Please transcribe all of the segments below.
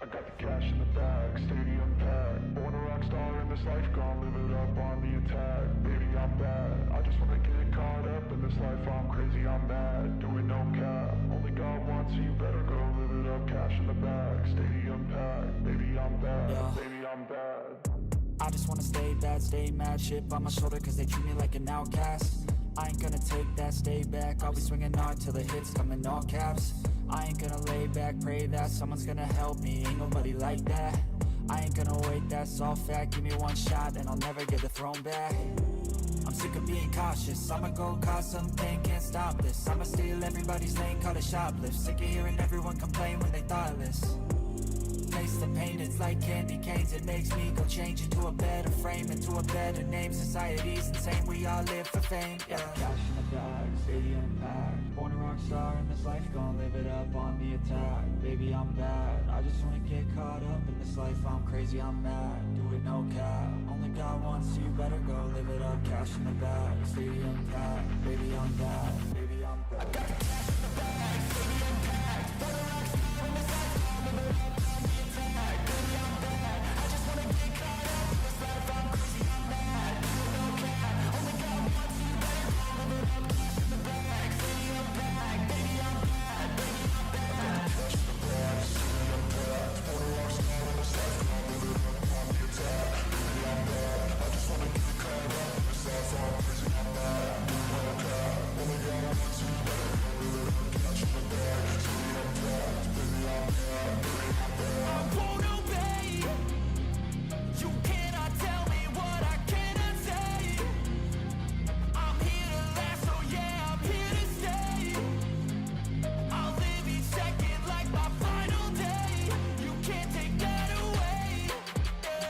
I got the cash in the bag, stadium packed. Born a rock star in this life, gon' live it up on the attack. Baby, I'm bad, I just wanna get caught up in this life. I'm crazy, I'm mad, doing no cap. Only God wants, so you better go live it up. Cash in the bag, stadium packed. Baby, I'm bad, baby, I'm bad. I just wanna stay bad, stay mad. Chip on my shoulder cause they treat me like an outcast. I ain't gonna take that, stay back. I'll be swinging hard till the hits come in all caps. I ain't gonna lay back, pray that someone's gonna help me. Ain't nobody like that. I ain't gonna wait, that's all fact. Give me one shot and I'll never get the throne back. I'm sick of being cautious, I'ma go cause something, can't stop this. I'ma steal everybody's lane, call it shoplift. Sick of hearing everyone complain when they thoughtless. Taste the pain, it's like candy canes. It makes me go change into a better frame, into a better name. Society's insane, we all live for fame, yeah. Cash in the bag, stadium packed. Born a rock star in this life, gon' live it up on the attack. Baby, I'm bad, I just wanna get caught up in this life. I'm crazy, I'm mad, do it no cap. Only God wants, so you better go live it up. Cash in the bag, stadium packed. Baby, I'm bad, baby, I'm bad. I got the cash in the bag, stadium packed. Born a rock star in this life, gon' live it up. I'm crazy, I'm mad, do it no cap. Only God wants, so you better go live it up. Cash in the bag, stadium packed. Baby, I'm bad, baby, I'm bad.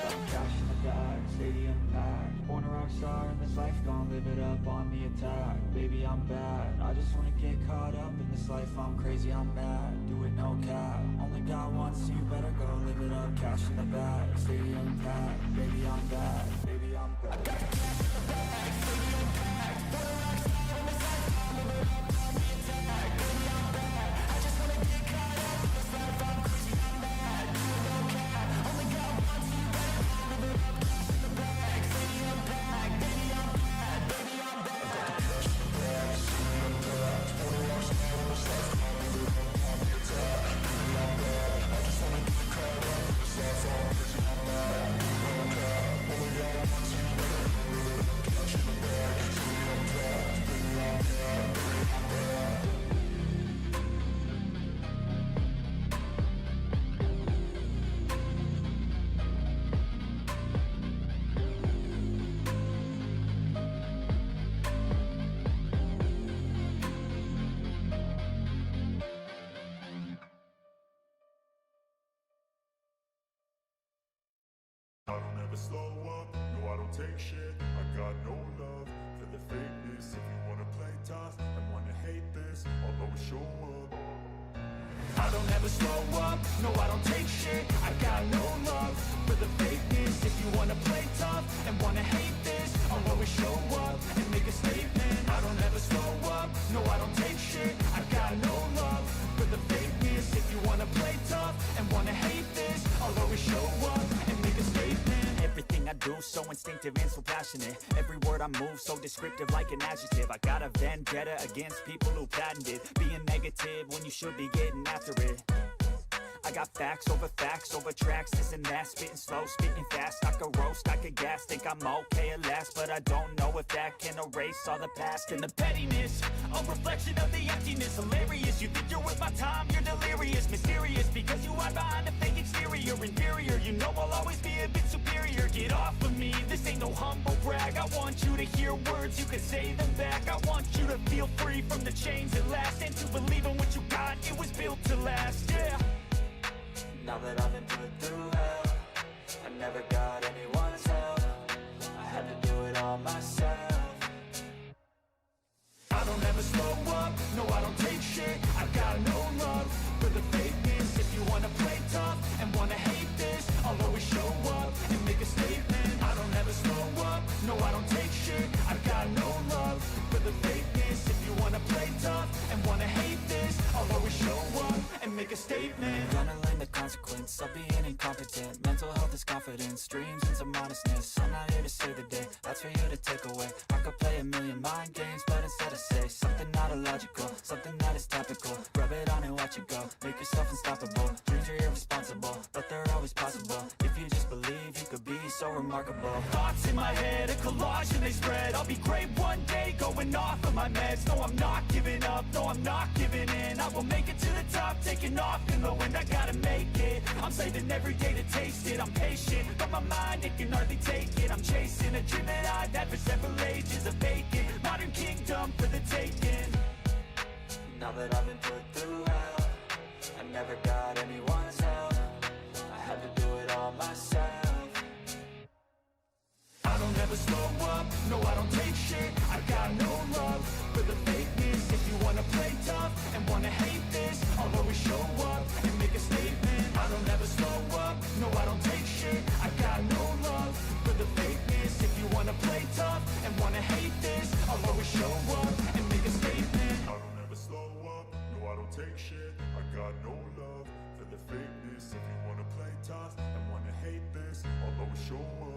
I got the cash in the bag, stadium packed. Born a rock star in this life, gon' live it up on the attack. Baby, I'm bad, I just wanna get caught up in this life. I'm crazy, I'm mad, do it no cap. Only God wants, so you better go live it up. Cash in the bag, stadium packed. Baby, I'm bad, baby, I'm bad. I got the cash in the bag, stadium packed. Born a rock star in this life. I don't ever slow up, no I don't take shit. I got no love for the fakeness. If you wanna play tough and wanna hate this, I'll always show up. I don't ever slow up, no I don't take shit. I got no love for the fakeness. If you wanna play tough and wanna hate this, I'll always show up and make a statement. I don't ever slow up, no I don't take shit. I got no love for the fakeness. If you wanna play tough and wanna hate this, I'll always show up and make a statement. Everything I do so instinctive and so passionate. Every word I move so descriptive like an adjective. I got a vendetta against people who patented being negative when you should be getting after it. I got facts over tracks, this and that. Spitting slow, spitting fast. I could roast, I could gas. Think I'm okay at last, but I don't know if that can erase all the past. And the pettiness, a reflection of the emptiness. Hilarious, you think you're worth my time, you're delirious. Mysterious, because you hide behind a fake exterior. Inferior, you know I'll always be a bit superior. Get off of me, this ain't no humble brag. I want you to hear words, you can say them back. I want you to feel free from the chains that last, and to believe in what you got, it was built to last, yeah. Now that I've been put through hell, I never got anyone's help. I had to do it all myself. I don't ever slow up, no I don't take shit. I got no love for the fakeness. If you wanna play tough and wanna hate this, I'll always show up and make a statement. I don't ever slow up, no I don't take shit. I got no love for the fakeness. If you wanna play tough and wanna hate this, I'll always show up and make a statement. Gonna learn the consequences evidence of being incompetent. Mental health is confidence, dreams and some honestness. I'm not here to save the day, that's for you to take away. I could play a million mind games, but instead I say something not illogical, something that is topical. Rub it on and watch it go, make yourself unstoppable. Dreams are irresponsible, but they're always possible. If you just believe, you could be so remarkable. Thoughts in my head, a collage and they spread. I'll be great one day, going off of my meds. No, I'm not giving up, no, I'm not giving in. I will make it to the top, taking off in the wind. I gotta make it, I'm saving every day to taste it. I'm patient, but my mind, it can hardly take it. I'm chasing a dream that I've had for several ages. A vacant, modern kingdom for the taking. Now that I've been put through hell, I never got anyone's help. I had to do it all myself. I don't ever slow up, no I don't take shit. I got no love for the fakeness. If you wanna play tough and wanna hate this, I'll always show up and make a statement. I don't ever slow up, no I don't take shit. I got no love for the fakeness. If you wanna play tough and wanna hate this, I'll always show up and make a statement. I don't ever slow up, no I don't take shit. I got no love for the fakeness. If you wanna play tough and wanna hate this, I'll always show up.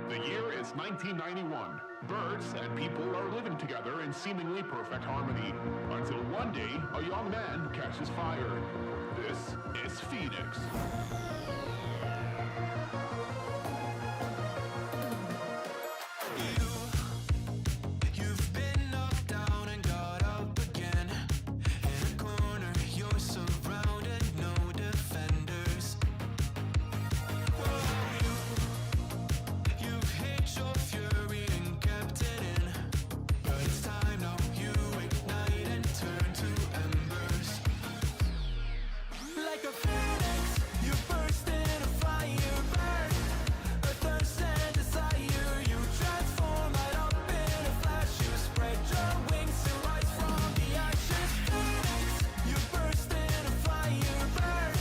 The year is 1991. Birds and people are living together in seemingly perfect harmony. Until one day, a young man catches fire. This is Phoenix. You've been knocked down and got up again. In a corner, you're surrounded, no defenders. You've hid your fury and kept it in. But it's time now, you ignite and turn to embers. Like a phoenix, you burst in a fire burn. A thirst and desire, you transform right up in a flash. You spread your wings to rise from the ashes. Phoenix, you burst in a fire burn.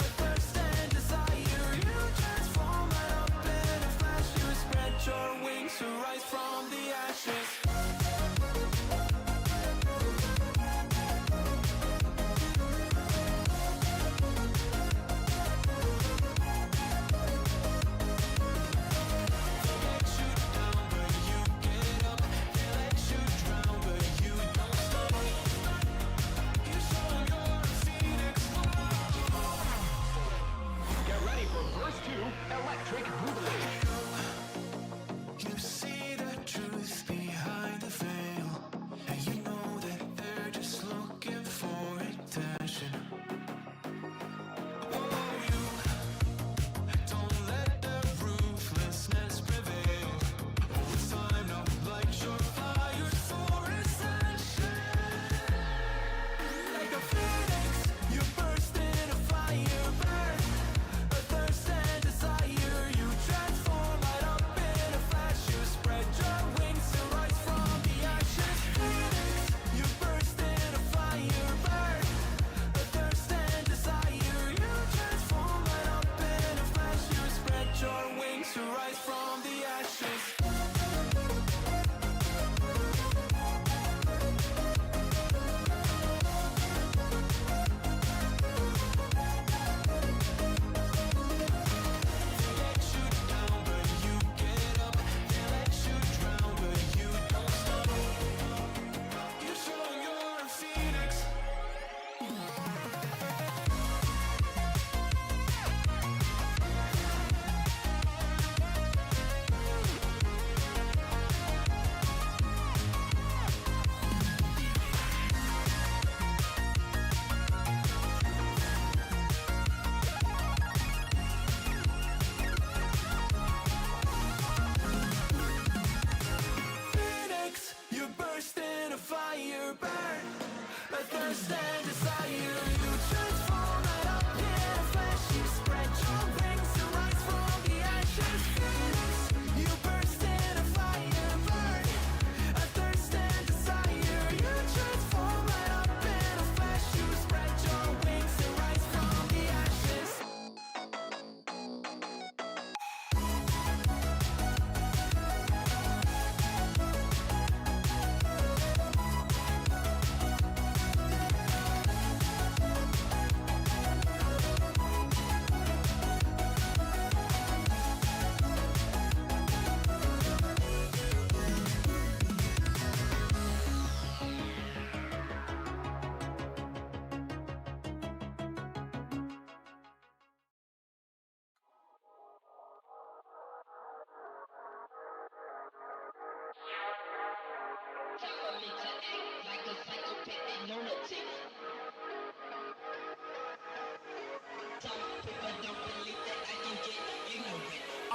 A thirst and desire, you transform right up in a flash. You spread your wings to rise from the ashes. Get ready for verse 2, Electric Boogaloo. You see the truth behind the veil, and you know that they're just looking for attention. Oh, you don't let the ruthlessness prevail. Oh, it's time now, light your fires for ascension. Like a phoenix, you burst in a fire burn. A thirst and desire, you try.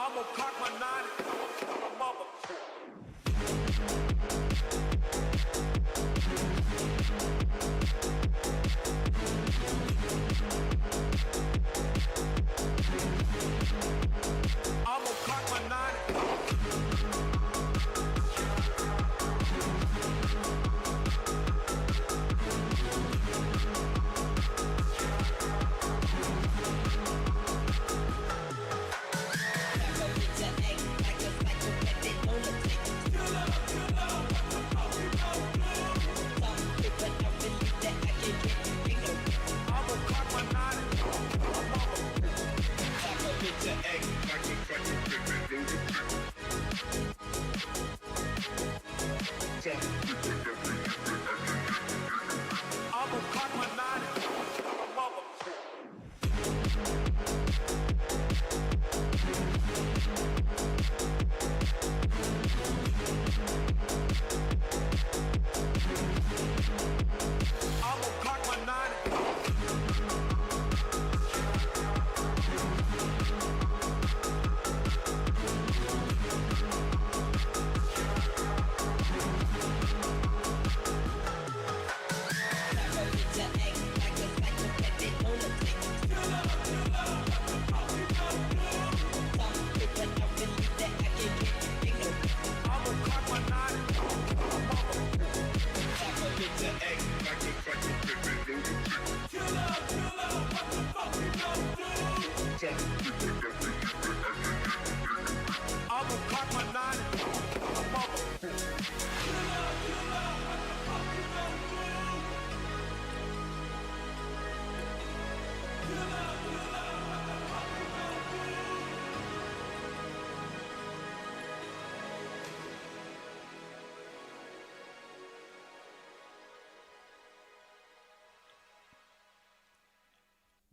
I'ma cock my nine. Mother. I'ma cock my nine. I'ma cock my nine. Mother. I'ma cock my nine. I'ma cock my nine. I'ma cock my nine.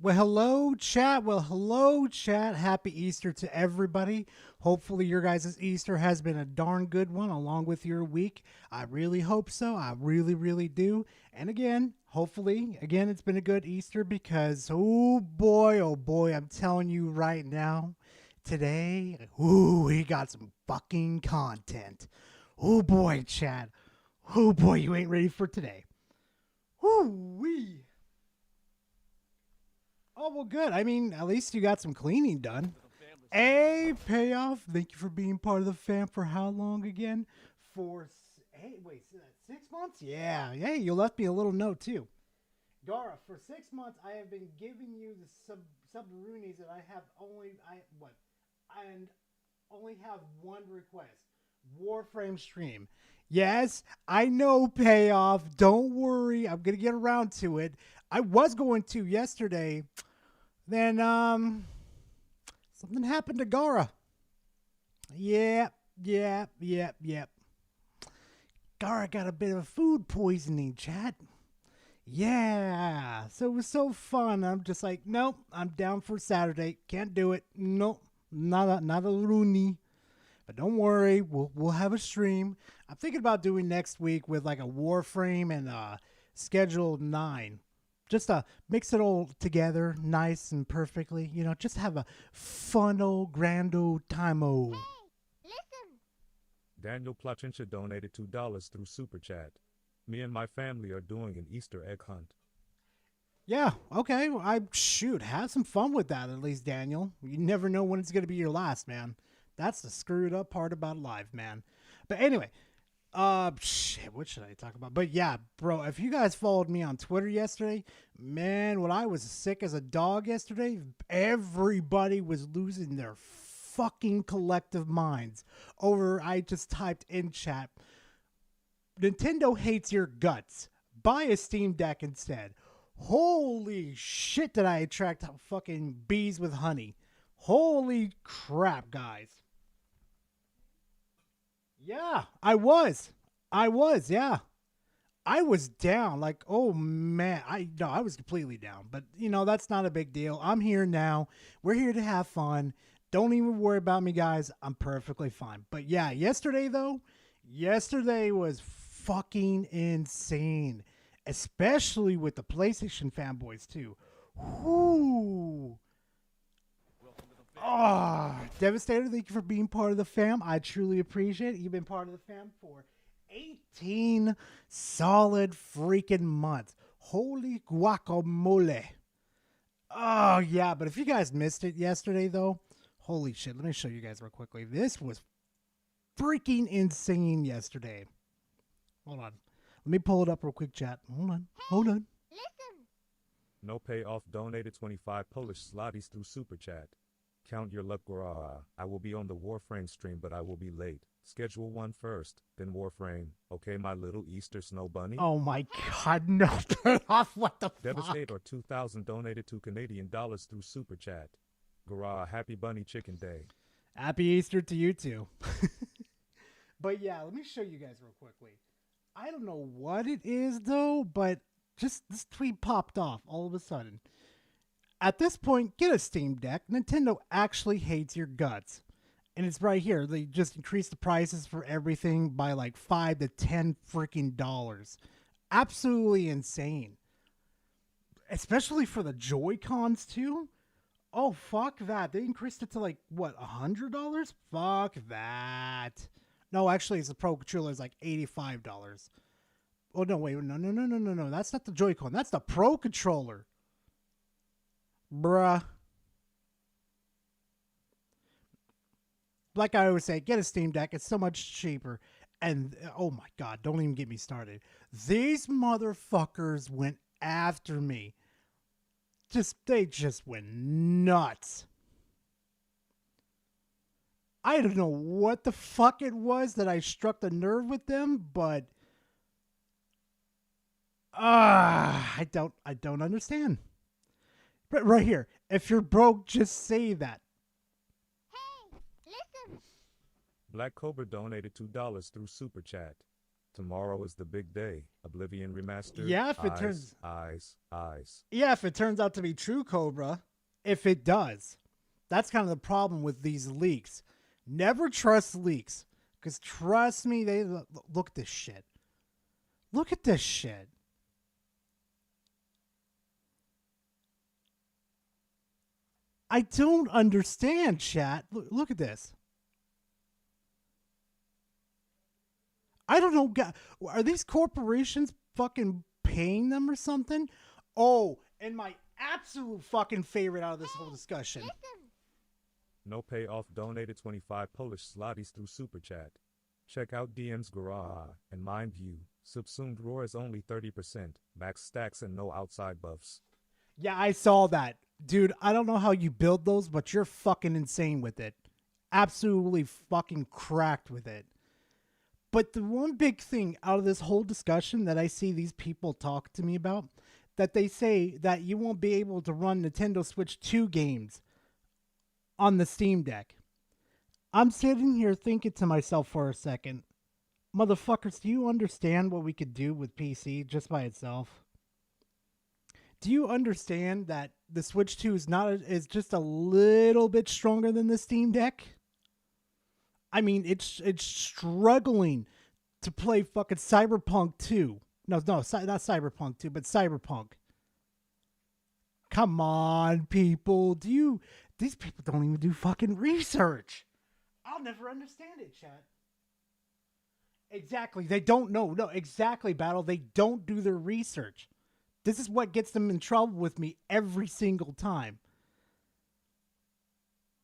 Well, hello, chat. Well, hello, chat. Happy Easter to everybody. Hopefully, your guys' Easter has been a darn good one along with your week. I really hope so. I really, really do. And again, hopefully, again, it's been a good Easter because, oh boy, I'm telling you right now, today, we got some fucking content. Oh boy, chat. Oh boy, you ain't ready for today. Woo-wee. Oh, well, good. I mean, at least you got some cleaning done. Hey, Payoff. Thank you for being part of the fam for how long again? Hey, wait, 6 months? Yeah. Hey, you left me a little note, too. Gara, for 6 months, I have been giving you the sub-roonies that I have only have one request. Warframe stream. Yes, I know, Payoff. Don't worry. I'm going to get around to it. I was going to yesterday. Then, something happened to Gara. Yep. Gara got a bit of food poisoning, chat. Yeah. So it was so fun. I'm just like, nope, I'm down for Saturday. Can't do it. Nope. Not a Rooney. But don't worry, we'll have a stream. I'm thinking about doing next week with like a Warframe and Schedule 9. Just to mix it all together nice and perfectly. You know, just have a fun old grand old time-o. Hey, listen. Daniel Plachincha donated $2 through Super Chat. Me and my family are doing an Easter egg hunt. Yeah, okay. Have some fun with that at least, Daniel. You never know when it's going to be your last, man. That's the screwed up part about life, man. But anyway, what should I talk about? But yeah, bro, if you guys followed me on Twitter yesterday, man, when I was sick as a dog yesterday, everybody was losing their fucking collective minds over, I just typed in chat, Nintendo hates your guts. Buy a Steam Deck instead. Holy shit, did I attract fucking bees with honey. Holy crap, guys. Yeah, I was, yeah. I was down, like, oh man, I was completely down. But, you know, that's not a big deal. I'm here now. We're here to have fun. Don't even worry about me, guys. I'm perfectly fine. But yeah, yesterday was fucking insane. Especially with the PlayStation fanboys, too. Whoo. Oh, Devastator, thank you for being part of the fam. I truly appreciate it. You've been part of the fam for 18 solid freaking months. Holy guacamole. Oh, yeah, but if you guys missed it yesterday, though, holy shit, let me show you guys real quickly. This was freaking insane yesterday. Hold on. Let me pull it up real quick, chat. Hold on. Listen. No payoff donated 25 Polish zlotys through Super Chat. Count your luck, Gora. I will be on the Warframe stream, but I will be late. Schedule one first, then Warframe. Okay, my little Easter snow bunny? Oh my god, no. Turn off. What the fuck? Devastator 2,000 donated to Canadian dollars through Super Chat. Gora, happy bunny chicken day. Happy Easter to you too. But yeah, let me show you guys real quickly. I don't know what it is though, but just this tweet popped off all of a sudden. At this point, get a Steam Deck. Nintendo actually hates your guts. And it's right here. They just increased the prices for everything by like $5 to $10 freaking dollars. Absolutely insane. Especially for the Joy-Cons too. Oh, fuck that. They increased it to like, what, $100? Fuck that. No, actually, it's the Pro Controller is like $85. Oh, no, wait. No. That's not the Joy-Con. That's the Pro Controller. Bruh. Like I always say, get a Steam Deck. It's so much cheaper. And, oh my God, don't even get me started. These motherfuckers went after me. They just went nuts. I don't know what the fuck it was that I struck the nerve with them, but I don't understand. But right here, if you're broke, just say that. Hey, listen. Black Cobra donated $2 through Super Chat. Tomorrow is the big day. Oblivion Remastered. Yeah, if it turns eyes. Yeah, if it turns out to be true, Cobra. If it does. That's kind of the problem with these leaks. Never trust leaks. Because trust me, they look at this shit. Look at this shit. I don't understand, chat. Look at this. I don't know. Are these corporations fucking paying them or something? Oh, and my absolute fucking favorite out of this whole discussion. No payoff donated 25 Polish zlotys through Super Chat. Check out DM's Garage, and mind you, subsumed roar is only 30%, max stacks and no outside buffs. Yeah, I saw that. Dude, I don't know how you build those, but you're fucking insane with it. Absolutely fucking cracked with it. But the one big thing out of this whole discussion that I see these people talk to me about, that they say that you won't be able to run Nintendo Switch 2 games on the Steam Deck. I'm sitting here thinking to myself for a second, motherfuckers, do you understand what we could do with PC just by itself? Do you understand that the Switch 2 is just a little bit stronger than the Steam Deck? I mean, it's struggling to play fucking Cyberpunk 2. No, not Cyberpunk 2, but Cyberpunk. Come on, people. These people don't even do fucking research. I'll never understand it, chat. Exactly. They don't know. No, exactly, Battle. They don't do their research. This is what gets them in trouble with me every single time.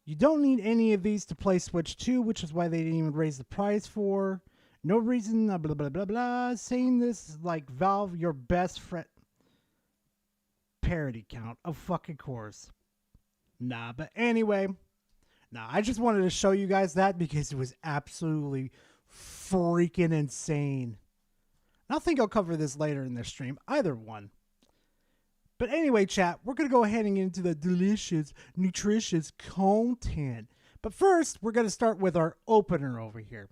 You don't need any of these to play Switch 2, which is why they didn't even raise the price for. No reason, blah, blah, blah, blah. Saying this is like Valve, your best friend. Parody count, of fucking course. Nah, but anyway. I just wanted to show you guys that because it was absolutely freaking insane. I think I'll cover this later in this stream. Either one. But anyway, chat, we're going to go ahead and get into the delicious, nutritious content. But first, we're going to start with our opener over here.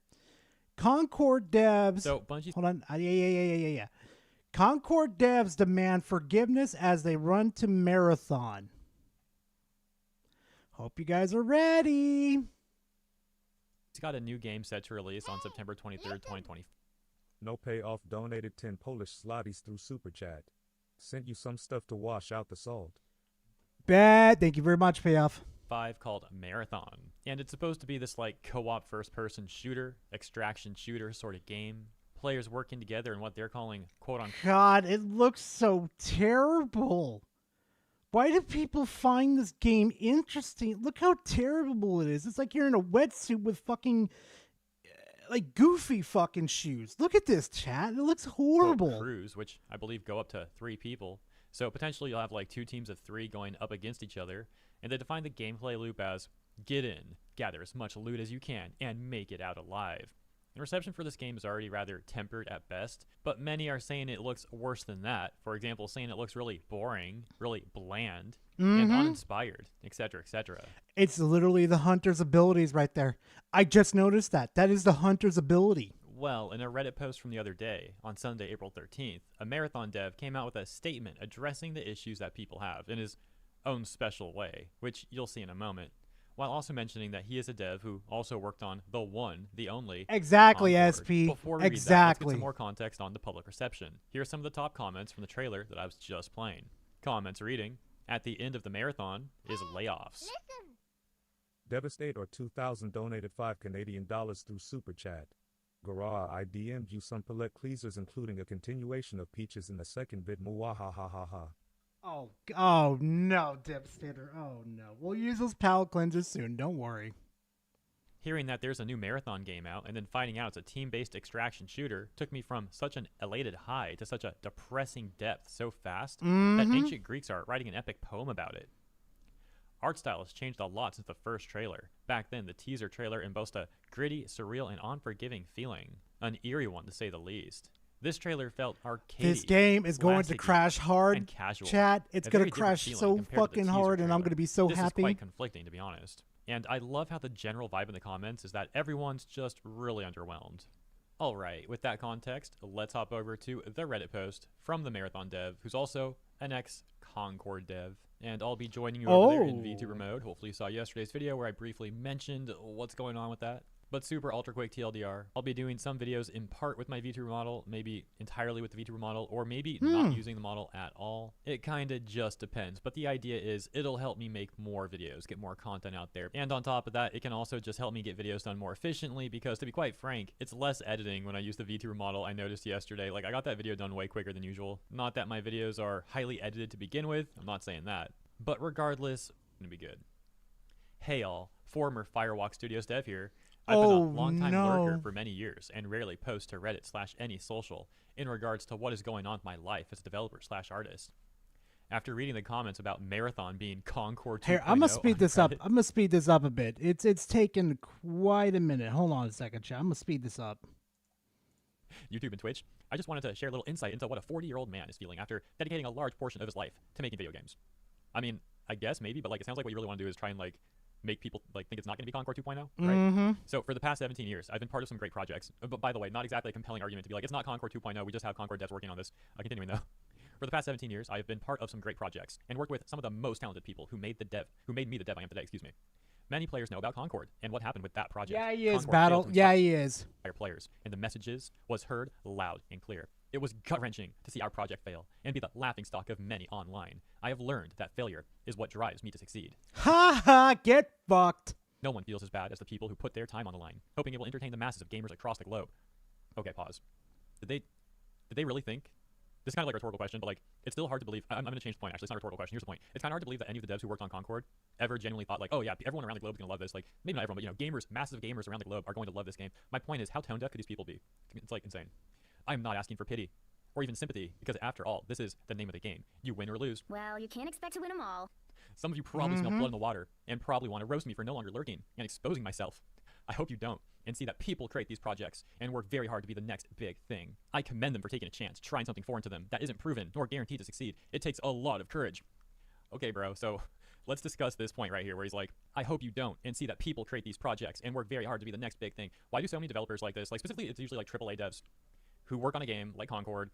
Concord devs... So, Bungie... Hold on. Yeah. Concord devs demand forgiveness as they run to Marathon. Hope you guys are ready. It's got a new game set to release on September 23rd, 2020. No payoff donated 10 Polish zlotys through Super Chat. Sent you some stuff to wash out the salt. Bad. Thank you very much, Payoff. 5 called Marathon. And it's supposed to be this like co-op first-person shooter, extraction shooter sort of game. Players working together in what they're calling quote-unquote. God, it looks so terrible. Why do people find this game interesting? Look how terrible it is. It's like you're in a wetsuit with fucking like goofy fucking shoes. Look at this, chat. It looks horrible. Crews, which I believe go up to 3 people. So potentially you'll have like 2 teams of 3 going up against each other, and they define the gameplay loop as get in, gather as much loot as you can, and make it out alive. And reception for this game is already rather tempered at best, but many are saying it looks worse than that. For example, saying it looks really boring, really bland, and uninspired, etc., etc. It's literally the hunter's abilities right there. I just noticed that. That is the hunter's ability. Well, in a Reddit post from the other day, on Sunday, April 13th, a Marathon dev came out with a statement addressing the issues that people have in his own special way, which you'll see in a moment, while also mentioning that he is a dev who also worked on the one, the only. Exactly, Concord. SP. Before we read that, let's get some more context on the public reception. Here are some of the top comments from the trailer that I was just playing. Comments reading, at the end of the marathon is layoffs. Listen. Devastate or 2,000 donated $5 through Super Chat. Garage, I DM'd you some Pallet cleasers including a continuation of Peaches in the second bit. Muahahaha. Oh no, Devastator. Oh no. We'll use those palette cleansers soon. Don't worry. Hearing that there's a new Marathon game out and then finding out it's a team-based extraction shooter took me from such an elated high to such a depressing depth so fast that ancient Greeks are writing an epic poem about it. Art style has changed a lot since the first trailer. Back then, the teaser trailer embossed a gritty, surreal, and unforgiving feeling. An eerie one, to say the least. This trailer felt arcadey. This game is going to classic-y, crash hard. and casual. Chat, it's A going very to different crash feeling so compared to the fucking teaser hard, and I'm trailer. going to be so this happy. Is quite conflicting, to be honest. And I love how the general vibe in the comments is that everyone's just really underwhelmed. Alright, with that context, let's hop over to the Reddit post from the Marathon dev, who's also an ex-Concord dev. And I'll be joining you over there in VTuber mode. Hopefully you saw yesterday's video where I briefly mentioned what's going on with that. But super ultra quick TLDR, I'll be doing some videos in part with my VTuber model, maybe entirely with the VTuber model, or maybe not using the model at all. It kinda just depends, but the idea is it'll help me make more videos, get more content out there. And on top of that, it can also just help me get videos done more efficiently because, to be quite frank, it's less editing when I use the VTuber model. I noticed yesterday, like I got that video done way quicker than usual. Not that my videos are highly edited to begin with, I'm not saying that. But regardless, it's gonna be good. Hey all, former Firewalk Studios dev here. I've been a long-time lurker for many years and rarely post to Reddit/any social in regards to what is going on with my life as a developer/artist. After reading the comments about Marathon being Concord 2.0 Here, I'm gonna speed this up. Reddit, I'm gonna speed this up a bit. It's taken quite a minute. Hold on a second, chat. I'm gonna speed this up. YouTube and Twitch, I just wanted to share a little insight into what a 40-year-old man is feeling after dedicating a large portion of his life to making video games. I mean, I guess maybe, but like it sounds like what you really want to do is try and like make people like think it's not going to be Concord 2.0, right? So for the past 17 years, I've been part of some great projects. But by the way, not exactly a compelling argument to be like, it's not Concord 2.0, we just have Concord devs working on this. Continuing though. For the past 17 years, I have been part of some great projects and worked with some of the most talented people who made me the dev I am today, excuse me. Many players know about Concord and what happened with that project. Yeah, he is, Concord Battle. failed to Yeah, he is. inspire players, and the messages was heard loud and clear. It was gut-wrenching to see our project fail and be the laughingstock of many online. I have learned that failure is what drives me to succeed. Ha ha, get fucked. No one feels as bad as the people who put their time on the line, hoping it will entertain the masses of gamers across the globe. Okay, pause. Did they really think? This is kind of like a rhetorical question, but like, it's still hard to believe. I'm going to change the point, actually. It's not a rhetorical question. Here's the point. It's kind of hard to believe that any of the devs who worked on Concord ever genuinely thought like, oh yeah, everyone around the globe is going to love this. Like, maybe not everyone, but you know, gamers, massive gamers around the globe are going to love this game. My point is, how tone deaf could these people be? It's like insane. I'm not asking for pity or even sympathy because after all, this is the name of the game. You win or lose. Well, you can't expect to win them all. Some of you probably smell blood in the water and probably want to roast me for no longer lurking and exposing myself. I hope you don't and see that people create these projects and work very hard to be the next big thing. I commend them for taking a chance, trying something foreign to them that isn't proven nor guaranteed to succeed. It takes a lot of courage. Okay, bro, so let's discuss this point right here where he's like, I hope you don't and see that people create these projects and work very hard to be the next big thing. Why do so many developers like this? Like specifically, it's usually like AAA devs who work on a game like Concord.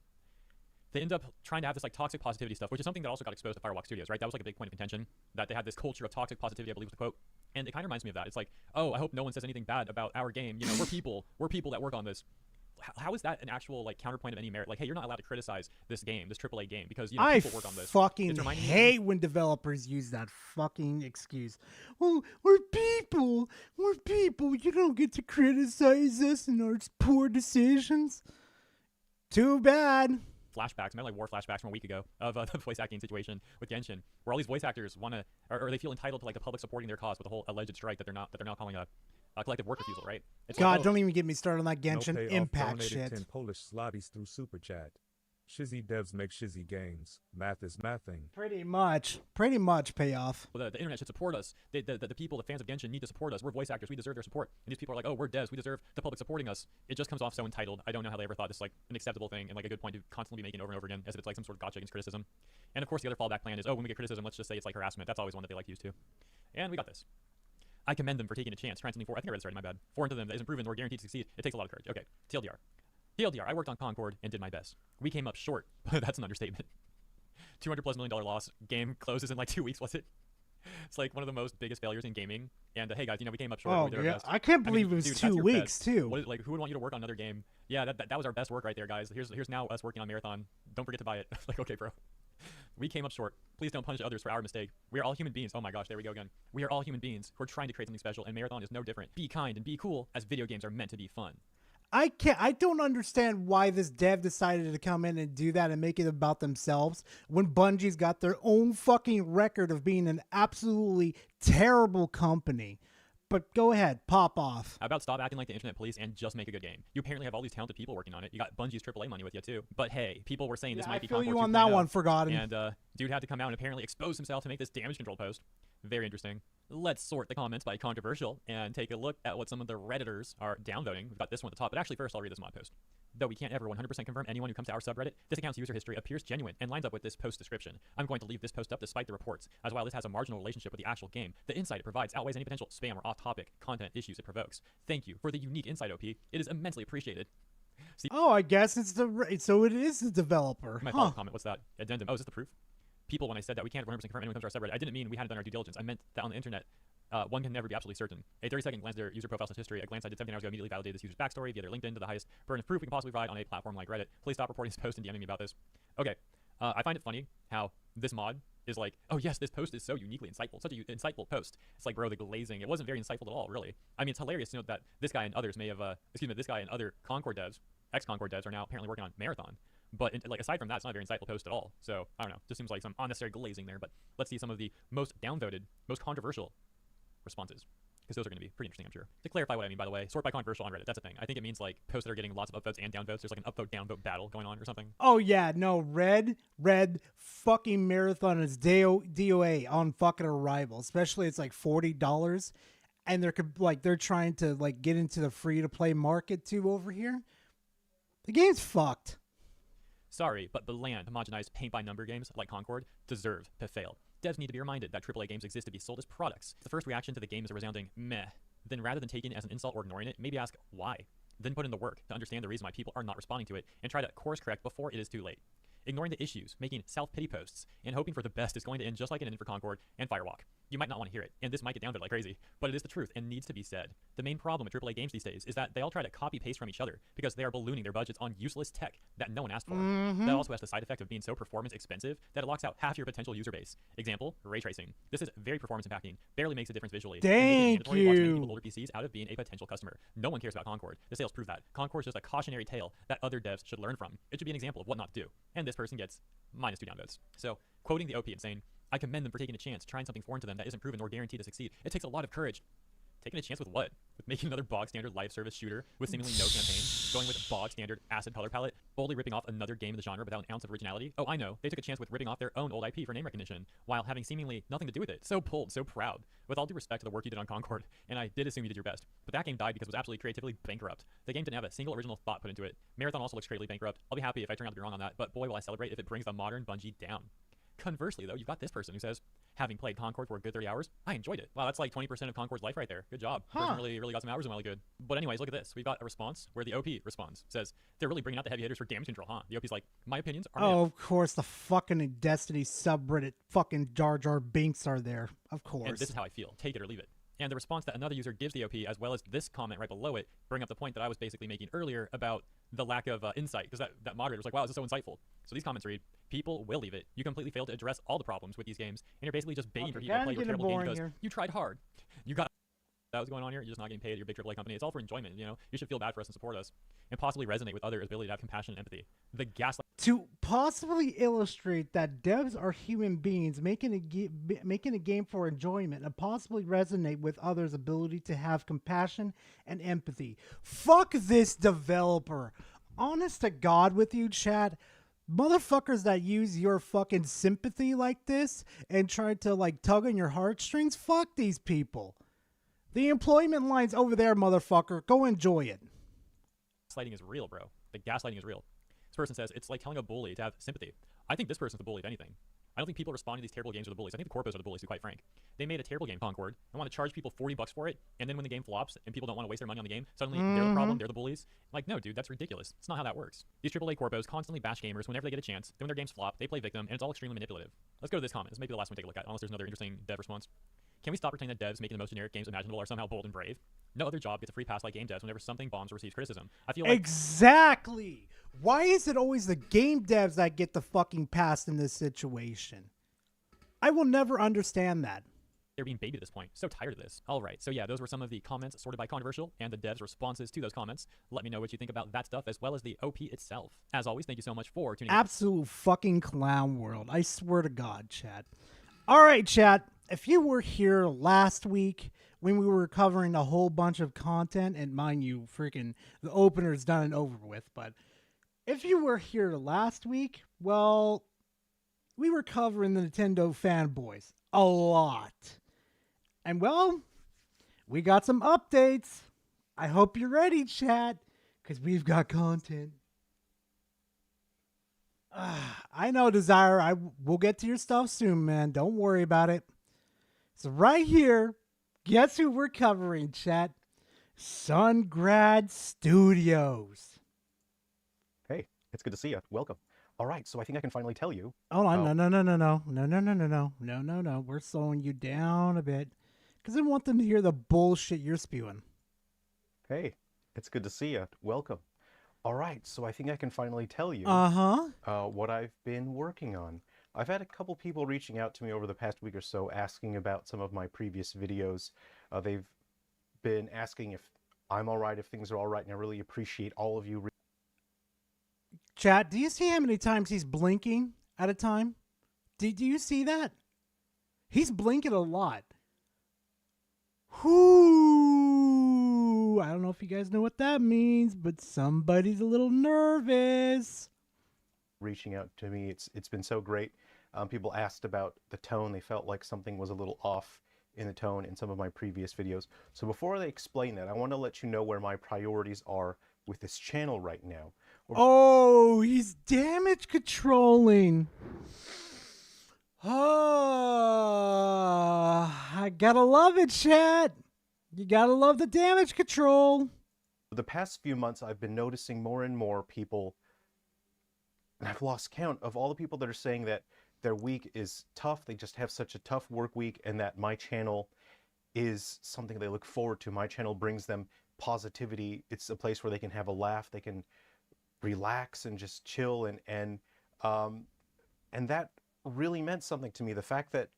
They end up trying to have this like toxic positivity stuff, which is something that also got exposed to Firewalk Studios, right? That was like a big point of contention, that they had this culture of toxic positivity, I believe was the quote. And it kind of reminds me of that. It's like, oh, I hope no one says anything bad about our game. You know, we're people that work on this. How is that an actual like counterpoint of any merit? Like, hey, you're not allowed to criticize this game, this AAA game, because I people work on this. fucking It's reminding me- hate when developers use that fucking excuse. Oh, we're people. We're people. You don't get to criticize us and our poor decisions. Too bad. Flashbacks, remember like war flashbacks from a week ago of the voice acting situation with Genshin, where all these voice actors want to, or they feel entitled to like the public supporting their cause with the whole alleged strike that they're now calling a collective work refusal, right? It's God, like, oh, don't even get me started on that Genshin no payoff Impact donated shit. 10 Polish zlotys through Super Chat. Shizzy devs make shizzy games. Math is mathing. Pretty much payoff. the internet should support us. The people, the fans of Genshin need to support us. We're voice actors. We deserve their support. And these people are like, oh, we're devs. We deserve the public supporting us. It just comes off so entitled. I don't know how they ever thought this like an acceptable thing and like a good point to constantly be making over and over again, as if it's like some sort of gotcha against criticism. And of course, the other fallback plan is, oh, when we get criticism, let's just say it's like harassment. That's always one that they like to use too. And we got this. I commend them for taking a chance, trying something for. I think I read this already. My bad. Foreign to them that isn't proven or guaranteed to succeed. It takes a lot of courage. Okay, TLDR. TLDR, I worked on Concord and did my best. We came up short, but that's an understatement. $200+ million loss. Game closes in like 2 weeks, was it? It's like one of the most biggest failures in gaming. And hey guys, we came up short. Oh we did our yeah, best. I can't believe mean, it was dude, that's 2 your weeks best. too. What is, like, who would want you to work on another game? Yeah, that was our best work right there, guys. Here's now us working on Marathon. Don't forget to buy it. Like, okay, bro. We came up short. Please don't punish others for our mistake. We are all human beings. Oh my gosh, there we go again. We are all human beings who are trying to create something special, and Marathon is no different. Be kind and be cool, as video games are meant to be fun. I don't understand why this dev decided to come in and do that and make it about themselves when Bungie's got their own fucking record of being an absolutely terrible company. But go ahead, pop off. How about stop acting like the internet police and just make a good game? You apparently have all these talented people working on it. You got Bungie's AAA money with you too. But hey, people were saying this might be I feel Concord you on that 2.0, one, Forgotten. And dude had to come out and apparently expose himself to make this damage control post. Very interesting. Let's sort the comments by controversial and take a look at what some of the Redditors are downvoting. We've got this one at the top, but actually first I'll read this mod post. Though we can't ever 100% confirm anyone who comes to our subreddit, this account's user history appears genuine and lines up with this post description. I'm going to leave this post up despite the reports, as while this has a marginal relationship with the actual game, the insight it provides outweighs any potential spam or off-topic content issues it provokes. Thank you for the unique insight, OP. It is immensely appreciated. Oh, I guess it is the developer. My follow-up comment, what's that? Addendum. Oh, is this the proof? People, when I said that we can't 100% confirm anyone comes to our subreddit, I didn't mean we hadn't done our due diligence. I meant that on the internet, one can never be absolutely certain. A 30-second glance at their user profile history, a glance I did 17 hours ago immediately validated this user's backstory via their LinkedIn to the highest burden of proof we can possibly provide on a platform like Reddit. Please stop reporting this post and DMing me about this. Okay, I find it funny how this mod is like, oh yes, this post is so uniquely insightful, such an insightful post. It's like, bro, the glazing, it wasn't very insightful at all, really. I mean, it's hilarious to note that this guy and others may have, this guy and other Concord devs, ex-Concord devs, are now apparently working on Marathon. But like aside from that, it's not a very insightful post at all. So I don't know, just seems like some unnecessary glazing there. But let's see some of the most downvoted, most controversial responses, because those are going to be pretty interesting, I'm sure. To clarify what I mean, by the way, sort by controversial on Reddit. That's a thing. I think it means like posts that are getting lots of upvotes and downvotes. There's like an upvote downvote battle going on or something. Oh yeah, no, red fucking Marathon is DOA on fucking arrival. Especially it's like $40, and they're trying to like get into the free to play market too over here. The game's fucked. Sorry, but bland, homogenized paint-by-number games like Concord deserve to fail. Devs need to be reminded that AAA games exist to be sold as products. If the first reaction to the game is a resounding meh, then rather than taking it as an insult or ignoring it, maybe ask why. Then put in the work to understand the reason why people are not responding to it and try to course correct before it is too late. Ignoring the issues, making self-pity posts, and hoping for the best is going to end just like it ended for Concord and Firewalk. You might not want to hear it, and this might get downvoted like crazy, but it is the truth and needs to be said. The main problem with AAA games these days is that they all try to copy-paste from each other because they are ballooning their budgets on useless tech that no one asked for. That also has the side effect of being so performance expensive that it locks out half your potential user base. Example, ray tracing. This is very performance impacting, barely makes a difference visually. Thank and locks many you. people older PCs out of being a potential customer. No one cares about Concord. The sales prove that. Concord is just a cautionary tale that other devs should learn from. It should be an example of what not to do. And this person gets -2 downvotes. So, quoting the OP and saying, I commend them for taking a chance, trying something foreign to them that isn't proven or guaranteed to succeed. It takes a lot of courage. Taking a chance with what? With making another bog standard live service shooter with seemingly no campaign? Going with bog standard acid color palette? Boldly ripping off another game in the genre without an ounce of originality? Oh, I know. They took a chance with ripping off their own old IP for name recognition, while having seemingly nothing to do with it. So bold, so proud. With all due respect to the work you did on Concord, and I did assume you did your best, but that game died because it was absolutely creatively bankrupt. The game didn't have a single original thought put into it. Marathon also looks creatively bankrupt. I'll be happy if I turn out to be wrong on that, but boy will I celebrate if it brings the modern Bungie down. Conversely, though, you've got this person who says, having played Concord for a good 30 hours, I enjoyed it. Wow, that's like 20% of Concord's life right there. Good job. Person really got some hours in while good. But anyways, look at this. We've got a response where the OP responds. Says, they're really bringing out the heavy hitters for damage control, huh? The OP's like, my opinions are Oh, of course, the fucking Destiny subreddit fucking Jar Jar Binks are there. Of course. And this is how I feel. Take it or leave it. And the response that another user gives the OP, as well as this comment right below it, bring up the point that I was basically making earlier about the lack of insight, because that moderator was like, wow, this is so insightful. So these comments read, people will leave it. You completely failed to address all the problems with these games, and you're basically just begging for people to play your terrible game because you tried hard. You got that was going on here. You're just not getting paid. You're a big AAA company. It's all for enjoyment. You know, you should feel bad for us and support us, and possibly resonate with others' ability to have compassion and empathy. The gaslight. To possibly illustrate that devs are human beings making a game for enjoyment and possibly resonate with others' ability to have compassion and empathy. Fuck this developer. Honest to God with you, chat. Motherfuckers that use your fucking sympathy like this and try to like tug on your heartstrings, fuck these people. The employment line's over there, motherfucker. Go enjoy it. Gaslighting is real, bro. The gaslighting is real. This person says it's like telling a bully to have sympathy. I think this person's the bully, if anything. I don't think people respond to these terrible games are the bullies. I think the corpos are the bullies, to be quite frank. They made a terrible game, Concord, and want to charge people $40 for it, and then when the game flops and people don't want to waste their money on the game, suddenly they're the problem, they're the bullies. Like, no, dude, that's ridiculous. It's not how that works. These AAA corpos constantly bash gamers whenever they get a chance. Then when their games flop, they play victim, and it's all extremely manipulative. Let's go to this comment. This may be the last one to take a look at, unless there's another interesting dev response. Can we stop pretending that devs making the most generic games imaginable are somehow bold and brave? No other job gets a free pass like game devs whenever something bombs or receives criticism. I feel like exactly. Why is it always the game devs that get the fucking pass in this situation? I will never understand that. They're being babied at this point. So tired of this. All right. So yeah, those were some of the comments sorted by controversial and the devs' responses to those comments. Let me know what you think about that stuff as well as the OP itself. As always, thank you so much for tuning in. Absolute fucking clown world. I swear to God, chat. All right, chat. If you were here last week when we were covering a whole bunch of content, and mind you, freaking the opener's done and over with, but if you were here last week, well, we were covering the Nintendo fanboys a lot. And well, we got some updates. I hope you're ready, chat, because we've got content. I know, Desire. We'll get to your stuff soon, man. Don't worry about it. So right here, guess who we're covering, chat? Sungrad Studios. Hey, it's good to see you. Welcome. All right, so I think I can finally tell you. Oh, no. We're slowing you down a bit because I want them to hear the bullshit you're spewing. Hey, it's good to see you. Welcome. All right, so I think I can finally tell you what I've been working on. I've had a couple people reaching out to me over the past week or so asking about some of my previous videos. They've been asking if I'm all right, if things are all right, and I really appreciate all of you. Chat, do you see how many times he's blinking at a time? Do you see that? He's blinking a lot. Whoo! I don't know if you guys know what that means, but somebody's a little nervous. Reaching out to me, it's been so great. People asked about the tone. They felt like something was a little off in the tone in some of my previous videos. So before they explain that, I want to let you know where my priorities are with this channel right now. Oh, he's damage controlling. Oh, I gotta love it, chat. You gotta love the damage control. For the past few months, I've been noticing more and more people, and I've lost count of all the people that are saying that their week is tough. They just have such a tough work week, and that my channel is something they look forward to. My channel brings them positivity. It's a place where they can have a laugh. They can relax and just chill, and that really meant something to me. The fact that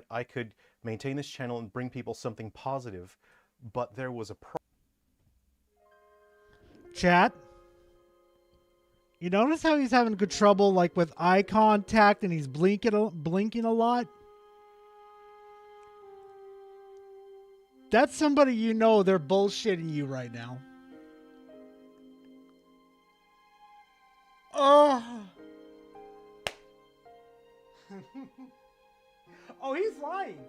I could maintain this channel and bring people something positive, but there was a problem. Chat, you notice how he's having good trouble like with eye contact and he's blinking a lot? That's somebody you know they're bullshitting you right now. Oh. Oh, he's lying.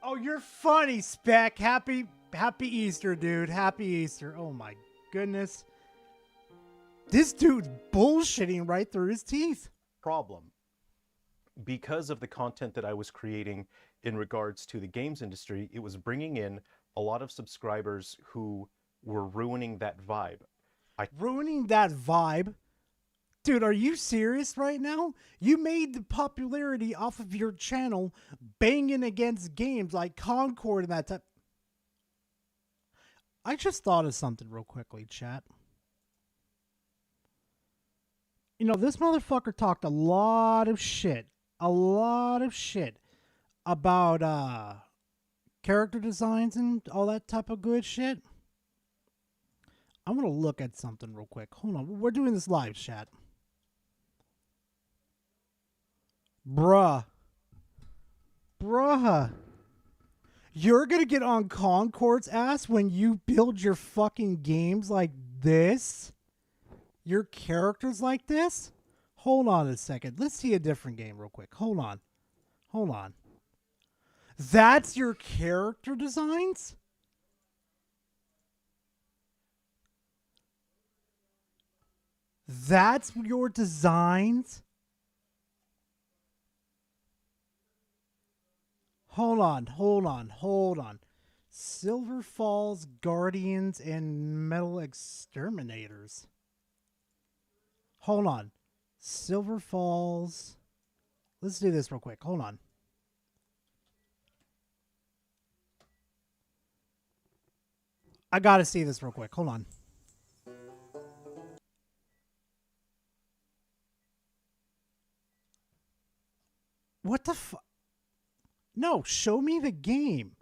Oh, you're funny, Spec. Happy Easter, dude. Happy Easter. Oh my goodness. This dude's bullshitting right through his teeth. Problem. Because of the content that I was creating in regards to the games industry, it was bringing in a lot of subscribers who were ruining that vibe. Ruining that vibe? Dude, are you serious right now? You made the popularity off of your channel banging against games like Concord and that type. I just thought of something real quickly, chat. You know, this motherfucker talked a lot of shit about character designs and all that type of good shit. I'm gonna look at something real quick. Hold on, we're doing this live, chat. Bruh. You're gonna get on Concord's ass when you build your fucking games like this? Your characters like this? Hold on a second. Let's see a different game real quick. Hold on. That's your character designs? That's your designs? Hold on. Silver Falls Guardians and Metal Exterminators. Hold on. Silver Falls. Let's do this real quick. Hold on. I gotta see this real quick. Hold on. What the fuck? No, show me the game.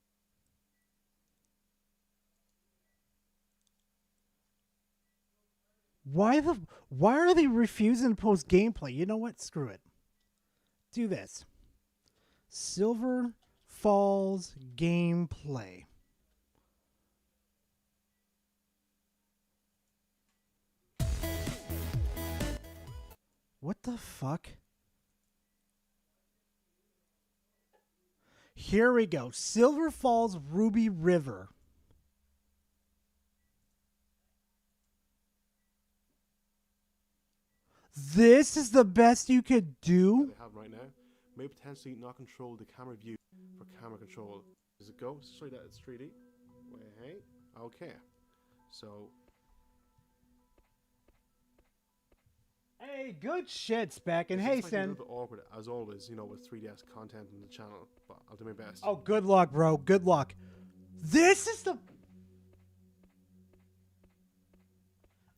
Why are they refusing to post gameplay? You know what? Screw it. Do this. Silver Falls gameplay. What the fuck? Here we go. Silver Falls Ruby River. This is the best you could do? They have right now may potentially not control the camera view for camera control. Does it go? Sorry, that it's 3D. Wait, okay. So. Hey, good shit, Spec. And This hey, might be a Sen. little bit awkward as always, you know, with 3DS content on the channel, but I'll do my best. Oh, good luck, bro. Good luck. This is the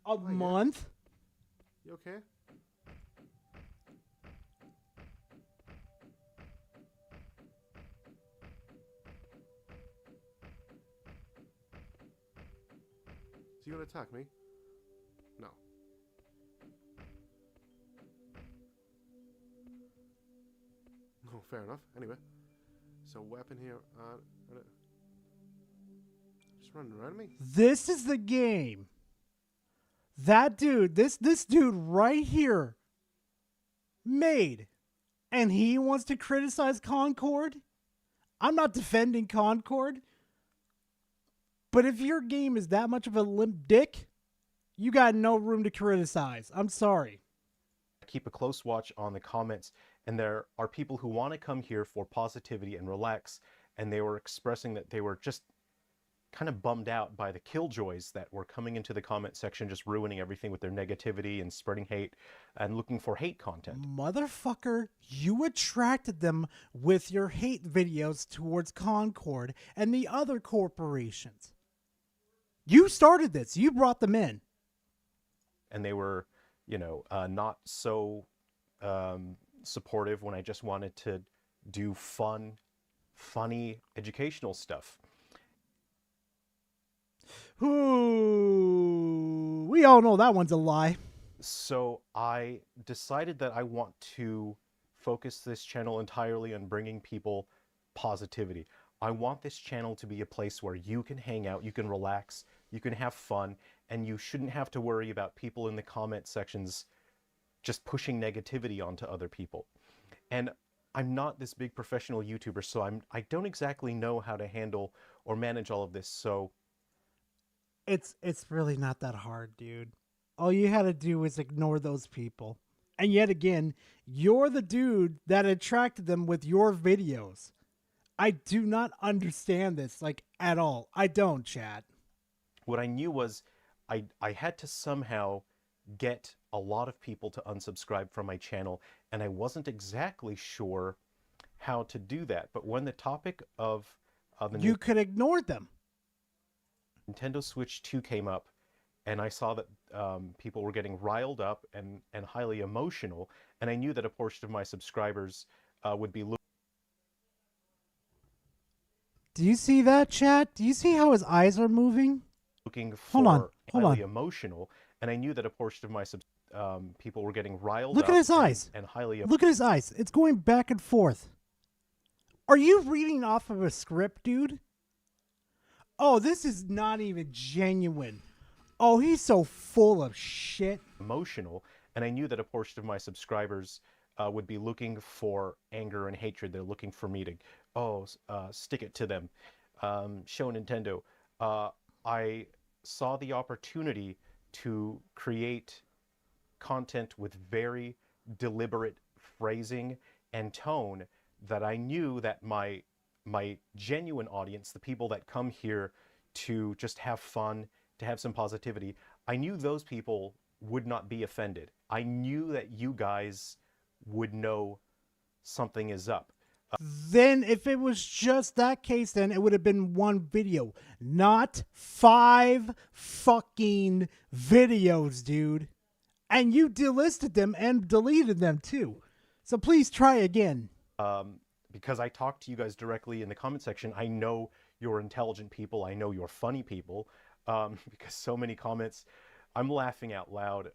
month. You okay? Is he gonna attack me? No. No, fair enough. Anyway, so weapon here. Just running around me. This is the game. That dude, this dude right here made, and he wants to criticize Concord. I'm not defending Concord, but if your game is that much of a limp dick, you got no room to criticize. I'm sorry. Keep a close watch on the comments, and there are people who want to come here for positivity and relax, and they were expressing that they were just kind of bummed out by the killjoys that were coming into the comment section, just ruining everything with their negativity and spreading hate and looking for hate content. Motherfucker, you attracted them with your hate videos towards Concord and the other corporations. You started this. You brought them in. And they were, you know, not so supportive when I just wanted to do fun, funny, educational stuff. Ooh, we all know that one's a lie. So I decided that I want to focus this channel entirely on bringing people positivity. I want this channel to be a place where you can hang out, you can relax, you can have fun, and you shouldn't have to worry about people in the comment sections just pushing negativity onto other people. And I'm not this big professional YouTuber, so I don't exactly know how to handle or manage all of this, so It's really not that hard, dude. All you had to do was ignore those people. And yet again, you're the dude that attracted them with your videos. I do not understand this, like, at all. I don't, chat. what I knew was I had to somehow get a lot of people to unsubscribe from my channel, and I wasn't exactly sure how to do that. But when the topic of you could ignore them. Nintendo Switch 2 came up, and I saw that people were getting riled up and highly emotional, and I knew that a portion of my subscribers would be Do you see that, chat? Do you see how his eyes are moving? looking for Hold highly on. emotional, and I knew that a portion of my people were getting riled Look up at his eyes. and highly Look at his eyes. It's going back and forth. Are you reading off of a script, dude? Oh, this is not even genuine. Oh, he's so full of shit. emotional, and I knew that a portion of my subscribers would be looking for anger and hatred. They're looking for me to, stick it to them. Show Nintendo. I saw the opportunity to create content with very deliberate phrasing and tone that I knew that my genuine audience, the people that come here to just have fun, to have some positivity, I knew those people would not be offended. I knew that you guys would know something is up. Then if it was just that case, then it would have been one video, not 5 fucking videos, dude. And you delisted them and deleted them too. So please try again. Because I talked to you guys directly in the comment section, I know you're intelligent people. I know you're funny people. Because so many comments, I'm laughing out loud.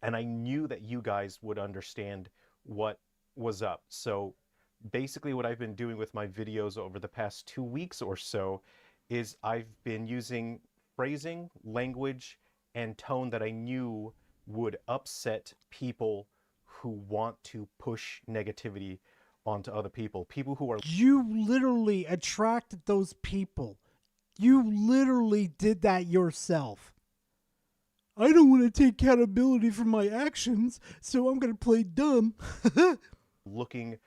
And I knew that you guys would understand what was up. So basically what I've been doing with my videos over the past 2 weeks or so is I've been using phrasing, language, and tone that I knew would upset people who want to push negativity onto other people. People who are... You literally attracted those people. You literally did that yourself. I don't want to take accountability for my actions, so I'm going to play dumb. looking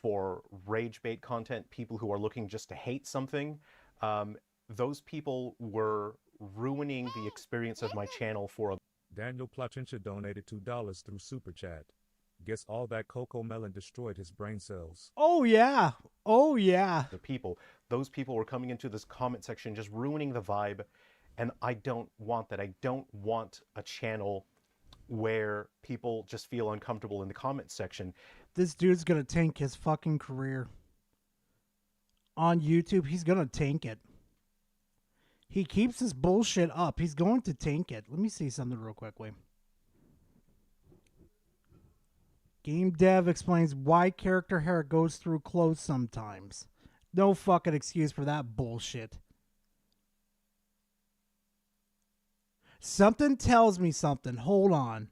for rage bait content, people who are looking just to hate something. Those people were ruining the experience of my channel for Daniel Plachincha donated $2 through Super Chat. Guess all that Coco Melon destroyed his brain cells. Oh, yeah. Oh, yeah. the people. Those people were coming into this comment section just ruining the vibe, and I don't want that. I don't want a channel where people just feel uncomfortable in the comment section. This dude's going to tank his fucking career. On YouTube, he's going to tank it. He keeps his bullshit up. He's going to tank it. Let me see something real quickly. Game Dev explains why character hair goes through clothes sometimes. No fucking excuse for that bullshit. Something tells me something. Hold on.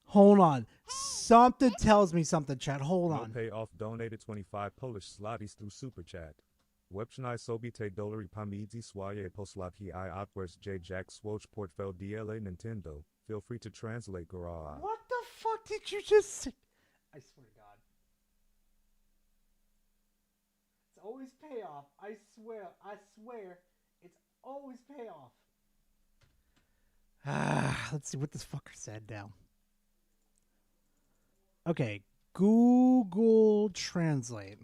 Hold on. Something tells me something, chat. Hold on. No payoff donated 25 Polish zlotys through Super Chat. Webchnai sobite dolary pamidzi swoje posłatki I outwards J Jack Swoch portfel DLA Nintendo. Feel free to translate Gora. What the fuck did you just say? I swear to God. It's always payoff. I swear. It's always payoff. Let's see what this fucker said now. Okay, Google Translate.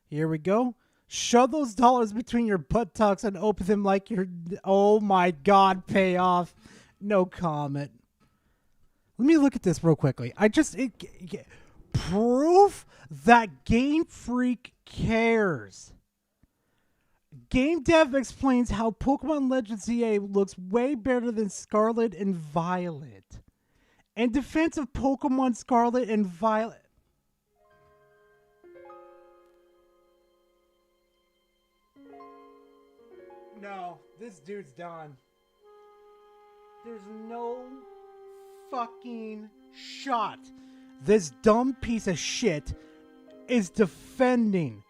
Here we go. Shove those dollars between your buttocks and open them like your... Oh my God, payoff. No comment. Let me look at this real quickly. Proof that Game Freak cares. Game Dev explains how Pokemon Legends EA looks way better than Scarlet and Violet. In defense of Pokemon Scarlet and Violet... No, this dude's done. There's no fucking shot. This dumb piece of shit is defending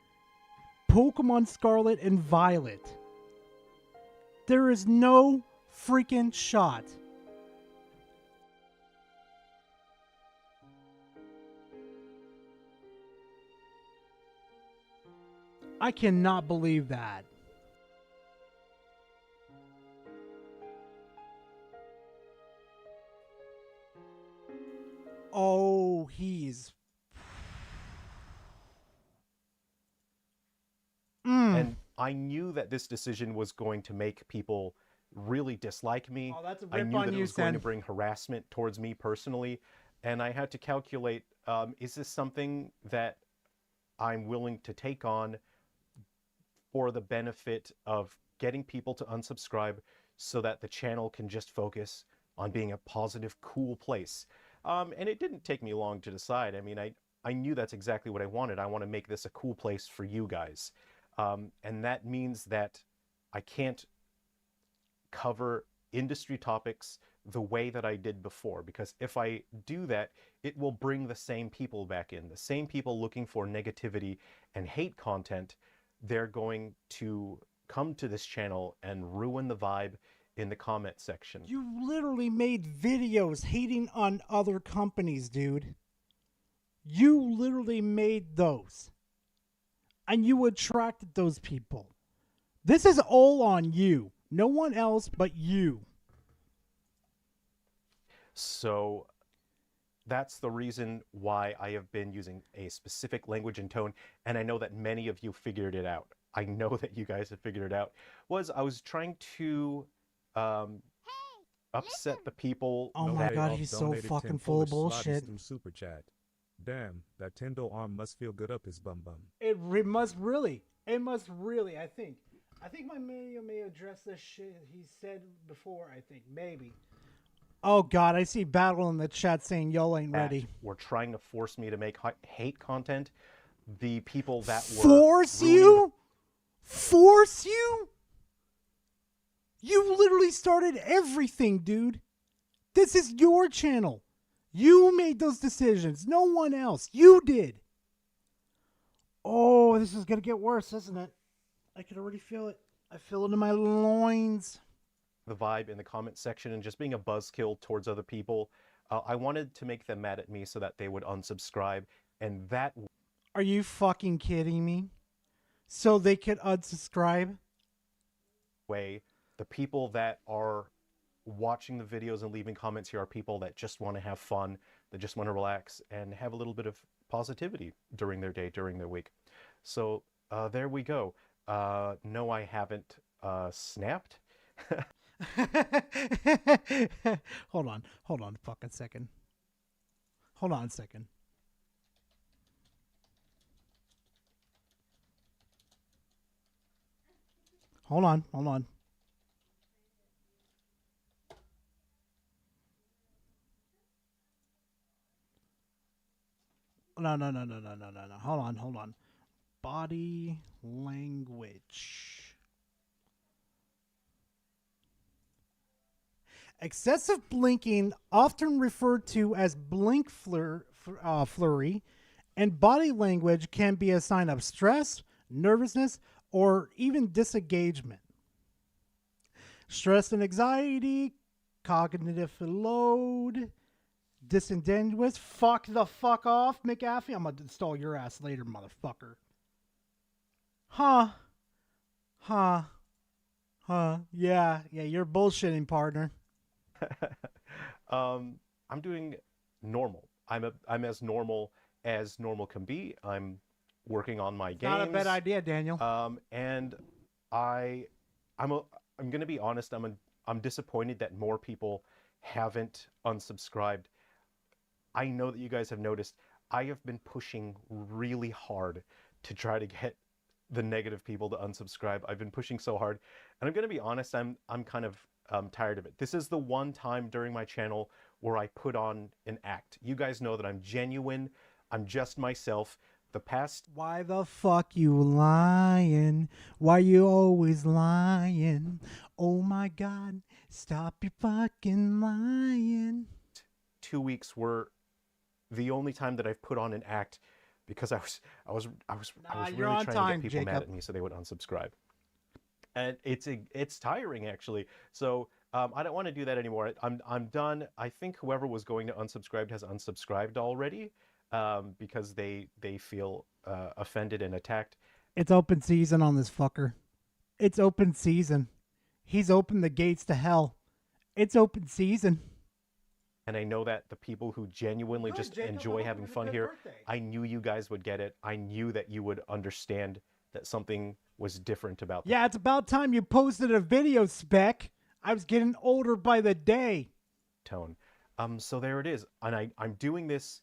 Pokemon Scarlet and Violet. There is no freaking shot. I cannot believe that. I knew that this decision was going to make people really dislike me. Oh, that's a I rip knew on that it you, was going to Sen. bring harassment towards me personally, and I had to calculate, is this something that I'm willing to take on for the benefit of getting people to unsubscribe so that the channel can just focus on being a positive, cool place. And it didn't take me long to decide. I mean, I knew that's exactly what I wanted. I want to make this a cool place for you guys. And that means that I can't cover industry topics the way that I did before, because if I do that, it will bring the same people back in, the same people looking for negativity and hate content. They're going to come to this channel and ruin the vibe in the comment section. You literally made videos hating on other companies, dude. You literally made those. And you attracted those people. This is all on you. No one else but you. So that's the reason why I have been using a specific language and tone, and I know that many of you figured it out. I know that you guys have figured it out. I was trying to upset the people. Oh my Pay god, off he's so donated 10 fucking full of Polish zlotys bullshit. through Super Chat. Damn, that Tendo arm must feel good up his bum bum. It must really. I think my video may address this shit he said before, I think. Maybe. Oh god, I see Battle in the chat saying y'all ain't ready. Were trying to force me to make hate content. The people that were Force you? Force you? You literally started everything, dude. This is your channel. You made those decisions. No one else. You did. Oh, this is going to get worse, isn't it? I can already feel it. I feel it in my loins. the vibe in the comment section and just being a buzzkill towards other people. I wanted to make them mad at me so that they would unsubscribe, and that... Are you fucking kidding me? So they could unsubscribe? way, the people that are watching the videos and leaving comments here are people that just want to have fun, that just want to relax and have a little bit of positivity during their day, during their week. So there we go. No, I haven't snapped. Hold on a fucking second. Hold on a second. Hold on. No. Hold on. Body language. Excessive blinking, often referred to as blink flurry, and body language can be a sign of stress, nervousness, or even disengagement. Stress and anxiety, cognitive load, disingenuous. Fuck the fuck off, McAfee. I'm gonna install your ass later, motherfucker. Huh. Yeah, you're bullshitting, partner. I'm doing normal. I'm as normal can be. I'm working on my games. Not a bad idea, Daniel. And I'm gonna be honest. I'm disappointed that more people haven't unsubscribed. I know that you guys have noticed. I have been pushing really hard to try to get the negative people to unsubscribe. I've been pushing so hard, and I'm gonna be honest. I'm kind of tired of it. This is the one time during my channel where I put on an act. You guys know that I'm genuine. I'm just myself. The past... Why the fuck you lying? Why you always lying? Oh my god, stop your fucking lying. 2 weeks were the only time that I've put on an act because I was really trying to get people mad at me so they would unsubscribe. And it's tiring, actually. So I don't want to do that anymore. I'm done. I think whoever was going to unsubscribe has unsubscribed already because they feel offended and attacked. It's open season on this fucker. It's open season. He's opened the gates to hell. It's open season. And I know that the people who genuinely just enjoy having fun here, I knew you guys would get it. I knew that you would understand that something was different about the Yeah, it's about time you posted a video, Spec. I was getting older by the day. tone. So there it is. And I'm doing this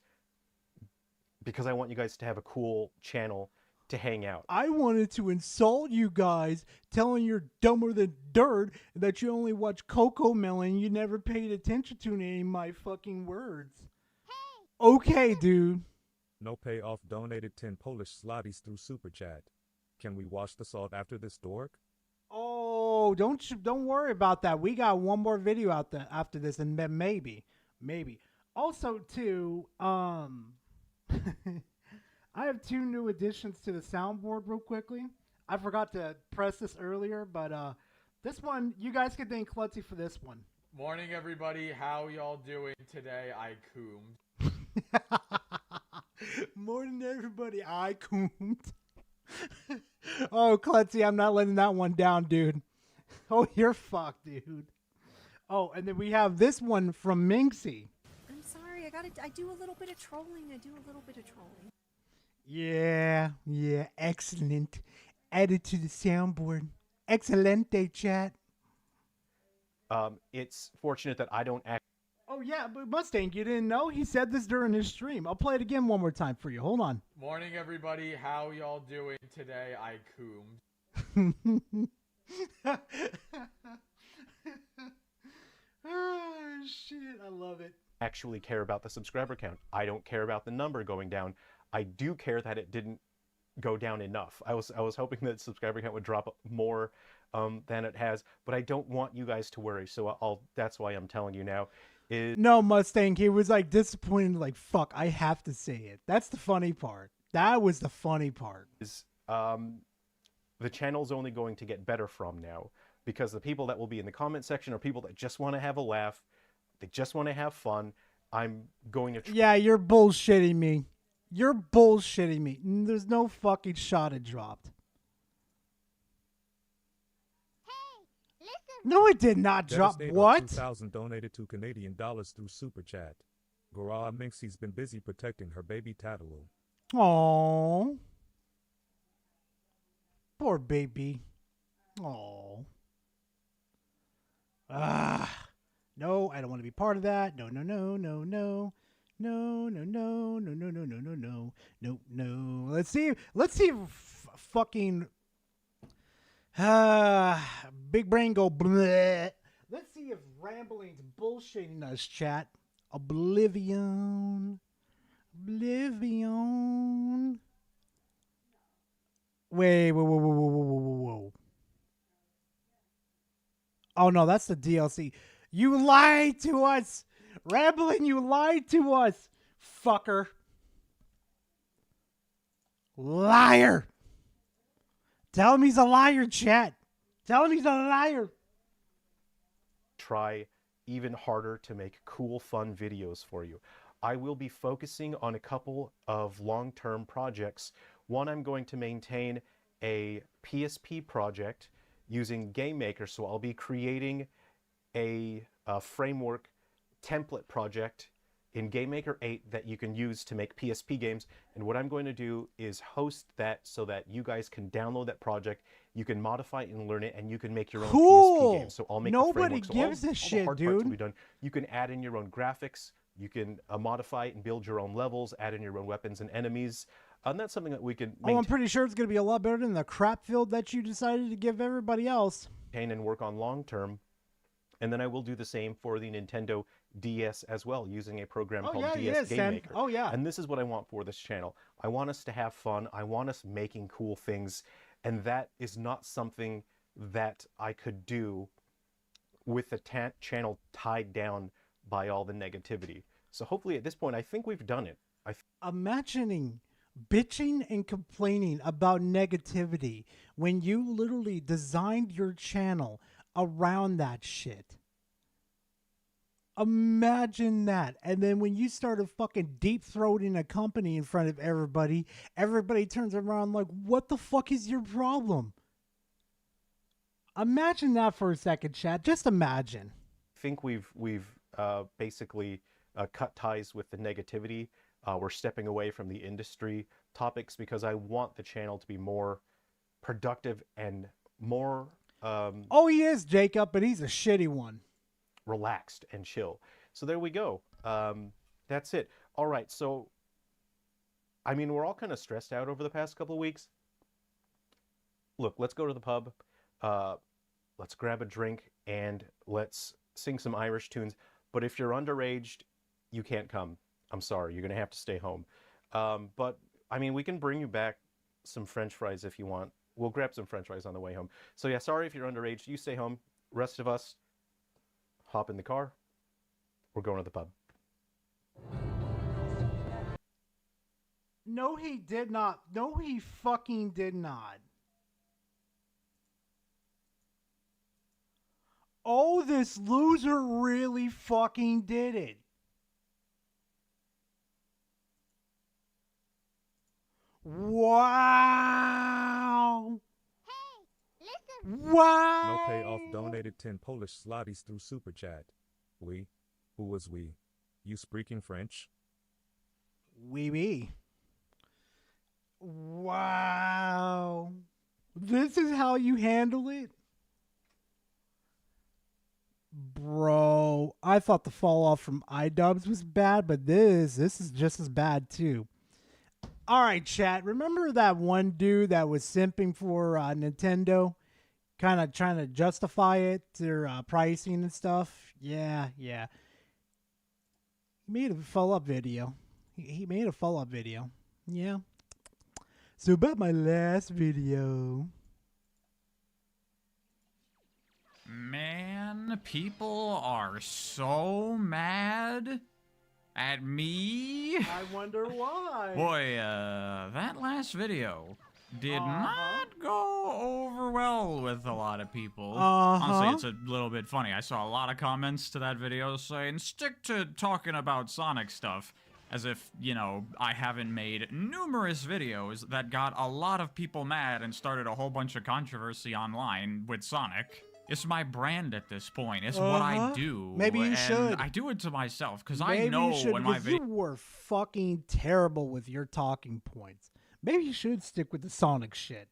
because I want you guys to have a cool channel to hang out. I wanted to insult you guys, telling you're dumber than dirt, and that you only watch Coco Melon. You never paid attention to any of my fucking words. Okay, dude. No payoff donated 10 Polish zlotys through Super Chat. Can we wash the salt after this dork? Oh, don't worry about that. We got one more video out there after this, and then maybe. Also, too, I have 2 new additions to the soundboard real quickly. I forgot to press this earlier, but this one, you guys can thank Klutzy for this one. Morning, everybody. How y'all doing today? I coomed. Morning, everybody. I coomed. Oh, Klutzy, I'm not letting that one down, dude. Oh, you're fucked, dude. Oh, and then we have this one from Minxie. I'm sorry, I do a little bit of trolling. Yeah, excellent. Added to the soundboard. Excelente, chat. It's fortunate that I don't act. Oh, yeah, but Mustang, you didn't know? He said this during his stream. I'll play it again one more time for you. Hold on. Morning, everybody. How y'all doing today? I coomed. Oh, shit. I love it. Actually care about the subscriber count. I don't care about the number going down. I do care that it didn't go down enough. I was hoping that subscriber count would drop more than it has, but I don't want you guys to worry. So that's why I'm telling you now. No, Mustang, he was like disappointed, like, fuck, I have to say it. That's the funny part. That was the funny part. The channel's only going to get better from now, because the people that will be in the comment section are people that just want to have a laugh. They just want to have fun. I'm going to... Yeah, you're bullshitting me. You're bullshitting me. There's no fucking shot it dropped. No, it did not drop. Devastator What? 2,000 donated to Canadian dollars through Super Chat. Gorilla Minxie's been busy protecting her baby Tatalo. Aww. Poor baby. Aww. No, I don't want to be part of that. No. Let's see if fucking big brain go bleh. Let's see if rambling's bullshitting us, chat. Oblivion. Wait. Whoa. Oh no, that's the DLC. You lied to us! Rambling, you lied to us! Fucker. Liar! Tell him he's a liar, chat. Tell him he's a liar. Try even harder to make cool, fun videos for you. I will be focusing on a couple of long-term projects. One, I'm going to maintain a PSP project using GameMaker, so I'll be creating a framework template project in GameMaker 8 that you can use to make PSP games. And what I'm going to do is host that so that you guys can download that project, you can modify it and learn it, and you can make your own PSP games. So I'll make Nobody the framework. gives So a shit, the hard dude. parts will be done. You can add in your own graphics, you can modify it and build your own levels, add in your own weapons and enemies. And that's something that we can Oh, I'm pretty sure it's going to be a lot better than the crap field that you decided to give everybody else. maintain and work on long term. And then I will do the same for the Nintendo DS as well, using a program called DS Game Maker. Oh, yeah. And this is what I want for this channel. I want us to have fun. I want us making cool things. And that is not something that I could do with the channel tied down by all the negativity. So hopefully at this point, I think we've done it. Imagining bitching and complaining about negativity when you literally designed your channel around that shit. Imagine that. And then when you started fucking deep-throating a company in front of everybody, everybody turns around like, what the fuck is your problem? Imagine that for a second, chat. Just imagine. I think we've basically cut ties with the negativity. We're stepping away from the industry topics because I want the channel to be more productive and more Oh, he is, Jacob, but he's a shitty one. relaxed and chill. So there we go. That's it. All right. So, I mean, we're all kind of stressed out over the past couple of weeks. Look, let's go to the pub. Let's grab a drink and let's sing some Irish tunes. But if you're underaged, you can't come. I'm sorry. You're going to have to stay home. But, I mean, we can bring you back some French fries if you want. We'll grab some French fries on the way home. So, yeah, sorry if you're underage. You stay home. Rest of us, hop in the car. We're going to the pub. No, he did not. No, he fucking did not. Oh, this loser really fucking did it. Wow. Wow. No payoff donated 10 Polish zlotys through Super Chat. We? Who was we? You speaking French? Oui. Wow. This is how you handle it? Bro, I thought the fall off from iDubbbz was bad, but this is just as bad too. All right, chat. Remember that one dude that was simping for Nintendo? Kind of trying to justify it, their pricing and stuff? Yeah. He made a follow-up video. He made a follow-up video. Yeah. So about my last video. Man, people are so mad at me. I wonder why. Boy, that last video did not go over well with a lot of people. Honestly, it's a little bit funny. I saw a lot of comments to that video saying, stick to talking about Sonic stuff. As if, you know, I haven't made numerous videos that got a lot of people mad and started a whole bunch of controversy online with Sonic. It's my brand at this point. It's what I do. Maybe you should. I do it to myself because I know when my you were fucking terrible with your talking points. Maybe you should stick with the Sonic shit.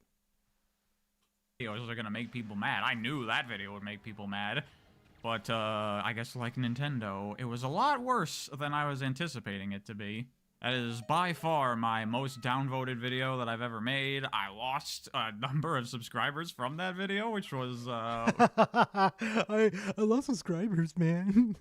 Videos are gonna make people mad. I knew that video would make people mad. But, I guess like Nintendo, it was a lot worse than I was anticipating it to be. That is by far my most downvoted video that I've ever made. I lost a number of subscribers from that video, which was, I lost subscribers, man.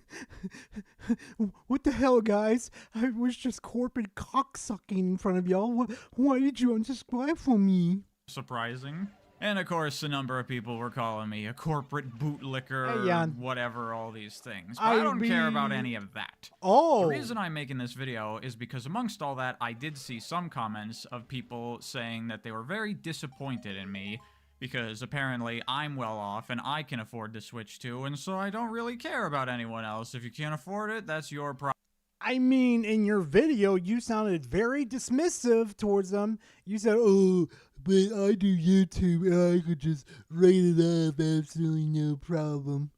What the hell, guys? I was just corporate cocksucking in front of y'all. Why did you unsubscribe from me? surprising. And of course, a number of people were calling me a corporate bootlicker, whatever, all these things. But I don't care about any of that. Oh. The reason I'm making this video is because amongst all that, I did see some comments of people saying that they were very disappointed in me because apparently I'm well off and I can afford to Switch 2, and so I don't really care about anyone else. If you can't afford it, that's your problem. I mean, in your video, you sounded very dismissive towards them. You said, oh, but I do YouTube and I could just write it off, absolutely no problem.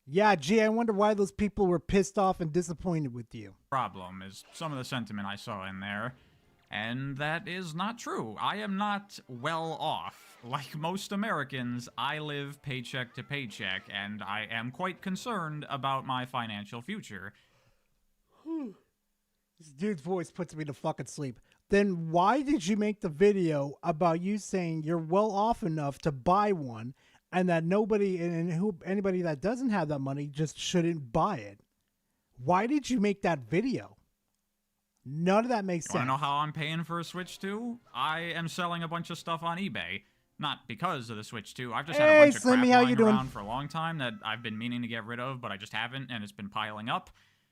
Yeah, gee, I wonder why those people were pissed off and disappointed with you. Problem is some of the sentiment I saw in there, and that is not true. I am not well off. Like most Americans, I live paycheck to paycheck, and I am quite concerned about my financial future. This dude's voice puts me to fucking sleep. Then why did you make the video about you saying you're well off enough to buy one and that anybody that doesn't have that money just shouldn't buy it? Why did you make that video? None of that makes sense. You wanna know how I'm paying for a Switch 2? I am selling a bunch of stuff on eBay. Not because of the Switch 2. I've just had a bunch of crap lying around for a long time that I've been meaning to get rid of, but I just haven't, and it's been piling up.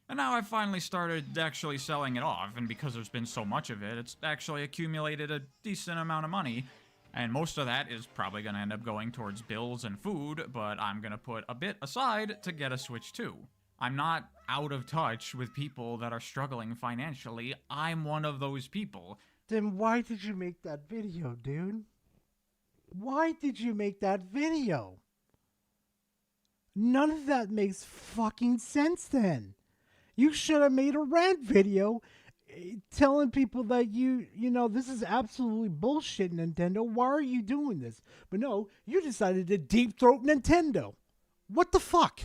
And now I've finally started actually selling it off, and because there's been so much of it, it's actually accumulated a decent amount of money. And most of that is probably going to end up going towards bills and food, but I'm going to put a bit aside to get a Switch 2. I'm not out of touch with people that are struggling financially. I'm one of those people. Then why did you make that video, dude? Why did you make that video? None of that makes fucking sense then. You should have made a rant video telling people that you know, this is absolutely bullshit, Nintendo. Why are you doing this? But no, you decided to deep throat Nintendo. What the fuck?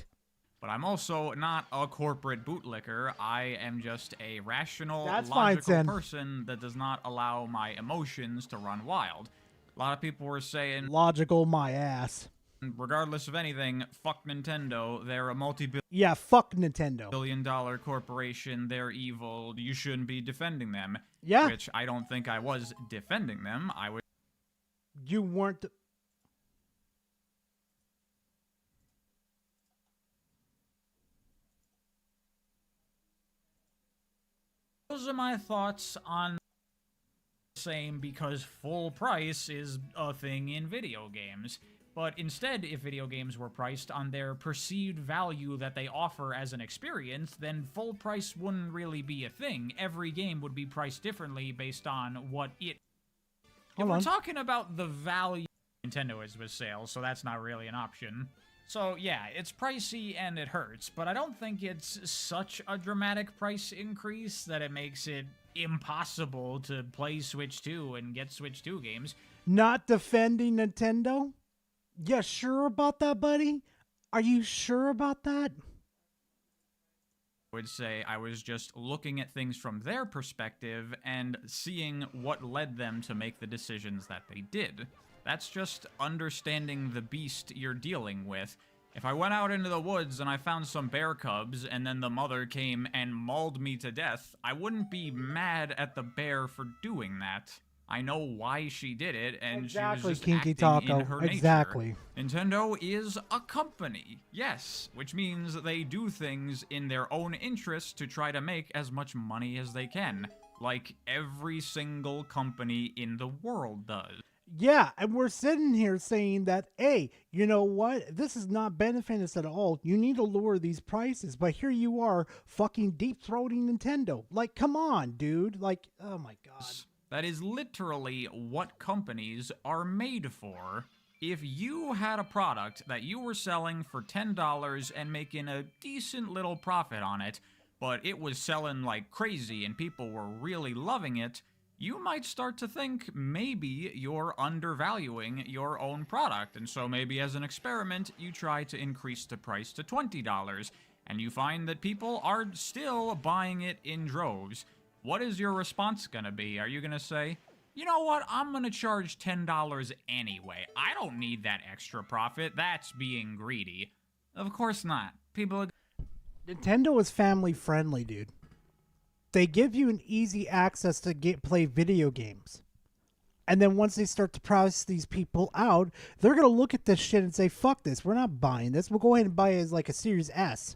But I'm also not a corporate bootlicker. I am just a rational, That's fine, logical Sen. person that does not allow my emotions to run wild. A lot of people were saying, Logical my ass. regardless of anything, fuck Nintendo. They're a multi-billion Yeah, fuck Nintendo. $1 corporation. They're evil. You shouldn't be defending them. Yeah. Which I don't think I was defending them. I was. You weren't. Those are my thoughts on the same, because full price is a thing in video games. But instead, if video games were priced on their perceived value that they offer as an experience, then full price wouldn't really be a thing. Every game would be priced differently based on what it... If we're talking about the value Nintendo is with sales, so that's not really an option. So yeah, it's pricey and it hurts, but I don't think it's such a dramatic price increase that it makes it impossible to play Switch 2 and get Switch 2 games. Not defending Nintendo? Yeah, sure about that, buddy? Are you sure about that? I would say I was just looking at things from their perspective and seeing what led them to make the decisions that they did. That's just understanding the beast you're dealing with. If I went out into the woods and I found some bear cubs and then the mother came and mauled me to death, I wouldn't be mad at the bear for doing that. I know why she did it, and Exactly, she was just Kinky acting Taco. in her Exactly. nature. Nintendo is a company, yes, which means they do things in their own interest to try to make as much money as they can, like every single company in the world does. Yeah, and we're sitting here saying that, hey, you know what? This is not benefiting us at all. You need to lower these prices. But here you are fucking deep-throating Nintendo. Like, come on, dude. Like, oh my God. That is literally what companies are made for. If you had a product that you were selling for $10 and making a decent little profit on it, but it was selling like crazy and people were really loving it, you might start to think maybe you're undervaluing your own product. And so maybe as an experiment, you try to increase the price to $20, and you find that people are still buying it in droves. What is your response gonna be? Are you gonna say, you know what, I'm gonna charge $10 anyway. I don't need that extra profit. That's being greedy. Of course not. People are... Nintendo is family friendly, dude. They give you an easy access to play video games. And then once they start to price these people out, they're going to look at this shit and say, fuck this, we're not buying this. We'll go ahead and buy it as like a Series S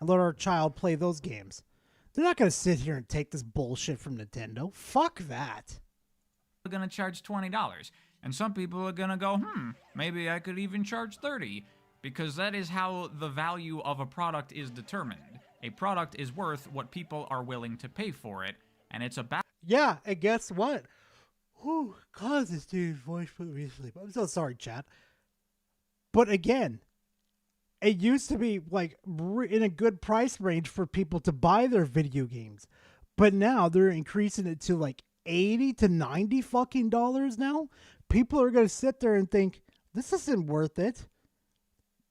and let our child play those games. They're not going to sit here and take this bullshit from Nintendo. Fuck that. They're going to charge $20. And some people are going to go, maybe I could even charge $30. Because that is how the value of a product is determined. A product is worth what people are willing to pay for it. And it's about... Yeah, and guess what? Whew, God, this dude's voice put me to sleep. I'm so sorry, chat. But again, it used to be like in a good price range for people to buy their video games. But now they're increasing it to like 80 to 90 fucking dollars now. People are going to sit there and think, this isn't worth it.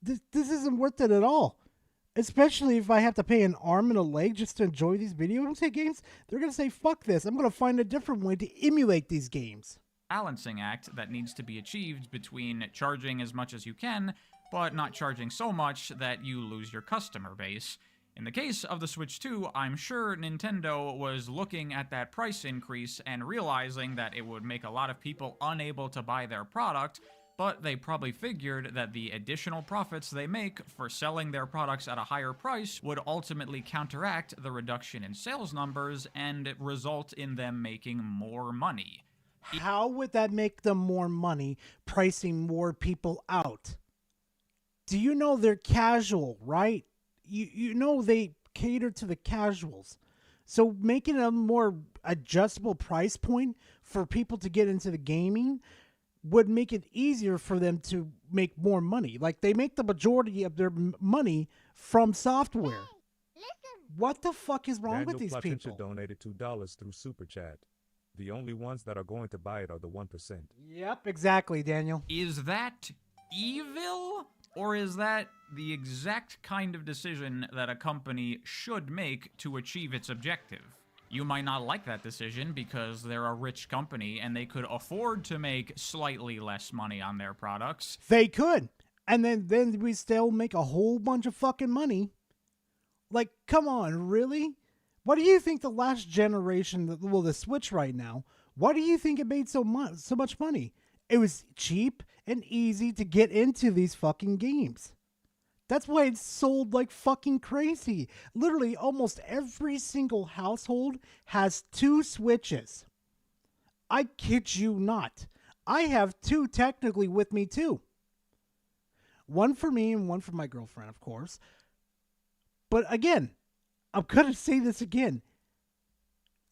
This isn't worth it at all. Especially if I have to pay an arm and a leg just to enjoy these video games. They're going to say, fuck this. I'm going to find a different way to emulate these games. Balancing act that needs to be achieved between charging as much as you can, but not charging so much that you lose your customer base. In the case of the Switch 2, I'm sure Nintendo was looking at that price increase and realizing that it would make a lot of people unable to buy their product, but they probably figured that the additional profits they make for selling their products at a higher price would ultimately counteract the reduction in sales numbers and result in them making more money. How would that make them more money, pricing more people out? Do you know they're casual, right? You know they cater to the casuals. So making a more adjustable price point for people to get into the gaming would make it easier for them to make more money. Like, they make the majority of their money from software. What the fuck is wrong with Daniel these Platincha people? donated $2 through Super Chat. The only ones that are going to buy it are the 1%. Yep, exactly, Daniel. Is that evil? Or is that the exact kind of decision that a company should make to achieve its objective? You might not like that decision because they're a rich company and they could afford to make slightly less money on their products. They could. And then we still make a whole bunch of fucking money. Like, come on, really? What do you think the last generation, the Switch right now, why do you think it made so much money? It was cheap and easy to get into these fucking games. That's why it's sold like fucking crazy. Literally, almost every single household has 2 Switches. I kid you not. I have 2 technically with me too. One for me and one for my girlfriend, of course. But again, I'm going to say this again.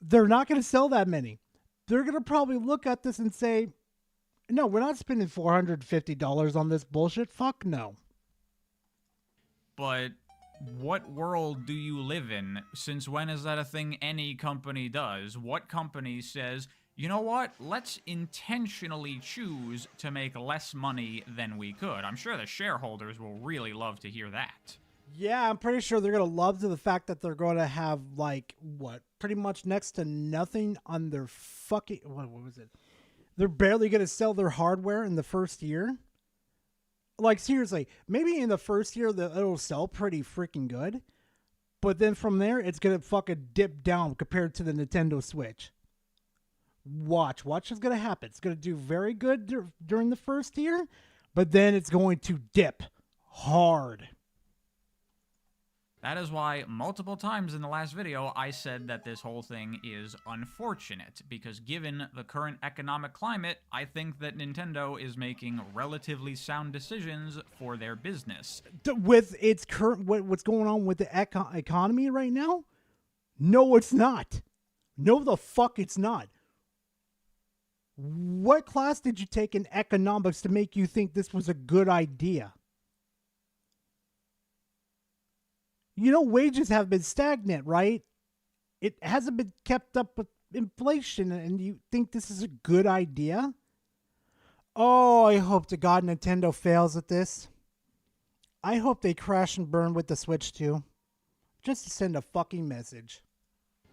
They're not going to sell that many. They're going to probably look at this and say, no, we're not spending $450 on this bullshit. Fuck no. But what world do you live in? Since when is that a thing any company does? What company says, you know what, let's intentionally choose to make less money than we could? I'm sure the shareholders will really love to hear that. Yeah, I'm pretty sure they're going to love the fact that they're going to have, like, what, pretty much next to nothing on their fucking, what was it? They're barely going to sell their hardware in the first year. Like, seriously, maybe in the first year it'll sell pretty freaking good. But then from there, it's going to fucking dip down compared to the Nintendo Switch. Watch what's going to happen. It's going to do very good during the first year, but then it's going to dip hard. That is why multiple times in the last video I said that this whole thing is unfortunate, because given the current economic climate, I think that Nintendo is making relatively sound decisions for their business. With its current, what's going on with the economy right now? No, it's not. No, the fuck it's not. What class did you take in economics to make you think this was a good idea? You know, wages have been stagnant, right? It hasn't been kept up with inflation, and you think this is a good idea? Oh, I hope to God Nintendo fails at this. I hope they crash and burn with the Switch too. Just to send a fucking message.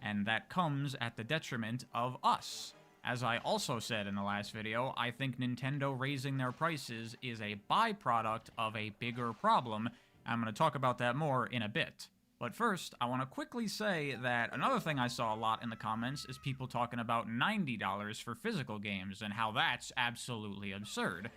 And that comes at the detriment of us. As I also said in the last video, I think Nintendo raising their prices is a byproduct of a bigger problem. I'm going to talk about that more in a bit. But first, I want to quickly say that another thing I saw a lot in the comments is people talking about $90 for physical games and how that's absolutely absurd.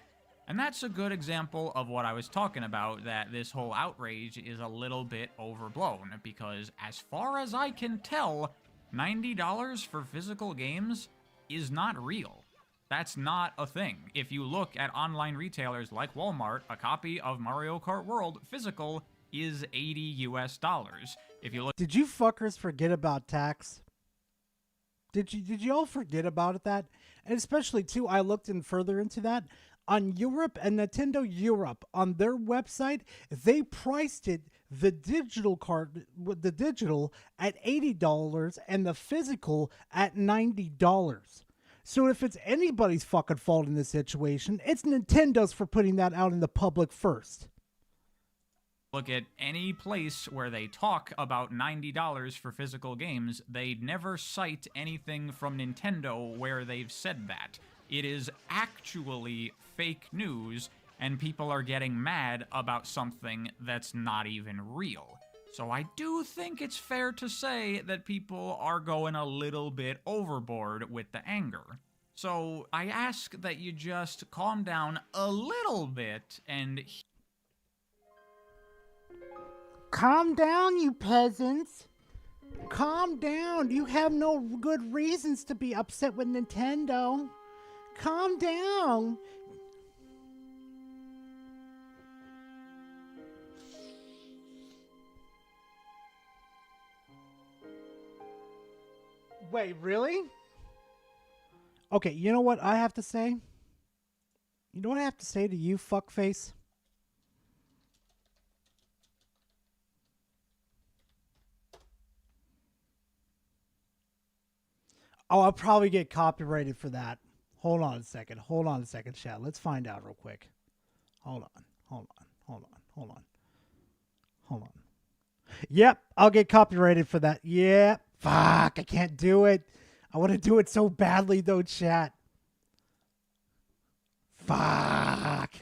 And that's a good example of what I was talking about, that this whole outrage is a little bit overblown, because as far as I can tell, $90 for physical games is not real. That's not a thing. If you look at online retailers like Walmart, a copy of Mario Kart World physical is $80 US. If you look, did you fuckers forget about tax? Did you all forget about that? And especially too, I looked in further into that. On Europe and Nintendo Europe, on their website, they priced it, the digital at $80 and the physical at $90. So if it's anybody's fucking fault in this situation, it's Nintendo's for putting that out in the public first. Look at any place where they talk about $90 for physical games, they never cite anything from Nintendo where they've said that. It is actually fake news, and people are getting mad about something that's not even real. So I do think it's fair to say that people are going a little bit overboard with the anger. So I ask that you just calm down a little bit and... Calm down, you peasants. Calm down. You have no good reasons to be upset with Nintendo. Calm down. Wait, really? Okay, you know what I have to say? You know what I have to say to you, fuckface? Oh, I'll probably get copyrighted for that. Hold on a second. Hold on a second, chat. Let's find out real quick. Hold on. Hold on. Hold on. Hold on. Hold on. Yep, I'll get copyrighted for that. Yep. Fuck, I can't do it. I want to do it so badly, though, chat. Fuck.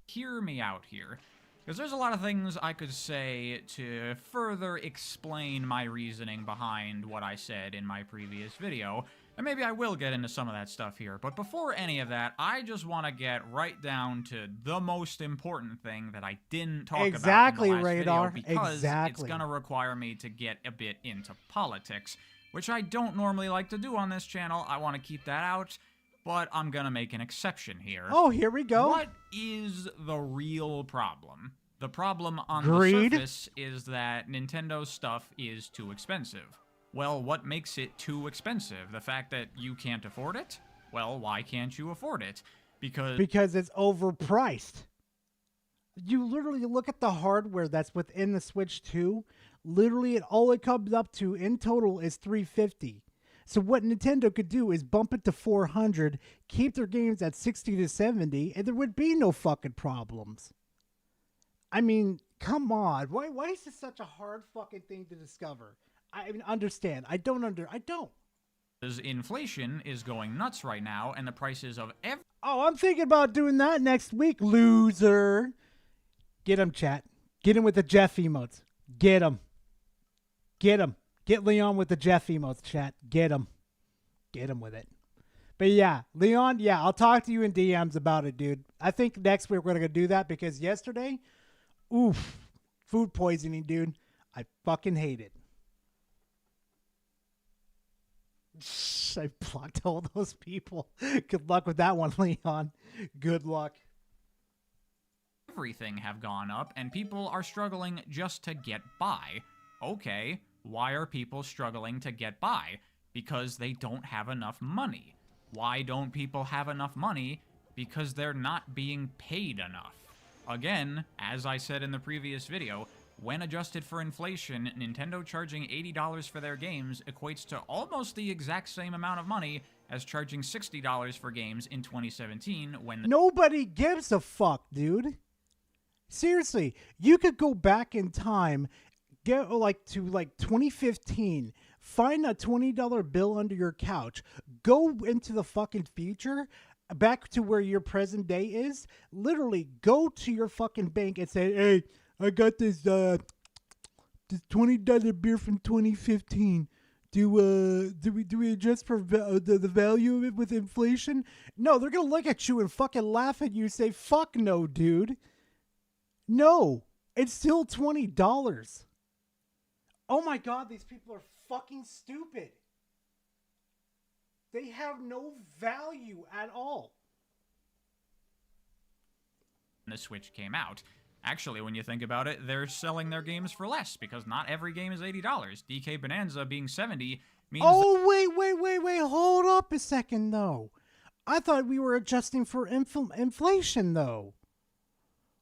Hear me out here, because there's a lot of things I could say to further explain my reasoning behind what I said in my previous video, and maybe I will get into some of that stuff here. But before any of that, I just want to get right down to the most important thing that I didn't talk about in the last Radar. video, because Exactly. it's going to require me to get a bit into politics, which I don't normally like to do on this channel. I want to keep that out, but I'm going to make an exception here. Oh, here we go. What is the real problem? The problem on Greed? the surface is that Nintendo's stuff is too expensive. Well, what makes it too expensive? The fact that you can't afford it? Well, why can't you afford it? Because it's overpriced. You literally look at the hardware that's within the Switch 2. Literally, all it comes up to in total is $350. So what Nintendo could do is bump it to $400, keep their games at $60 to $70, and there would be no fucking problems. I mean, come on. Why is this such a hard fucking thing to discover? I mean, understand. I don't. Because inflation is going nuts right now, and the prices of Oh, I'm thinking about doing that next week, loser. Get him, chat. Get him with the Jeff emotes. Get him. Get him. Get Leon with the Jeff emotes, chat. Get him. Get him with it. But yeah, Leon, yeah, I'll talk to you in DMs about it, dude. I think next week we're going to do that because yesterday, oof, food poisoning, dude. I fucking hate it. I blocked all those people. Good luck with that one, Leon. Good luck. Everything have gone up, and people are struggling just to get by. Okay, why are people struggling to get by? Because they don't have enough money. Why don't people have enough money? Because they're not being paid enough. Again, as I said in the previous video, when adjusted for inflation, Nintendo charging $80 for their games equates to almost the exact same amount of money as charging $60 for games in 2017 when... Nobody gives a fuck, dude. Seriously, you could go back in time, get to 2015, find a $20 bill under your couch, go into the fucking future, back to where your present day is, literally go to your fucking bank and say, hey, I got this $20 beer from 2015. Do we adjust for the value of it with inflation? No, they're gonna look at you and fucking laugh at you and say, fuck no, dude. No, it's still $20. Oh my god, these people are fucking stupid. They have no value at all. The Switch came out. Actually, when you think about it, they're selling their games for less because not every game is $80. DK Bonanza being $70 means... Oh, wait. Hold up a second, though. I thought we were adjusting for inflation, though.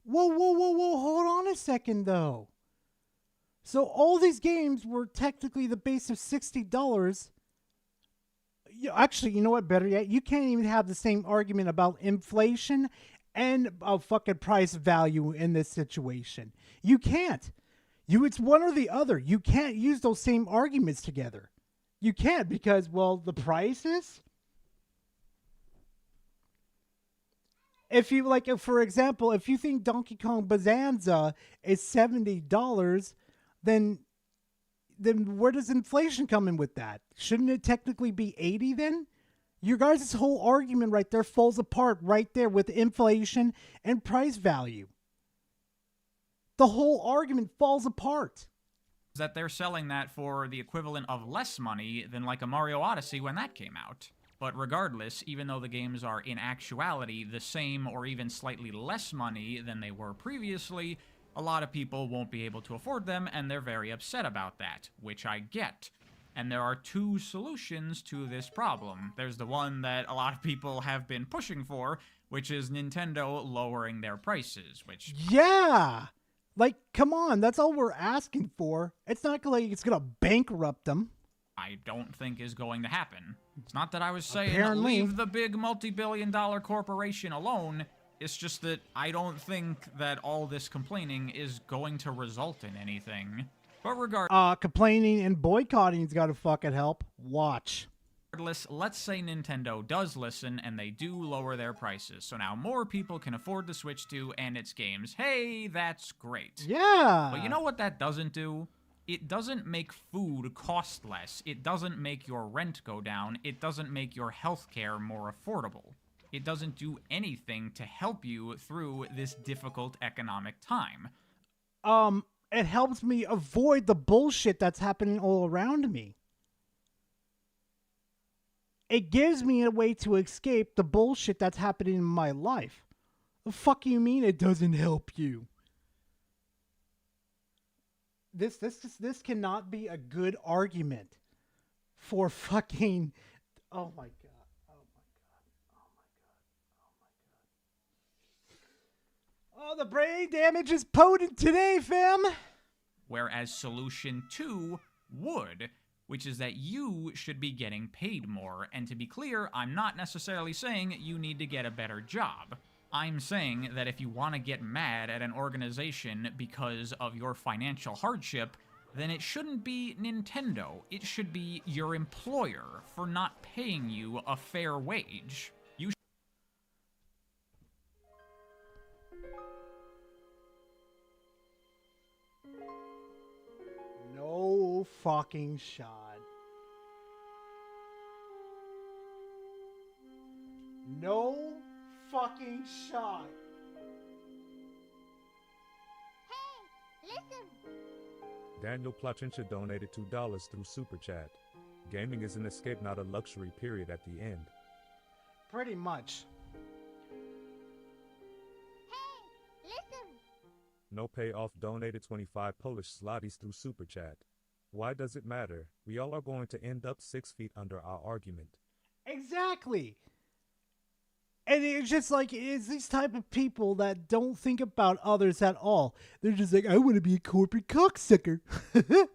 Whoa. Hold on a second, though. So all these games were technically the base of $60. Actually, you know what? Better yet, you can't even have the same argument about inflation and a fucking price value in this situation. You can't. It's one or the other. You can't use those same arguments together. You can't because, well, the prices. If you for example, if you think Donkey Kong Bonanza is $70, then where does inflation come in with that? Shouldn't it technically be 80 then? Your guys' whole argument right there falls apart right there with inflation and price value. The whole argument falls apart. That they're selling that for the equivalent of less money than like a Mario Odyssey when that came out. But regardless, even though the games are in actuality the same or even slightly less money than they were previously, a lot of people won't be able to afford them, and they're very upset about that, which I get. And there are two solutions to this problem. There's the one that a lot of people have been pushing for, which is Nintendo lowering their prices, which... Yeah! Come on, that's all we're asking for. It's not like it's gonna bankrupt them. I don't think is going to happen. It's not that I was saying Apparently. leave the big multi-billion-dollar corporation alone. It's just that I don't think that all this complaining is going to result in anything. But complaining and boycotting's got to fucking help. Watch. regardless, let's say Nintendo does listen and they do lower their prices. So now more people can afford the Switch 2 and its games. Hey, that's great. Yeah. But you know what that doesn't do? It doesn't make food cost less. It doesn't make your rent go down. It doesn't make your healthcare more affordable. It doesn't do anything to help you through this difficult economic time. It helps me avoid the bullshit that's happening all around me. It gives me a way to escape the bullshit that's happening in my life. The fuck you mean it doesn't help you? This cannot be a good argument for fucking. Oh my god. Oh, the brain damage is potent today, fam. Whereas solution 2 would, which is that you should be getting paid more. And to be clear, I'm not necessarily saying you need to get a better job. I'm saying that if you want to get mad at an organization because of your financial hardship, then it shouldn't be Nintendo. It should be your employer for not paying you a fair wage. No fucking shot. No fucking shot. Hey, listen. Daniel Plachincha donated $2 through Super Chat. Gaming is an escape, not a luxury, period, at the end. Pretty much. Hey, listen. No Payoff donated 25 Polish zlotys through Super Chat. Why does it matter? We all are going to end up 6 feet under our argument. Exactly. And it's just like, it's these type of people that don't think about others at all. They're just like, I want to be a corporate cocksucker. You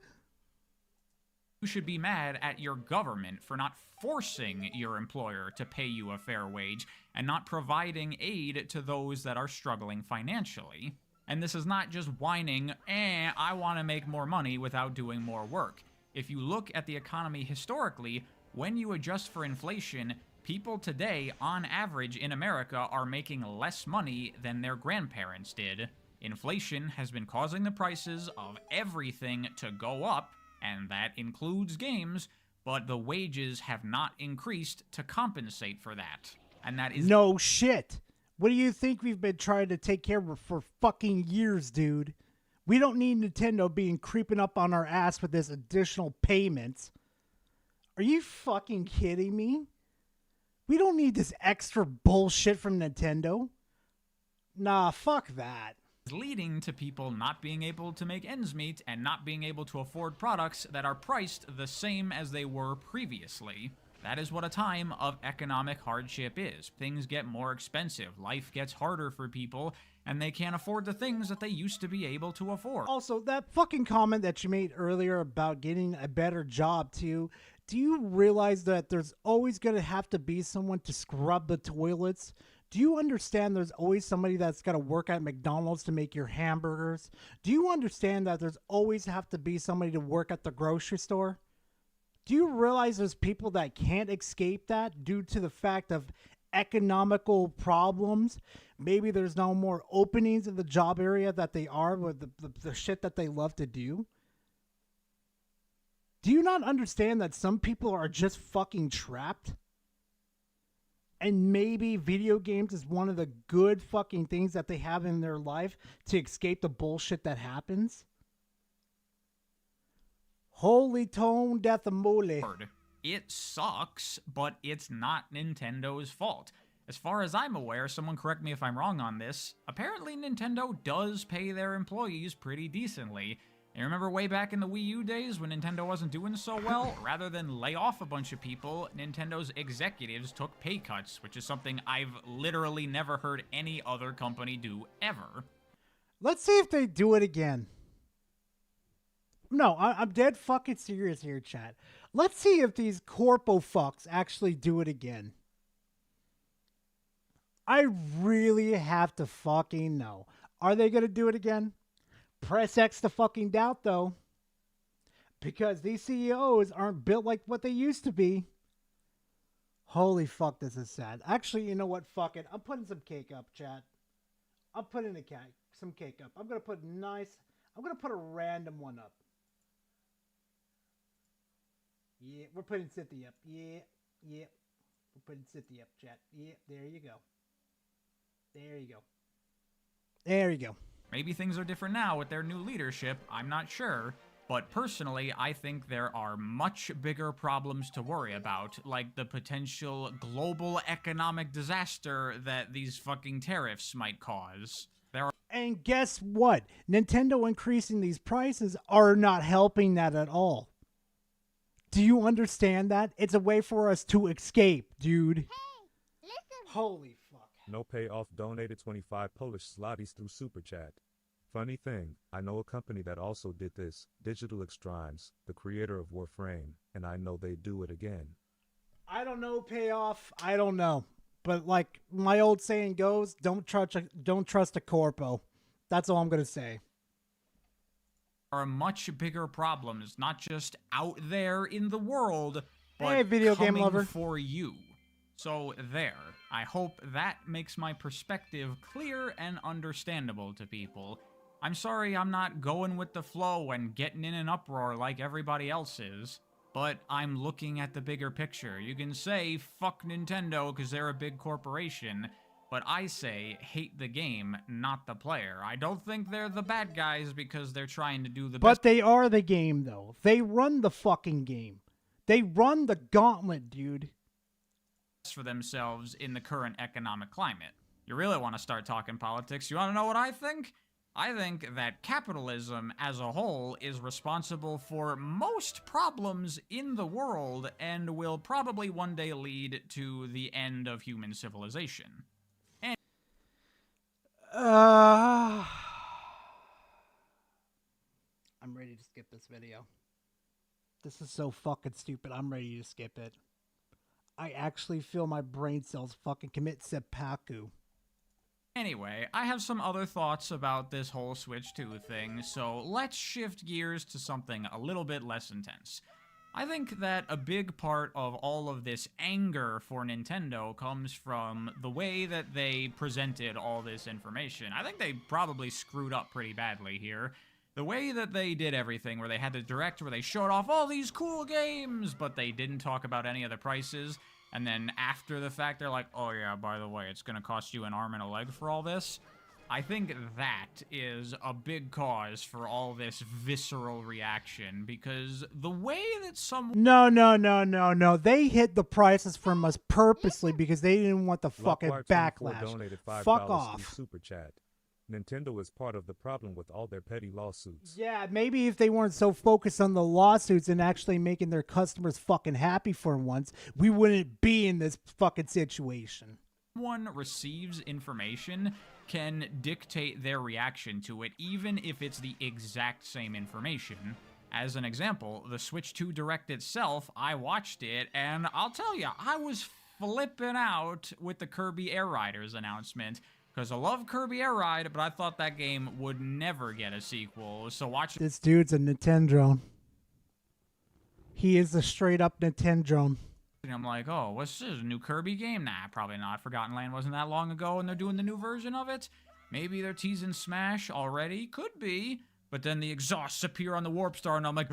should be mad at your government for not forcing your employer to pay you a fair wage and not providing aid to those that are struggling financially. And this is not just whining, I want to make more money without doing more work. If you look at the economy historically, when you adjust for inflation, people today, on average in America, are making less money than their grandparents did. Inflation has been causing the prices of everything to go up, and that includes games, but the wages have not increased to compensate for that. And that is no shit. What do you think we've been trying to take care of for fucking years, dude? We don't need Nintendo being creeping up on our ass with this additional payments. Are you fucking kidding me? We don't need this extra bullshit from Nintendo. Nah, fuck that. Leading to people not being able to make ends meet and not being able to afford products that are priced the same as they were previously. That is what a time of economic hardship is. Things get more expensive, life gets harder for people, and they can't afford the things that they used to be able to afford. Also, that fucking comment that you made earlier about getting a better job too, do you realize that there's always going to have to be someone to scrub the toilets? Do you understand there's always somebody that's got to work at McDonald's to make your hamburgers? Do you understand that there's always have to be somebody to work at the grocery store? Do you realize there's people that can't escape that due to the fact of economical problems? Maybe there's no more openings in the job area that they are with the shit that they love to do. Do you not understand that some people are just fucking trapped? And maybe video games is one of the good fucking things that they have in their life to escape the bullshit that happens? Holy tone death mole. It sucks, but it's not Nintendo's fault. As far as I'm aware, someone correct me if I'm wrong on this, apparently Nintendo does pay their employees pretty decently. And remember way back in the Wii U days when Nintendo wasn't doing so well? Rather than lay off a bunch of people, Nintendo's executives took pay cuts, which is something I've literally never heard any other company do ever. Let's see if they do it again. No, I'm dead fucking serious here, chat. Let's see if these corpo fucks actually do it again. I really have to fucking know. Are they going to do it again? Press X to fucking doubt, though. Because these CEOs aren't built like what they used to be. Holy fuck, this is sad. Actually, you know what? Fuck it. I'm putting some cake up, chat. I'm putting some cake up. I'm going to put I'm going to put a random one up. Yeah, we're putting Cynthia up. Yeah. We're putting Cynthia up, chat. Yeah, there you go. There you go. Maybe things are different now with their new leadership, I'm not sure. But personally, I think there are much bigger problems to worry about, like the potential global economic disaster that these fucking tariffs might cause. And guess what? Nintendo increasing these prices are not helping that at all. Do you understand that? It's a way for us to escape, dude. Hey, listen. Holy fuck. No payoff donated 25 Polish zlotys through Super Chat. Funny thing, I know a company that also did this, Digital Extremes, the creator of Warframe, and I know they do it again. I don't know payoff. I don't know. But like my old saying goes, don't trust a corpo. That's all I'm going to say. Are much bigger problems, not just out there in the world, but hey, video game coming lover. for you. So there. I hope that makes my perspective clear and understandable to people. I'm sorry I'm not going with the flow and getting in an uproar like everybody else is, but I'm looking at the bigger picture. You can say fuck Nintendo because they're a big corporation, but I say hate the game, not the player. I don't think they're the bad guys because they're trying to do the best. But they are the game, though. They run the fucking game. They run the gauntlet, dude. For themselves in the current economic climate. You really want to start talking politics? You want to know what I think? I think that capitalism as a whole is responsible for most problems in the world and will probably one day lead to the end of human civilization. I'm ready to skip this video. This is so fucking stupid. I'm ready to skip it. I actually feel my brain cells fucking commit seppuku. Anyway, I have some other thoughts about this whole Switch 2 thing, so let's shift gears to something a little bit less intense. I think that a big part of all of this anger for Nintendo comes from the way that they presented all this information. I think they probably screwed up pretty badly here. The way that they did everything, where they had the direct, where they showed off all these cool games, but they didn't talk about any of the prices, and then after the fact, they're like, oh yeah, by the way, it's gonna cost you an arm and a leg for all this. I think that is a big cause for all this visceral reaction, because the way that No. They hid the prices from us purposely because they didn't want the fucking backlash. Donated $5 Fuck off. Super Chat. Nintendo is part of the problem with all their petty lawsuits. Yeah, maybe if they weren't so focused on the lawsuits and actually making their customers fucking happy for once, we wouldn't be in this fucking situation. Someone receives information can dictate their reaction to it, even if it's the exact same information. As an example, the Switch 2 Direct itself, I watched it, and I'll tell you, I was flipping out with the Kirby Air Riders announcement. Because I love Kirby Air Ride, but I thought that game would never get a sequel. So watch. This dude's a Nintendo. He is a straight up Nintendo. I'm like, oh, what's this? A new Kirby game? Nah, probably not. Forgotten Land wasn't that long ago, and they're doing the new version of it. Maybe they're teasing Smash already. Could be. But then the exhausts appear on the Warp Star, and I'm like,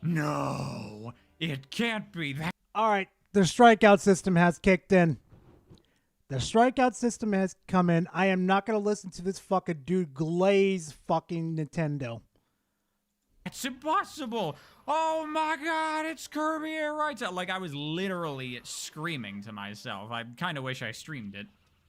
no, it can't be that. All right, the strikeout system has kicked in. The strikeout system has come in. I am not going to listen to this fucking dude glaze fucking Nintendo. It's impossible. Oh my god, it's Kirby Air Ride. Like, I was literally screaming to myself. I kind of wish I streamed it.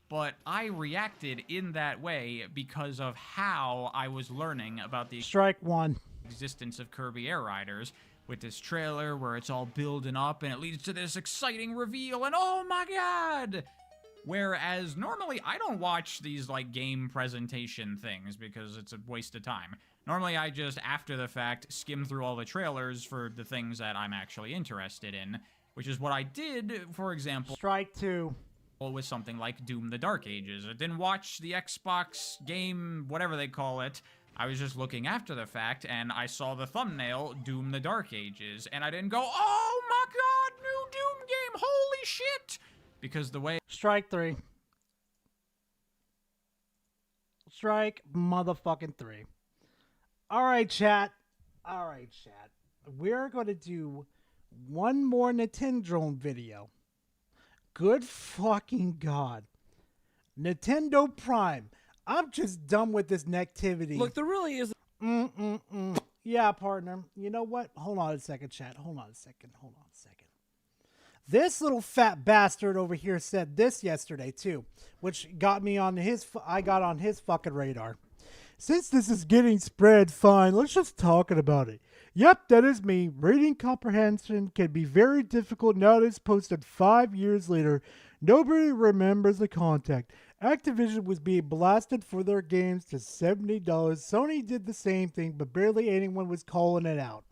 But I reacted in that way because of how I was learning about the Strike one. Existence of Kirby Air Riders. With this trailer where it's all building up and it leads to this exciting reveal. And oh my god! Whereas normally I don't watch these like game presentation things because it's a waste of time. Normally I just, after the fact, skim through all the trailers for the things that I'm actually interested in, which is what I did, for example, Strike 2. with something like Doom the Dark Ages. I didn't watch the Xbox game, whatever they call it. I was just looking after the fact, and I saw the thumbnail, Doom the Dark Ages, and I didn't go, oh my god, new Doom game, holy shit! Because the way... Strike 3. Strike motherfucking 3. Alright, chat. Alright, chat. We're going to do one more Nintendo video. Good fucking god. Nintendo Prime. I'm just done with this negativity. Look, there really is... Yeah, partner. You know what? Hold on a second, chat. Hold on a second. This little fat bastard over here said this yesterday, too, which got me on his... I got on his fucking radar. Since this is getting spread, fine, let's just talk about it. Yep, that is me. Reading comprehension can be very difficult now that it's posted 5 years later. Nobody remembers the contact. Activision was being blasted for their games to $70. Sony did the same thing, but barely anyone was calling it out.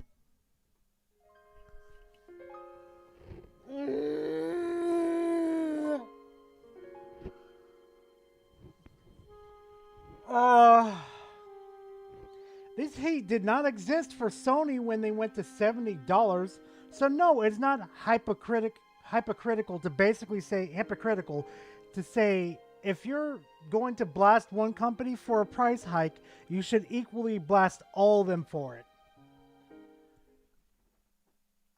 This hate did not exist for Sony when they went to $70. So no, it's not hypocritical to basically say if you're going to blast one company for a price hike, you should equally blast all of them for it.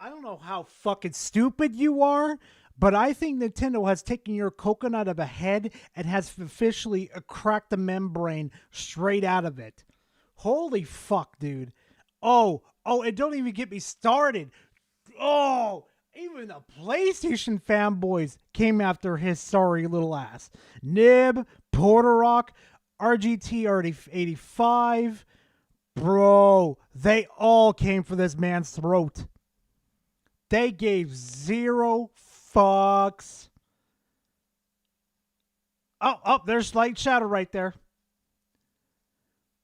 I don't know how fucking stupid you are, but I think Nintendo has taken your coconut of a head and has officially cracked the membrane straight out of it. Holy fuck, dude. Oh, and don't even get me started. Oh, even the PlayStation fanboys came after his sorry little ass. Nib, Porter Rock, RGT 85. Bro, they all came for this man's throat. They gave zero fucks. Oh, there's Light Shadow right there.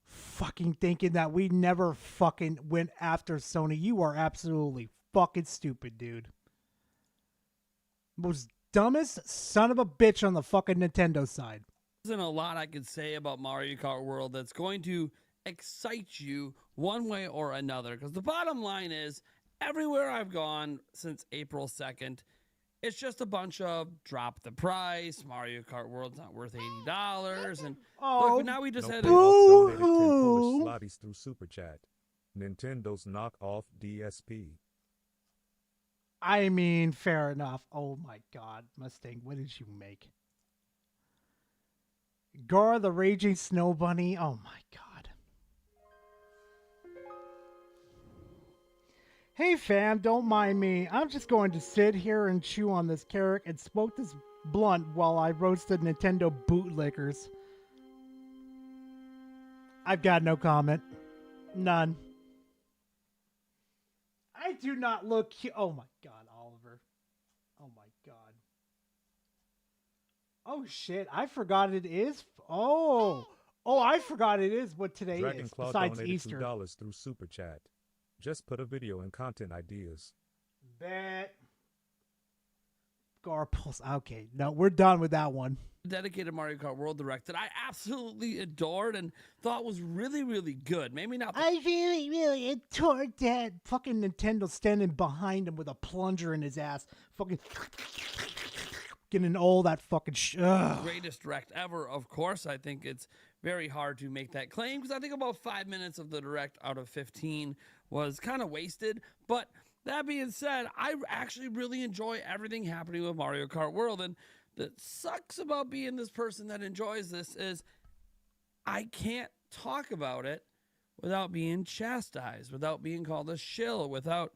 Fucking thinking that we never fucking went after Sony. You are absolutely fucking stupid, dude. Most dumbest son of a bitch on the fucking Nintendo side. There isn't a lot I could say about Mario Kart World that's going to excite you one way or another. Because the bottom line is, everywhere I've gone since April 2nd, it's just a bunch of drop the price. Mario Kart World's not worth $80. And look, but now we just had a donated 10 Polish zlotys through Super Chat. Nintendo's knockoff DSP. I mean, fair enough. Oh my god, Mustang, what did you make? Gar the Raging Snow Bunny. Oh my god. Hey fam, don't mind me. I'm just going to sit here and chew on this carrot and smoke this blunt while I roasted Nintendo bootlickers. I've got no comment. None. I do not look cute. Oh my god, Oliver. Oh my god. Oh shit, I forgot it is. Oh, I forgot it is what today Dragon is. Claw Besides donated Easter. $2 through Super Chat. Just put a video and content ideas. Bet. Garples. Okay, no, we're done with that one. dedicated Mario Kart World Direct that I absolutely adored and thought was really, really good. Maybe not. I really, really adored that. Fucking Nintendo standing behind him with a plunger in his ass. Fucking getting all that fucking greatest direct ever, of course. I think it's very hard to make that claim because I think about 5 minutes of the direct out of 15 was kind of wasted. But that being said, I actually really enjoy everything happening with Mario Kart World. And that sucks about being this person that enjoys this is I can't talk about it without being chastised, without being called a shill, without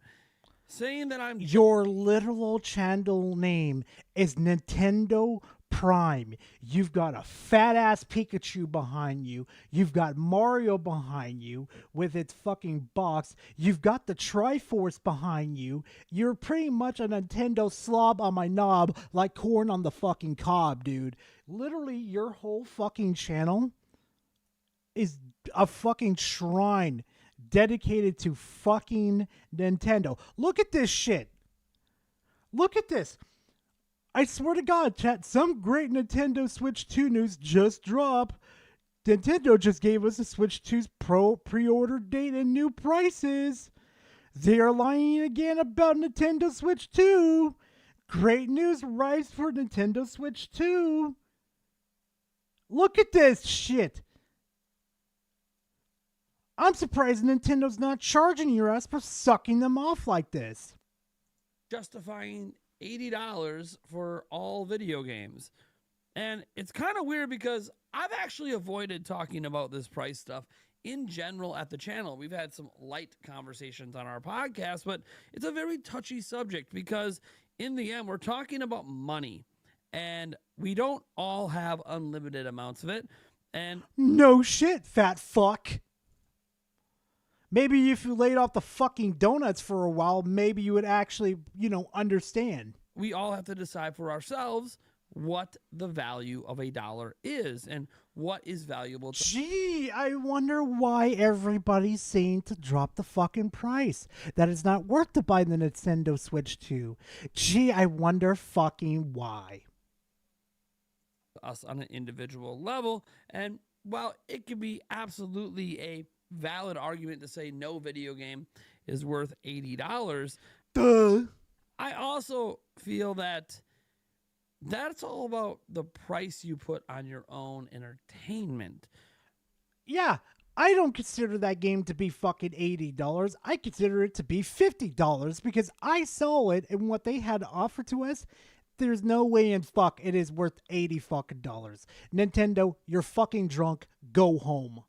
saying that I'm... Your literal channel name is Nintendo Prime. You've got a fat ass Pikachu behind you. You've got Mario behind you with its fucking box. You've got the Triforce behind you. You're pretty much a Nintendo slob on my knob, like corn on the fucking cob, dude. Literally, your whole fucking channel is a fucking shrine dedicated to fucking Nintendo. Look at this shit. Look at this. I swear to God, chat, some great Nintendo Switch 2 news just dropped. Nintendo just gave us a Switch 2's pre-order date and new prices. They are lying again about Nintendo Switch 2. Great news arrives for Nintendo Switch 2. Look at this shit. I'm surprised Nintendo's not charging your ass for sucking them off like this. Justifying $80 for all video games. And it's kind of weird because I've actually avoided talking about this price stuff in general at the channel. We've had some light conversations on our podcast, but it's a very touchy subject because in the end, we're talking about money and we don't all have unlimited amounts of it. And no shit, fat fuck. Maybe if you laid off the fucking donuts for a while, maybe you would actually, understand. We all have to decide for ourselves what the value of a dollar is and what is valuable to. Gee, I wonder why everybody's saying to drop the fucking price. That it's not worth to buy the Nintendo Switch 2. Gee, I wonder fucking why. Us on an individual level. And while it could be absolutely a valid argument to say no video game is worth $80. Duh. I also feel that that's all about the price you put on your own entertainment. Yeah, I don't consider that game to be fucking $80. I consider it to be $50 because I saw it and what they had to offer to us. There's no way in fuck it is worth $80 fucking dollars. Nintendo, you're fucking drunk. Go home.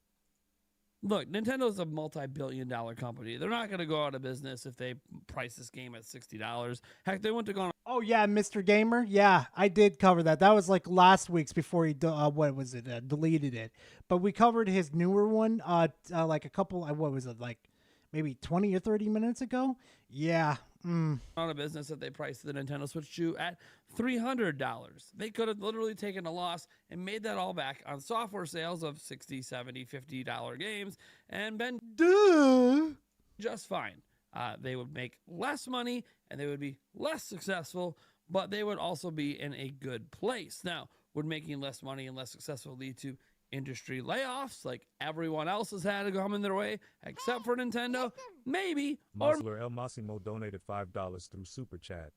Look, Nintendo's a multi-billion-dollar company. They're not going to go out of business if they price this game at $60. Heck, they went to go on. Oh yeah, Mr. Gamer. Yeah, I did cover that. That was like last week's before he deleted it. But we covered his newer one. Like a couple. What was it? Like maybe 20 or 30 minutes ago. Yeah. On a business that they priced the Nintendo Switch 2 at $300. They could have literally taken a loss and made that all back on software sales of $60, $70, $50 games and been just fine. They would make less money and they would be less successful, but they would also be in a good place. Now, would making less money and less successful lead to industry layoffs like everyone else has had to come in their way except for Nintendo? Maybe. Musler El Massimo donated $5 through Super Chat.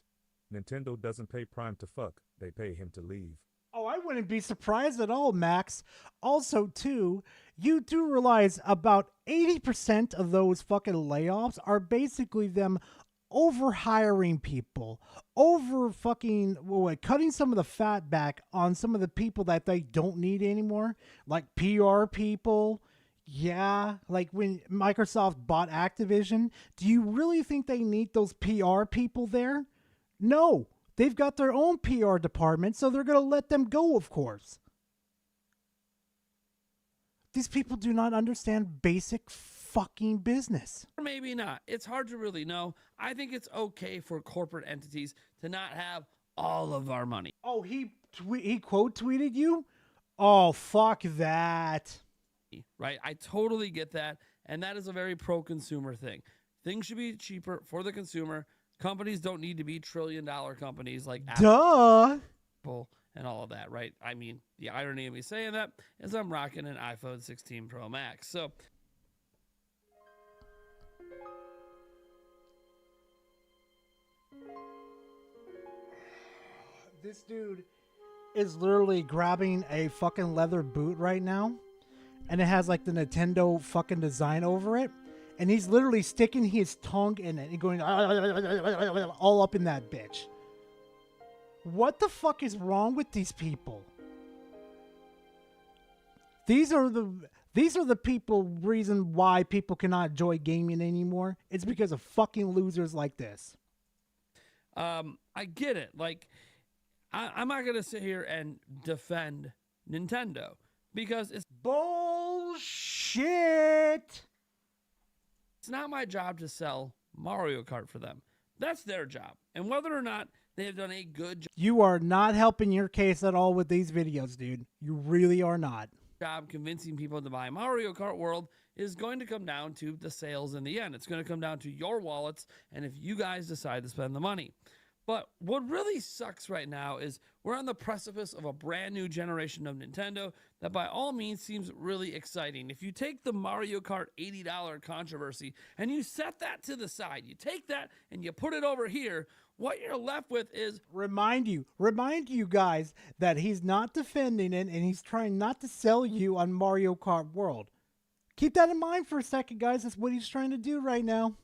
Nintendo doesn't pay Prime to fuck, they pay him to leave. Oh, I wouldn't be surprised at all, Max. Also, too, you do realize about 80% of those fucking layoffs are basically them over-hiring people, cutting some of the fat back on some of the people that they don't need anymore, like PR people. Yeah, like when Microsoft bought Activision, do you really think they need those PR people there? No, they've got their own PR department, so they're going to let them go, of course. These people do not understand basic fucking business. Or maybe not. It's hard to really know. I think it's okay for corporate entities to not have all of our money. Oh, he quote tweeted you? Oh, fuck that. Right? I totally get that. And that is a very pro-consumer thing. Things should be cheaper for the consumer. Companies don't need to be trillion-dollar companies like Apple and all of that, right? I mean, the irony of me saying that is I'm rocking an iPhone 16 Pro Max. So this dude is literally grabbing a fucking leather boot right now, and it has like the Nintendo fucking design over it, and he's literally sticking his tongue in it and going all up in that bitch. What the fuck is wrong with these people? These are the people reason why people cannot enjoy gaming anymore. It's because of fucking losers like this. I get it. Like, I'm not going to sit here and defend Nintendo because it's bullshit. It's not my job to sell Mario Kart for them. That's their job. And whether or not they have done a good You are not helping your case at all with these videos, dude. You really are not. job convincing people to buy Mario Kart World is going to come down to the sales in the end. It's going to come down to your wallets and if you guys decide to spend the money. But what really sucks right now is we're on the precipice of a brand new generation of Nintendo that by all means seems really exciting. If you take the Mario Kart $80 controversy and you set that to the side, you take that and you put it over here, what you're left with is remind you guys that he's not defending it and he's trying not to sell you on Mario Kart World. Keep that in mind for a second, guys. That's what he's trying to do right now.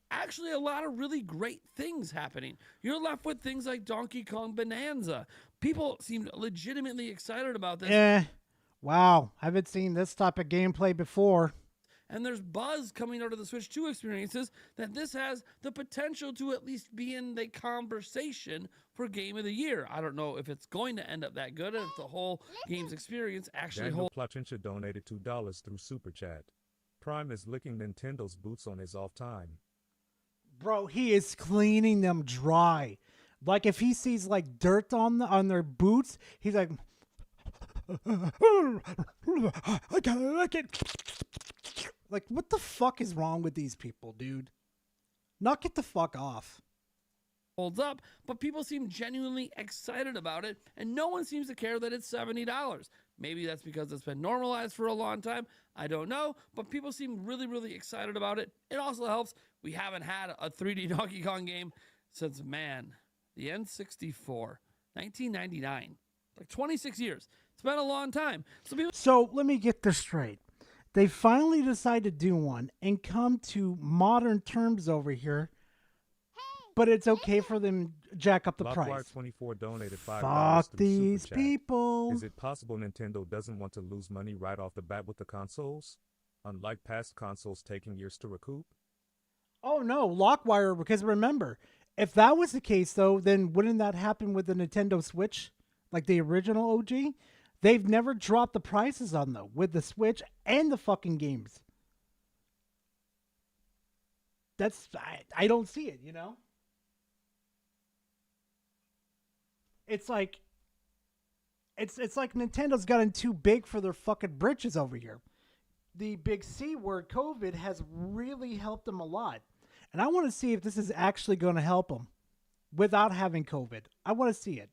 Actually a lot of really great things happening. You're left with things like Donkey Kong Bonanza. People seem legitimately excited about this. Wow. I haven't seen this type of gameplay before. And there's buzz coming out of the Switch 2 experiences that this has the potential to at least be in the conversation for Game of the Year. I don't know if it's going to end up that good and if the whole game's experience actually Daniel holds. Plachincha donated $2 through Super Chat. Prime is licking Nintendo's boots on his off time. Bro, he is cleaning them dry. Like if he sees like dirt on their boots, he's like, I gotta lick it. Like, what the fuck is wrong with these people, dude? Knock it the fuck off. Holds up, but people seem genuinely excited about it, and no one seems to care that it's $70. Maybe that's because it's been normalized for a long time. I don't know, but people seem really, really excited about it. It also helps we haven't had a 3D Donkey Kong game since, man, the N64, 1999. Like 26 years. It's been a long time. So let me get this straight. They finally decided to do one and come to modern terms over here, but it's okay for them to jack up the price. 24 donated $5 Fuck through these Super Chat. people. Is it possible Nintendo doesn't want to lose money right off the bat with the consoles? Unlike past consoles taking years to recoup? Oh no, Lockwire, because remember, if that was the case though, then wouldn't that happen with the Nintendo Switch? Like the original OG? They've never dropped the prices on them with the Switch and the fucking games. I don't see it, you know? It's like Nintendo's gotten too big for their fucking britches over here. The big C word, COVID, has really helped them a lot. And I want to see if this is actually going to help them without having COVID. I want to see it.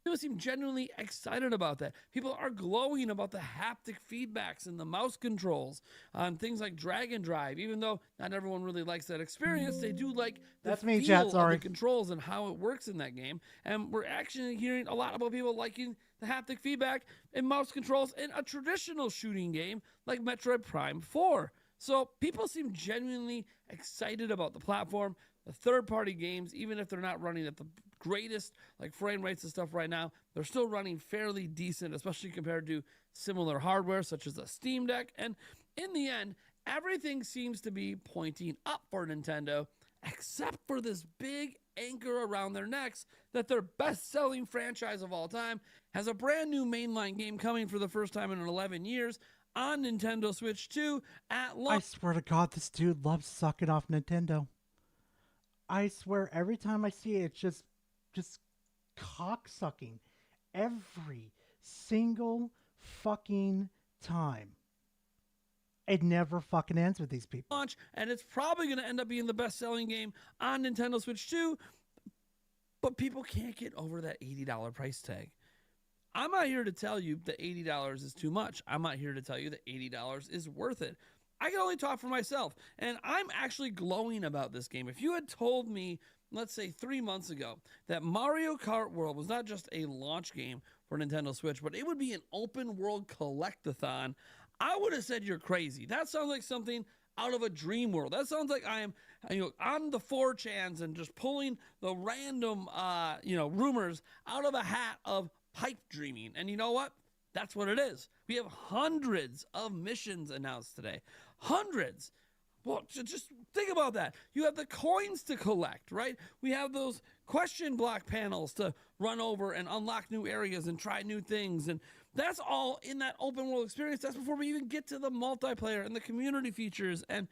People seem genuinely excited about that. People are glowing about the haptic feedbacks and the mouse controls on things like Drag and Drive. Even though not everyone really likes that experience, they do like the feel of the controls and how it works in that game. And we're actually hearing a lot about people liking the haptic feedback and mouse controls in a traditional shooting game like Metroid Prime 4. So people seem genuinely excited about the platform. The third-party games, even if they're not running at the greatest like frame rates and stuff right now, they're still running fairly decent, especially compared to similar hardware such as a Steam Deck. And in the end, everything seems to be pointing up for Nintendo, except for this big anchor around their necks that their best-selling franchise of all time has a brand new mainline game coming for the first time in 11 years on Nintendo Switch 2 at launch. I swear to God, this dude loves sucking off Nintendo. I swear, every time I see it, it's just cock-sucking. Every single fucking time. It never fucking ends with these people. Launch, and it's probably going to end up being the best-selling game on Nintendo Switch 2, but people can't get over that $80 price tag. I'm not here to tell you that $80 is too much. I'm not here to tell you that $80 is worth it. I can only talk for myself, and I'm actually glowing about this game. If you had told me, let's say 3 months ago, that Mario Kart World was not just a launch game for Nintendo Switch, but it would be an open world collectathon, I would have said you're crazy. That sounds like something out of a dream world. That sounds like I am, on the 4chans and just pulling the random, rumors out of a hat of pipe dreaming. And you know what? That's what it is. We have hundreds of missions announced today. Hundreds. Well, just think about that. You have the coins to collect, right? We have those question block panels to run over and unlock new areas and try new things. And that's all in that open world experience. That's before we even get to the multiplayer and the community features. And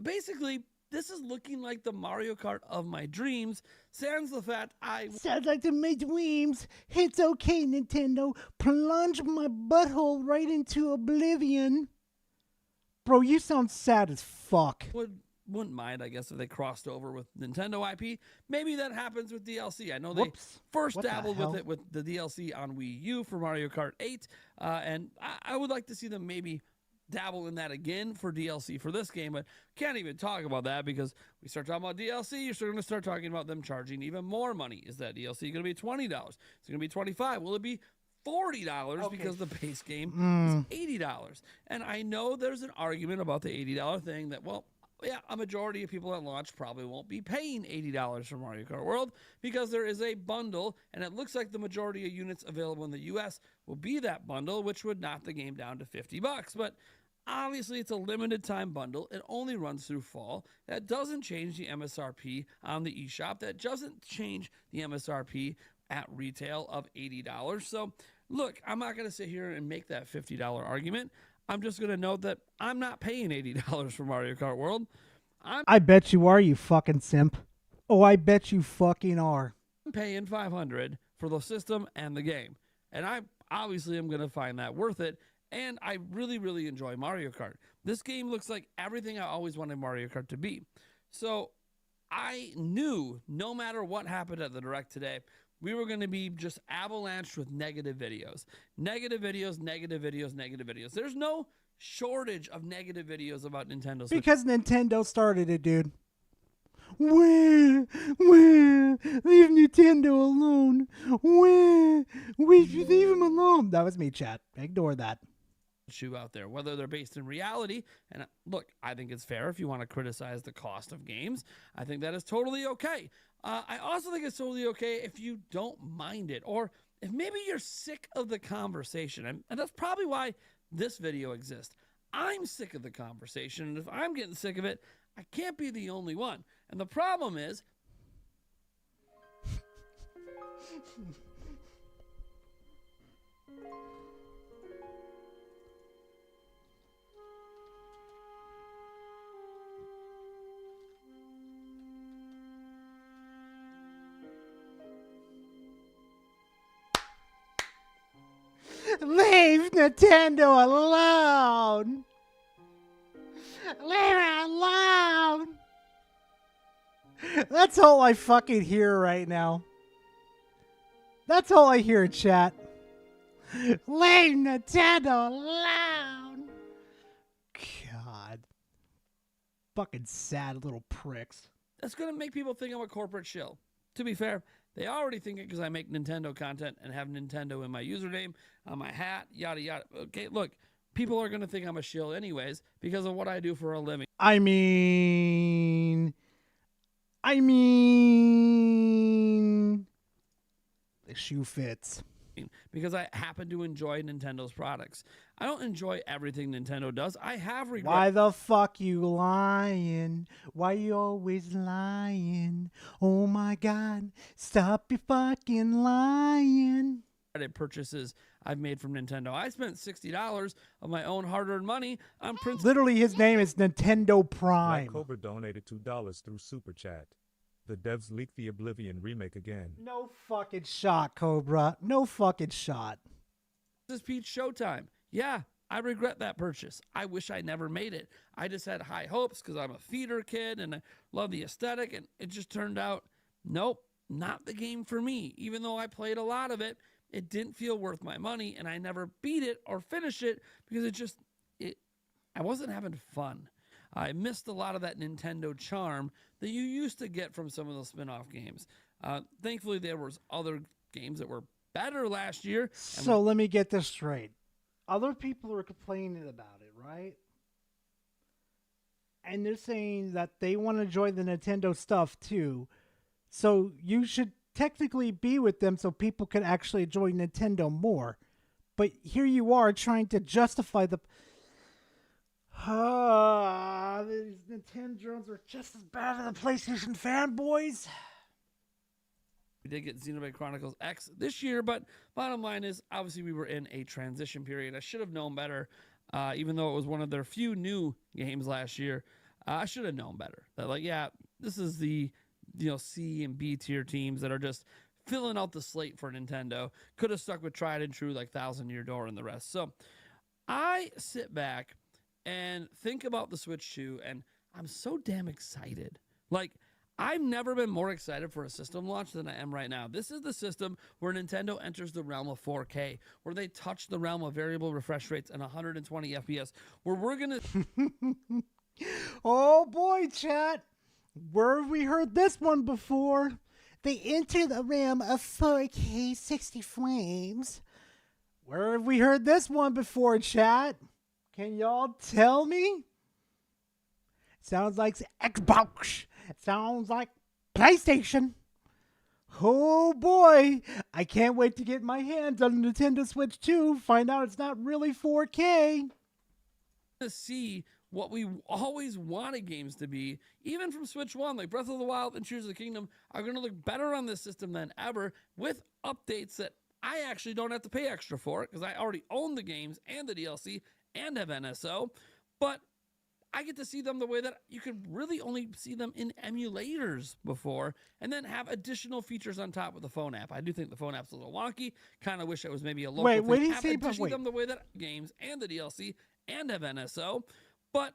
basically, this is looking like the Mario Kart of my dreams. Sans the fact Sounds like the my dreams. It's okay, Nintendo. Plunge my butthole right into oblivion. Bro, you sound sad as fuck. Wouldn't mind, I guess, if they crossed over with Nintendo IP. Maybe that happens with DLC. I know they first dabbled with it with the DLC on Wii U for Mario Kart 8, and I would like to see them maybe dabble in that again for DLC for this game, but can't even talk about that because we start talking about DLC, you're going to start talking about them charging even more money. Is that DLC going to be $20? Is it going to be $25? Will it be $40 because the base game is $80? And I know there's an argument about the $80 thing that, well, yeah, a majority of people at launch probably won't be paying $80 for Mario Kart World because there is a bundle, and it looks like the majority of units available in the US will be that bundle, which would knock the game down to $50. But obviously, it's a limited time bundle. It only runs through fall. That doesn't change the MSRP on the eShop. That doesn't change the MSRP at retail of $80. So, look, I'm not going to sit here and make that $50 argument. I'm just going to note that I'm not paying $80 for Mario Kart World. I bet you are, you fucking simp. Oh, I bet you fucking are. I'm paying $500 for the system and the game. And I obviously am going to find that worth it. And I really, really enjoy Mario Kart. This game looks like everything I always wanted Mario Kart to be. So I knew no matter what happened at the Direct today, we were going to be just avalanched with negative videos. Negative videos, negative videos, negative videos. There's no shortage of negative videos about Nintendo Switch. Because Nintendo started it, dude. Leave Nintendo alone. Leave him alone. That was me, chat. Ignore that. Shoe out there, whether they're based in reality. And look, I think it's fair if you want to criticize the cost of games. I think that is totally okay. I also think it's totally okay if you don't mind it, or if maybe you're sick of the conversation. And that's probably why this video exists. I'm sick of the conversation, and if I'm getting sick of it, I can't be the only one. And the problem is, leave Nintendo alone. Leave it alone. That's all I fucking hear right now. That's all I hear in chat. Leave Nintendo alone. God. Fucking sad little pricks. That's going to make people think I'm a corporate shill. To be fair, they already think it because I make Nintendo content and have Nintendo in my username, on my hat, yada, yada. Okay, look, people are going to think I'm a shill anyways because of what I do for a living. I mean, the shoe fits. Because I happen to enjoy Nintendo's products. I don't enjoy everything Nintendo does. I have regret. Why the fuck you lying? Why you always lying? Oh my God, stop your fucking lying. Purchases I've made from Nintendo. I spent $60 of my own hard-earned money on Prince. Literally, his name is Nintendo Prime. Black Cobra donated $2 through Super Chat. The devs leaked the Oblivion remake again. No fucking shot, Cobra. No fucking shot. This Peach Showtime. Yeah, I regret that purchase. I wish I never made it. I just had high hopes because I'm a theater kid and I love the aesthetic, and it just turned out, nope, not the game for me. Even though I played a lot of it, it didn't feel worth my money, and I never beat it or finished it because I wasn't having fun. I missed a lot of that Nintendo charm that you used to get from some of those spin-off games. Thankfully, there was other games that were better last year. So let me get this straight. Other people are complaining about it, right? And they're saying that they want to enjoy the Nintendo stuff too. So you should technically be with them so people can actually enjoy Nintendo more. But here you are trying to justify the... These Nintendo drones are just as bad as the PlayStation fanboys. We did get Xenoblade Chronicles X this year, but bottom line is, obviously, we were in a transition period. I should have known better, even though it was one of their few new games last year. I should have known better. That, like, yeah, this is the C and B tier teams that are just filling out the slate for Nintendo. Could have stuck with tried and true like Thousand Year Door and the rest. So I sit back and think about the Switch 2, and I'm so damn excited. Like, I've never been more excited for a system launch than I am right now. This is the system where Nintendo enters the realm of 4K, where they touch the realm of variable refresh rates and 120 FPS, where we're going to... Oh boy, chat. Where have we heard this one before? They enter the realm of 4K 60 frames. Where have we heard this one before, chat? Can y'all tell me? Sounds like Xbox. It sounds like PlayStation. Oh boy, I can't wait to get my hands on the Nintendo Switch 2. Find out it's not really 4K. To see what we always wanted games to be, even from Switch 1, like Breath of the Wild and Tears of the Kingdom, are going to look better on this system than ever, with updates that I actually don't have to pay extra for it, because I already own the games and the DLC and have NSO, but I get to see them the way that you could really only see them in emulators before, and then have additional features on top of the phone app. I do think the phone app's a little wonky. Kind of wish it was maybe a local Wait, thing. what do you Have say? to see them the way that games and the DLC and have NSO, but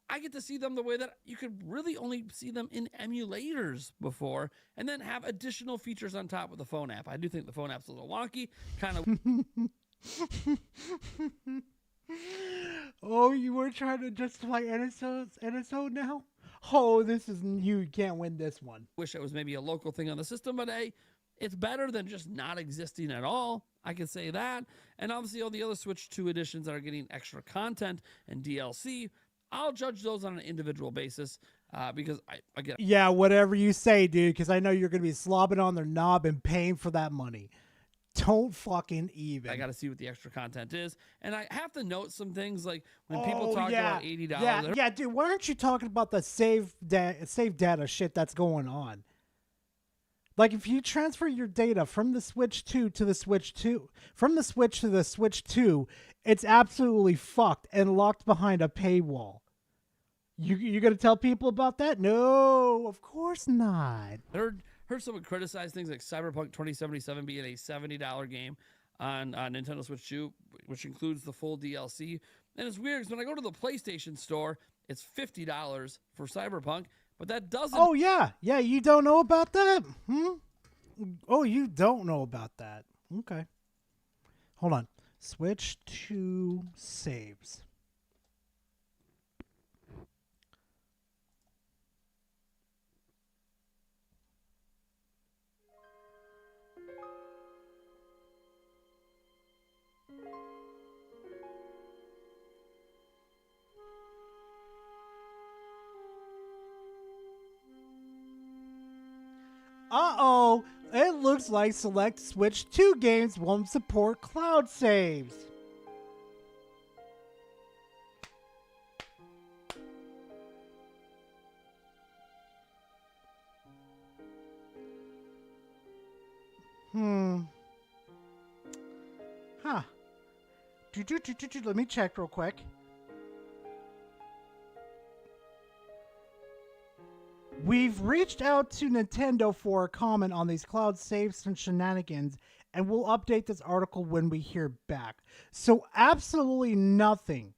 I get to see them the way that you could really only see them in emulators before, and then have additional features on top of the phone app. I do think the phone app's a little wonky. Kind of. Oh, you were trying to justify NSO now? Oh, this is you can't win this one. Wish it was maybe a local thing on the system, but hey, it's better than just not existing at all. I can say that. And obviously all the other Switch 2 editions that are getting extra content and DLC, I'll judge those on an individual basis because I get... Yeah, whatever you say, dude, because I know you're going to be slobbing on their knob and paying for that money. Don't fucking even. I got to see what the extra content is. And I have to note some things, like when people talk about $80. Yeah, dude, why aren't you talking about the save data shit that's going on? Like, if you transfer your data from the Switch 2 to the Switch 2, from the Switch to the Switch 2, it's absolutely fucked and locked behind a paywall. You gonna tell people about that? No, of course not. Heard someone criticize things like Cyberpunk 2077 being a $70 game on Nintendo Switch 2, which includes the full DLC. And it's weird because when I go to the PlayStation store, it's $50 for Cyberpunk, but that doesn't... Oh, yeah. Yeah, you don't know about that? Oh, you don't know about that. Okay. Hold on. Switch to saves. Uh-oh, it looks like select Switch 2 games won't support cloud saves. Huh. Let me check real quick. We've reached out to Nintendo for a comment on these cloud saves and shenanigans, and we'll update this article when we hear back. So absolutely nothing.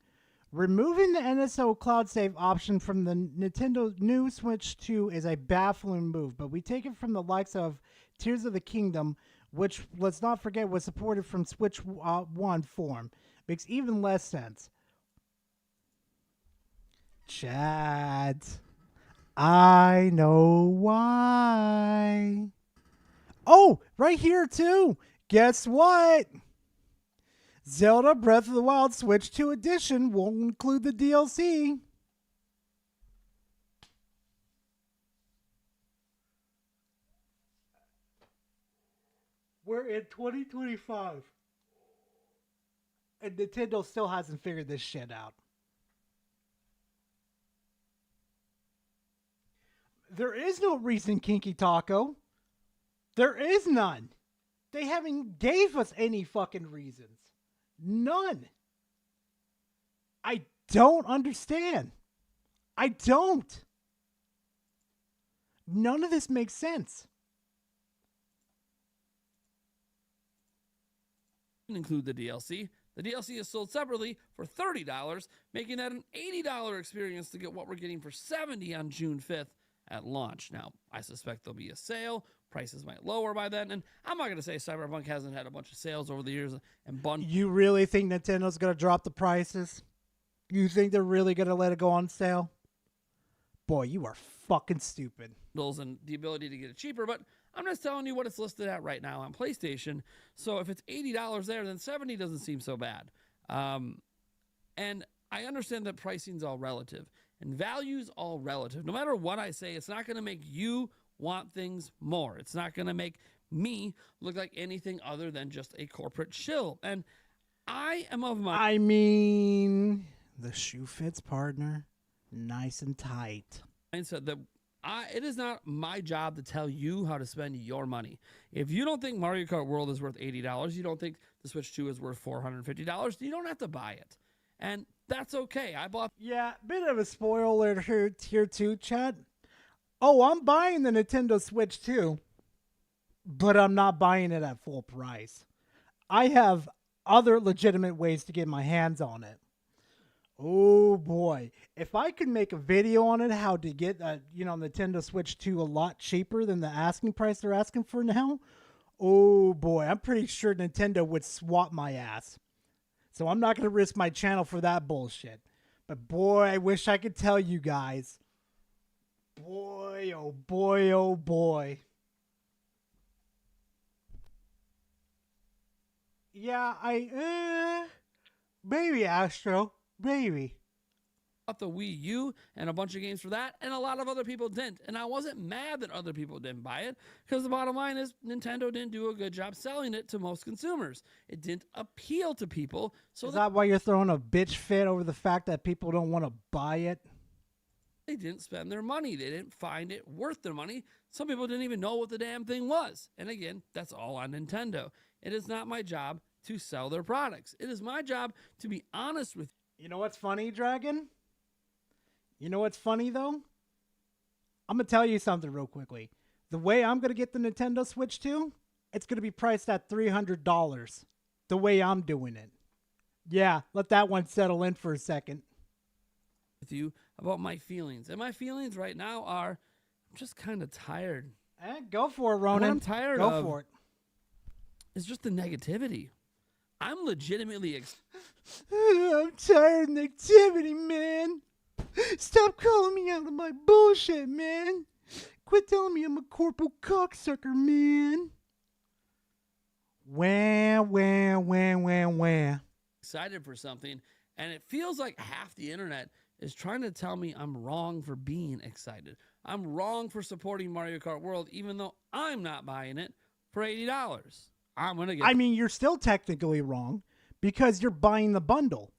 Removing the NSO cloud save option from the Nintendo new Switch 2 is a baffling move, but we take it from the likes of Tears of the Kingdom, which, let's not forget, was supported from Switch 1 form. Makes even less sense. Chat. I know why. Oh, right here too. Guess what? Zelda Breath of the Wild Switch 2 Edition won't include the DLC. We're in 2025. And Nintendo still hasn't figured this shit out. There is no reason, Kinky Taco. There is none. They haven't gave us any fucking reasons. None. I don't understand. I don't. None of this makes sense. Include the DLC. The DLC is sold separately for $30, making that an $80 experience to get what we're getting for $70 on June 5th at launch. Now, I suspect there'll be a sale. Prices might lower by then. And I'm not going to say Cyberpunk hasn't had a bunch of sales over the years and You really think Nintendo's going to drop the prices? You think they're really going to let it go on sale? Boy, you are fucking stupid. And the ability to get it cheaper, but I'm just telling you what it's listed at right now on PlayStation. So if it's $80 there, then $70 doesn't seem so bad. And I understand that pricing's all relative and value's all relative. No matter what I say, it's not going to make you want things more. It's not going to make me look like anything other than just a corporate shill. And I am of my... I mean, the shoe fits, partner. Nice and tight. Mindset that it is not my job to tell you how to spend your money. If you don't think Mario Kart World is worth $80, you don't think the Switch 2 is worth $450, you don't have to buy it. And that's okay. I bought... Yeah, bit of a spoiler here too, chat. Oh, I'm buying the Nintendo Switch too, but I'm not buying it at full price. I have other legitimate ways to get my hands on it. Oh boy, if I could make a video on it, how to get Nintendo Switch 2 a lot cheaper than the asking price they're asking for now. Oh boy, I'm pretty sure Nintendo would swap my ass. So I'm not going to risk my channel for that bullshit. But boy, I wish I could tell you guys. Boy, oh boy, oh boy. Yeah, maybe Astro. Maybe. Bought the Wii U and a bunch of games for that, and a lot of other people didn't. And I wasn't mad that other people didn't buy it, because the bottom line is Nintendo didn't do a good job selling it to most consumers. It didn't appeal to people. So is that why you're throwing a bitch fit over the fact that people don't want to buy it? They didn't spend their money. They didn't find it worth their money. Some people didn't even know what the damn thing was. And again, that's all on Nintendo. It is not my job to sell their products. It is my job to be honest with you. You know what's funny, Dragon? You know what's funny, though? I'm going to tell you something real quickly. The way I'm going to get the Nintendo Switch 2, it's going to be priced at $300. The way I'm doing it. Yeah, let that one settle in for a second. With you about my feelings. And my feelings right now are, I'm just kind of tired. Go for it, Ronan. What I'm tired Go of for it. It's just the negativity. I'm legitimately I'm tired of negativity, man. Stop calling me out of my bullshit, man. Quit telling me I'm a corporal cocksucker, man. Wah. excited for something, and it feels like half the internet is trying to tell me I'm wrong for being excited. I'm wrong for supporting Mario Kart World, even though I'm not buying it for $80. I'm gonna get. I mean, you're still technically wrong because you're buying the bundle.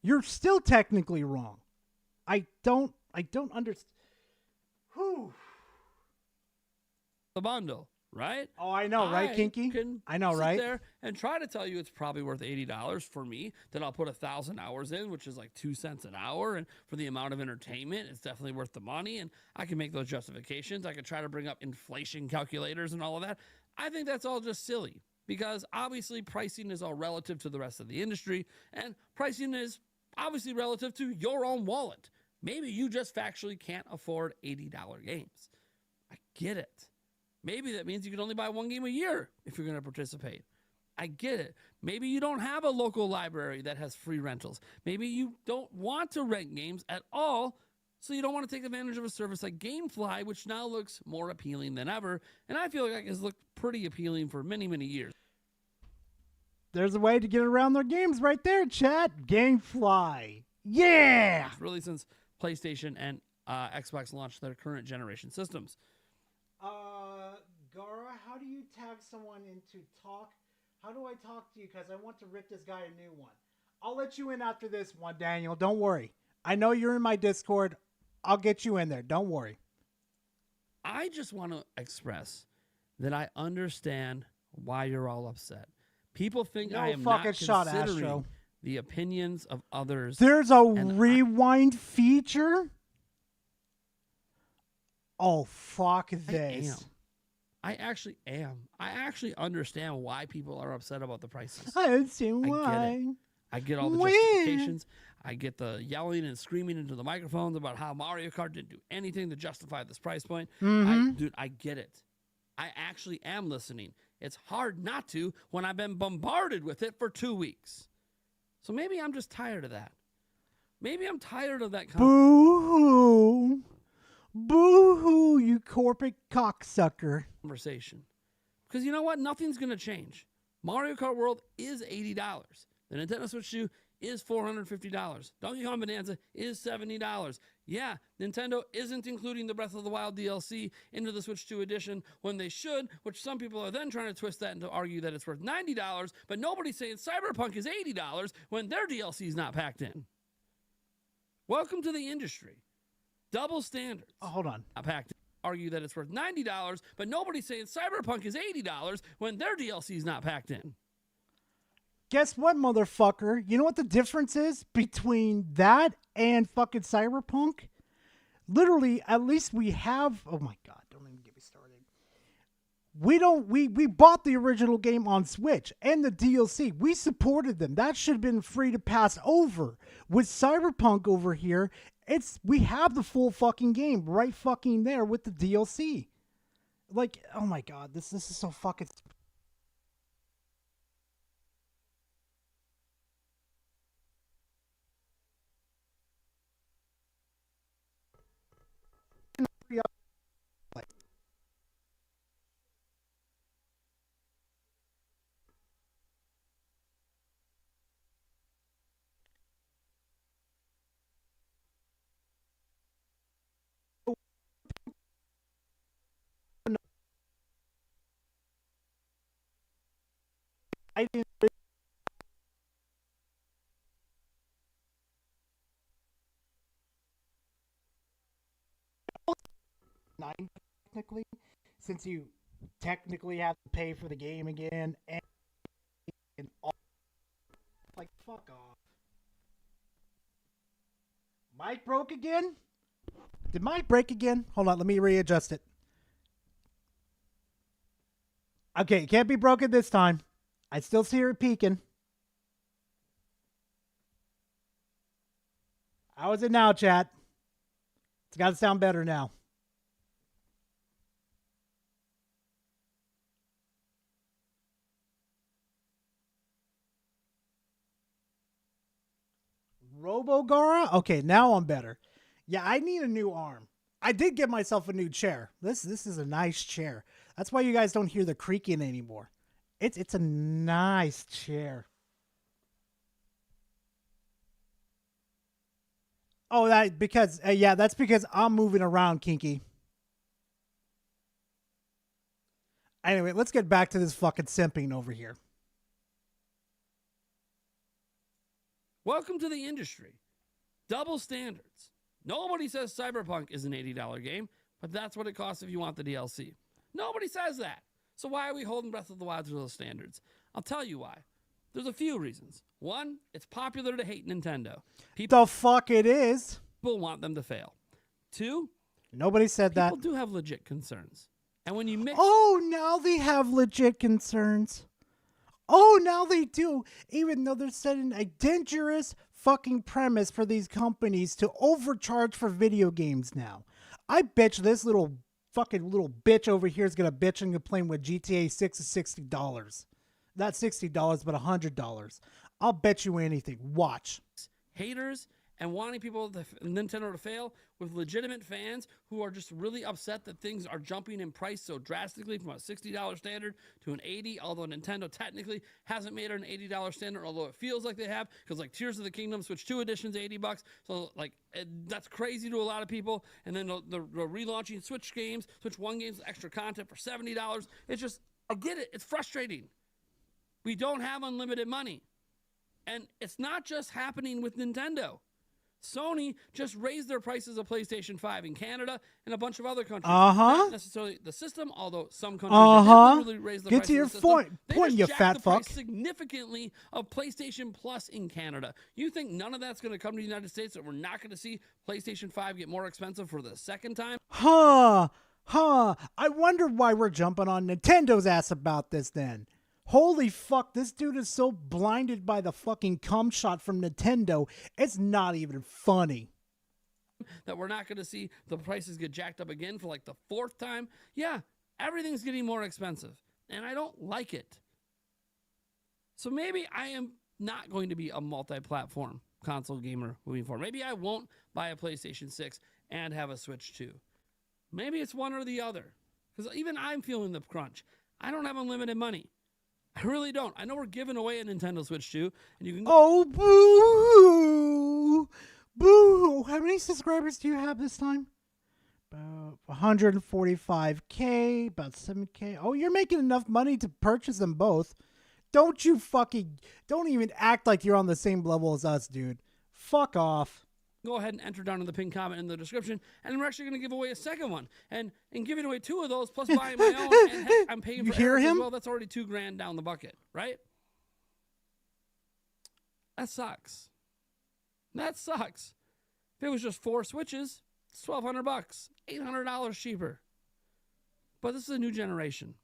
You're still technically wrong. I don't understand. Whew. The bundle, right? Oh, I know, right, Kinky? I know, right? There and try to tell you it's probably worth $80 for me. Then I'll put 1,000 hours in, which is like 2 cents an hour, and for the amount of entertainment, it's definitely worth the money. And I can make those justifications. I can try to bring up inflation calculators and all of that. I think that's all just silly because obviously pricing is all relative to the rest of the industry, and pricing is obviously relative to your own wallet. Maybe you just factually can't afford $80 games. I get it. Maybe that means you can only buy one game a year if you're going to participate. I get it. Maybe you don't have a local library that has free rentals. Maybe you don't want to rent games at all, so you don't want to take advantage of a service like GameFly, which now looks more appealing than ever, and I feel like it's looked pretty appealing for many, many years. There's a way to get around their games right there, chat. GameFly. Yeah! Really, since PlayStation and Xbox launched their current generation systems. Gara, how do you tag someone into talk? How do I talk to you? Because I want to rip this guy a new one. I'll let you in after this one, Daniel. Don't worry. I know you're in my Discord. I'll get you in there. Don't worry. I just want to express that I understand why you're all upset. People think I am not considering the opinions of others. There's a rewind feature? Oh, fuck this. I actually am. I actually understand why people are upset about the prices. I understand why. I get all the justifications. I get the yelling and screaming into the microphones about how Mario Kart didn't do anything to justify this price point. Dude, I get it. I actually am listening. It's hard not to when I've been bombarded with it for 2 weeks. So maybe I'm just tired of that. Maybe I'm tired of that. Boo-hoo. Boo-hoo, you corporate cocksucker. Conversation. Because you know what? Nothing's going to change. Mario Kart World is $80. The Nintendo Switch 2 is $450. Donkey Kong Bonanza is $70. Yeah, Nintendo isn't including the Breath of the Wild DLC into the Switch 2 edition when they should, which some people are then trying to twist that and to argue that it's worth $90, but nobody's saying Cyberpunk is $80 when their DLC is not packed in. Welcome to the industry. Double standards. Oh, hold on. Not packed in. Argue that it's worth $90, but nobody's saying Cyberpunk is $80 when their DLC is not packed in. Guess what, motherfucker? You know what the difference is between that and fucking Cyberpunk? Literally, at least we have... Oh my god, don't even get me started. We bought the original game on Switch and the DLC. We supported them. That should have been free to pass over. With Cyberpunk over here, we have the full fucking game right fucking there with the DLC. Like, oh my god, this is so fucking... I didn't. Nine technically, since you technically have to pay for the game again, and all, like, fuck off. Mic broke again? Did mic break again? Hold on, let me readjust it. Okay, it can't be broken this time. I still see her peeking. How is it now, chat? It's got to sound better now. RoboGara? Okay, now I'm better. Yeah, I need a new arm. I did get myself a new chair. This is a nice chair. That's why you guys don't hear the creaking anymore. It's a nice chair. Oh, that's because I'm moving around, Kinky. Anyway, let's get back to this fucking simping over here. Welcome to the industry. Double standards. Nobody says Cyberpunk is an $80 game, but that's what it costs if you want the DLC. Nobody says that. So why are we holding Breath of the Wild to those standards? I'll tell you why. There's a few reasons. One, it's popular to hate Nintendo. The fuck it is. People want them to fail. Two, nobody said that. People do have legit concerns. And when you mix... Oh, now they have legit concerns. Oh, now they do. Even though they're setting a dangerous fucking premise for these companies to overcharge for video games now. I bet you this little bitch over here is going to bitch and complain with GTA 6 is $60. Not $60, but $100. I'll bet you anything. Watch. Haters and wanting Nintendo to fail with legitimate fans who are just really upset that things are jumping in price so drastically from a $60 standard to an $80, although Nintendo technically hasn't made it an $80 standard, although it feels like they have, because like Tears of the Kingdom Switch 2 edition's $80, so like that's crazy to a lot of people. And then the relaunching Switch games, Switch 1 games, extra content for $70. It's just, I get it, it's frustrating. We don't have unlimited money. And it's not just happening with Nintendo. Sony just raised their prices of PlayStation 5 in Canada and a bunch of other countries. Uh-huh. Not necessarily the system, although some countries did literally raise the Get price to of your the system. point, They point, just you jacked fat the fuck. price significantly of PlayStation Plus in Canada. You think none of that's going to come to the United States, that we're not going to see PlayStation 5 get more expensive for the second time? Huh. I wonder why we're jumping on Nintendo's ass about this then. Holy fuck, this dude is so blinded by the fucking cum shot from Nintendo, it's not even funny. That we're not going to see the prices get jacked up again for like the fourth time. Yeah, everything's getting more expensive, and I don't like it. So maybe I am not going to be a multi-platform console gamer moving forward. Maybe I won't buy a PlayStation 6 and have a Switch 2. Maybe it's one or the other, because even I'm feeling the crunch. I don't have unlimited money. I really don't. I know we're giving away a Nintendo Switch 2, and you can Oh, boo! Boo! How many subscribers do you have this time? About 145K, about 7K. Oh, you're making enough money to purchase them both. Don't even act like you're on the same level as us, dude. Fuck off. go ahead and enter down in the pinned comment in the description, and we're actually going to give away a second one. And in giving away 2 of those, plus buying my own, and heck, I'm paying You for hear Eric's as him? well. That's already $2,000 down the bucket, right? That sucks. That sucks. If it was just 4 switches, it's $1,200, $800 cheaper. But this is a new generation.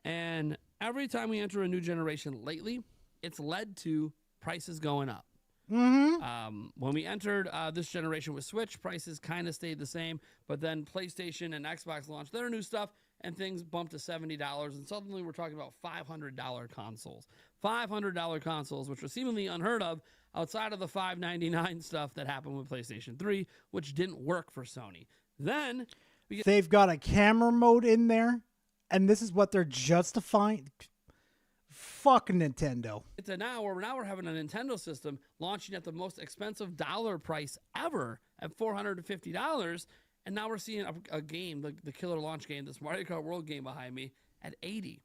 And every time we enter a new generation lately, it's led to prices going up. Mm-hmm. When we entered this generation with Switch, prices kind of stayed the same, but then PlayStation and Xbox launched their new stuff, and things bumped to $70, and suddenly we're talking about $500 consoles. $500 consoles, which was seemingly unheard of outside of the $599 stuff that happened with PlayStation 3, which didn't work for Sony. Then they've got a camera mode in there, and this is what they're justifying. Fuck Nintendo. It's now we're having a Nintendo system launching at the most expensive dollar price ever at $450, and now we're seeing a game, the killer launch game, this Mario Kart World game behind me, at $80.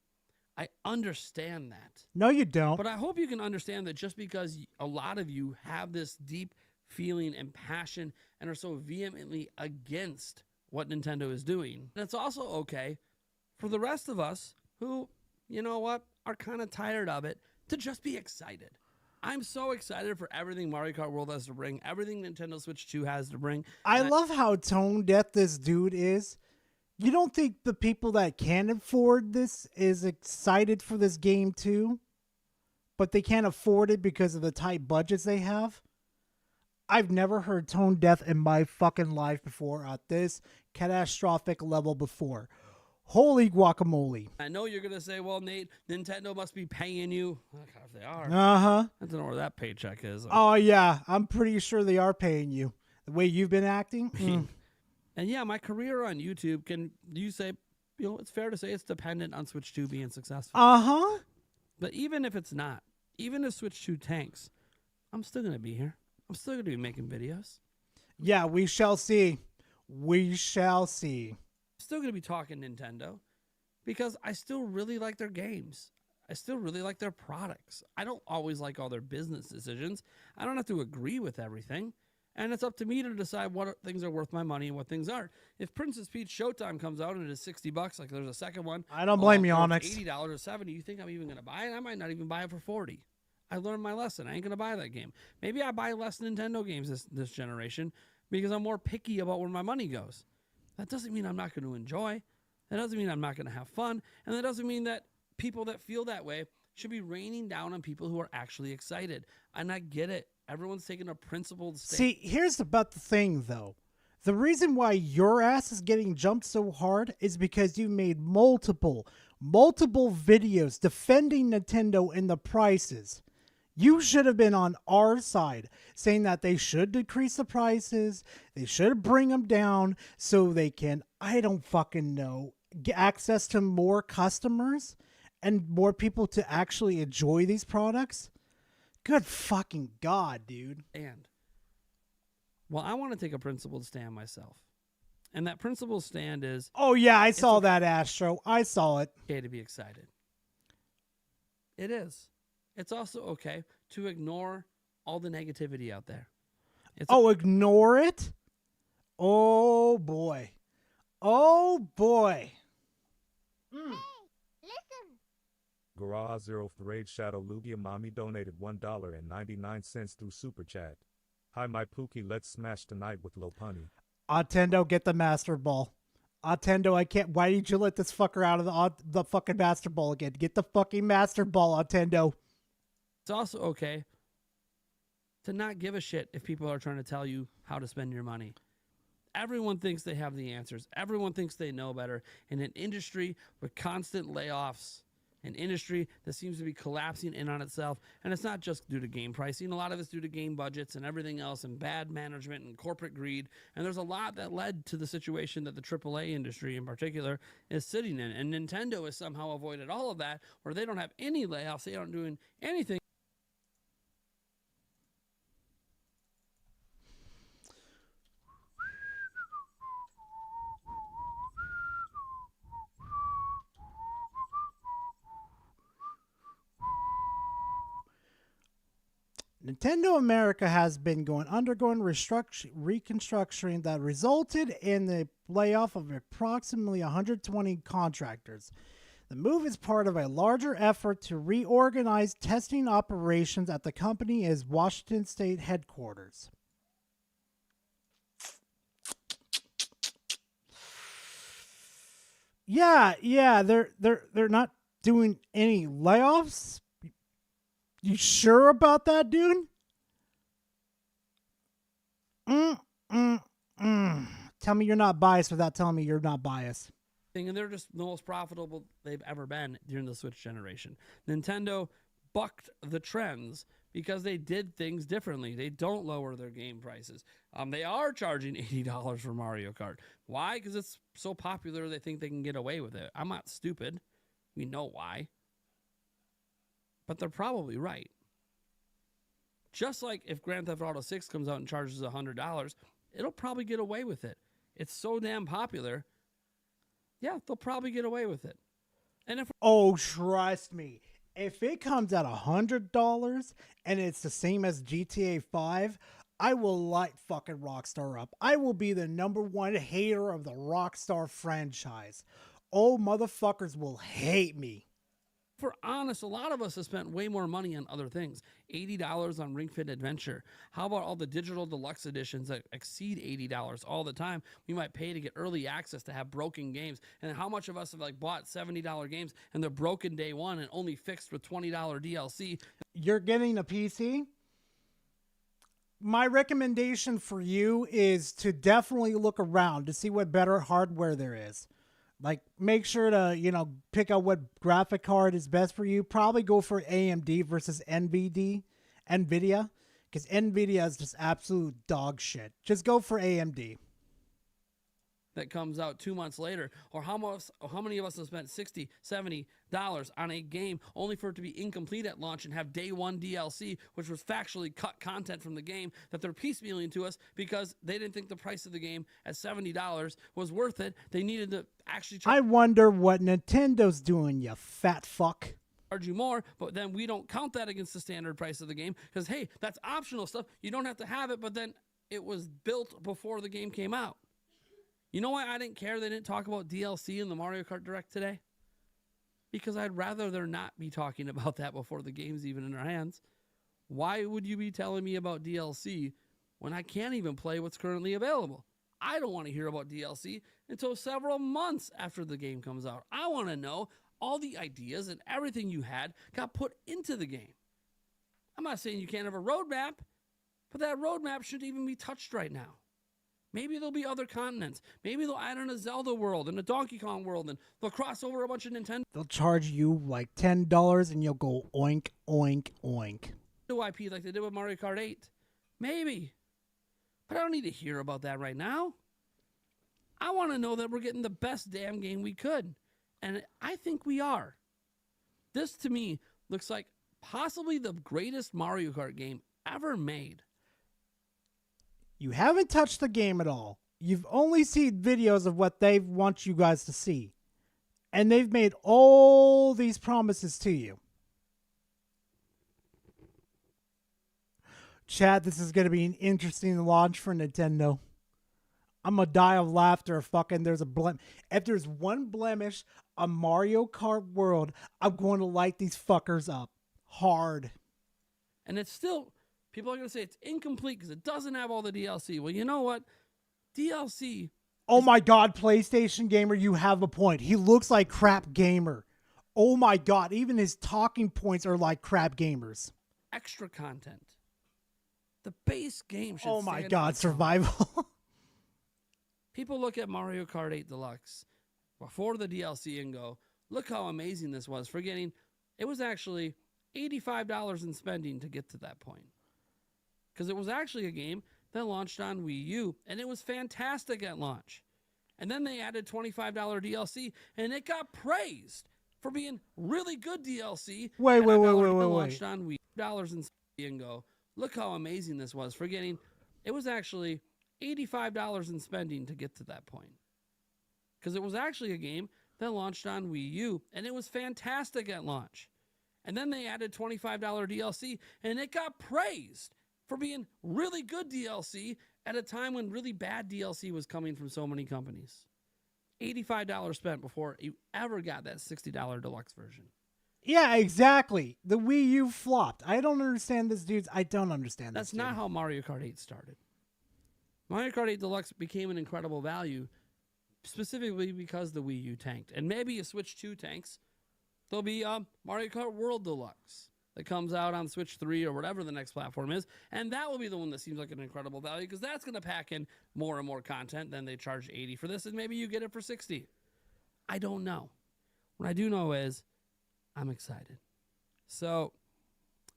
I understand that. No, you don't. But I hope you can understand that just because a lot of you have this deep feeling and passion and are so vehemently against what Nintendo is doing, and it's also okay for the rest of us who, you know what, are kind of tired of it, to just be excited. I'm so excited for everything Mario Kart World has to bring, everything Nintendo Switch 2 has to bring. I love how tone deaf this dude is. You don't think the people that can afford this is excited for this game too? But they can't afford it because of the tight budgets they have? I've never heard tone deaf in my fucking life before at this catastrophic level before. Holy guacamole. I know you're going to say, well, Nate, Nintendo must be paying you. Oh, God, if they are. Uh-huh. I don't know where that paycheck is. Oh, yeah. I'm pretty sure they are paying you. The way you've been acting. And yeah, my career on YouTube, you say, it's fair to say it's dependent on Switch 2 being successful. Uh-huh. But even if it's not, even if Switch 2 tanks, I'm still going to be here. I'm still going to be making videos. Yeah, we shall see. We shall see. Still going to be talking Nintendo because I still really like their games. I still really like their products. I don't always like all their business decisions. I don't have to agree with everything. And it's up to me to decide what things are worth my money and what things aren't. If Princess Peach Showtime comes out and it is $60, like there's a second one. I don't blame you, or Onyx. $80 or $70, you think I'm even going to buy it? I might not even buy it for $40. I learned my lesson. I ain't going to buy that game. Maybe I buy less Nintendo games this generation because I'm more picky about where my money goes. That doesn't mean I'm not going to enjoy. That doesn't mean I'm not going to have fun. And that doesn't mean that people that feel that way should be raining down on people who are actually excited. And I get it. Everyone's taking a principled stand. See, here's about the thing, though. The reason why your ass is getting jumped so hard is because you made multiple videos defending Nintendo and the prices. You should have been on our side, saying that they should decrease the prices, they should bring them down so they can, I don't fucking know, get access to more customers and more people to actually enjoy these products. Good fucking God, dude. Well, I want to take a principled stand myself. And that principled stand is... Oh, yeah, I saw that, Astro. I saw it. Okay to be excited. It is. It's also okay to ignore all the negativity out there. Ignore it? Oh, boy. Oh, boy. Garage Zero Raid Shadow Lugia Mommy donated $1.99 through Super Chat. Hi, my Pookie, let's smash tonight with Lopunny. Attendo, get the Master Ball. Attendo, I can't. Why did you let this fucker out of the fucking Master Ball again? Get the fucking Master Ball, Attendo. It's also okay to not give a shit if people are trying to tell you how to spend your money. Everyone thinks they have the answers. Everyone thinks they know better. In an industry with constant layoffs, an industry that seems to be collapsing in on itself, and it's not just due to game pricing. A lot of it's due to game budgets and everything else, and bad management and corporate greed. And there's a lot that led to the situation that the AAA industry in particular is sitting in. And Nintendo has somehow avoided all of that, where they don't have any layoffs. They aren't doing anything. Nintendo America has been undergoing reconstruction that resulted in the layoff of approximately 120 contractors. The move is part of a larger effort to reorganize testing operations at the company's Washington State headquarters. Yeah, they're not doing any layoffs. You sure about that, dude? Tell me you're not biased without telling me you're not biased. And they're just the most profitable they've ever been during the Switch generation. Nintendo bucked the trends because they did things differently. They don't lower their game prices. They are charging $80 for Mario Kart. Why? Because it's so popular they think they can get away with it. I'm not stupid. We know why. But they're probably right. Just like if Grand Theft Auto 6 comes out and charges $100, it'll probably get away with it. It's so damn popular. Yeah, they'll probably get away with it. And trust me. If it comes at $100 and it's the same as GTA 5, I will light fucking Rockstar up. I will be the #1 hater of the Rockstar franchise. Oh, motherfuckers will hate me. For honest, a lot of us have spent way more money on other things. $80 on Ring Fit Adventure. How about all the digital deluxe editions that exceed $80 all the time? We might pay to get early access to have broken games. And how much of us have bought $70 games and they're broken day one and only fixed with $20 DLC? You're getting a PC? My recommendation for you is to definitely look around to see what better hardware there is. Make sure to, pick out what graphic card is best for you. Probably go for AMD versus NVIDIA, because NVIDIA is just absolute dog shit. Just go for AMD. That comes out 2 months later, or how many of us have spent $60, $70 on a game only for it to be incomplete at launch and have day one DLC, which was factually cut content from the game that they're piecemealing to us because they didn't think the price of the game at $70 was worth it. They needed to actually I wonder what Nintendo's doing, you fat fuck. Charge you more, but then we don't count that against the standard price of the game because, hey, that's optional stuff. You don't have to have it, but then it was built before the game came out. You know why I didn't care they didn't talk about DLC in the Mario Kart Direct today? Because I'd rather there not be talking about that before the game's even in our hands. Why would you be telling me about DLC when I can't even play what's currently available? I don't want to hear about DLC until several months after the game comes out. I want to know all the ideas and everything you had got put into the game. I'm not saying you can't have a roadmap, but that roadmap shouldn't even be touched right now. Maybe there'll be other continents. Maybe they'll add in a Zelda world and a Donkey Kong world, and they'll cross over a bunch of Nintendo. They'll charge you $10 and you'll go oink, oink, oink. IP like they did with Mario Kart 8. Maybe. But I don't need to hear about that right now. I want to know that we're getting the best damn game we could. And I think we are. This, to me, looks like possibly the greatest Mario Kart game ever made. You haven't touched the game at all. You've only seen videos of what they want you guys to see. And they've made all these promises to you. Chad, this is going to be an interesting launch for Nintendo. I'm going to die of laughter if fucking there's a if there's one blemish on Mario Kart World, I'm going to light these fuckers up hard. And it's still, people are going to say it's incomplete because it doesn't have all the DLC. Well, you know what? DLC. Oh my God, PlayStation Gamer, you have a point. He looks like Crap Gamer. Oh my God, even his talking points are like Crap Gamers. Extra content. The base game should Oh my stand God, on its own. survival. People look at Mario Kart 8 Deluxe before the DLC and go, look how amazing this was, forgetting it was actually $85 in spending to get to that point. Because it was actually a game that launched on Wii U, and it was fantastic at launch. And then they added $25 DLC, and it got praised for being really good DLC. Wait. Launched on Wii dollars and go, look how amazing this was, forgetting it was actually $85 in spending to get to that point. Because it was actually a game that launched on Wii U, and it was fantastic at launch. And then they added $25 DLC, and it got praised for being really good DLC at a time when really bad DLC was coming from so many companies. $85 spent before you ever got that $60 deluxe version. Yeah, exactly. The Wii U flopped. I don't understand this, dudes. I don't understand That's this. not how Mario Kart 8 started. Mario Kart 8 Deluxe became an incredible value specifically because the Wii U tanked. And maybe a Switch 2 tanks. There'll be Mario Kart World Deluxe that comes out on Switch 3 or whatever the next platform is. And that will be the one that seems like an incredible value because that's going to pack in more and more content than they charge $80 for this. And maybe you get it for $60. I don't know. What I do know is I'm excited. So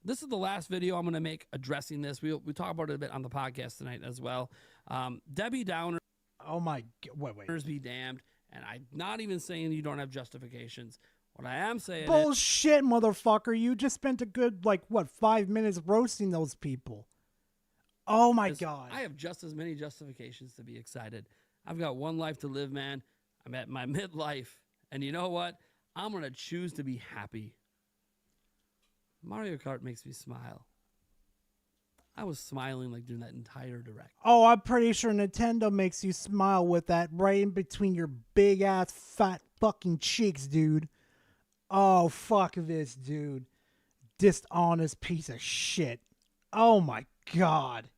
this is the last video I'm going to make addressing this. We talk about it a bit on the podcast tonight as well. Debbie Downer. Oh my, wait. Be damned. And I'm not even saying you don't have justifications. What I am saying bullshit, motherfucker. You just spent a good, 5 minutes roasting those people. Oh my God. I have just as many justifications to be excited. I've got one life to live, man. I'm at my midlife. And you know what? I'm going to choose to be happy. Mario Kart makes me smile. I was smiling during that entire direct. Oh, I'm pretty sure Nintendo makes you smile with that right in between your big ass fat fucking cheeks, dude. Oh, fuck this, dude. Dishonest piece of shit. Oh my God.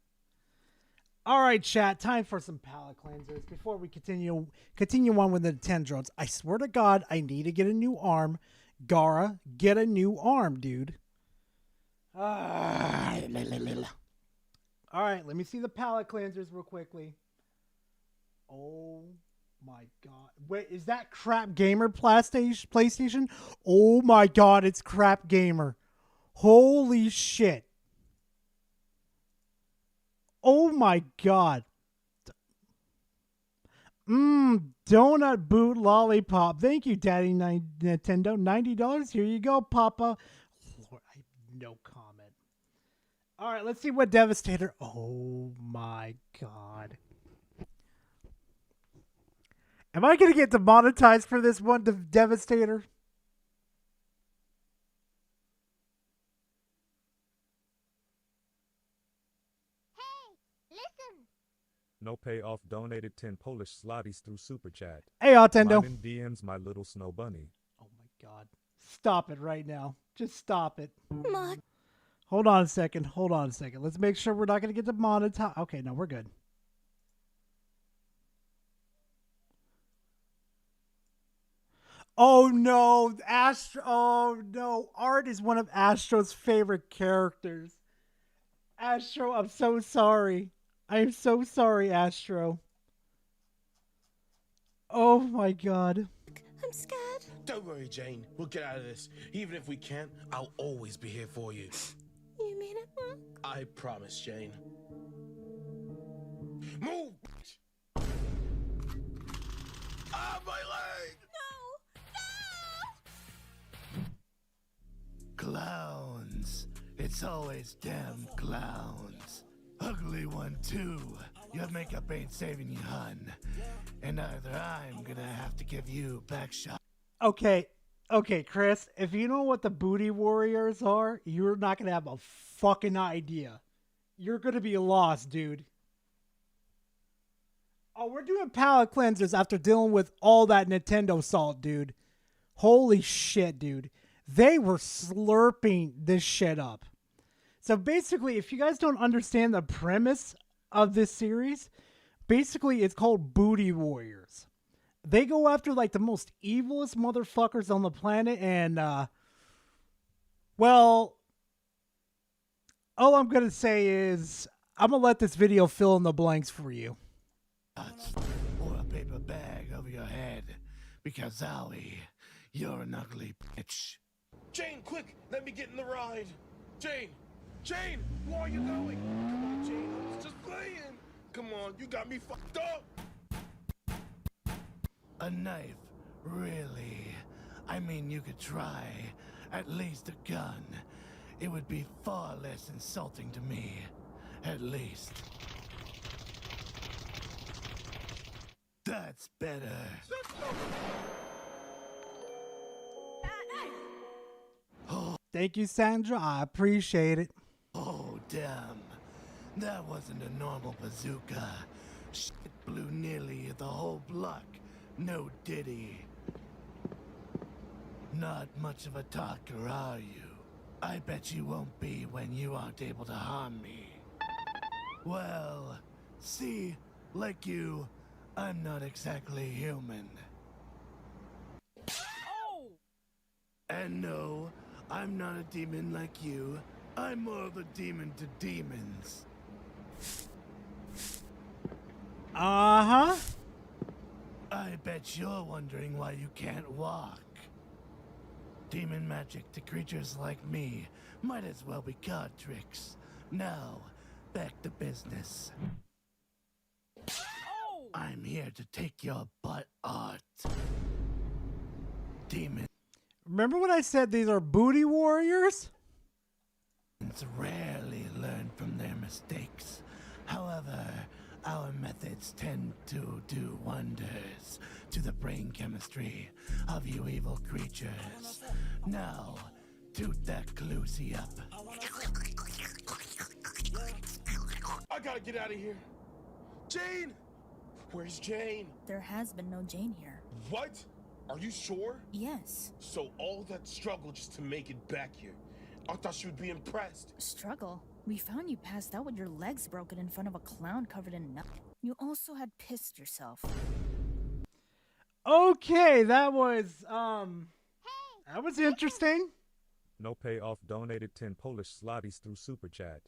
All right, chat. Time for some palate cleansers before we continue on with the Nintendros. I swear to God, I need to get a new arm. Gara, get a new arm, dude. All right, let me see the palate cleansers real quickly. Oh my God. Wait, is that Crap Gamer PlayStation? Oh my God, it's Crap Gamer. Holy shit. Oh my God. Donut boot lollipop. Thank you, Daddy Nintendo. $90. Here you go, Papa. Lord, I have no comment. All right, let's see what Devastator. Oh my God. Am I going to get demonetized for this one, Devastator? No payoff donated 10 Polish zlotys through Super Chat. Hey, Nintendo. Mine in DMs my little snow bunny. Oh my God. Stop it right now. Just stop it. Hold on a second. Let's make sure we're not going to get demonetized. Okay, no, we're good. Oh no, Oh no, Art is one of Astro's favorite characters. Astro, I'm so sorry. I am so sorry, Astro. Oh my God. I'm scared. Don't worry, Jane. We'll get out of this. Even if we can't, I'll always be here for you. You mean it, Mark? I promise, Jane. Move! Ah, my leg! Clowns. It's always damn clowns. Ugly one, too. Your makeup ain't saving you, hun. And either I'm gonna have to give you back shot. Okay, Chris, if you know what the Booty Warriors are, you're not gonna have a fucking idea. you're gonna be lost, dude. Oh, we're doing palate cleansers after dealing with all that Nintendo salt, dude. Holy shit, dude. They were slurping this shit up. So basically, if you guys don't understand the premise of this series, basically it's called Booty Warriors. They go after like the most evilest motherfuckers on the planet, and well, all I'm gonna say is I'm gonna let this video fill in the blanks for you. Or a paper bag over your head, because Zowie, you're an ugly bitch. Jane, quick! Let me get in the ride! Jane! Jane! Where are you going? Come on, Jane, I was just playing! Come on, you got me fucked up! A knife? Really? I mean, you could try. At least a gun. It would be far less insulting to me. At least. That's better. Thank you, Sandra. I appreciate it. Oh, damn. That wasn't a normal bazooka. Shit blew nearly the whole block. No diddy. Not much of a talker, are you? I bet you won't be when you aren't able to harm me. Well, see, like you, I'm not exactly human. Oh! And no, I'm not a demon like you. I'm more of a demon to demons. Uh-huh. I bet you're wondering why you can't walk. Demon magic to creatures like me might as well be card tricks. Now, back to business. Oh! I'm here to take your butt art. Demons Remember when I said these are booty warriors? rarely learn from their mistakes. However, our methods tend to do wonders to the brain chemistry of you evil creatures. Now, toot that Calusi up. I gotta get out of here. Jane! Where's Jane? There has been no Jane here. What? Are you sure? Yes. So all that struggle just to make it back here. I thought she would be impressed. Struggle? We found you passed out with your legs broken in front of a clown covered in nut. You also had pissed yourself. Okay, that was interesting. No payoff donated 10 Polish zlotys through Super Chat.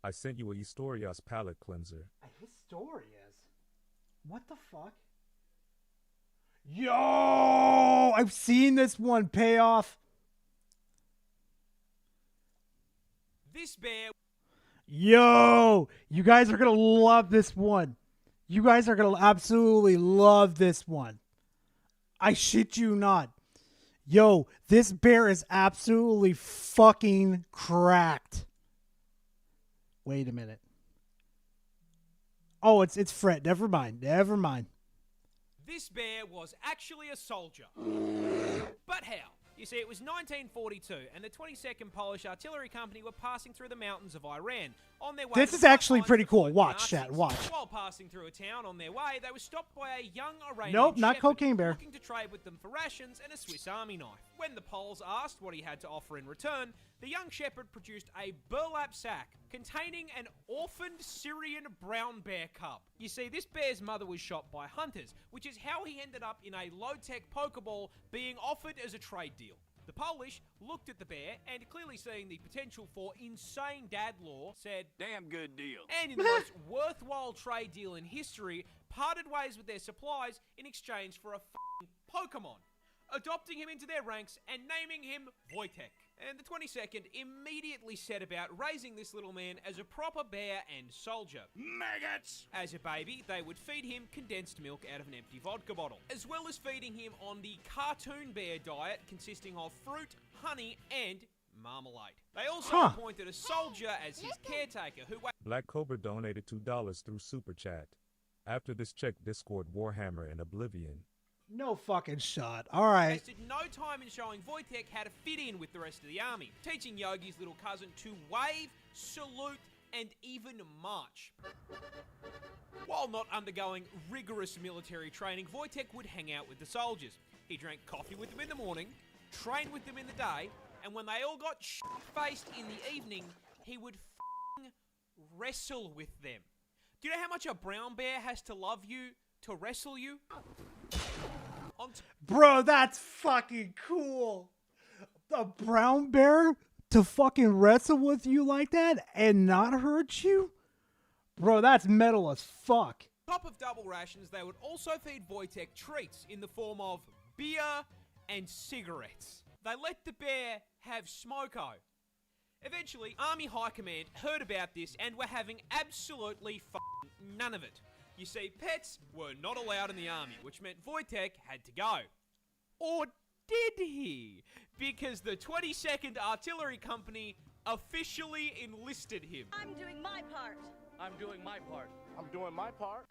I sent you a Historias palette cleanser. A Historias? What the fuck? Yo! I've seen this one pay off. This bear. Yo! You guys are gonna love this one. You guys are gonna absolutely love this one. I shit you not. Yo, this bear is absolutely fucking cracked. Wait a minute. Oh, it's Fred. Never mind. Never mind. This bear was actually a soldier. But how? You see, it was 1942, and the 22nd Polish Artillery Company were passing through the mountains of Iran on their way. This to is the actually front pretty lines to cool. fight the Watch, Nazis. chat. Watch. While passing through a town on their way, they were stopped by a young Iranian Nope, not shepherd Cocaine Bear. looking to trade with them for rations and a Swiss Army knife. When the Poles asked what he had to offer in return, the young shepherd produced a burlap sack containing an orphaned Syrian brown bear cub. You see, this bear's mother was shot by hunters, which is how he ended up in a low-tech Pokeball being offered as a trade deal. The Polish looked at the bear and, clearly seeing the potential for insane dad lore, said, "Damn good deal." And in the most worthwhile trade deal in history, parted ways with their supplies in exchange for a f***ing Pokemon, adopting him into their ranks and naming him Wojtek. And the 22nd immediately set about raising this little man as a proper bear and soldier. Maggots! As a baby, they would feed him condensed milk out of an empty vodka bottle, as well as feeding him on the cartoon bear diet consisting of fruit, honey, and marmalade. They also appointed a soldier as his caretaker who... Black Cobra donated $2 through Super Chat. After this, check Discord, Warhammer, and Oblivion. No fucking shot. All right. Wasted no time in showing Wojtek how to fit in with the rest of the army, teaching Yogi's little cousin to wave, salute, and even march. While not undergoing rigorous military training, Wojtek would hang out with the soldiers. He drank coffee with them in the morning, trained with them in the day, and when they all got shit-faced in the evening, he would wrestle with them. Do you know how much a brown bear has to love you to wrestle you? Bro, that's fucking cool. A brown bear to fucking wrestle with you like that and not hurt you? Bro, that's metal as fuck. On top of double rations, they would also feed Wojtek treats in the form of beer and cigarettes. They let the bear have smoko. Eventually, Army High Command heard about this and were having absolutely none of it. You see, pets were not allowed in the army, which meant Wojtek had to go. Or did he? Because the 22nd Artillery Company officially enlisted him. I'm doing my part. I'm doing my part. I'm doing my part.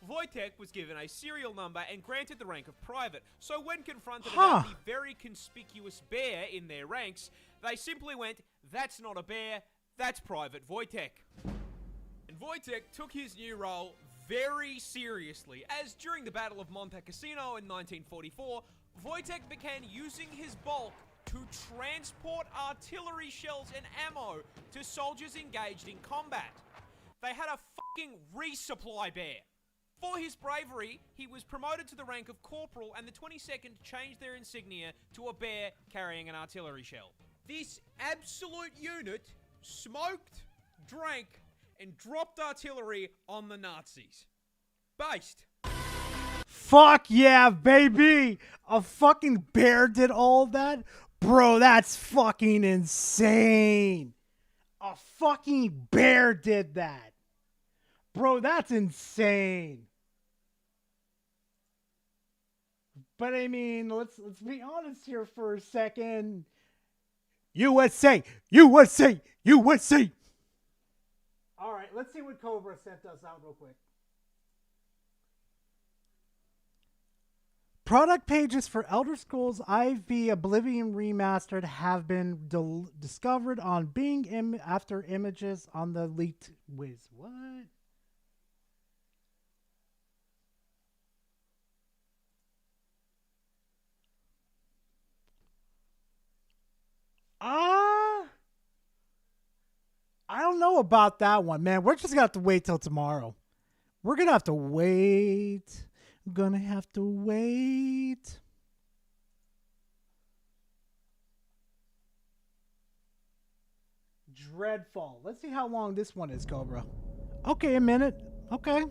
Wojtek was given a serial number and granted the rank of private, so when confronted about the very conspicuous bear in their ranks, they simply went, "That's not a bear, that's Private Wojtek." And Wojtek took his new role very seriously, as during the Battle of Monte Cassino in 1944, Wojtek began using his bulk to transport artillery shells and ammo to soldiers engaged in combat. They had a fucking resupply bear. For his bravery, he was promoted to the rank of corporal, and the 22nd changed their insignia to a bear carrying an artillery shell. This absolute unit smoked, drank, and dropped artillery on the Nazis. Based. Fuck yeah, baby! A fucking bear did all that? Bro, that's fucking insane. A fucking bear did that. Bro, that's insane. But I mean, let's be honest here for a second. USA! USA! USA! Alright, let's see what Cobra sent us out real quick. Product pages for Elder Scrolls IV Oblivion Remastered have been discovered on Bing after images on the leaked whiz. What? I don't know about that one, man. We're just gonna have to wait till tomorrow. We're gonna have to wait. Gonna have to wait. Dreadfall. Let's see how long this one is, Cobra. Okay, a minute. Okay.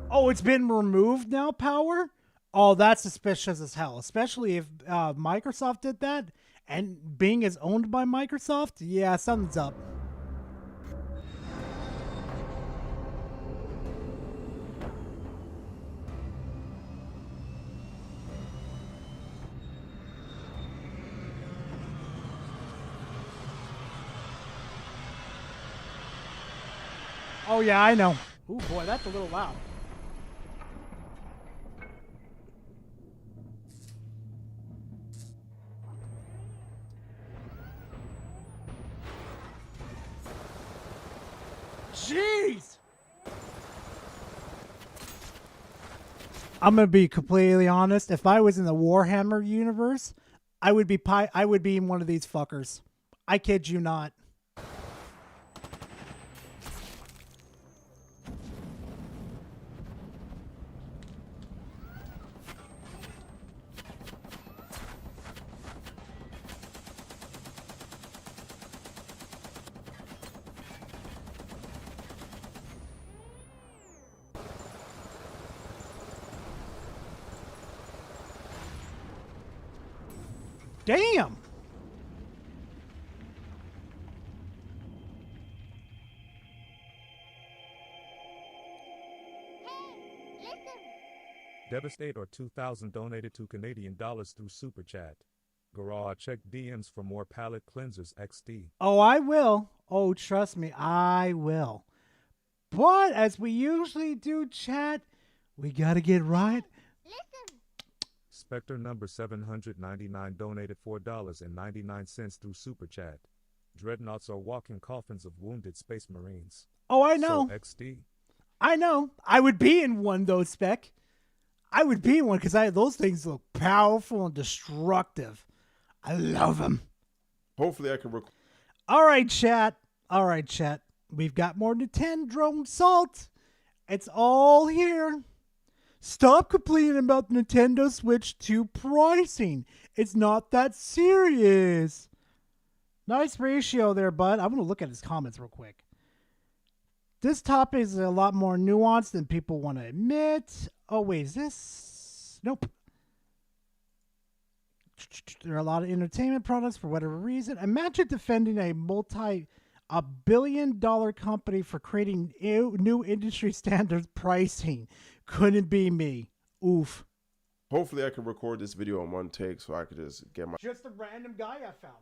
Oh, it's been removed now, Power? Oh, that's suspicious as hell. Especially if Microsoft did that and Bing is owned by Microsoft. Yeah, something's up. Oh, yeah, I know. Ooh, boy, that's a little loud. Jeez! I'm gonna be completely honest. If I was in the Warhammer universe, I would be in one of these fuckers. I kid you not. Damn! Devastate or 2,000 donated to Canadian dollars through Super Chat. Garage, check DMs for more palette cleansers XD. Oh, I will. Oh, trust me, I will. But as we usually do, chat, we gotta get right. Spectre number 799 donated $4.99 through Super Chat. Dreadnoughts are walking coffins of wounded space marines. Oh, I know. So XD. I know. I would be in one though, Spec. I would be in one because those things look powerful and destructive. I love them. Hopefully I can record. All right, chat. All right, chat. We've got more Nintendo salt. It's all here. Stop complaining about the Nintendo Switch 2 pricing. It's not that serious. Nice ratio there, bud. I'm going to look at his comments real quick. This topic is a lot more nuanced than people want to admit. Oh, wait, is this? Nope. There are a lot of entertainment products for whatever reason. Imagine defending a multi-billion-dollar company for creating new industry standards pricing. Couldn't be me. Oof. Hopefully I can record this video in one take so I could just get my... Just a random guy I found.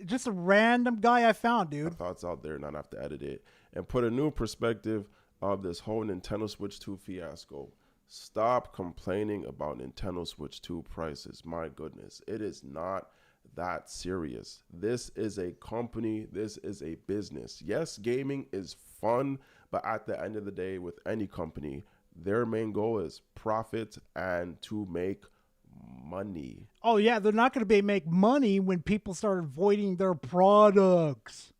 Just a random guy I found, dude. Thoughts out there, not have to edit it. And put a new perspective of this whole Nintendo Switch 2 fiasco. Stop complaining about Nintendo Switch 2 prices. My goodness, it is not that serious. This is a company. This is a business. Yes, gaming is fun, but at the end of the day, with any company, their main goal is profit and to make money. Oh yeah, they're not going to make money when people start avoiding their products.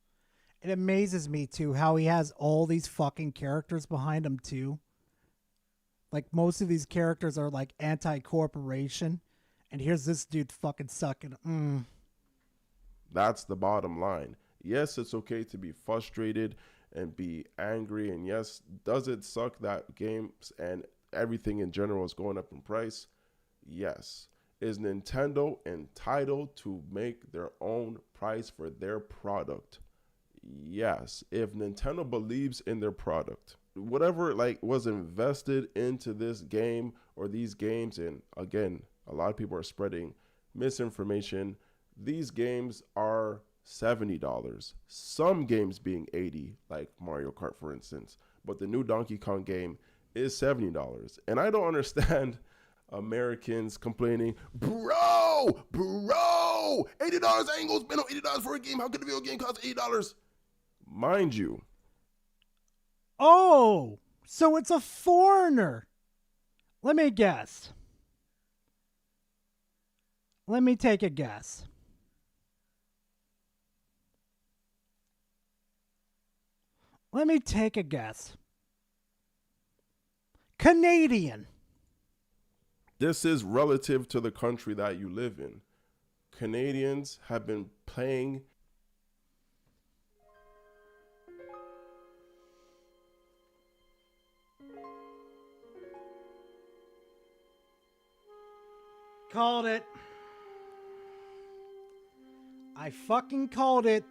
It amazes me too how he has all these fucking characters behind him too. Like most of these characters are like anti-corporation, and here's this dude fucking sucking. That's the bottom line. Yes, it's okay to be frustrated and be angry, and yes, does it suck that games and everything in general is going up in price? Yes. Is Nintendo entitled to make their own price for their product? Yes. If Nintendo believes in their product, whatever like was invested into this game or these games, and again, a lot of people are spreading misinformation. These games are $70. Some games being $80, like Mario Kart, for instance. But the new Donkey Kong game is $70. And I don't understand Americans complaining, bro, $80. I ain't gonna spend no $80 for a game. How could a video game cost $80? Mind you. Oh, so it's a foreigner. Let me guess. Let me take a guess. Let me take a guess. Canadian. This is relative to the country that you live in. Canadians have been playing. Called it. I fucking called it.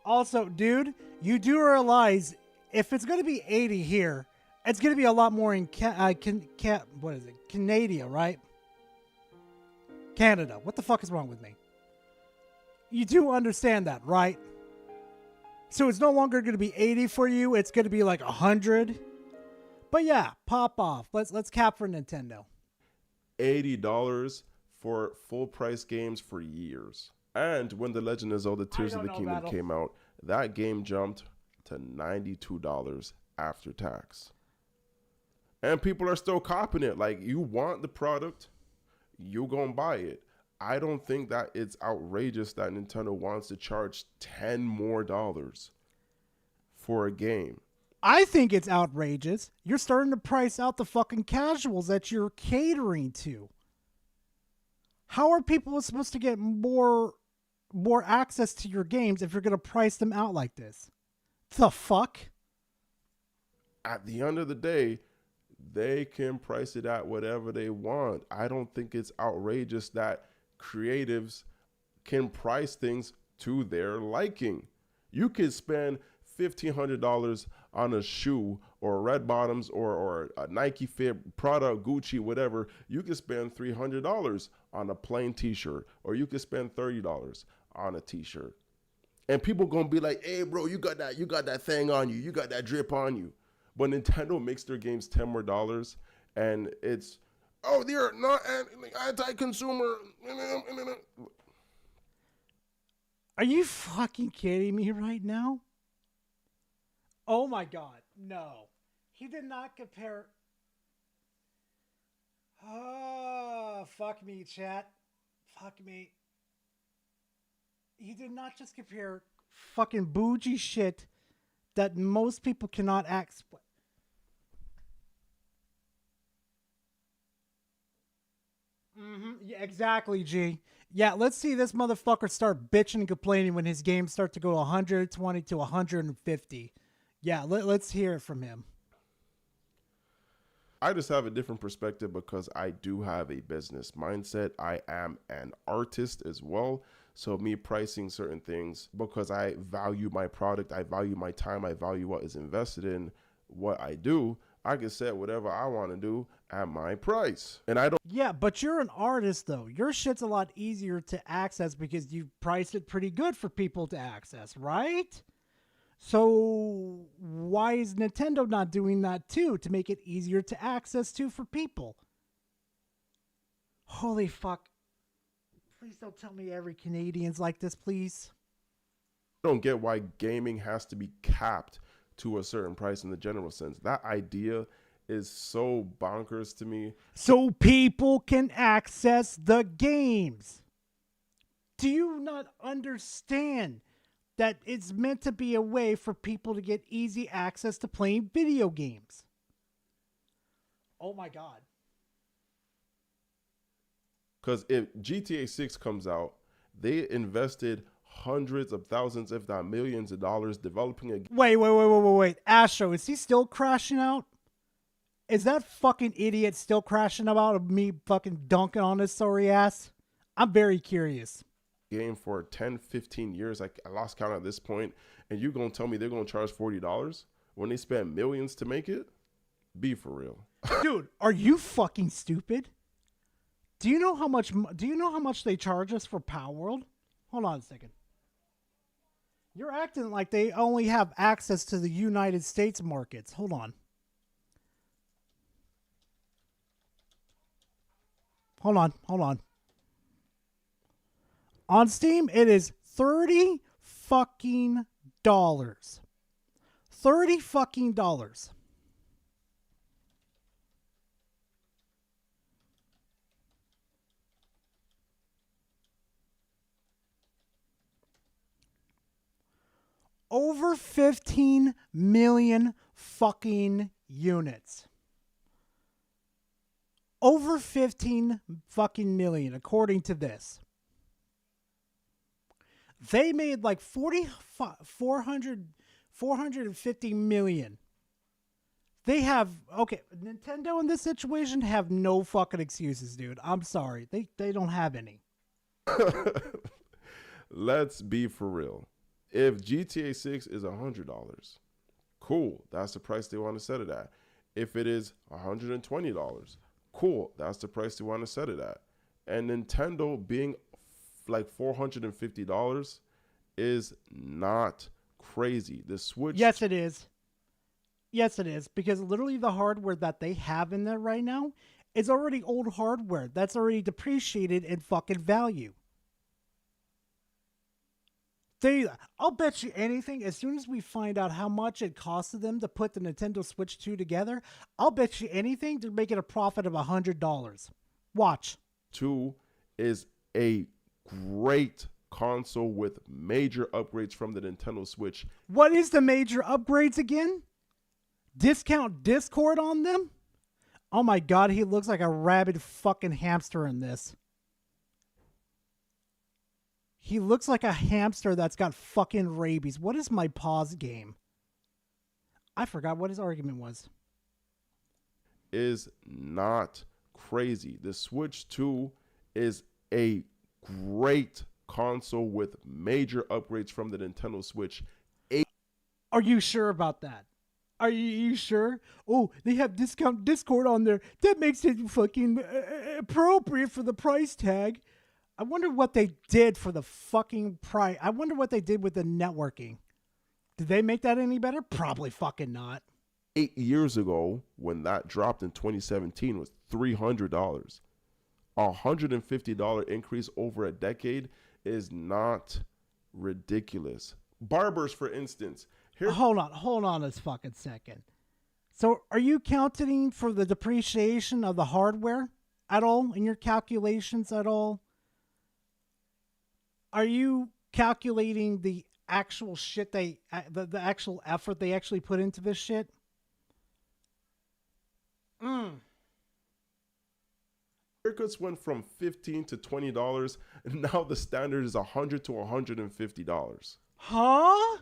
Also, dude, you do realize if it's going to be 80 here, it's going to be a lot more in what is it? Canada, right? Canada. What the fuck is wrong with me? You do understand that, right? So it's no longer going to be 80 for you. It's going to be like 100. But yeah, pop off. Let's cap for Nintendo. $80 for full price games for years. And when The Legend of Zelda Tears of the Kingdom came out, that game jumped to $92 after tax. And people are still copping it. Like, you want the product, you gonna buy it. I don't think that it's outrageous that Nintendo wants to charge $10 more for a game. I think it's outrageous. You're starting to price out the fucking casuals that you're catering to. How are people supposed to get more access to your games if you're going to price them out like this? The fuck? At the end of the day, they can price it at whatever they want. I don't think it's outrageous that creatives can price things to their liking. You could spend $1,500 on a shoe or red bottoms or a Nike Fit, Prada, Gucci, whatever. You could spend $300 on a plain t-shirt, or you could spend $30 on a t-shirt. And people gonna be like, hey bro, you got that thing on you, you got that drip on you. But Nintendo makes their games $10 more, and it's, oh, they're not anti-consumer. Are you fucking kidding me right now? Oh my god, no. He did not compare. Oh, fuck me, chat. Fuck me. He did not just compare fucking bougie shit that most people cannot explain. Yeah, exactly, G. Yeah, let's see this motherfucker start bitching and complaining when his games start to go 120 to 150. Yeah, let's hear it from him. I just have a different perspective because I do have a business mindset. I am an artist as well. So me pricing certain things because I value my product, I value my time, I value what is invested in what I do. I can set whatever I want to do at my price. And I don't. Yeah, but you're an artist though. Your shit's a lot easier to access because you priced it pretty good for people to access, right? So why is Nintendo not doing that too to make it easier to access to for people? Holy fuck. Please don't tell me every Canadian's like this, please. I don't get why gaming has to be capped to a certain price in the general sense. That idea is so bonkers to me. So people can access the games. Do you not understand that it's meant to be a way for people to get easy access to playing video games? Oh my God. Because if GTA 6 comes out, they invested hundreds of thousands, if not millions of dollars developing a game. Wait. Astro, is he still crashing out? Is that fucking idiot still crashing out of me fucking dunking on his sorry ass? I'm very curious. Game for 10, 15 years. I lost count at this point. And you going to tell me they're going to charge $40 when they spent millions to make it? Be for real. Dude, are you fucking stupid? Do you know how much they charge us for Power World? Hold on a second. You're acting like they only have access to the United States markets. Hold on. Hold on. On Steam, it is $30 fucking dollars. $30 fucking dollars. Over 15 million fucking units. Over 15 fucking million, according to this. They made like 450 million. They have, okay, Nintendo in this situation have no fucking excuses, dude. I'm sorry. They don't have any. Let's be for real. If GTA 6 is $100, cool. That's the price they want to set it at. If it is $120, cool. That's the price they want to set it at. And Nintendo being like $450 is not crazy. The Switch. Yes, it is. Yes, it is. Because literally the hardware that they have in there right now is already old hardware. That's already depreciated in fucking value. I'll bet you anything, as soon as we find out how much it costed them to put the Nintendo Switch 2 together, I'll bet you anything they're making a profit of $100. Watch. 2 is a great console with major upgrades from the Nintendo Switch. What is the major upgrades again? Discount Discord on them? Oh my God, he looks like a rabid fucking hamster in this. He looks like a hamster that's got fucking rabies. What is my pause game? I forgot what his argument was. Is not crazy. The Switch 2 is a great console with major upgrades from the Nintendo Switch. Are you sure about that? Are you sure? Oh, they have discount Discord on there. That makes it fucking appropriate for the price tag. I wonder what they did for the fucking price. I wonder what they did with the networking. Did they make that any better? Probably fucking not. 8 years ago, when that dropped in 2017, was $300. $150 increase over a decade is not ridiculous. Barbers, for instance. Hold on a fucking second. So are you counting for the depreciation of the hardware at all in your calculations at all? Are you calculating the actual shit the actual effort they actually put into this shit? Haircuts went from $15 to $20, and now the standard is $100 to $150. Huh?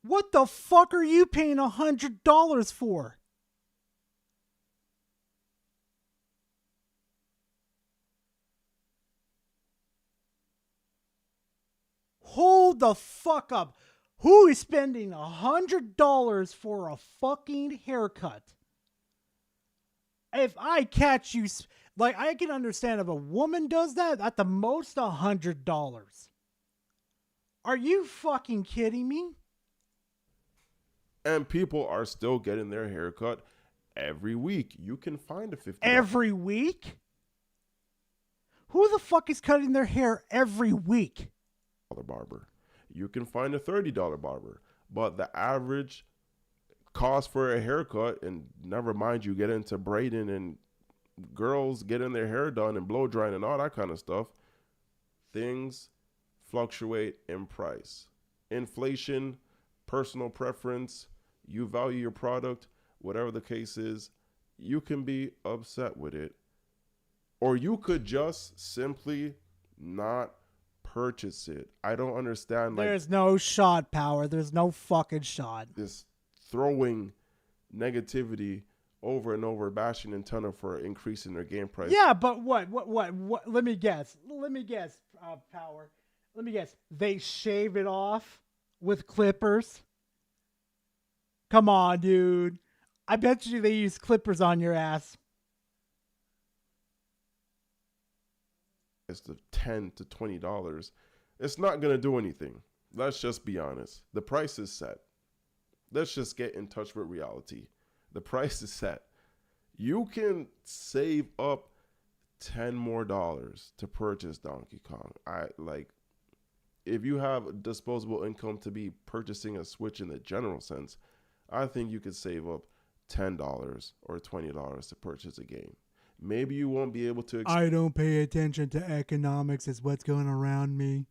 What the fuck are you paying $100 for? Hold the fuck up. Who is spending $100 for a fucking haircut? If I catch you, like, I can understand if a woman does that, at the most $100. Are you fucking kidding me? And people are still getting their haircut every week. You can find a $50. Every week? Who the fuck is cutting their hair every week? Barber. You can find a $30 barber. But the average cost for a haircut, and never mind you get into braiding and girls getting their hair done and blow drying and all that kind of stuff, things fluctuate in price. Inflation, personal preference, you value your product, whatever the case is, you can be upset with it. Or you could just simply not purchase it. I don't understand. There's no shot, Power. There's no fucking shot. This throwing negativity over and over, bashing Nintendo for increasing their game price. Yeah, but what? Let me guess, Power. Let me guess. They shave it off with clippers? Come on, dude. I bet you they use clippers on your ass. It's the $10 to $20. It's not going to do anything. Let's just be honest. The price is set. Let's just get in touch with reality. The price is set. You can save up $10 more to purchase Donkey Kong. If you have disposable income to be purchasing a Switch in the general sense, I think you could save up $10 or $20 to purchase a game. Maybe you won't be able to. I don't pay attention to economics as what's going around me.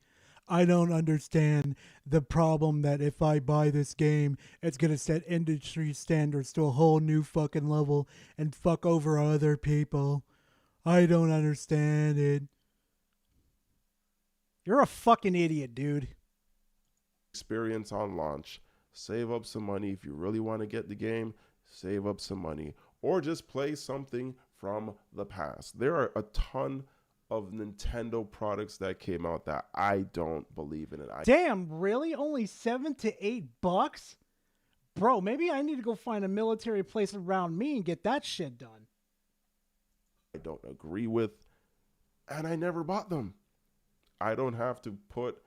I don't understand the problem that if I buy this game, it's going to set industry standards to a whole new fucking level and fuck over other people. I don't understand it. You're a fucking idiot, dude. Experience on launch. Save up some money. If you really want to get the game, save up some money. Or just play something from the past. There are a ton of Nintendo products that came out that I don't believe in it. Damn, really? Only $7 to $8? Bro, maybe I need to go find a military place around me and get that shit done. I don't agree with, and I never bought them. I don't have to put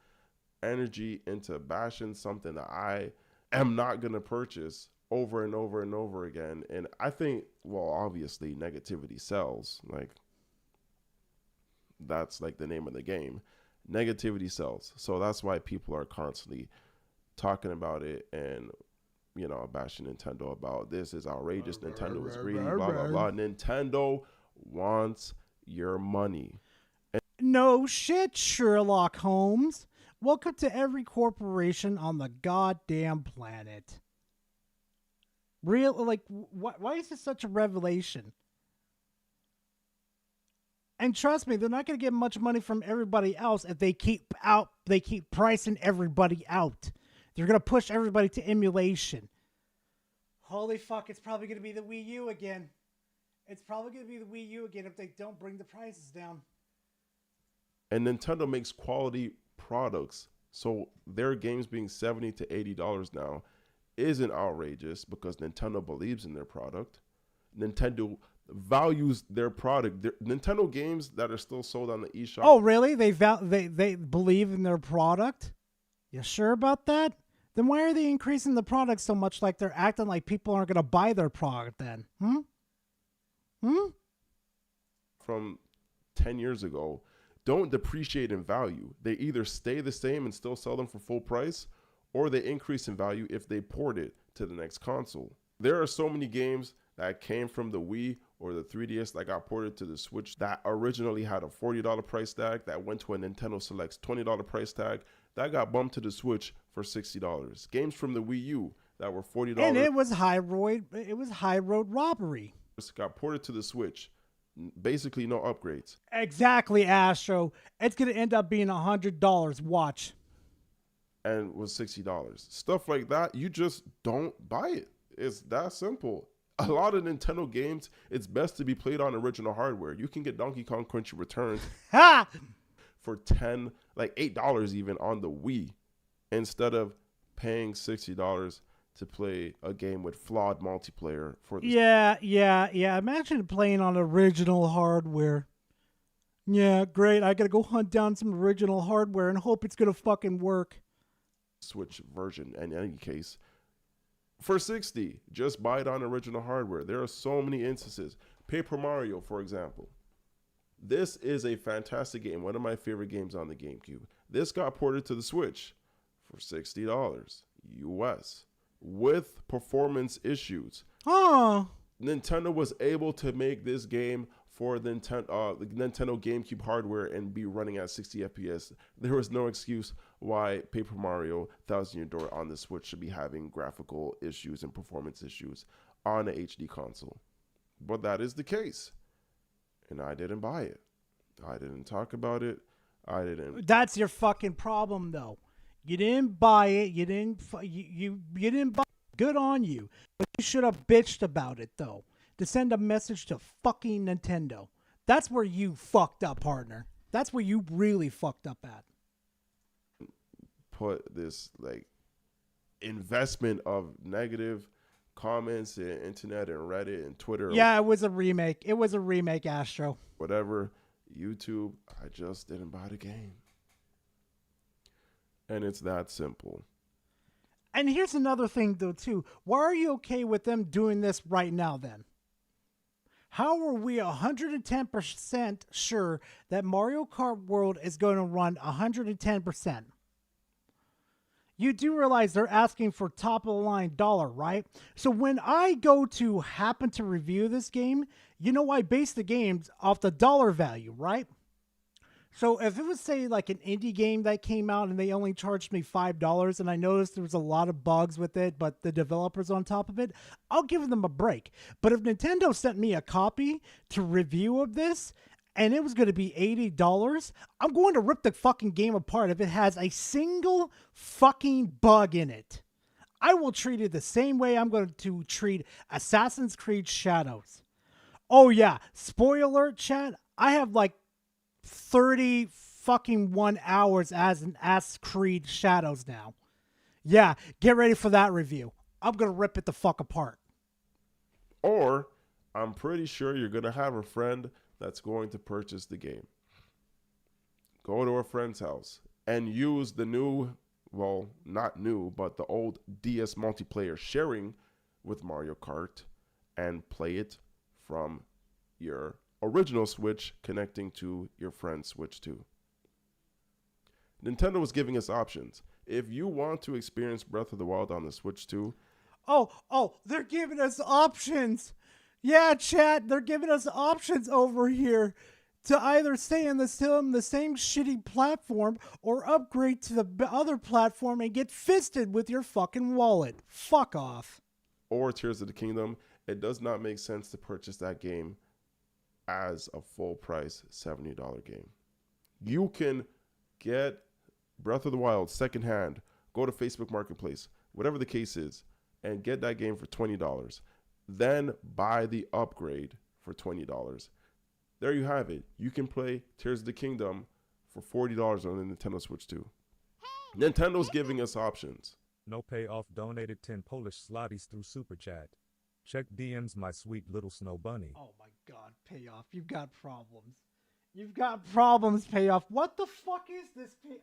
energy into bashing something that I am not going to purchase over and over and over again. And I think, well, obviously negativity sells. Like, that's like the name of the game. Negativity sells. So that's why people are constantly talking about it and, you know, bashing Nintendo about this is outrageous. Nintendo is greedy, blah, blah, blah. Nintendo wants your money. No shit, Sherlock Holmes. Welcome to every corporation on the goddamn planet. Why is this such a revelation? And trust me, they're not going to get much money from everybody else if they keep pricing everybody out. They're going to push everybody to emulation. Holy fuck, it's probably going to be the Wii U again. It's probably going to be the Wii U again if they don't bring the prices down. And Nintendo makes quality products. So their games being $70 to $80 now isn't outrageous because Nintendo believes in their product. Nintendo values their product. Nintendo games that are still sold on the eShop. Oh, really? They believe in their product? You sure about that? Then why are they increasing the product so much like they're acting like people aren't going to buy their product then? From 10 years ago don't depreciate in value. They either stay the same and still sell them for full price, or they increase in value if they port it to the next console. There are so many games that came from the Wii or the 3DS that got ported to the Switch that originally had a $40 price tag that went to a Nintendo Select's $20 price tag that got bumped to the Switch for $60. Games from the Wii U that were $40. And it was high road robbery. Got ported to the Switch. Basically no upgrades. Exactly, Astro. It's going to end up being $100. Watch. And was $60. Stuff like that, you just don't buy it. It's that simple. A lot of Nintendo games, it's best to be played on original hardware. You can get Donkey Kong Country Returns for $10, like $8 even on the Wii, instead of paying $60 to play a game with flawed multiplayer for the Yeah. Imagine playing on original hardware. Yeah, great. I gotta go hunt down some original hardware and hope it's gonna fucking work. Switch version in any case. For $60, just buy it on original hardware. There are so many instances. Paper Mario, for example. This is a fantastic game. One of my favorite games on the GameCube. This got ported to the Switch for $60 US. With performance issues. Nintendo was able to make this game for the Nintendo GameCube hardware and be running at 60 FPS. There was no excuse why Paper Mario Thousand Year Door on the Switch should be having graphical issues and performance issues on an HD console. But that is the case. And I didn't buy it. I didn't talk about it. I didn't. That's your fucking problem, though. You didn't buy it. You didn't buy it. Good on you. But you should have bitched about it, though, to send a message to fucking Nintendo. That's where you fucked up, partner. That's where you really fucked up at. Put this, like, investment of negative comments in internet and Reddit and Twitter. Yeah, it was a remake. It was a remake, Astro. Whatever. YouTube, I just didn't buy the game. And it's that simple. And here's another thing, though, too. Why are you okay with them doing this right now, then? How are we 110% sure that Mario Kart World is going to run 110%? You do realize they're asking for top-of-the-line dollar, right? So when I go to happen to review this game, you know I base the games off the dollar value, right? So if it was, say, like an indie game that came out and they only charged me $5 and I noticed there was a lot of bugs with it, but the developers on top of it, I'll give them a break. But if Nintendo sent me a copy to review of this and it was going to be $80, I'm going to rip the fucking game apart if it has a single fucking bug in it. I will treat it the same way I'm going to treat Assassin's Creed Shadows. Oh yeah, spoiler alert, chat, I have like 30 fucking 1 hours as an Assassin's Creed Shadows now. Yeah, get ready for that review. I'm going to rip it the fuck apart. Or I'm pretty sure you're going to have a friend that's going to purchase the game. Go to a friend's house and use the new, well, not new, but the old DS multiplayer sharing with Mario Kart and play it from your original Switch connecting to your friend's Switch 2. Nintendo was giving us options. If you want to experience Breath of the Wild on the Switch 2, they're giving us options. Yeah, chat, they're giving us options over here to either stay in the same shitty platform or upgrade to the other platform and get fisted with your fucking wallet. Fuck off. Or Tears of the Kingdom, it does not make sense to purchase that game as a full price $70 game. You can get Breath of the Wild secondhand, go to Facebook Marketplace, whatever the case is, and get that game for $20. Then buy the upgrade for $20. There you have it. You can play Tears of the Kingdom for $40 on the Nintendo Switch 2. Nintendo's giving us options. No payoff donated 10 Polish zlotys through Super Chat. Check DMs, my sweet little snow bunny. Oh my god, Payoff. You've got problems. You've got problems, Payoff. What the fuck is this, Payoff?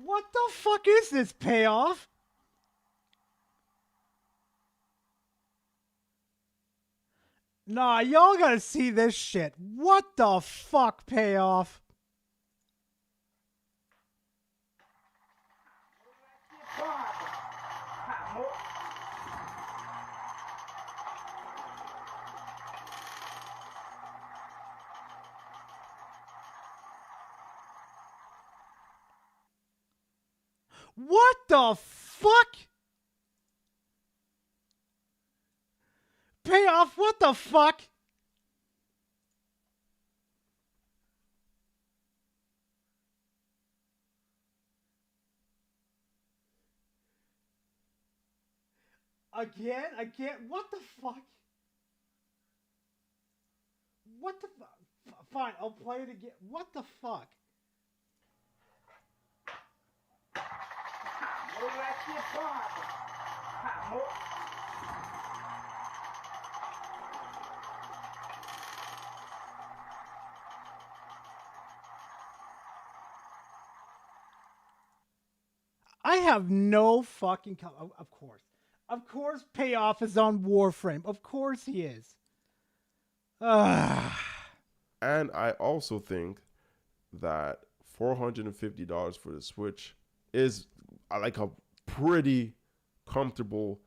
What the fuck is this, Payoff? Nah, y'all gotta see this shit. What the fuck, Payoff? What the fuck? Payoff, what the fuck? Again? What the fuck? What the fuck? Fine, I'll play it again. What the fuck? I have no fucking... Of course. Of course Payoff is on Warframe. Of course he is. And I also think that $450 for the Switch is like a pretty comfortable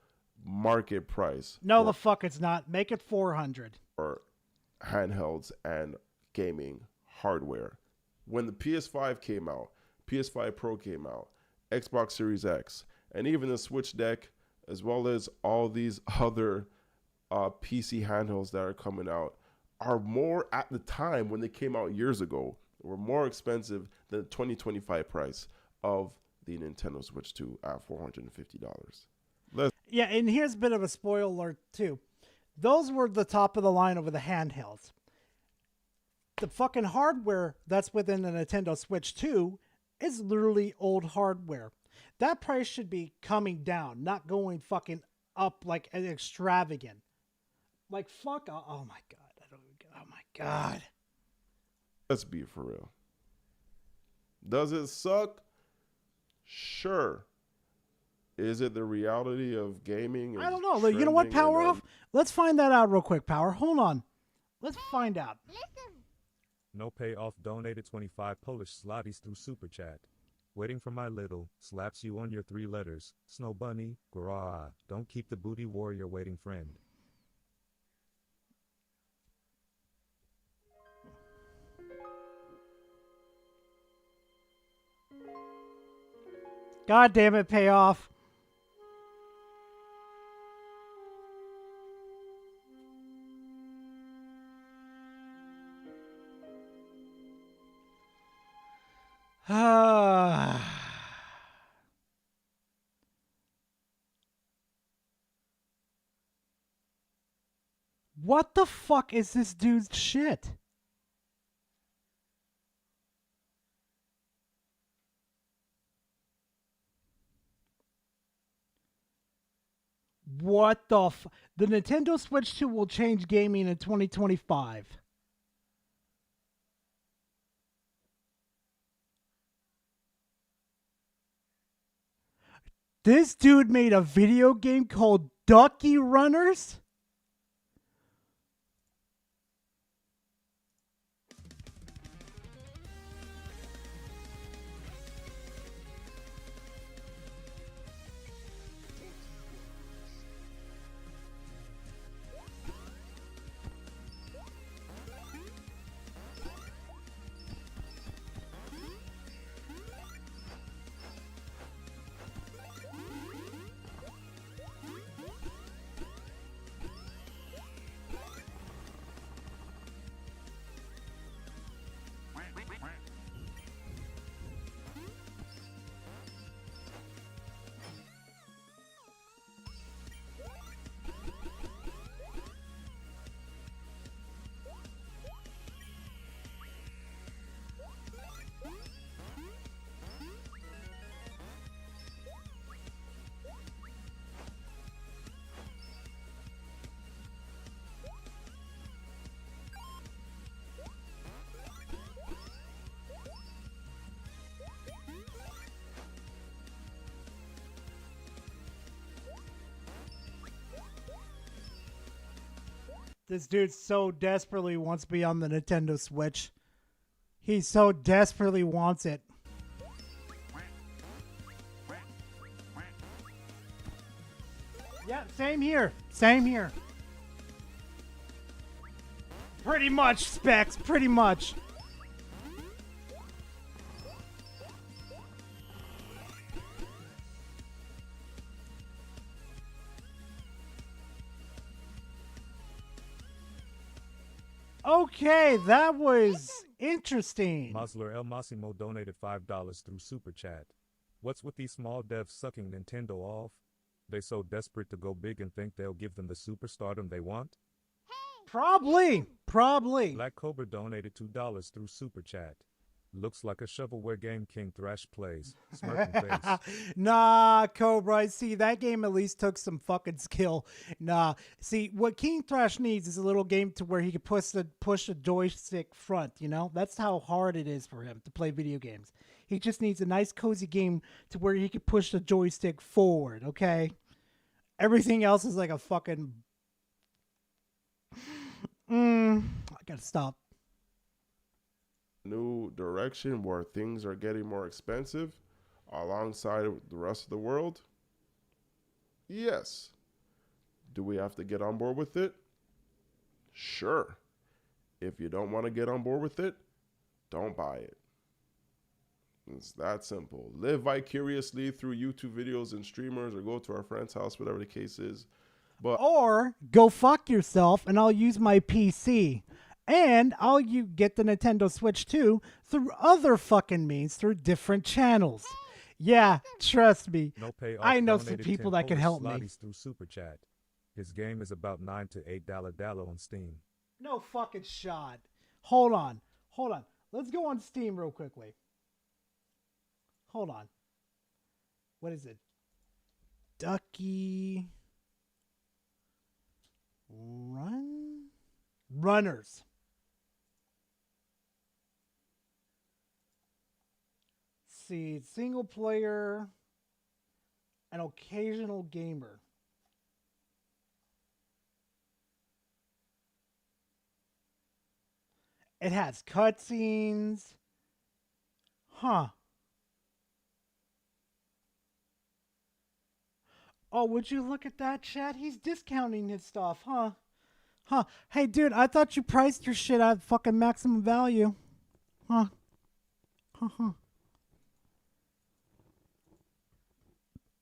market price. No, the fuck it's not. Make it 400. For handhelds and gaming hardware. When the PS5 came out, PS5 Pro came out, Xbox Series X, and even the Switch Deck, as well as all these other PC handhelds that are coming out, are more, at the time when they came out years ago, were more expensive than the 2025 price of the Nintendo Switch 2 at $450. Yeah, and here's a bit of a spoiler alert too. Those were the top of the line over the handhelds. The fucking hardware that's within the Nintendo Switch 2 is literally old hardware. That price should be coming down, not going fucking up like extravagant. Like fuck, oh my god. Oh my god. Let's be for real. Does it suck? Sure. Is it the reality of gaming? I don't know. You know what, Power Off? Let's find that out real quick, Power. Hold on. Let's find out. No Payoff donated 25 Polish zlotys through Super Chat. Waiting for my little, slaps you on your 3 letters. Snow bunny, grah. Don't keep the booty warrior waiting, friend. God damn it, Payoff. What the fuck is this dude's shit? What the The Nintendo Switch 2 will change gaming in 2025. This dude made a video game called Ducky Runners? This dude so desperately wants to be on the Nintendo Switch. He so desperately wants it. Yeah, same here. Same here. Pretty much, Specs. Pretty much. Okay, that was interesting. Masler El Massimo donated $5 through Super Chat. What's with these small devs sucking Nintendo off? They so desperate to go big and think they'll give them the superstardom they want? Probably. Black Cobra donated $2 through Super Chat. Looks like a shovelware game King Thrash plays. Smirking face. Nah, Cobra. See, that game at least took some fucking skill. Nah. See, what King Thrash needs is a little game to where he can push a joystick front, you know? That's how hard it is for him to play video games. He just needs a nice, cozy game to where he can push the joystick forward, okay? Everything else is like a fucking... I gotta stop. New direction where things are getting more expensive alongside the rest of the world? Yes. Do we have to get on board with it? Sure. If you don't want to get on board with it, don't buy it. It's that simple. Live vicariously through YouTube videos and streamers, or go to our friend's house, whatever the case is. Or go fuck yourself and I'll use my PC. And you get the Nintendo Switch too through other fucking means, through different channels. Yeah, trust me. No payoff I know some donated people 10 that can help me. Polish through Super Chat. His game is about $9 to $8 on Steam. No fucking shot. Hold on. Let's go on Steam real quickly. Hold on. What is it? Ducky Runners. See, single player, an occasional gamer. It has cutscenes. Huh. Oh, would you look at that, chat? He's discounting his stuff, huh? Hey, dude, I thought you priced your shit at fucking maximum value. Huh.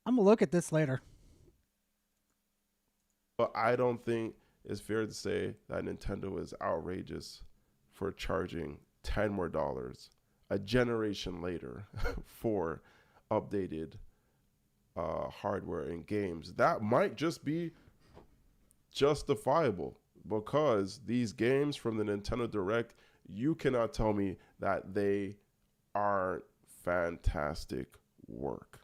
I'm gonna look at this later. But I don't think it's fair to say that Nintendo is outrageous for charging $10 more a generation later for updated hardware and games. That might just be justifiable, because these games from the Nintendo Direct, you cannot tell me that they aren't fantastic work.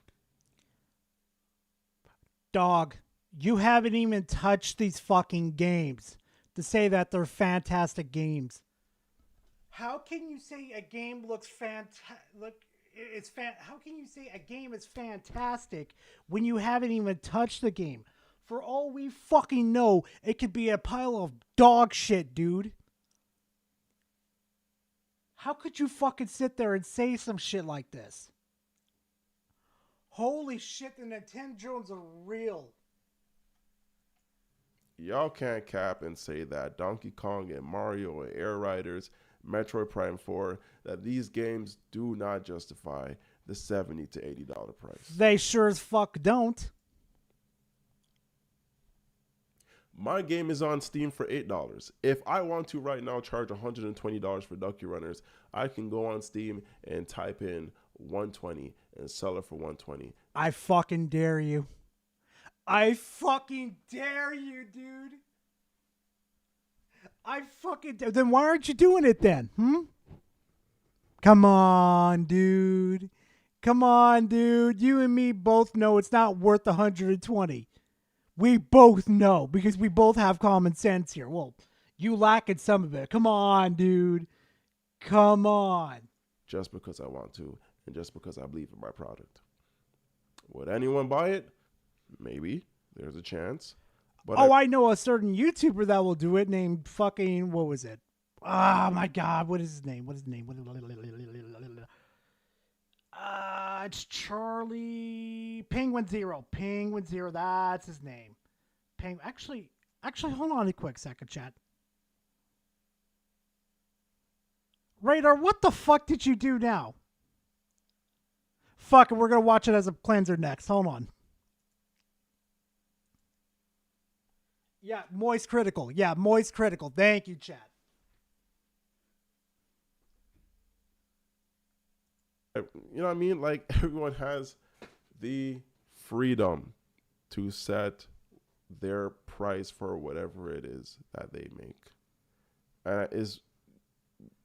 Dog, you haven't even touched these fucking games to say that they're fantastic games. How can you say a game looks how can you say a game is fantastic when you haven't even touched the game? For all we fucking know, it could be a pile of dog shit, dude. How could you fucking sit there and say some shit like this? Holy shit, the Nintendo drones are real. Y'all can't cap and say that Donkey Kong and Mario and Air Riders, Metroid Prime 4, that these games do not justify the $70 to $80 price. They sure as fuck don't. My game is on Steam for $8. If I want to right now charge $120 for Ducky Runners, I can go on Steam and type in $120 and sell it for $120. I fucking dare you. I fucking dare you, dude. Then why aren't you doing it then? Come on, dude. You and me both know it's not worth 120. We both know, because we both have common sense here. Well, you lack in some of it. Come on, dude. Come on. Just because I want to, and just because I believe in my product. Would anyone buy it? Maybe. There's a chance. But I know a certain YouTuber that will do it named fucking, what was it? Oh my God, what is his name? It's Charlie Penguin Zero. Penguin Zero, that's his name. Actually, hold on a quick second, chat. Radar, what the fuck did you do now? Fuck it, we're gonna watch it as a cleanser next. Hold on. Yeah, Moist Critical. Yeah, Moist Critical. Thank you, chat. You know what I mean? Like, everyone has the freedom to set their price for whatever it is that they make. And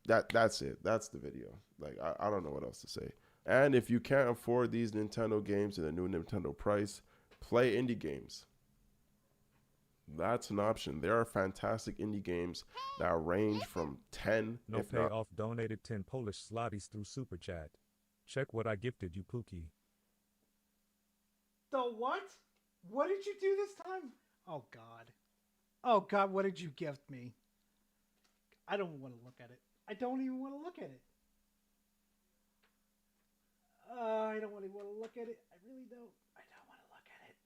that's it. That's the video. Like, I don't know what else to say. And if you can't afford these Nintendo games at the new Nintendo price, play indie games. That's an option. There are fantastic indie games that range from 10. No payoff donated 10 Polish zlotys through Super Chat. Check what I gifted you, Pookie. The what? What did you do this time? Oh, God. Oh, God, what did you gift me? I don't want to look at it. I don't even want to look at it. I don't really want to look at it. I really don't. I don't want to look at it.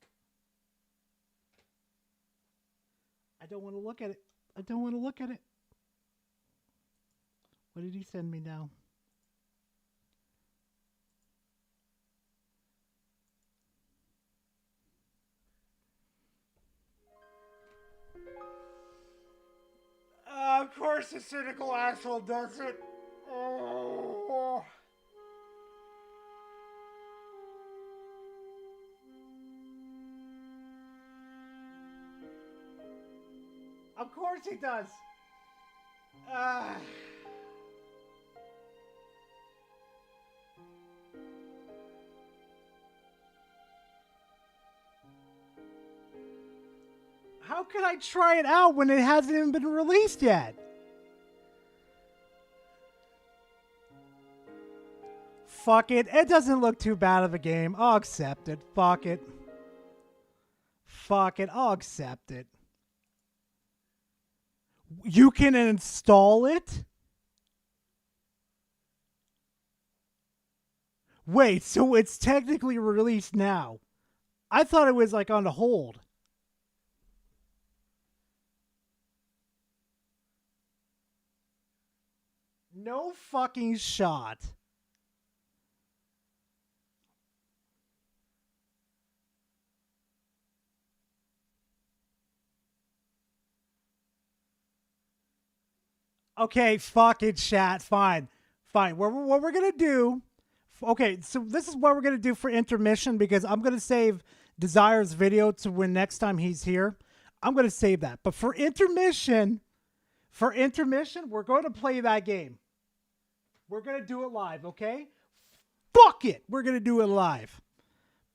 I don't want to look at it. I don't want to look at it. What did he send me now? Of course the cynical asshole does it. Oh. Of course he does. How can I try it out when it hasn't even been released yet? Fuck it. It doesn't look too bad of a game. I'll accept it. Fuck it. Fuck it. I'll accept it. You can install it? Wait, so it's technically released now. I thought it was like on the hold. No fucking shot. Okay, fuck it, chat. Fine. What we're going to do... Okay, so this is what we're going to do for intermission because I'm going to save Desire's video to when next time he's here. I'm going to save that. But for intermission, we're going to play that game. We're going to do it live, okay? Fuck it. We're going to do it live.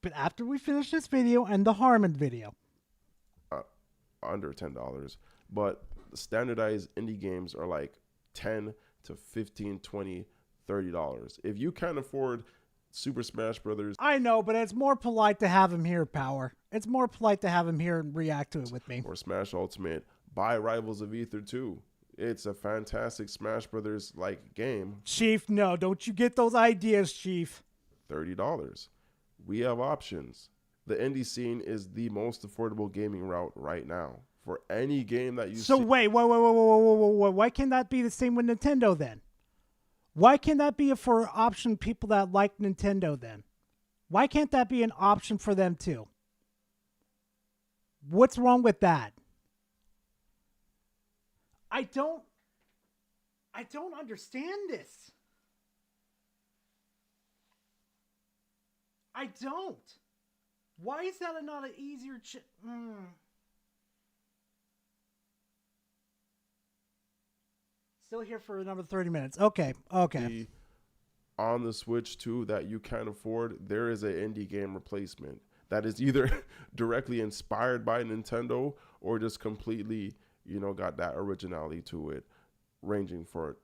But after we finish this video and the Harmon video. Under $10. But the standardized indie games are like $10 to $15, $20, $30. If you can't afford Super Smash Brothers. I know, but it's more polite to have him here, Power. It's more polite to have him here and react to it with me. Or Smash Ultimate. Buy Rivals of Ether 2. It's a fantastic Smash Brothers like game. Chief, no, don't you get those ideas, Chief. $30. We have options. The indie scene is the most affordable gaming route right now for any game that you So wait. Why can't that be the same with Nintendo then? Why can't that be for option people that like Nintendo then? Why can't that be an option for them too? What's wrong with that? I don't understand this. I don't. Why is that not an easier Still here for another 30 minutes. Okay. On the Switch 2 that you can't afford, there is an indie game replacement that is either directly inspired by Nintendo or just completely, got that originality to it, ranging from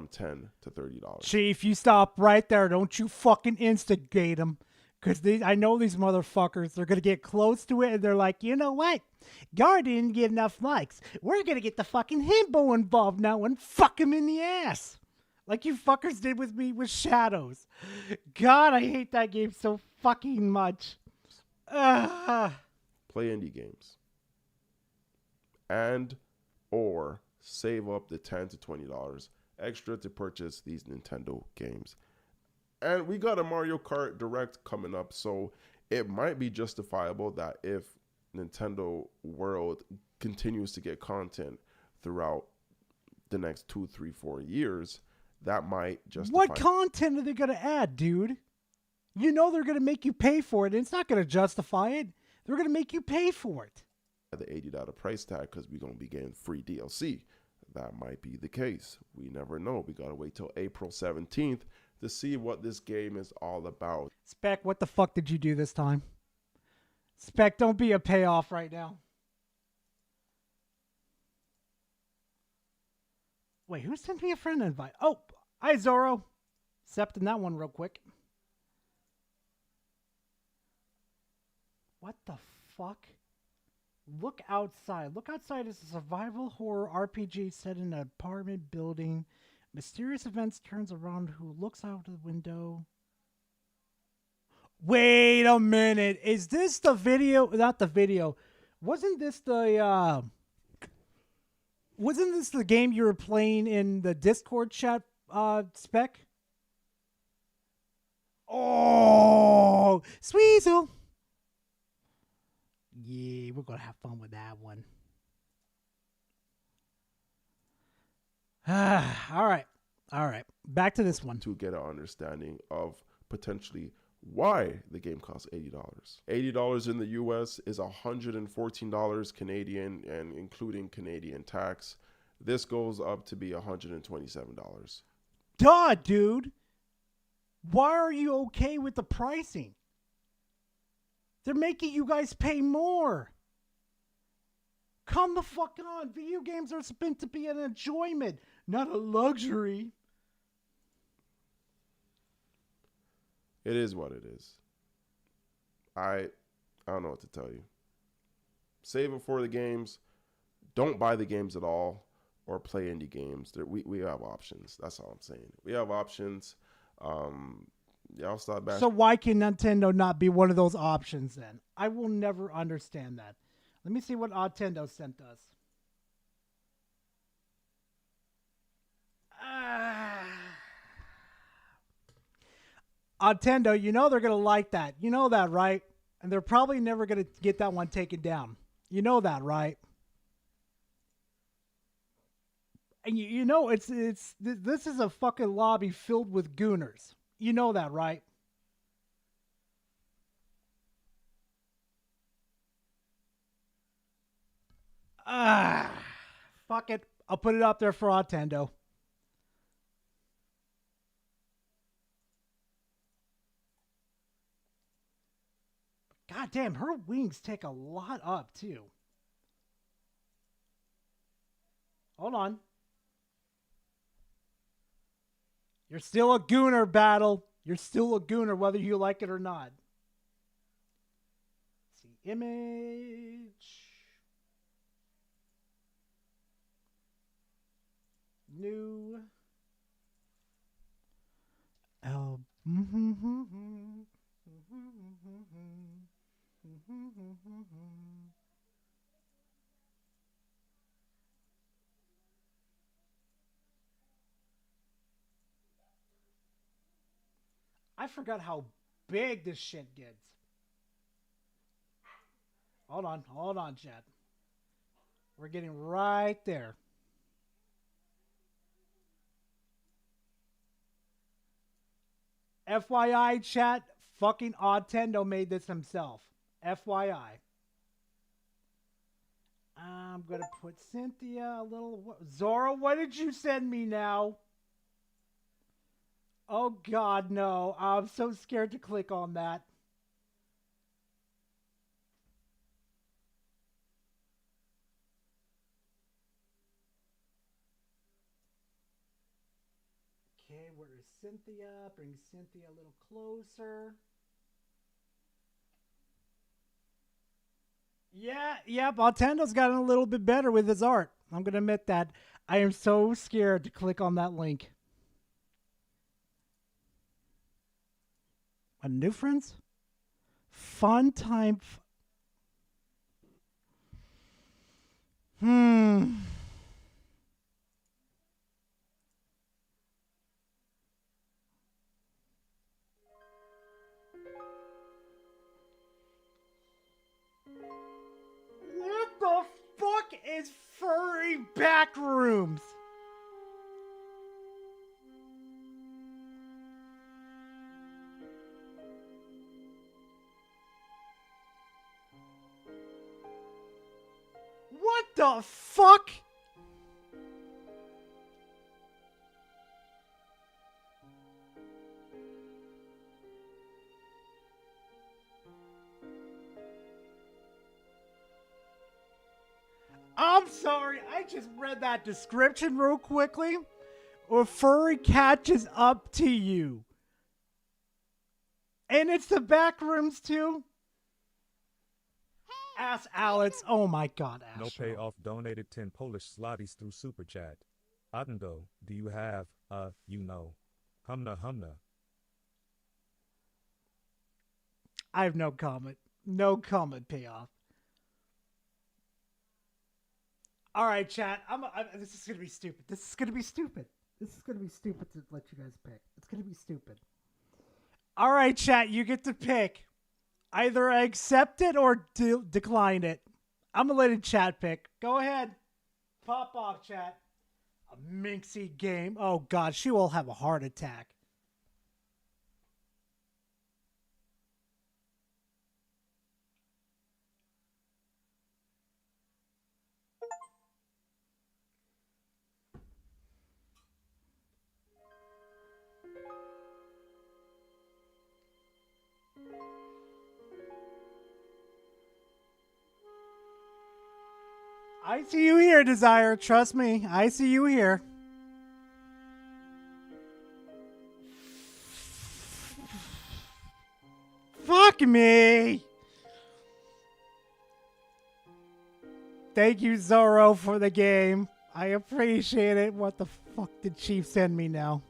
$10 to $30. Chief, you stop right there. Don't you fucking instigate him. Because I know these motherfuckers, they're going to get close to it and they're like, you know what? Gar didn't get enough likes. We're going to get the fucking himbo involved now and fuck him in the ass. Like you fuckers did with me with Shadows. God, I hate that game so fucking much. Play indie games. And or save up the $10 to $20 extra to purchase these Nintendo games. And we got a Mario Kart Direct coming up, so it might be justifiable that if Nintendo World continues to get content throughout the next 2, 3, 4 years, that might justify. What content are they going to add, dude? You know they're going to make you pay for it, and it's not going to justify it. They're going to make you pay for it. The $80 price tag because we're going to be getting free DLC. That might be the case. We never know. We got to wait till April 17th to see what this game is all about. Spec, what the fuck did you do this time? Spec, don't be a payoff right now. Wait, who sent me a friend invite? Oh, hi, Zorro. Accepting that one real quick. What the fuck? Look Outside. Look Outside is a survival horror RPG set in an apartment building. Mysterious events turns around who looks out the window. Wait a minute. Is this the video? Not the video. Wasn't this the game you were playing in the Discord chat, Spec? Oh, Sweezel. Yeah, we're going to have fun with that one. All right. Back to this one. To get an understanding of potentially why the game costs $80. $80 in the US is $114 Canadian, and including Canadian tax. This goes up to be $127. Duh, dude. Why are you okay with the pricing? They're making you guys pay more. Come the fuck on. Video games are meant to be an enjoyment, not a luxury. It is what it is. I don't know what to tell you. Save it for the games. Don't buy the games at all, or play indie games. We have options. That's all I'm saying. We have options. Y'all stop bashing. So why can Nintendo not be one of those options then? I will never understand that. Let me see what Nintendo sent us. Nintendo, you know they're going to like that. You know that, right? And they're probably never going to get that one taken down. You know that, right? And you know this is a fucking lobby filled with gooners. You know that, right? Fuck it. I'll put it up there for Nintendo. God damn, her wings take a lot up, too. Hold on. You're still a gooner, Battle. You're still a gooner, whether you like it or not. Let's see, image. New. I forgot how big this shit gets. Hold on, chat. We're getting right there. FYI, chat, fucking Nintendo made this himself. FYI. I'm going to put Cynthia a little... Zora, what did you send me now? Oh, God, no. I'm so scared to click on that. Okay, where is Cynthia? Bring Cynthia a little closer. Yep. Nintendo's gotten a little bit better with his art. I'm going to admit that. I am so scared to click on that link. A new friends? Fun time. What the fuck is furry backrooms? What the fuck? I'm sorry, I just read that description real quickly. A furry catches up to you. And it's the back rooms too. Ask Alex. Oh my god, Ash. No payoff donated 10 Polish zlotys through Super Chat. Adendo, do you have, humna humna? I have no comment. No comment payoff. All right, chat. This is going to be stupid. This is going to be stupid to let you guys pick. It's going to be stupid. All right, chat. You get to pick. Either accept it or decline it. I'm going to let it chat pick. Go ahead. Pop off, chat. A minxy game. Oh, God. She will have a heart attack. I see you here, Desire. Trust me. I see you here. Fuck me. Thank you, Zorro, for the game. I appreciate it. What the fuck did Chief send me now?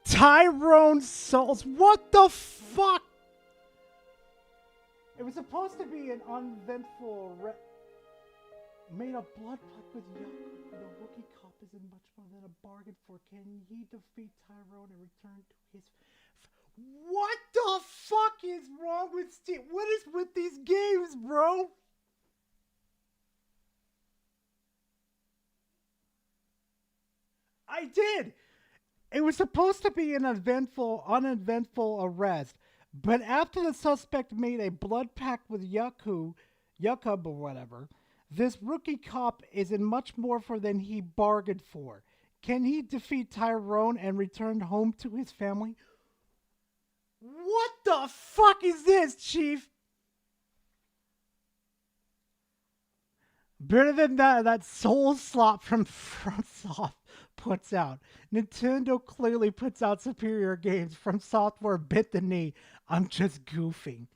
Tyrone Souls. What the fuck? It was supposed to be an uneventful made a blood pact with Yaku. The rookie cop is in much more than a bargain for. Can he defeat Tyrone and return to his... What the fuck is wrong with Steve? What is with these games, bro? I did. It was supposed to be an uneventful arrest, but after the suspect made a blood pact with Yakub or whatever, this rookie cop is in much more for than he bargained for. Can he defeat Tyrone and return home to his family? What the fuck is this, Chief? Better than that soul slop from FromSoft puts out. Nintendo clearly puts out superior games. From Software bit the knee. I'm just goofing.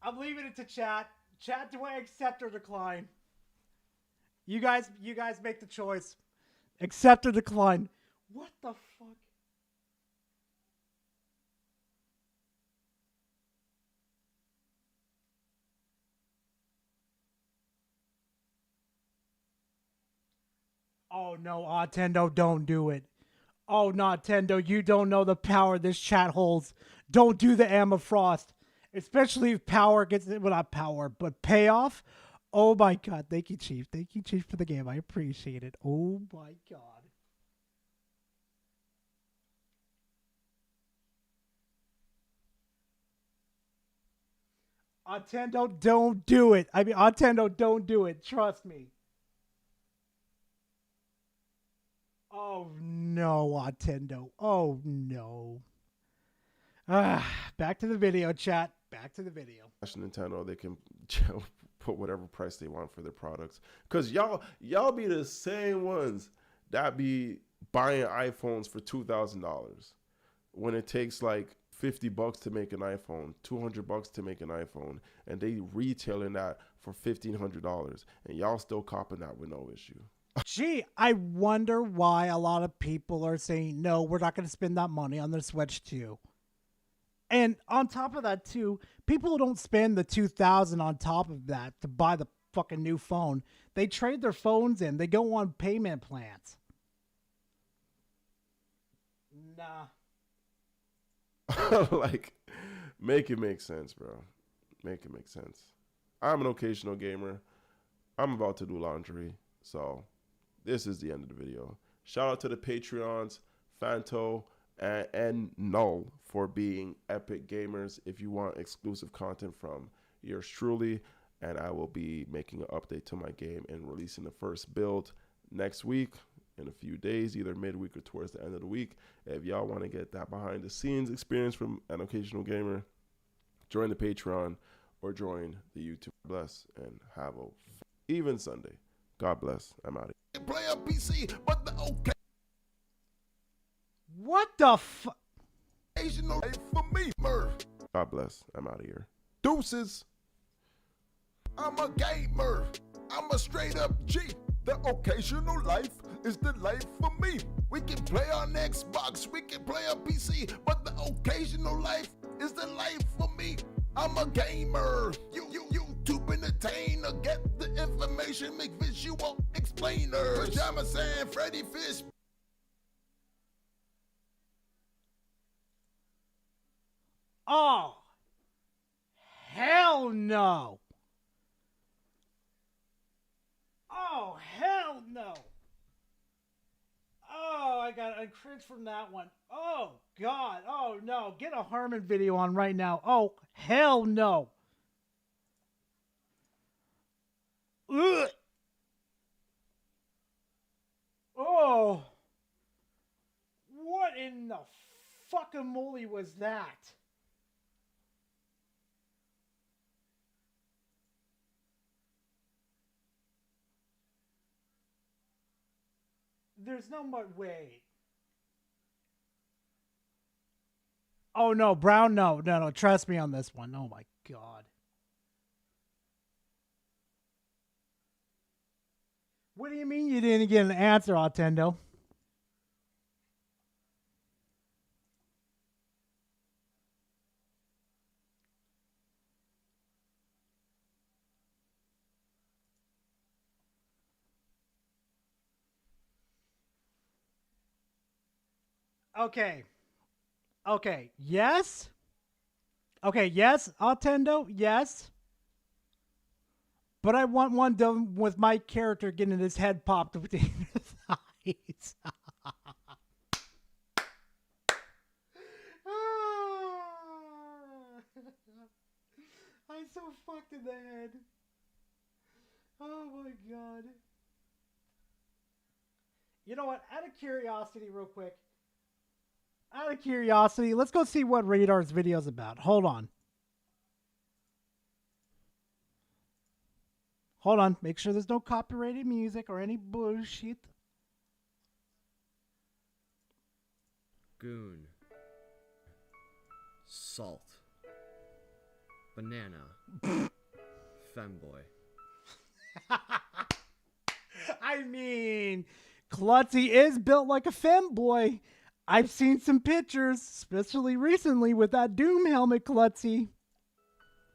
I'm leaving it to chat. Chat, do I accept or decline? You guys make the choice. Accept or decline. What the fuck? Oh no, Nintendo, don't do it. Oh, Nintendo, you don't know the power this chat holds. Don't do the Emma Frost. Especially if power gets, well, not power, but payoff. Oh my god, thank you, Chief. Thank you, Chief, for the game. I appreciate it. Oh my god. Nintendo, don't do it. I mean, Nintendo, don't do it. Trust me. Oh no, Nintendo. Oh no. Back to the video, chat. Back to the video. Nintendo, they can put whatever price they want for their products. Cause y'all be the same ones that be buying iPhones for $2,000 when it takes like $50 to make an iPhone, $200 to make an iPhone, and they retailing that for $1,500, and y'all still copping that with no issue. Gee, I wonder why a lot of people are saying, no, we're not going to spend that money on the Switch 2. And on top of that, too, people don't spend the $2,000 on top of that to buy the fucking new phone. They trade their phones in. They go on payment plans. Nah. Like, make it make sense, bro. Make it make sense. I'm an occasional gamer. I'm about to do laundry, so this is the end of the video. Shout out to the Patreons, Fanto, and Null for being epic gamers. If you want exclusive content from yours truly, and I will be making an update to my game and releasing the first build next week in a few days, either midweek or towards the end of the week. If y'all want to get that behind the scenes experience from an occasional gamer, join the Patreon or join the YouTube. Bless and have a even Sunday. God bless. I'm out of here. Play a PC, but the okay. What the fuck? Occasional for me, Murph. God bless. I'm out of here. Deuces. I'm a gamer. I'm a straight up G. The occasional life is the life for me. We can play on Xbox, we can play on PC, but the occasional life is the life for me. I'm a gamer. YouTube entertainer. Get the information, make visual explainers. Pajamas and Freddy Fish. Oh, hell no. Oh, hell no. Oh, I got a cringe from that one. Oh, God. Oh, no. Get a Harmon video on right now. Oh, hell no. Ugh. Oh. What in the fucking moly was that? There's no more way. Oh no, Brown, no. Trust me on this one. Oh my God. What do you mean you didn't get an answer, Otendo? Okay. Yes. Okay. Yes. Otendo. Yes. But I want one done with my character getting his head popped between his eyes. I'm so fucked in the head. Oh my God. You know what? Out of curiosity, real quick. Out of curiosity, let's go see what Radar's video's about. Hold on. Hold on. Make sure there's no copyrighted music or any bullshit. Goon. Salt. Banana. Femboy. I mean, Klutzy is built like a femboy. I've seen some pictures, especially recently with that Doom helmet, Klutzy.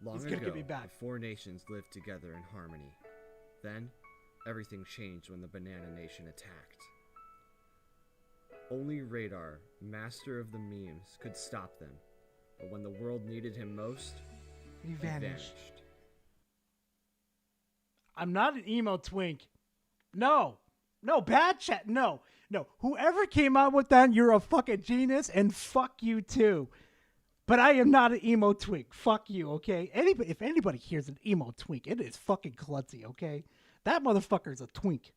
Long ago, the four nations lived together in harmony. Then, everything changed when the Banana Nation attacked. Only Radar, master of the memes, could stop them. But when the world needed him most, he vanished. I'm not an emo twink. No, bad chat. No. Whoever came out with that, you're a fucking genius, and fuck you too. But I am not an emo twink. Fuck you, okay? If anybody hears an emo twink, it is fucking Klutzy, okay? That motherfucker's a twink.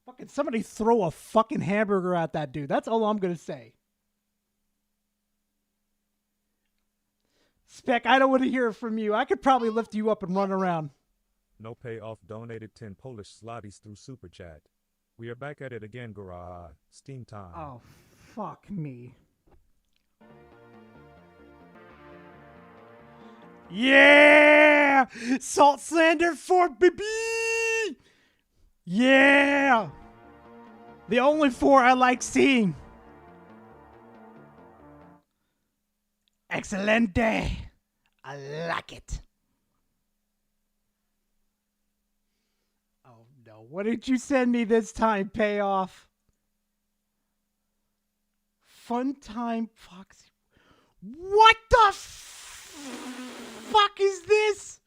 Fucking somebody throw a fucking hamburger at that dude. That's all I'm gonna say. Spec, I don't want to hear it from you. I could probably lift you up and run around. No payoff donated 10 Polish zlotys through Super Chat. We are back at it again, Garage. Steam time. Oh, fuck me. Yeah! Salt Slander 4, baby! Yeah! The only 4 I like seeing. Excelente! I like it. Oh no, what did you send me this time, Payoff? Fun time Foxy. What the fuck is this?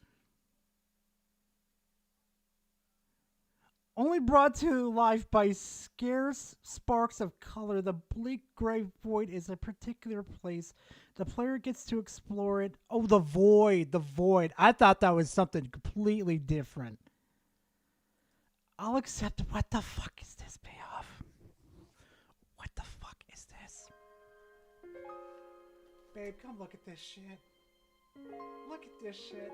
Only brought to life by scarce sparks of color, the bleak gray void is a particular place. The player gets to explore it. Oh, the void, the void. I thought that was something completely different. I'll accept. What the fuck is this, Payoff? What the fuck is this? Babe, come look at this shit. Look at this shit.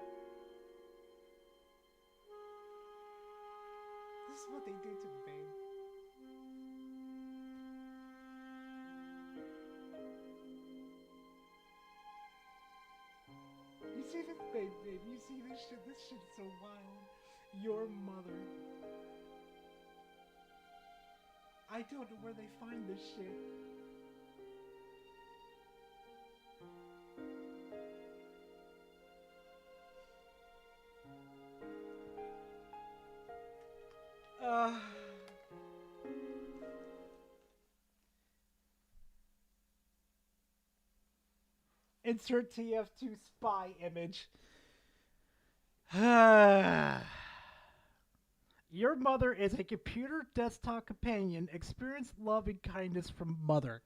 This is what they do to me, babe. You see this, babe, you see this shit? This shit's so wild. Your mother. I don't know where they find this shit. Insert TF2 spy image. Your mother is a computer desktop companion. Experience love and kindness from mother.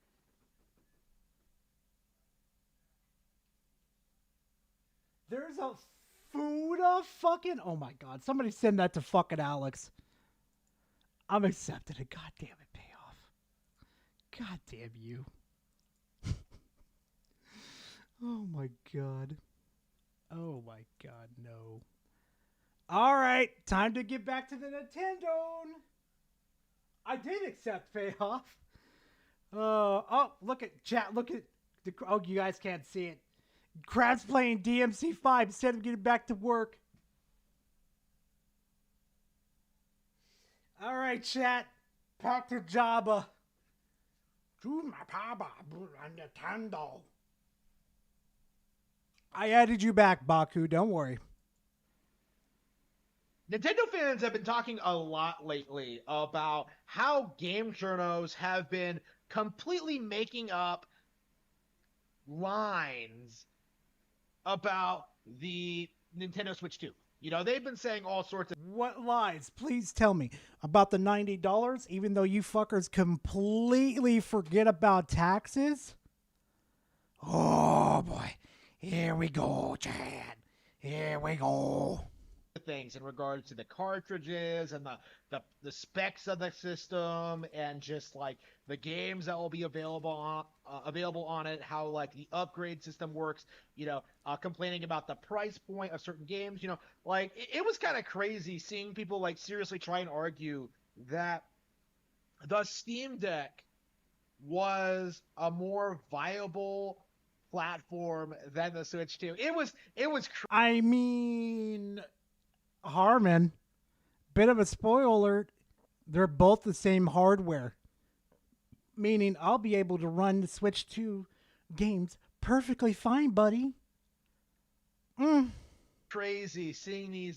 There's a Fuda fucking... Oh my god. Somebody send that to fucking Alex. I'm accepting it. God damn it, Payoff. God damn you. Oh my god. Oh my god, no. Alright, time to get back to the Nintendo. I did accept Payoff. Oh, look at chat. Look at the... Oh, you guys can't see it. Crab's playing DMC5 instead of getting back to work. All right, chat. Back to Jabba. To my papa, Nintendo. I added you back, Baku. Don't worry. Nintendo fans have been talking a lot lately about how game journos have been completely making up lines about the Nintendo Switch 2. You know, they've been saying all sorts of... What lies? Please tell me about the $90, even though you fuckers completely forget about taxes? Oh, boy. Here we go, Chad. Here we go. Things in regards to the cartridges and the specs of the system and just like the games that will be available on it, how like the upgrade system works, you know, complaining about the price point of certain games, you know, like it was kind of crazy seeing people like seriously try and argue that the Steam Deck was a more viable platform than the Switch 2. It was I mean, Harmon, bit of a spoiler alert, they're both the same hardware. Meaning I'll be able to run the Switch 2 games perfectly fine, buddy. Crazy seeing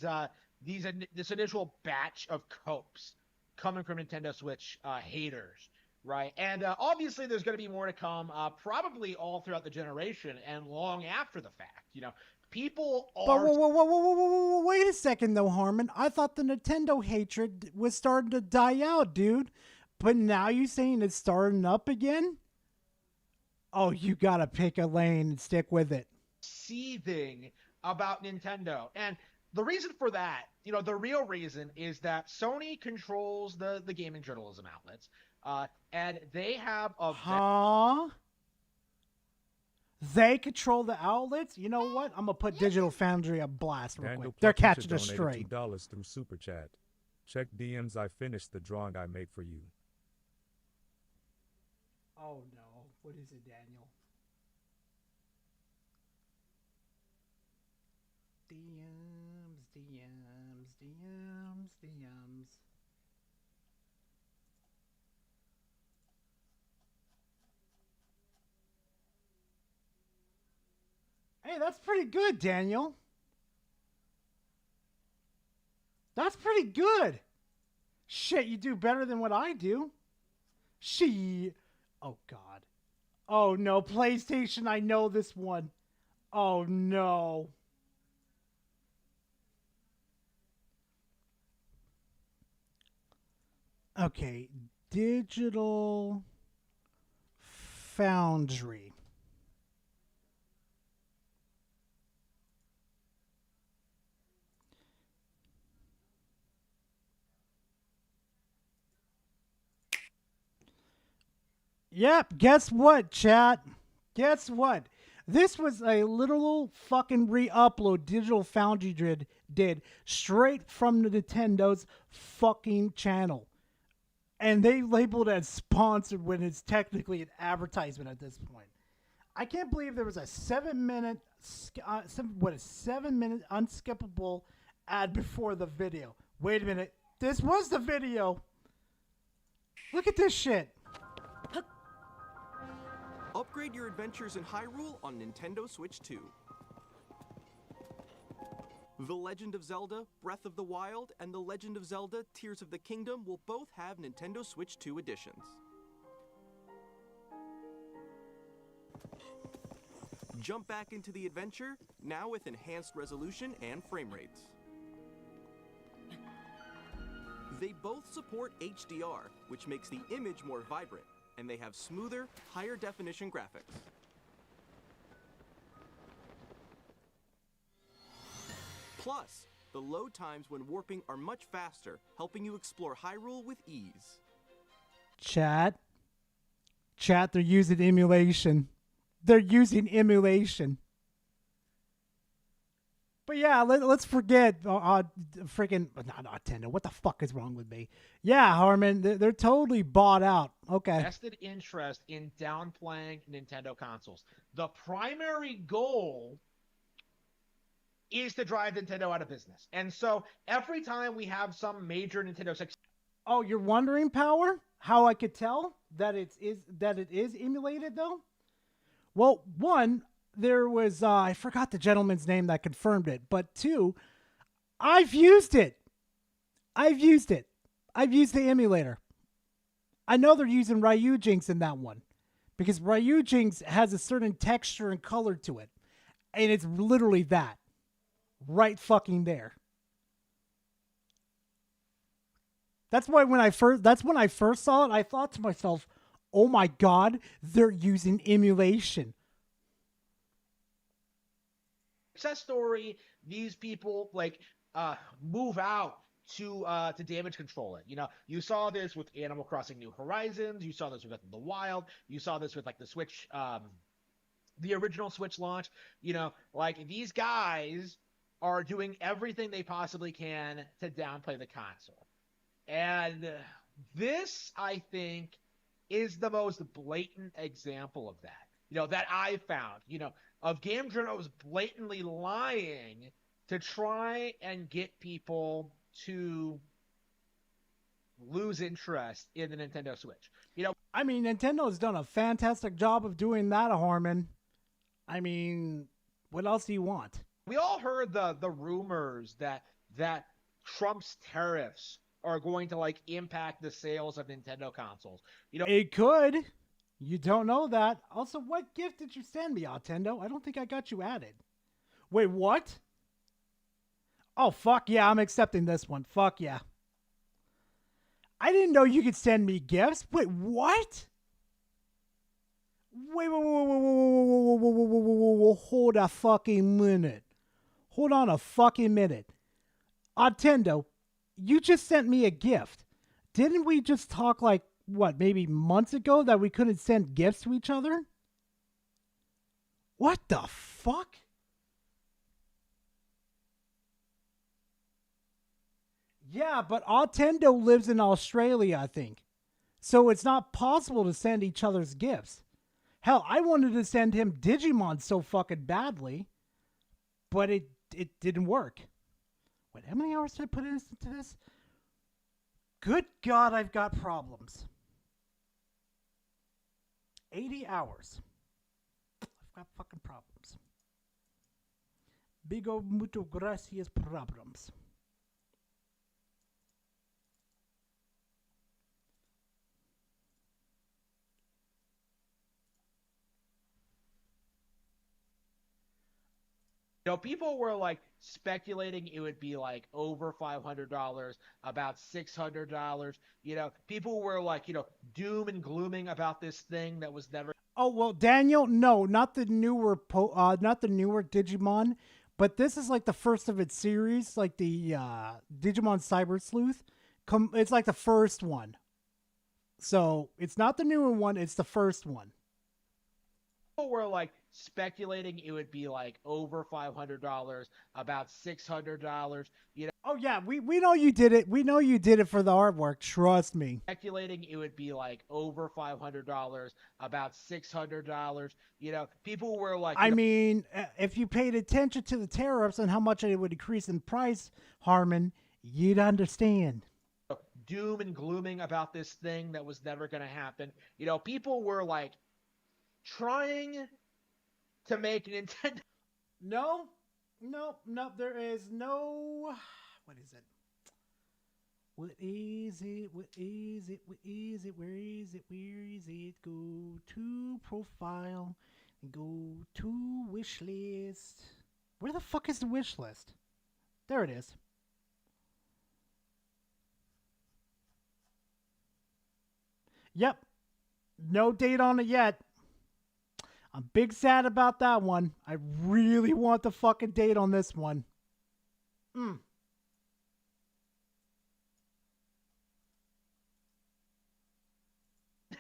this initial batch of copes coming from Nintendo Switch haters, right? And obviously there's going to be more to come, probably all throughout the generation and long after the fact, you know. People are... But wait a second, though, Harmon. I thought the Nintendo hatred was starting to die out, dude. But now you saying it's starting up again? Oh, you gotta pick a lane and stick with it. Seething about Nintendo. And the reason for that, you know, the real reason is that Sony controls the gaming journalism outlets. And they have a... They control the outlets? You know what? I'm going to put Digital Foundry a blast real quick. They're catching a stray. $2 through Super Chat. Check DMs. I finished the drawing I made for you. Oh, no. What is it, Daniel? DMs. Hey, that's pretty good, Daniel. That's pretty good. Shit, you do better than what I do. Oh, God. Oh, no. PlayStation, I know this one. Oh, no. Okay. Digital Foundry. Yep, guess what, chat? Guess what? This was a literal fucking re-upload Digital Foundry did straight from the Nintendo's fucking channel. And they labeled it as sponsored when it's technically an advertisement at this point. I can't believe there was a 7-minute unskippable ad before the video. Wait a minute. This was the video. Look at this shit. Upgrade your adventures in Hyrule on Nintendo Switch 2. The Legend of Zelda Breath of the Wild and The Legend of Zelda Tears of the Kingdom will both have Nintendo Switch 2 editions. Jump back into the adventure, now with enhanced resolution and frame rates. They both support HDR, which makes the image more vibrant, and they have smoother, higher definition graphics. Plus, the load times when warping are much faster, helping you explore Hyrule with ease. Chat, they're using emulation. They're using emulation. But yeah, let's forget freaking not Nintendo. What the fuck is wrong with me? Yeah, Harmon, they're totally bought out. Okay. Vested interest in downplaying Nintendo consoles. The primary goal is to drive Nintendo out of business. And so every time we have some major Nintendo success. Oh, you're wondering, Power, how I could tell that it is emulated though? Well, one, there was I forgot the gentleman's name that confirmed it, but two, I've used it. I've used the emulator. I know they're using Ryujinx in that one because Ryujinx has a certain texture and color to it, and it's literally that. Right fucking there. That's why when I first saw it, I thought to myself, "Oh my God, they're using emulation." Success story. These people move out to damage control it. You know, you saw this with Animal Crossing New Horizons. You saw this with Breath of the Wild. You saw this with the Switch, the original Switch launch. You know, these guys are doing everything they possibly can to downplay the console. And this, I think, is the most blatant example of that, that I found, of game journals blatantly lying to try and get people to lose interest in the Nintendo Switch. I mean, Nintendo's done a fantastic job of doing that, Harmon. I mean, what else do you want? We all heard the rumors that Trump's tariffs are going to impact the sales of Nintendo consoles. It could. You don't know that. Also, what gift did you send me, Nintendo? I don't think I got you added. Wait, what? Oh, fuck yeah, I'm accepting this one. Fuck yeah. I didn't know you could send me gifts. Wait, what? Wait, hold a fucking minute. Hold on a fucking minute. Nintendo, you just sent me a gift. Didn't we just talk maybe months ago that we couldn't send gifts to each other? What the fuck? Yeah, but Nintendo lives in Australia, I think. So it's not possible to send each other's gifts. Hell, I wanted to send him Digimon so fucking badly, but it it didn't work. Wait, how many hours did I put into this? Good God, I've got problems. 80 hours. I've got fucking problems. Bigo mucho gracias problems. You know, people were like speculating it would be like over $500, about $600. You know, people were like, you know, doom and glooming about this thing that was never. Oh well, Daniel, no, not the newer Digimon, but this is like the first of its series, like the Digimon Cyber Sleuth. It's like the first one, so it's not the newer one; it's the first one. People were like speculating it would be like over $500, about $600. You know. Oh yeah, we know you did it. We know you did it for the artwork. Trust me. Speculating it would be like over $500, about $600. You know, people were like. I mean, if you paid attention to the tariffs and how much it would increase in price, Harmon, you'd understand. Doom and glooming about this thing that was never going to happen. You know, people were like trying to make Nintendo. No, there is no. What is it? What is it? What is it? What is it? Where is it? Where is it? Go to profile and go to wish list. Where the fuck is the wish list? There it is. Yep. No date on it yet. I'm big sad about that one. I really want the fucking date on this one.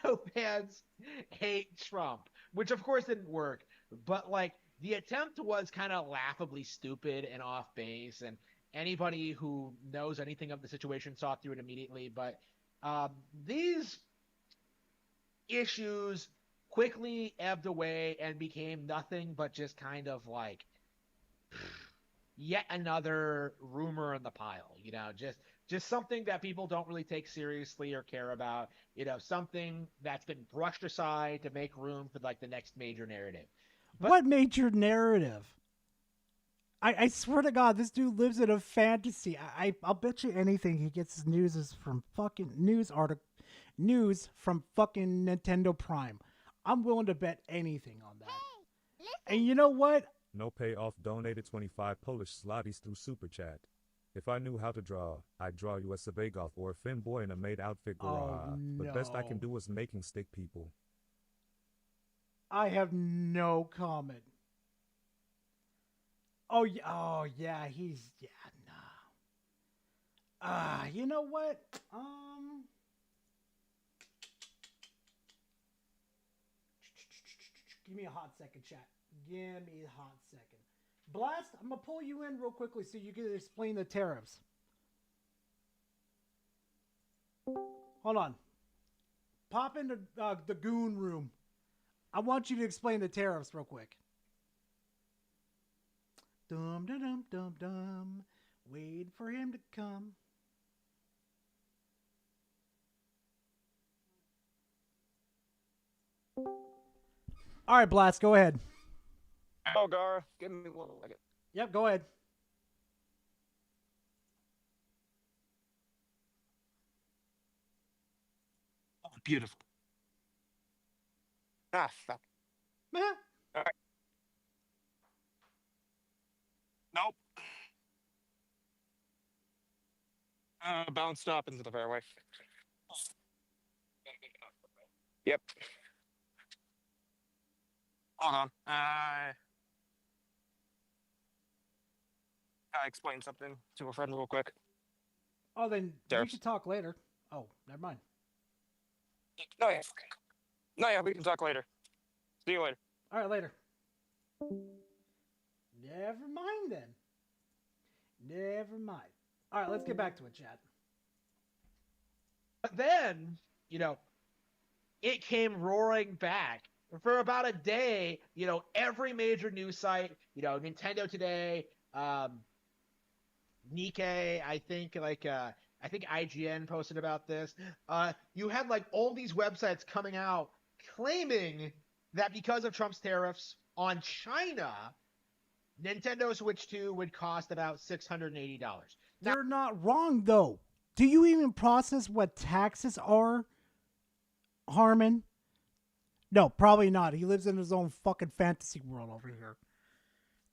No fans hate Trump, which of course didn't work. But like the attempt was kind of laughably stupid and off base, and anybody who knows anything of the situation saw through it immediately. But these issues quickly ebbed away and became nothing but just kind of like yet another rumor in the pile, you know, just something that people don't really take seriously or care about, you know, something that's been brushed aside to make room for like the next major narrative. But what major narrative? I swear to God, this dude lives in a fantasy. I'll bet you anything he gets his news from fucking news from fucking Nintendo Prime. I'm willing to bet anything on that. Hey, and you know what? No payoff donated 25 Polish zlotys through Super Chat. If I knew how to draw, I'd draw you as a Sabagoth or a fanboy in a maid outfit. But best I can do is making stick people. I have no comment. Oh yeah, he's no. You know what? Give me a hot second, chat. Give me a hot second. Blast, I'm going to pull you in real quickly so you can explain the tariffs. Hold on. Pop into the goon room. I want you to explain the tariffs real quick. Dum dum dum dum dum. Wait for him to come. All right, Blast, go ahead. Oh, Gar, give me 1 second. Yep, go ahead. Oh, beautiful. Ah, fuck. Meh. All right. Nope. Bounced up into the fairway. Yep. Hold on. I explained something to a friend real quick. Oh, then we should talk later. Oh, never mind. No, yeah, we can talk later. See you later. All right, later. Never mind then. Never mind. All right, let's get back to it, Chad. But then, you know, it came roaring back. For about a day, you know, every major news site, you know, Nintendo Today, Nikkei, I think I think IGN posted about this. You had like all these websites coming out claiming that because of Trump's tariffs on China, Nintendo Switch 2 would cost about $680. They're not wrong, though. Do you even process what taxes are, Harmon? No, probably not. He lives in his own fucking fantasy world over here.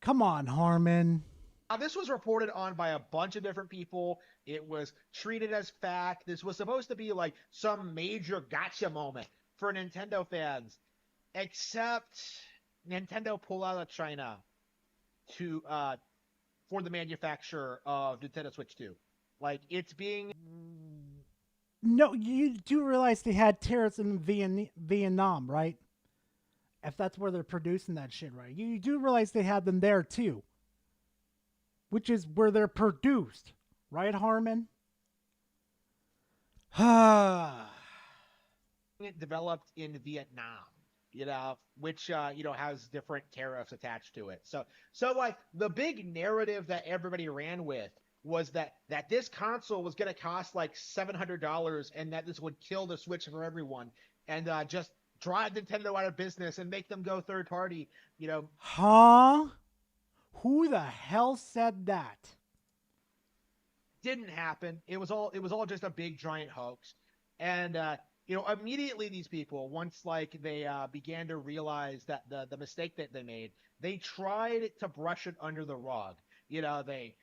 Come on, Harmon. Now, this was reported on by a bunch of different people. It was treated as fact. This was supposed to be like some major gotcha moment for Nintendo fans, except Nintendo pulled out of China to for the manufacture of Nintendo Switch 2. Like, it's being... No, you do realize they had tariffs in Vietnam, right? If that's where they're producing that shit, right? You do realize they had them there, too. Which is where they're produced. Right, Harmon? developed in Vietnam, which, has different tariffs attached to it. So like, the big narrative that everybody ran with was that this console was going to cost like $700 and that this would kill the Switch for everyone and just drive Nintendo out of business and make them go third party, Huh? Who the hell said that? Didn't happen. It was all just a big giant hoax. And immediately these people, once like they began to realize that the mistake that they made, they tried to brush it under the rug. They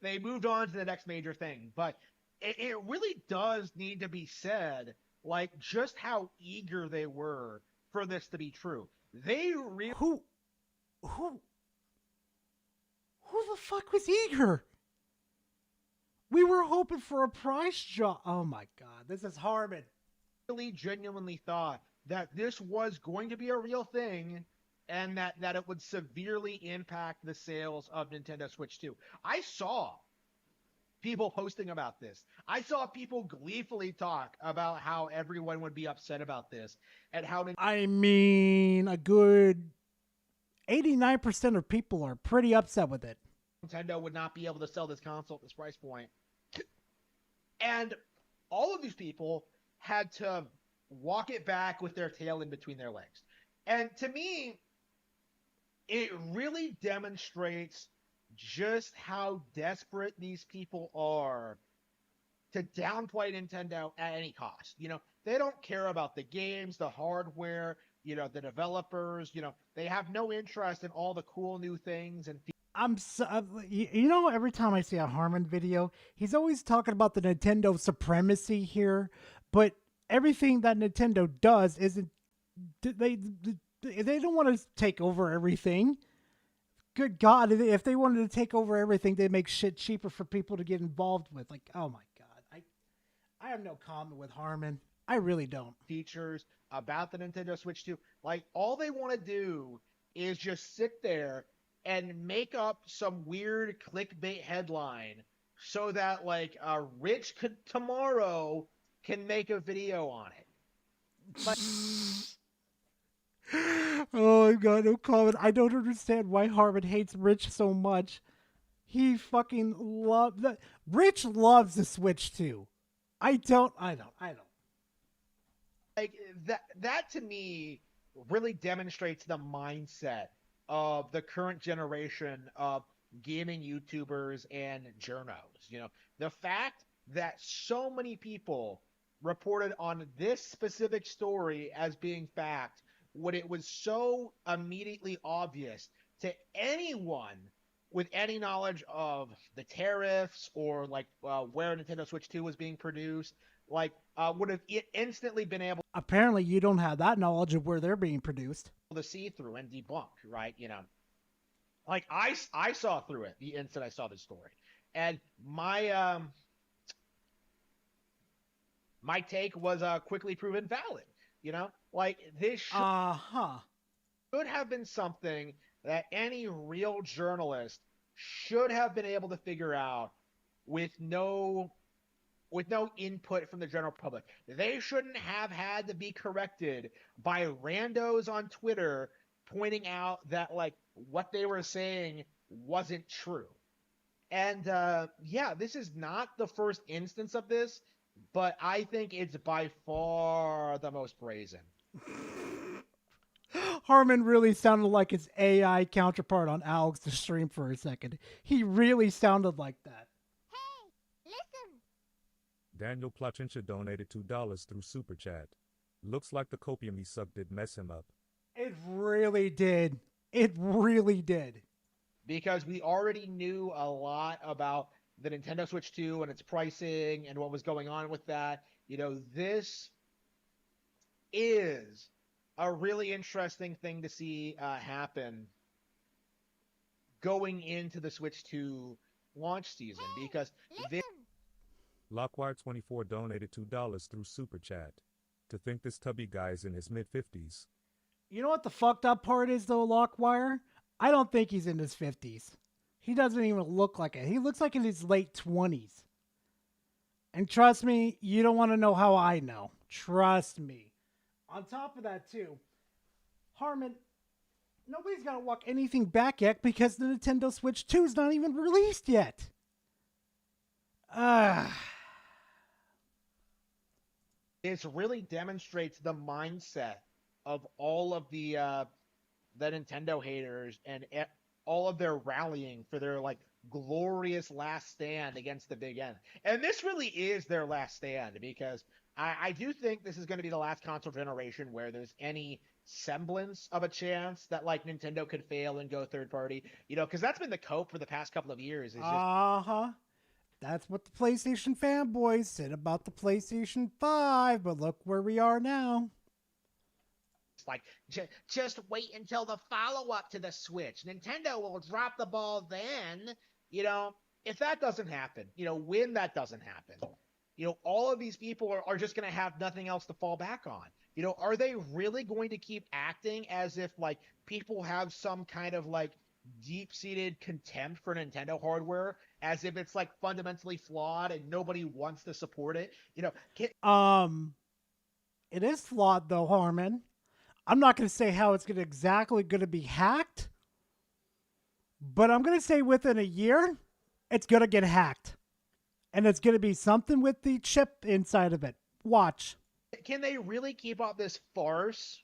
they moved on to the next major thing. But it really does need to be said, like, just how eager they were for this to be true. They really Who the fuck was eager? We were hoping for a price drop. Oh my god, this is Harmon. Really genuinely thought that this was going to be a real thing and that it would severely impact the sales of Nintendo Switch 2. I saw people posting about this. I saw people gleefully talk about how everyone would be upset about this and how I mean, a good 89% of people are pretty upset with it. Nintendo would not be able to sell this console at this price point. And all of these people had to walk it back with their tail in between their legs. And to me, it really demonstrates just how desperate these people are to downplay Nintendo at any cost. They don't care about the games, the hardware, the developers, they have no interest in all the cool new things and every time I see a Harmon video, he's always talking about the Nintendo supremacy here, but everything that Nintendo does isn't, they don't want to take over everything. Good God, if they wanted to take over everything, they'd make shit cheaper for people to get involved with. Like, oh my God, I have no comment with Harmon. I really don't. Features about the Nintendo Switch 2, like, all they want to do is just sit there and make up some weird clickbait headline so that, like, Rich tomorrow can make a video on it. Like, oh my God, no comment. I don't understand why Harmon hates Rich so much. He fucking loves that. Rich loves the Switch 2. I don't. Like, that to me really demonstrates the mindset of the current generation of gaming YouTubers and journos. The fact that so many people reported on this specific story as being fact when it was so immediately obvious to anyone with any knowledge of the tariffs or like where Nintendo Switch 2 was being produced, like would have instantly been able. Apparently, you don't have that knowledge of where they're being produced. To see through and debunk, right? Like I saw through it the instant I saw this story, and my my take was quickly proven valid. Like this should have been something that any real journalist should have been able to figure out with no input from the general public. They shouldn't have had to be corrected by randos on Twitter pointing out that, like, what they were saying wasn't true. And yeah, this is not the first instance of this, but I think it's by far the most brazen. Harmon really sounded like his AI counterpart on Alex's stream for a second. He really sounded like that. Daniel Plachincha donated $2 through Super Chat. Looks like the copium he sucked did mess him up. It really did. It really did. Because we already knew a lot about the Nintendo Switch 2 and its pricing and what was going on with that. You know, this is a really interesting thing to see happen going into the Switch 2 launch season, because this... Lockwire24 donated $2 through Super Chat. To think this tubby guy is in his mid-50s. You know what the fucked up part is, though, Lockwire? I don't think he's in his 50s. He doesn't even look like it. He looks like in his late 20s. And trust me, you don't want to know how I know. Trust me. On top of that, too, Harmon, nobody's got to walk anything back yet because the Nintendo Switch 2 is not even released yet. This really demonstrates the mindset of all of the Nintendo haters and all of their rallying for their like glorious last stand against the big N. And this really is their last stand, because I do think this is going to be the last console generation where there's any semblance of a chance that like Nintendo could fail and go third party, you know, because that's been the cope for the past couple of years. That's what the PlayStation fanboys said about the PlayStation 5, but look where we are now. It's like, just wait until the follow-up to the Switch. Nintendo will drop the ball then. You know, if that doesn't happen, you know, when that doesn't happen, you know, all of these people are just going to have nothing else to fall back on. You know, are they really going to keep acting as if, like, people have some kind of, like, deep-seated contempt for Nintendo hardware, as if it's, like, fundamentally flawed and nobody wants to support it? You know, it is flawed, though, Harmon. I'm not going to say how it's exactly going to be hacked, but I'm going to say within a year, it's going to get hacked. And it's going to be something with the chip inside of it. Watch. Can they really keep up this farce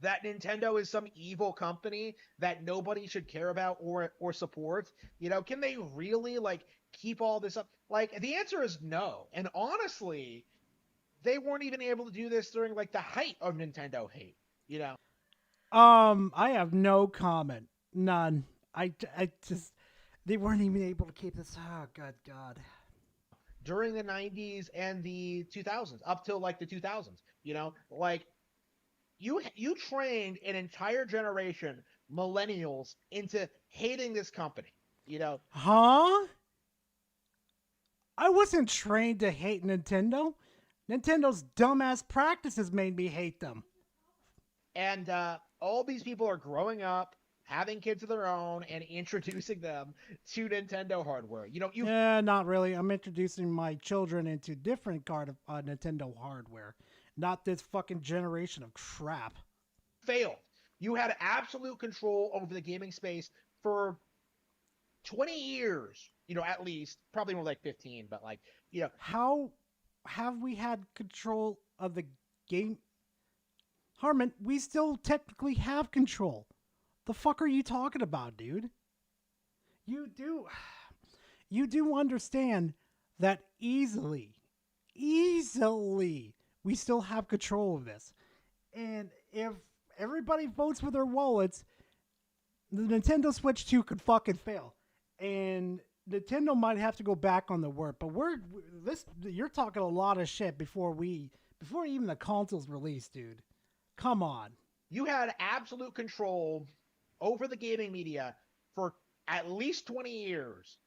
that Nintendo is some evil company that nobody should care about or support? You know, can they really, like, keep all this up? Like, the answer is no. And honestly, they weren't even able to do this during, like, the height of Nintendo hate, you know? I have no comment. None. I just, they weren't even able to keep this. Oh, God. During the 90s and the 2000s, up till, like, the 2000s, you know? Like, you trained an entire generation, millennials, into hating this company, you know? Huh? I wasn't trained to hate Nintendo. Nintendo dumbass practices made me hate them. And all these people are growing up, having kids of their own, and introducing them to Nintendo hardware. You know, Yeah, not really. I'm introducing my children into different Nintendo hardware. Not this fucking generation of crap. Failed. You had absolute control over the gaming space for 20 years, you know, at least. Probably more like 15, but like, you know. How have we had control of the game? Harmon, we still technically have control. The fuck are you talking about, dude? You do understand that easily, we still have control of this. And if everybody votes with their wallets, the Nintendo Switch 2 could fucking fail. And Nintendo might have to go back on the word. But you're talking a lot of shit before even the console's released, dude. Come on. You had absolute control over the gaming media for at least 20 years.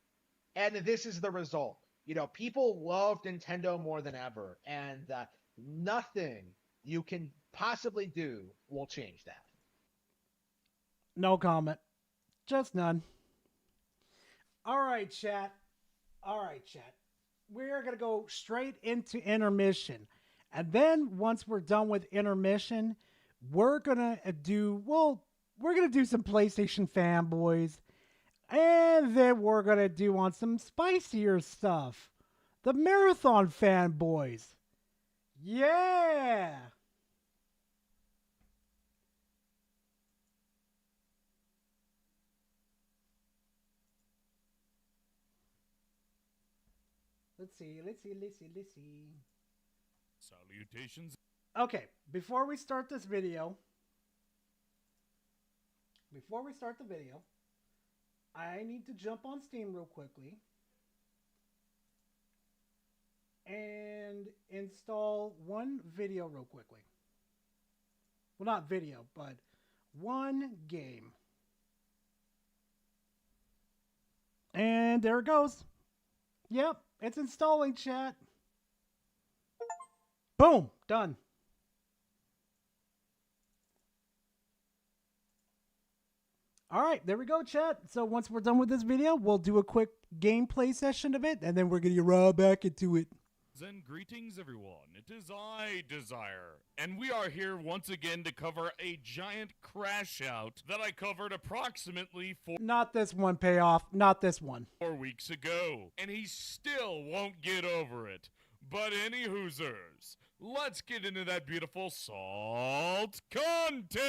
And this is the result. You know, people love Nintendo more than ever. And nothing you can possibly do will change that. No comment. Just none. All right, chat. We're going to go straight into intermission. And then once we're done with intermission, we're going to do some PlayStation fanboys. And then we're going to do on some spicier stuff. The Marathon fanboys. Yeah! Let's see. Salutations. Okay, before we start the video, I need to jump on Steam real quickly and install one video real quickly. Well, not video, but one game. And there it goes. Yep, it's installing, chat. Boom, done. All right, there we go, chat. So once we're done with this video, we'll do a quick gameplay session of it, and then we're going to get right back into it. And greetings, everyone. It is I, Desire, and we are here once again to cover a giant crash out that I covered approximately Not this one, payoff. Not this one. 4 weeks ago, and he still won't get over it. But any hoosers, let's get into that beautiful salt content!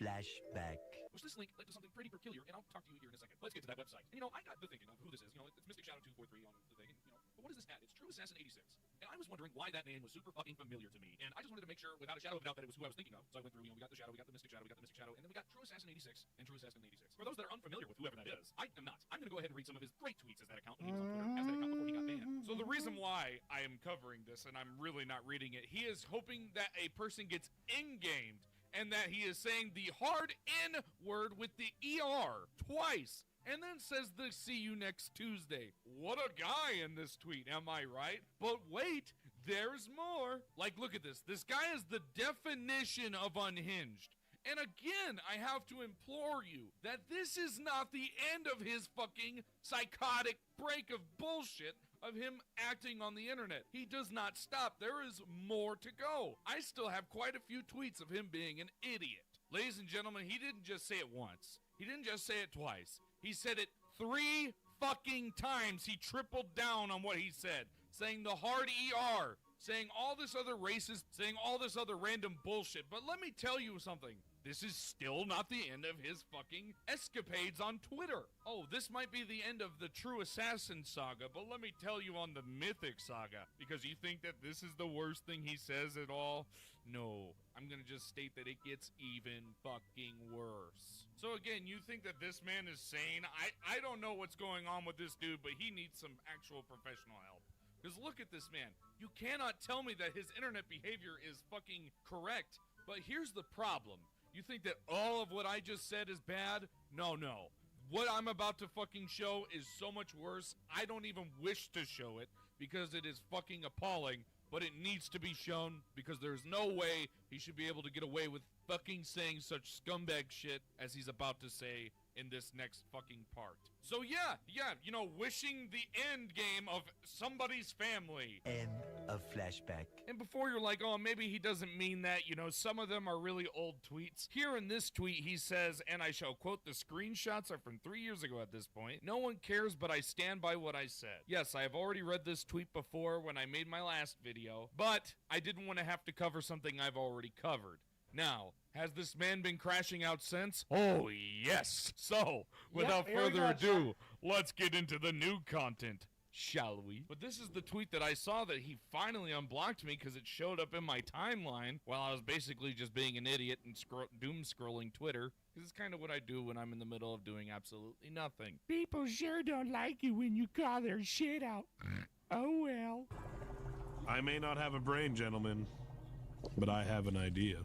Flashback. Which this link led to something pretty peculiar, and I'll talk to you here in a second. Let's get to that website. And I got to thinking of who this is. It's Mystic Shadow 243 on the thing. And, but what is this ad? It's True Assassin 86. And I was wondering why that name was super fucking familiar to me. And I just wanted to make sure, without a shadow of a doubt, that it was who I was thinking of. So I went through, we got the Shadow, we got the Mystic Shadow, we got the Mystic Shadow, and then we got True Assassin 86 and True Assassin 86. For those that are unfamiliar with whoever that is, I am not. I'm going to go ahead and read some of his great tweets as that account when he was on Twitter, as that account before he got banned. So the reason why I am covering this, and I'm really not reading it, he is hoping that a person gets in-gamed, and that he is saying the hard N word with the ER twice, and then says the see you next Tuesday. What a guy in this tweet, am I right? But wait, there's more. Like, look at this. This guy is the definition of unhinged. And again, I have to implore you that this is not the end of his fucking psychotic break of bullshit of him acting on the internet. He does not stop. There is more to go. I still have quite a few tweets of him being an idiot. Ladies and gentlemen, he didn't just say it once. He didn't just say it twice. He said it 3 fucking times. He tripled down on what he said, saying the hard ER, saying all this other racist, saying all this other random bullshit. But let me tell you something. This is still not the end of his fucking escapades on Twitter. Oh, this might be the end of the True Assassin saga, but let me tell you on the Mythic saga, because you think that this is the worst thing he says at all? No, I'm gonna just state that it gets even fucking worse. So again, you think that this man is sane? I don't know what's going on with this dude, but he needs some actual professional help. Because look at this man. You cannot tell me that his internet behavior is fucking correct. But here's the problem. You think that all of what I just said is bad? No. What I'm about to fucking show is so much worse. I don't even wish to show it because it is fucking appalling, but it needs to be shown because there's no way he should be able to get away with fucking saying such scumbag shit as he's about to say in this next fucking part. So yeah, wishing the end game of somebody's family. End of flashback. And before you're like, oh, maybe he doesn't mean that, some of them are really old tweets. Here in this tweet, he says, and I shall quote, the screenshots are from 3 years ago at this point. No one cares, but I stand by what I said. Yes, I have already read this tweet before when I made my last video, but I didn't want to have to cover something I've already covered. Now, has this man been crashing out since? Oh, yes. So, without further ado, let's get into the new content, shall we? But this is the tweet that I saw that he finally unblocked me because it showed up in my timeline while I was basically just being an idiot and doom scrolling Twitter. This is kind of what I do when I'm in the middle of doing absolutely nothing. People sure don't like you when you call their shit out. Oh, well. I may not have a brain, gentlemen, but I have an idea.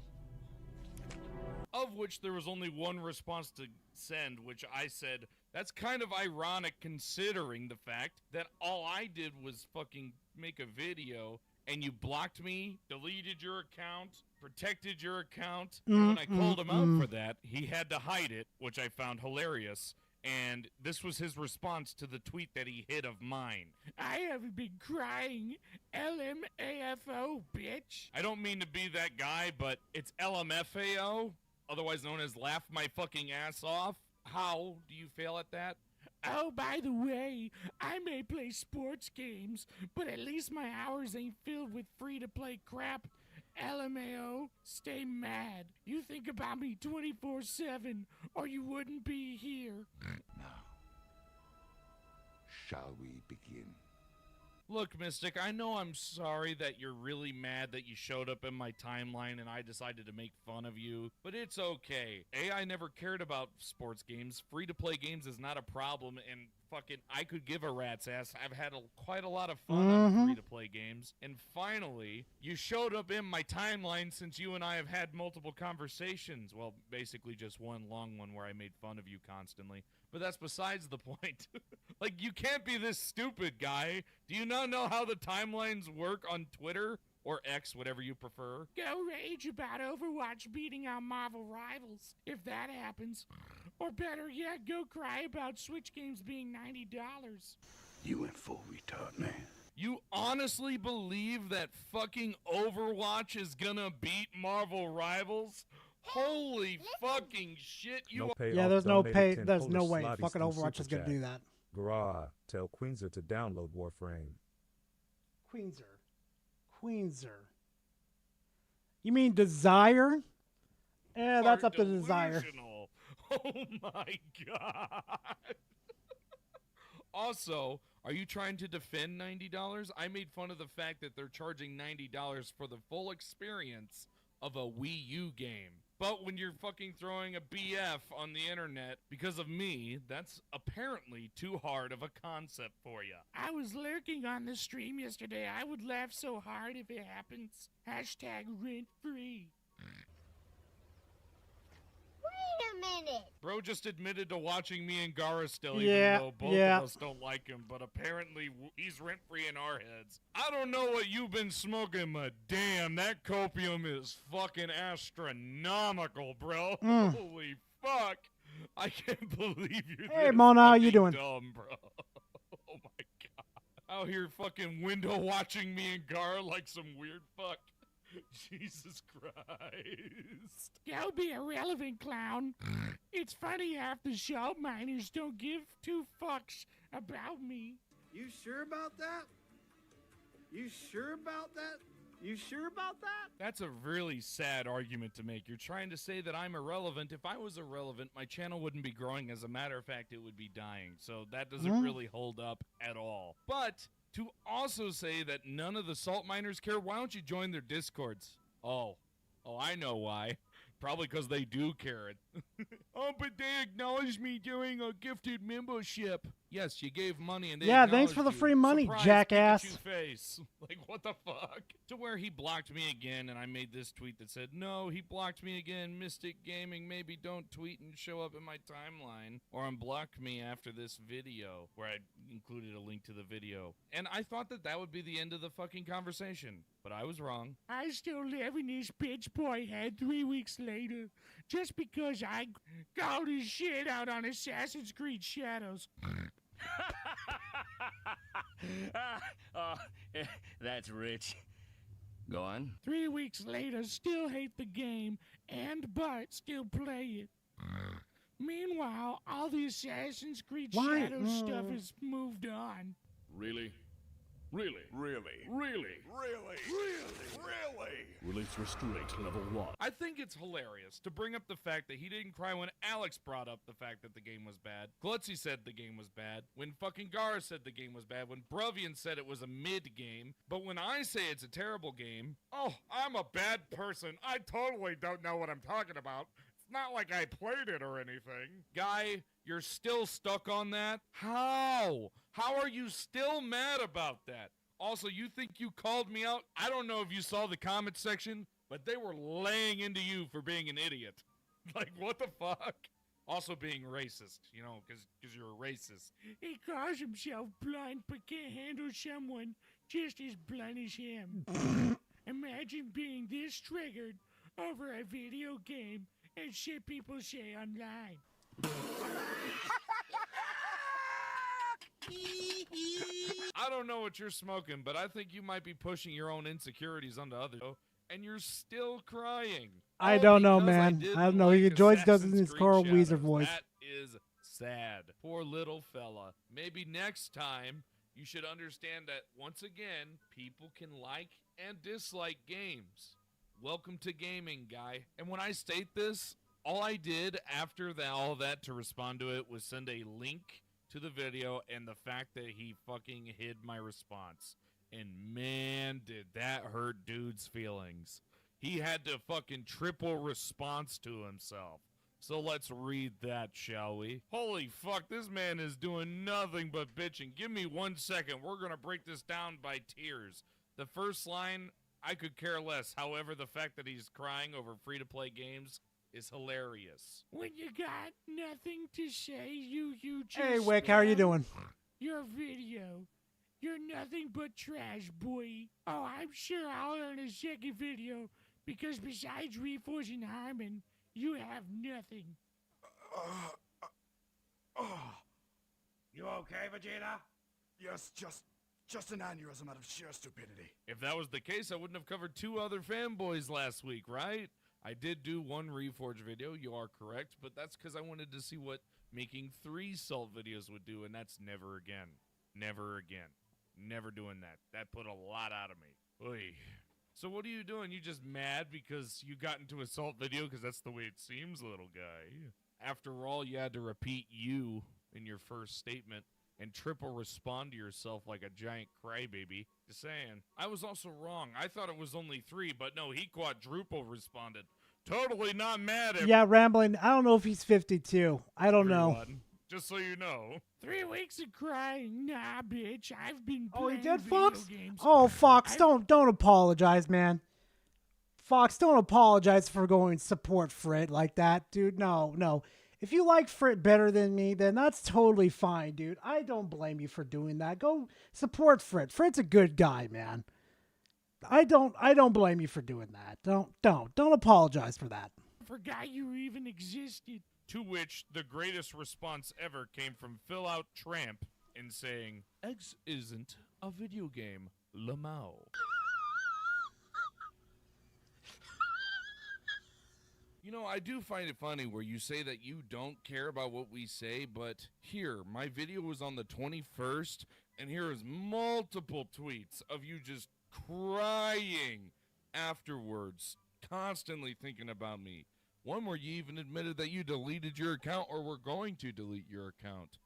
Of which there was only one response to send, which I said, that's kind of ironic considering the fact that all I did was fucking make a video and you blocked me, deleted your account, protected your account. And when I called him out for that, he had to hide it, which I found hilarious. And this was his response to the tweet that he hid of mine. I haven't been crying. LMAFO, bitch. I don't mean to be that guy, but it's LMFAO. Otherwise known as laugh my fucking ass off. How do you fail at that? Oh, by the way, I may play sports games, but at least my hours ain't filled with free-to-play crap. LMAO, stay mad. You think about me 24/7, or you wouldn't be here. Now, shall we begin? Look, Mystic, I know I'm sorry that you're really mad that you showed up in my timeline and I decided to make fun of you, but it's okay. I never cared about sports games. Free-to-play games is not a problem, and fucking I could give a rat's ass. I've had quite a lot of fun on free-to-play games. And finally, you showed up in my timeline since you and I have had multiple conversations. Well, basically just one long one where I made fun of you constantly. But that's besides the point. Like, you can't be this stupid, guy. Do you not know how the timelines work on Twitter? Or X, whatever you prefer? Go rage about Overwatch beating out Marvel Rivals, if that happens. Or better yet, go cry about Switch games being $90. You went full retard, man. You honestly believe that fucking Overwatch is gonna beat Marvel Rivals? Holy fucking shit, you Yeah, there's no pay. There's no way fucking Overwatch is going to do that. Garah, tell Queenser to download Warframe. Queenser. You mean Desire? Yeah, that's up to Desire. Oh my god. Also, are you trying to defend $90? I made fun of the fact that they're charging $90 for the full experience of a Wii U game. But when you're fucking throwing a BF on the internet because of me, that's apparently too hard of a concept for you. I was lurking on the stream yesterday. I would laugh so hard if it happens. Hashtag rent free. Wait a minute. Bro just admitted to watching me and Gara still, Yeah, even though both of us don't like him, but apparently he's rent-free in our heads. I don't know what you've been smoking, but damn, that copium is fucking astronomical, bro. Holy fuck. I can't believe you're Hey, this Mona, how you fucking doing? dumb, bro. Oh my god. Out here fucking window watching me and Gara like some weird fuck. Jesus Christ. Go be a relevant clown. It's funny half the shop miners don't give two fucks about me. You sure about that? You sure about that? You sure about that? That's a really sad argument to make. You're trying to say that I'm irrelevant. If I was irrelevant, my channel wouldn't be growing. As a matter of fact, it would be dying. So that doesn't really hold up at all. But to also say that none of the salt miners care, why don't you join their discords? Oh, I know why. Probably because they do care. Oh, but they acknowledged me during a gifted membership. Yes, you gave money and they thanks for the you. free money, Surprise, jackass. Pikachu face. Like, what the fuck? To where he blocked me again, and I made this tweet that said, no, he blocked me again. Mystic Gaming, maybe don't tweet and show up in my timeline, or unblock me after this video, where I included a link to the video. And I thought that that would be the end of the fucking conversation, but I was wrong. I still live in this bitch boy head 3 weeks later, just because I called his shit out on Assassin's Creed Shadows. That's rich. Go on. 3 weeks later, still hate the game, but still play it. Meanwhile, all the Assassin's Creed Shadows stuff has moved on. Really? Really? Really? Really? Really? Really? Release restraint level 1. I think it's hilarious to bring up the fact that he didn't cry when Alex brought up the fact that the game was bad. Glutzy said the game was bad. When fucking Gara said the game was bad. When Bruvian said it was a mid-game. But when I say it's a terrible game, oh, I'm a bad person. I totally don't know what I'm talking about. It's not like I played it or anything. Guy, you're still stuck on that? How? How are you still mad about that? Also, you think you called me out? I don't know if you saw the comment section, but they were laying into you for being an idiot. Like, what the fuck? Also being racist, you know, because you're a racist. He calls himself blunt but can't handle someone just as blunt as him. Imagine being this triggered over a video game and shit people say online. I don't know what you're smoking, but I think you might be pushing your own insecurities onto others, and you're still crying. I don't know, man. I don't know. He George does it in his Carl Weezer voice. That is sad. Poor little fella. Maybe next time you should understand that, once again, people can like and dislike games. Welcome to gaming, guy. And when I state this, all I did after all that to respond to it was send a link to the video and the fact that he fucking hid my response. And man, did that hurt dude's feelings. He had to fucking triple response to himself. So let's read that, shall we? Holy fuck, this man is doing nothing but bitching. Give me 1 second. We're gonna break this down by tiers. The first line, I could care less. However, the fact that he's crying over free-to-play games is hilarious. When you got nothing to say, you just Hey, Wick, how are you doing? Your video. You're nothing but trash, boy. Oh, I'm sure I'll earn a second video because besides Reforge and Harmon, you have nothing. You okay, Vegeta? Yes, just an aneurysm out of sheer stupidity. If that was the case, I wouldn't have covered 2 other fanboys last week, right? I did do 1 Reforge video, you are correct, but that's because I wanted to see what making 3 Salt videos would do, and that's never again. Never again. Never doing that. That put a lot out of me. Oy. So what are you doing? You just mad because you got into a Salt video? Because that's the way it seems, little guy. After all, you had to repeat you in your first statement and triple respond to yourself like a giant crybaby. Just saying. I was also wrong. I thought it was only 3, but no, he quadruple responded. Totally not mad at Yeah, Rambling. I don't know if he's 52. I don't know. everyone. Just so you know. 3 weeks of crying. Nah, bitch. I've been Oh, he playing did, video Fox? games. Oh, Fox, don't apologize, man. Fox, don't apologize for going support Frit like that, dude. No. If you like Frit better than me, then that's totally fine, dude. I don't blame you for doing that. Go support Frit. Frit's a good guy, man. I don't blame you for doing that. Don't apologize for that. I forgot you even existed. To which the greatest response ever came from Fill Out Tramp in saying, Eggs isn't a video game, Lamau. You know, I do find it funny where you say that you don't care about what we say, but here, my video was on the 21st, and here is multiple tweets of you just crying afterwards, constantly thinking about me. One where you even admitted that you deleted your account or were going to delete your account.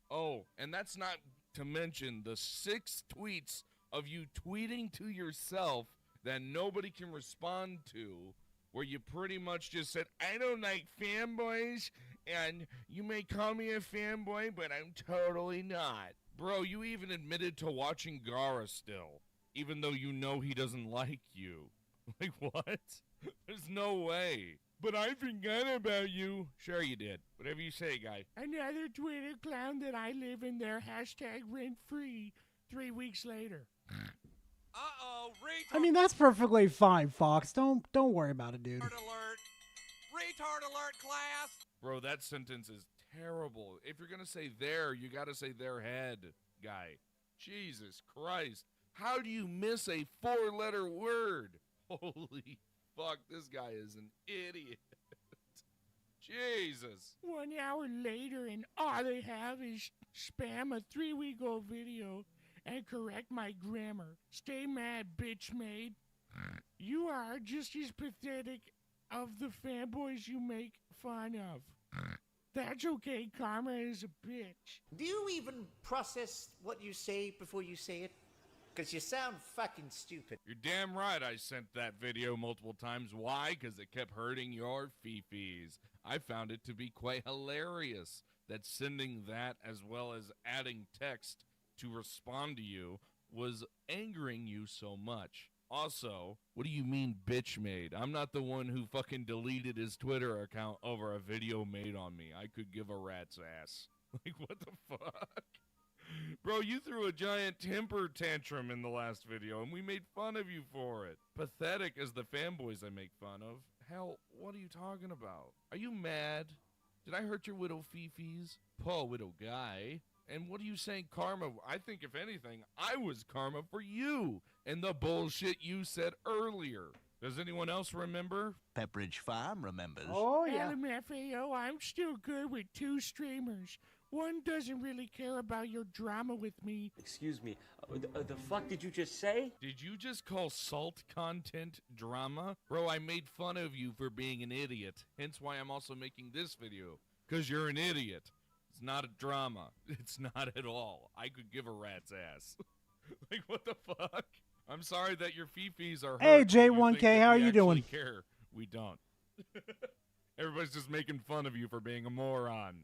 Oh, and that's not to mention the 6 tweets of you tweeting to yourself that nobody can respond to, where you pretty much just said, I don't like fanboys, and you may call me a fanboy, but I'm totally not. Bro, you even admitted to watching Gara still, even though you know he doesn't like you. Like, what? There's no way. But I forgot about you. Sure you did. Whatever you say, guy. Another Twitter clown that I live in their hashtag rent free 3 weeks later. Uh-oh, I mean, that's perfectly fine, Fox. Don't worry about it, dude. Retard alert, class! Bro, that sentence is terrible. If you're gonna say there, you gotta say their head, guy. Jesus Christ. How do you miss a 4-letter word? Holy fuck, this guy is an idiot. Jesus. 1 hour later, and all they have is spam a 3-week-old video and correct my grammar. Stay mad, bitch maid. You are just as pathetic of the fanboys you make fun of. That's okay, Karma is a bitch. Do you even process what you say before you say it? Because you sound fucking stupid. You're damn right I sent that video multiple times. Why? Because it kept hurting your fifis. I found it to be quite hilarious that sending that as well as adding text to respond to you was angering you so much. Also, what do you mean bitch made? I'm not the one who fucking deleted his Twitter account over a video made on me. I could give a rat's ass. Like, what the fuck? Bro, you threw a giant temper tantrum in the last video, and we made fun of you for it. Pathetic as the fanboys I make fun of. Hell, what are you talking about? Are you mad? Did I hurt your widow fifis? Poor widow guy. And what are you saying, Karma? I think, if anything, I was Karma for you and the bullshit you said earlier. Does anyone else remember? Pepperidge Farm remembers. Oh, yeah. LMFAO, I'm still good with 2 streamers. One doesn't really care about your drama with me. Excuse me, the fuck did you just say? Did you just call salt content drama? Bro, I made fun of you for being an idiot. Hence why I'm also making this video. Because you're an idiot. It's not a drama. It's not at all. I could give a rat's ass. Like, what the fuck? I'm sorry that your fifis are hurt. Hey, but you J1K, think that how are we you actually doing? Care. We don't. Everybody's just making fun of you for being a moron.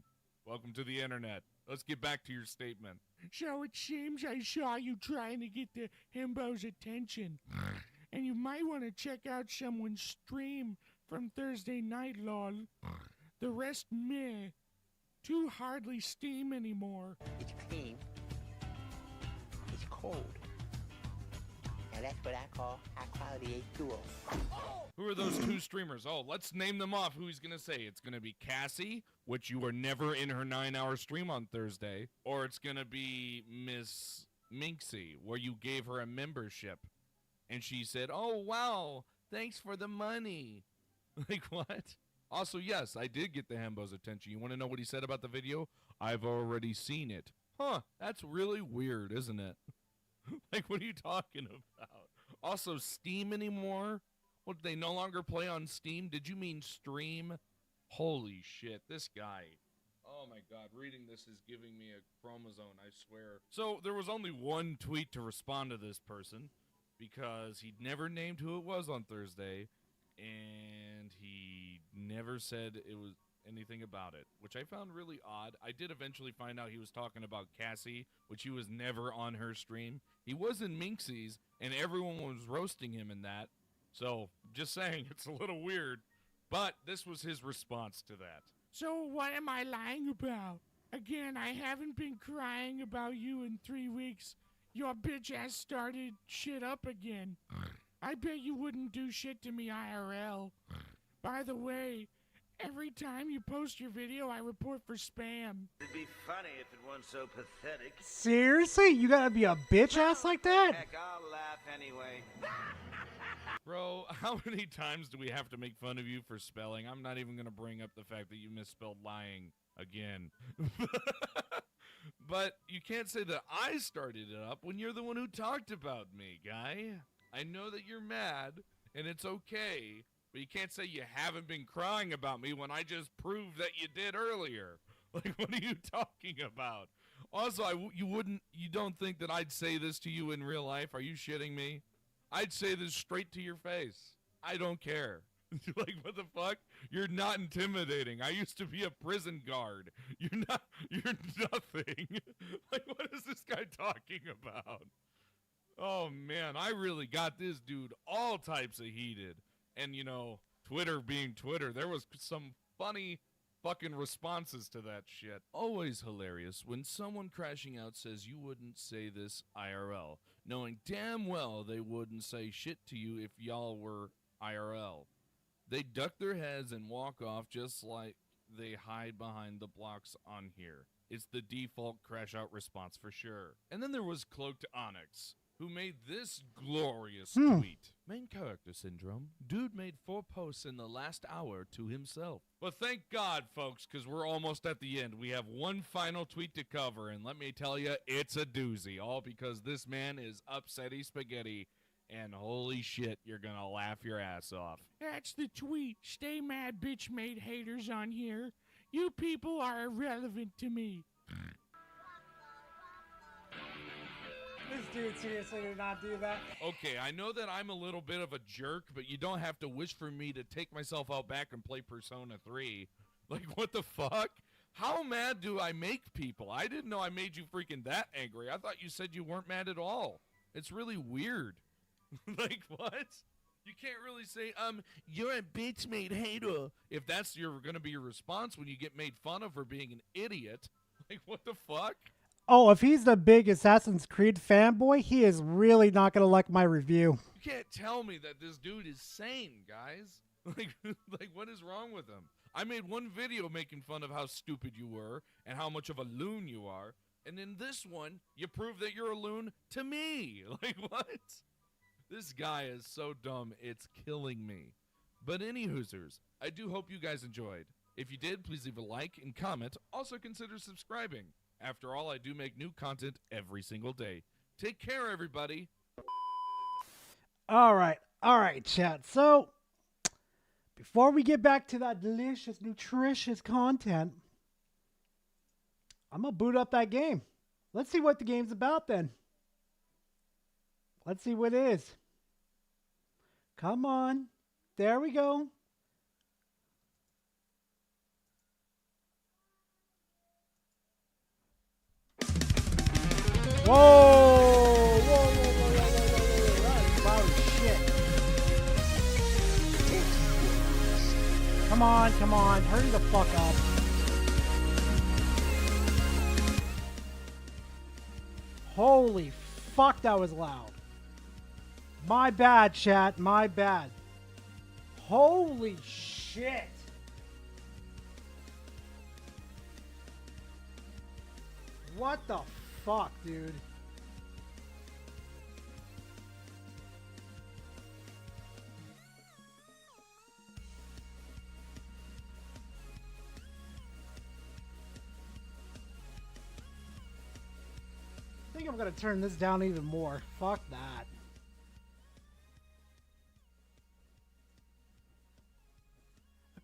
Welcome to the internet. Let's get back to your statement. So it seems I saw you trying to get the himbo's attention. And you might want to check out someone's stream from Thursday night, lol. The rest, meh. Too hardly steam anymore. It's clean. It's cold. Now that's what I call high-quality H2O. Who are those 2 streamers? Oh, let's name them off. Who he's going to say? It's going to be Cassie, which you were never in her 9-hour stream on Thursday. Or it's going to be Miss Minxie, where you gave her a membership. And she said, oh, wow, thanks for the money. Like, what? Also, yes, I did get the himbo's attention. You want to know what he said about the video? I've already seen it. Huh, that's really weird, isn't it? Like, what are you talking about? Also, Steam anymore? What, they no longer play on Steam? Did you mean stream? Holy shit, this guy. Oh my god, reading this is giving me a chromosome, I swear. So, there was only one tweet to respond to this person, because he never named who it was on Thursday, and he never said it was anything about it, which I found really odd. I did eventually find out he was talking about Cassie, which he was never on her stream. He was in Minxie's, and everyone was roasting him in that. So, just saying, it's a little weird. But this was his response to that. So what am I lying about? Again, I haven't been crying about you in 3 weeks. Your bitch ass started shit up again. I bet you wouldn't do shit to me IRL. By the way, every time you post your video, I report for spam. It'd be funny if it weren't so pathetic. Seriously? You gotta be a bitch ass like that? Heck, I'll laugh anyway. Bro, how many times do we have to make fun of you for spelling? I'm not even going to bring up the fact that you misspelled lying again. But you can't say that I started it up when you're the one who talked about me, guy. I know that you're mad, and it's okay, but you can't say you haven't been crying about me when I just proved that you did earlier. Like, what are you talking about? Also, you don't think that I'd say this to you in real life? Are you shitting me? I'd say this straight to your face. I don't care. Like, what the fuck? You're not intimidating. I used to be a prison guard. You're nothing. Like, what is this guy talking about? Oh, man, I really got this dude all types of heated. And, you know, Twitter being Twitter, there was some funny fucking responses to that shit. Always hilarious when someone crashing out says you wouldn't say this IRL, knowing damn well they wouldn't say shit to you if y'all were IRL. They duck their heads and walk off just like they hide behind the blocks on here. It's the default crash out response for sure. And then there was Cloaked Onyx, who made this glorious tweet. Main character syndrome. Dude made 4 posts in the last hour to himself. But thank God, folks, because we're almost at the end. We have one final tweet to cover, and let me tell you, it's a doozy. All because this man is upsetty spaghetti, and holy shit, you're gonna laugh your ass off. That's the tweet. Stay mad, bitch made haters on here. You people are irrelevant to me. This dude seriously did not do that. Okay, I know that I'm a little bit of a jerk, but you don't have to wish for me to take myself out back and play Persona 3. Like, what the fuck? How mad do I make people? I didn't know I made you freaking that angry. I thought you said you weren't mad at all. It's really weird. Like, what? You can't really say, you're a bitch made hater. If that's gonna be your response when you get made fun of for being an idiot. Like, what the fuck? Oh, if he's the big Assassin's Creed fanboy, he is really not going to like my review. You can't tell me that this dude is sane, guys. Like, what is wrong with him? I made one video making fun of how stupid you were and how much of a loon you are. And in this one, you prove that you're a loon to me. Like, what? This guy is so dumb, it's killing me. But any Hoosers, I do hope you guys enjoyed. If you did, please leave a like and comment. Also consider subscribing. After all, I do make new content every single day. Take care, everybody. All right, chat. So, before we get back to that delicious, nutritious content, I'm going to boot up that game. Let's see what the game's about then. Let's see what it is. Come on. There we go. Whoa! Whoa, whoa, whoa, whoa, whoa, whoa, whoa. That's loud as shit. Come on. Hurry the fuck up. Holy fuck, that was loud. My bad, chat. My bad. Holy shit. What the fuck, dude? I think I'm gonna turn this down even more. Fuck that.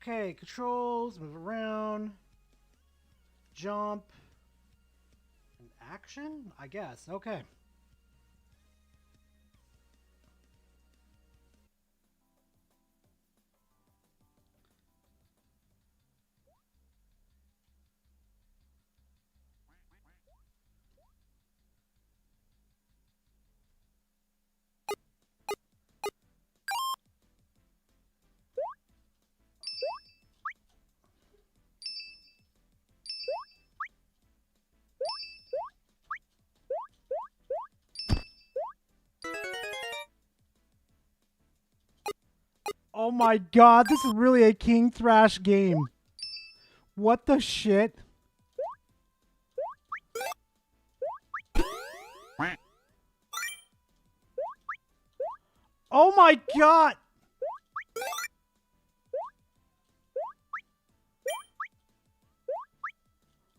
Okay, controls, move around, jump, and action, I guess. Okay. Oh my god, this is really a King Thrash game. What the shit? Oh my god!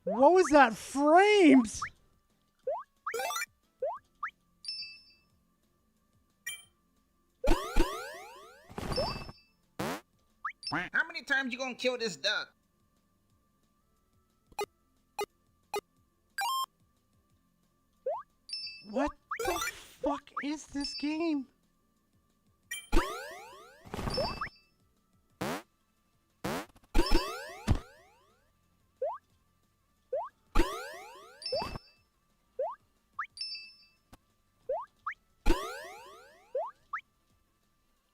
What was that? Frames? How many times you gonna kill this duck? What the fuck is this game?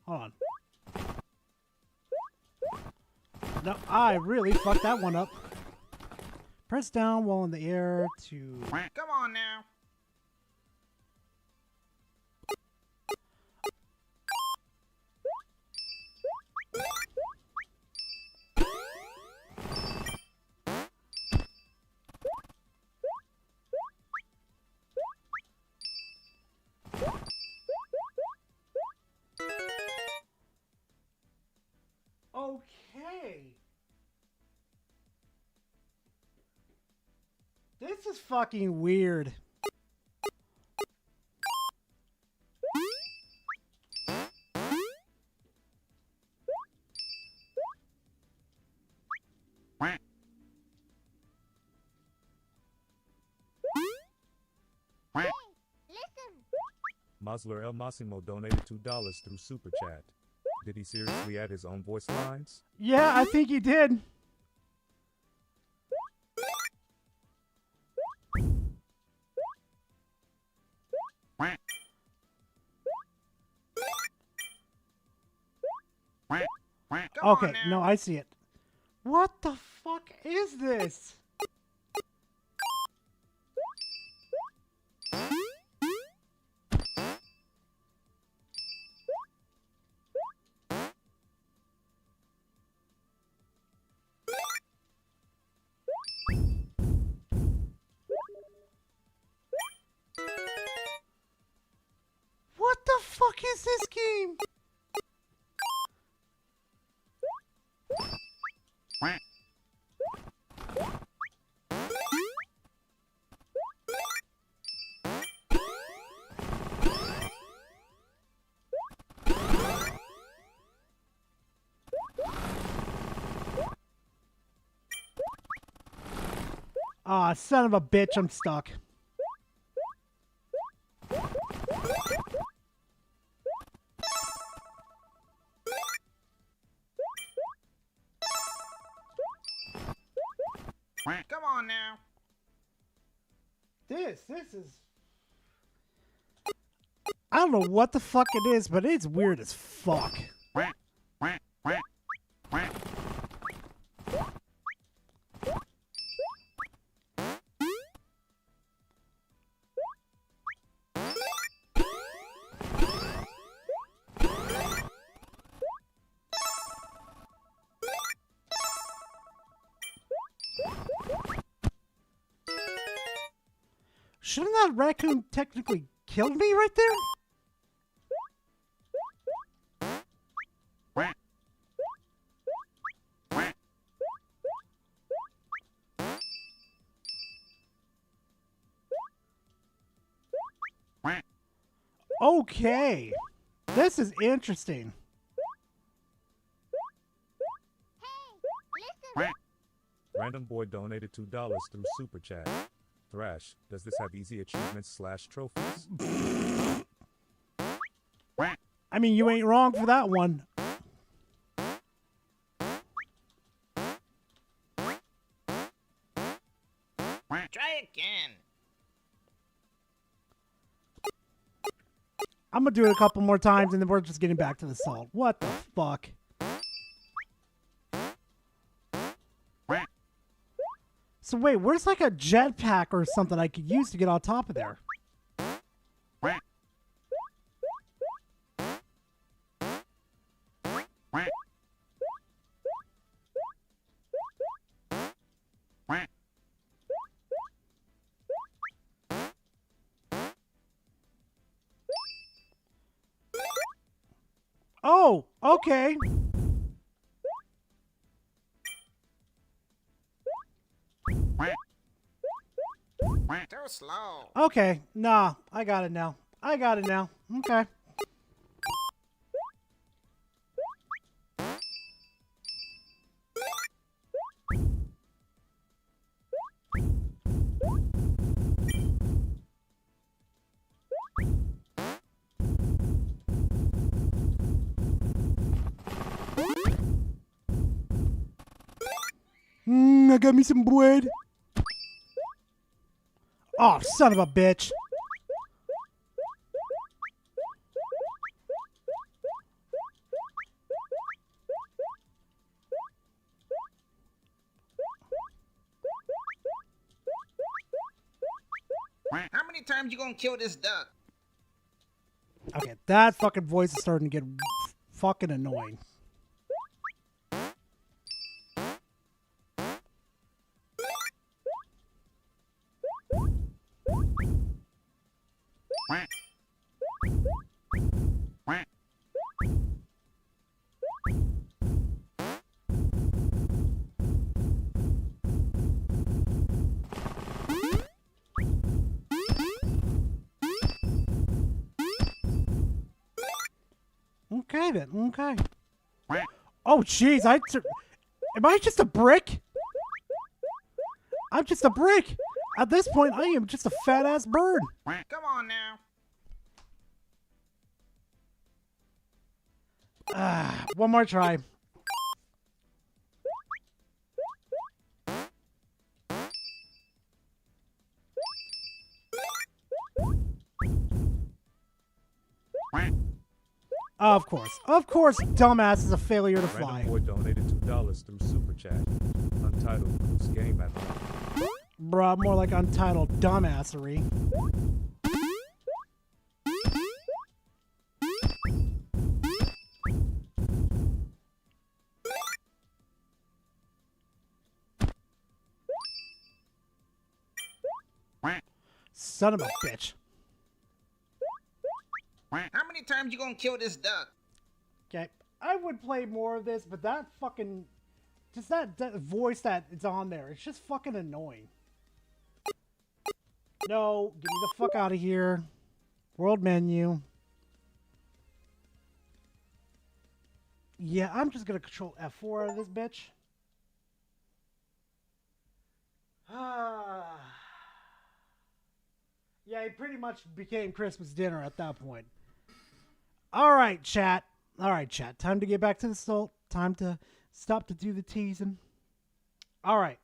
Hold on. No, I really fucked that one up. Press down while in the air to... Come on now. Okay. This is fucking weird. Masler El Massimo donated $2 through Super Chat. Did he seriously add his own voice lines? Yeah, I think he did. Okay, no, I see it. What the fuck is this? What the fuck is this game? Ah, son of a bitch, I'm stuck. Come on now. This is... I don't know what the fuck it is, but it's weird as fuck. Shouldn't that raccoon technically kill me right there? Okay. This is interesting. Random boy donated $2 through Super Chat. Thrash, does this have easy achievements / trophies? I mean, you ain't wrong for that one. Try again. I'm gonna do it a couple more times and then we're just getting back to the salt. What the fuck? So wait, where's like a jetpack or something I could use to get on top of there? Oh, okay. Too slow. Okay, nah, I got it now. I got it now. Okay. I got me some bread. Oh, son of a bitch. How many times you gonna kill this duck? Okay, that fucking voice is starting to get fucking annoying. Okay then, okay. Oh jeez, am I just a brick? I'm just a brick. At this point, I am just a fat ass bird. Come on now. One more try. Of course, dumbass is a failure to fly. Random boy donated $2 through Super Chat. Untitled Goose Game at Home. Bruh, more like untitled dumbassery. Son of a bitch. How many times you gonna kill this duck? Okay, I would play more of this, but that fucking... Just that voice that it's on there, it's just fucking annoying. No, get me the fuck out of here. World menu. Yeah, I'm just gonna control F4 out of this bitch. Yeah, it pretty much became Christmas dinner at that point. All right, chat. Time to get back to the salt. Time to stop to do the teasing. All right.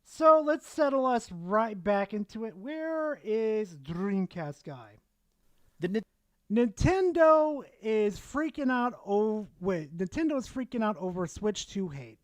So let's settle us right back into it. Where is Dreamcast guy? Nintendo is freaking out over Switch 2 hate.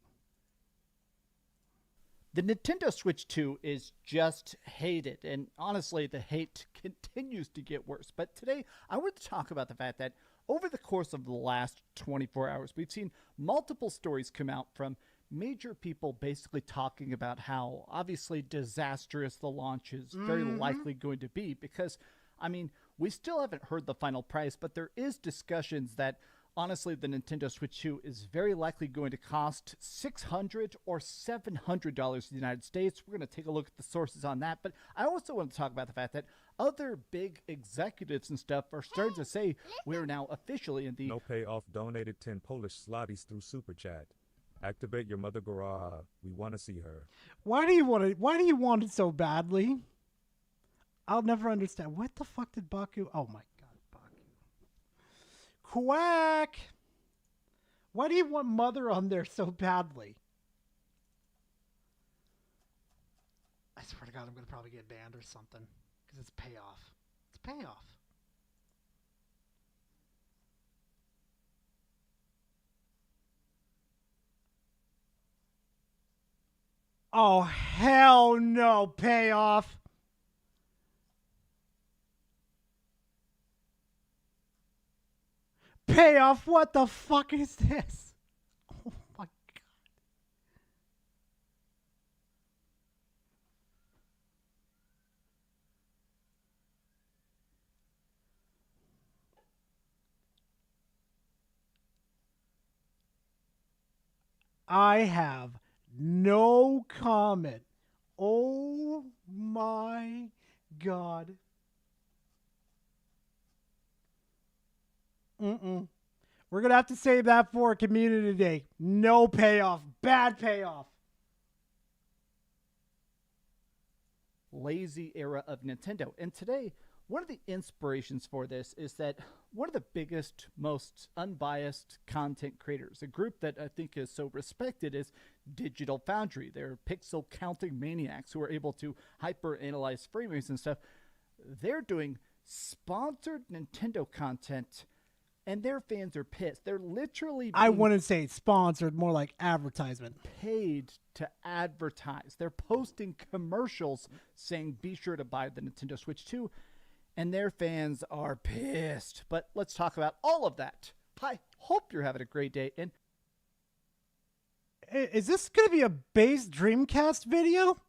The Nintendo Switch 2 is just hated, and honestly, the hate continues to get worse. But today, I want to talk about the fact that over the course of the last 24 hours, we've seen multiple stories come out from major people basically talking about how obviously disastrous the launch is very likely going to be because, I mean, we still haven't heard the final price, but there is discussions that honestly the Nintendo Switch 2 is very likely going to cost $600 or $700 in the United States. We're going to take a look at the sources on that, but I also want to talk about the fact that other big executives and stuff are starting to say we're now officially in the... No payoff donated 10 Polish zlotys through Super Chat. Activate your mother Gora. We want to see her. Why do you want it so badly? I'll never understand. What the fuck did Baku... Oh my god, Baku. Quack! Why do you want mother on there so badly? I swear to god, I'm going to probably get banned or something. Because it's payoff. It's payoff. Oh, hell no, payoff. Payoff, what the fuck is this? Oh my god. I have no comment. Oh my god. We're going to have to save that for a community day. No payoff. Bad payoff. Lazy era of Nintendo. And today, one of the inspirations for this is that one of the biggest, most unbiased content creators, a group that I think is so respected, is Digital Foundry. They're pixel counting maniacs who are able to hyper analyze frame rates and stuff. They're doing sponsored Nintendo content, and their fans are pissed. They're literally I wouldn't say sponsored, more like advertisement. Paid to advertise. They're posting commercials saying be sure to buy the Nintendo Switch 2, and their fans are pissed. But let's talk about all of that. I hope you're having a great day. And is this going to be a base Dreamcast video?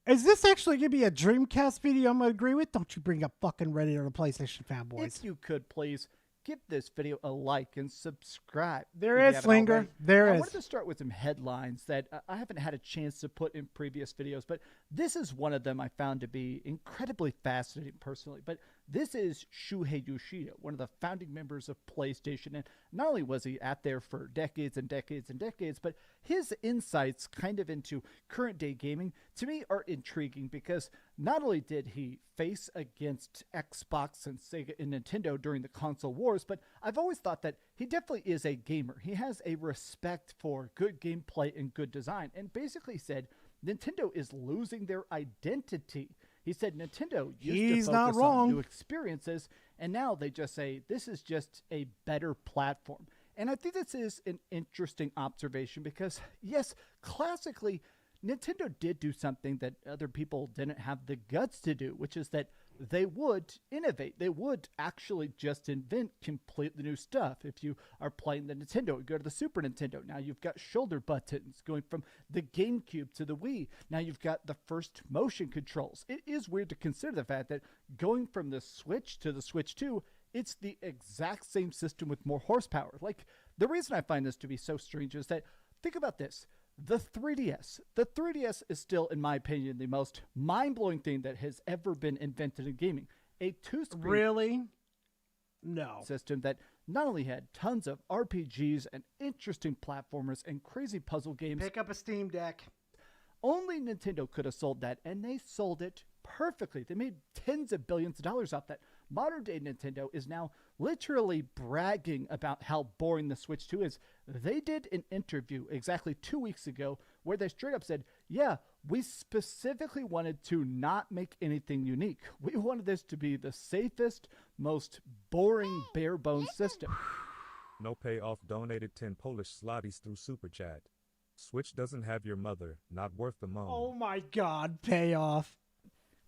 Is this actually going to be a Dreamcast video I'm going to agree with? Don't you bring up fucking Reddit or the PlayStation fanboys. If you could, please give this video a like and subscribe. There is, Slinger. There is. I wanted to start with some headlines that I haven't had a chance to put in previous videos, but this is one of them I found to be incredibly fascinating personally. But this is Shuhei Yoshida, one of the founding members of PlayStation. And not only was he at there for decades and decades and decades, but his insights kind of into current day gaming to me are intriguing because not only did he face against Xbox and Sega and Nintendo during the console wars, but I've always thought that he definitely is a gamer. He has a respect for good gameplay and good design, and basically said Nintendo is losing their identity. He said Nintendo used to focus on new experiences, and now they just say this is just a better platform. And I think this is an interesting observation because, yes, classically, Nintendo did do something that other people didn't have the guts to do, which is that they would innovate. They would actually just invent completely new stuff. If you are playing the Nintendo, you go to the Super Nintendo. Now you've got shoulder buttons going from the GameCube to the Wii. Now you've got the first motion controls. It is weird to consider the fact that going from the Switch to the Switch 2, it's the exact same system with more horsepower. Like, the reason I find this to be so strange is that, think about this. The 3DS. The 3DS is still, in my opinion, the most mind-blowing thing that has ever been invented in gaming. A two-screen Really? No. system that not only had tons of RPGs and interesting platformers and crazy puzzle games. Pick up a Steam Deck. Only Nintendo could have sold that, and they sold it perfectly. They made tens of billions of dollars off that. Modern day Nintendo is now literally bragging about how boring the Switch 2 is. They did an interview exactly 2 weeks ago where they straight up said, yeah, we specifically wanted to not make anything unique. We wanted this to be the safest, most boring, bare bones system. No payoff donated 10 Polish zlotys through Super Chat. Switch doesn't have your mother, not worth the moan. Oh my God, payoff.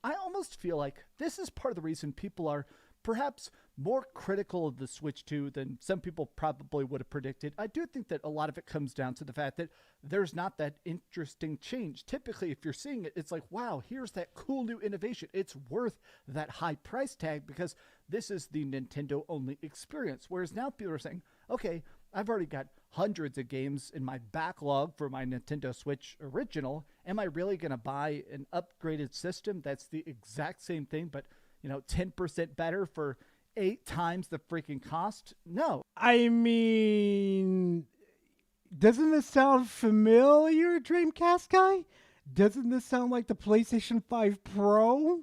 I almost feel like this is part of the reason people are perhaps more critical of the Switch 2 than some people probably would have predicted. I do think that a lot of it comes down to the fact that there's not that interesting change. Typically, if you're seeing it, it's like, wow, here's that cool new innovation. It's worth that high price tag because this is the Nintendo-only experience. Whereas now people are saying, okay, I've already got hundreds of games in my backlog for my Nintendo Switch original. Am I really going to buy an upgraded system that's the exact same thing, but, 10% better for 8 times the freaking cost? No. I mean, doesn't this sound familiar, Dreamcast guy? Doesn't this sound like the PlayStation 5 Pro?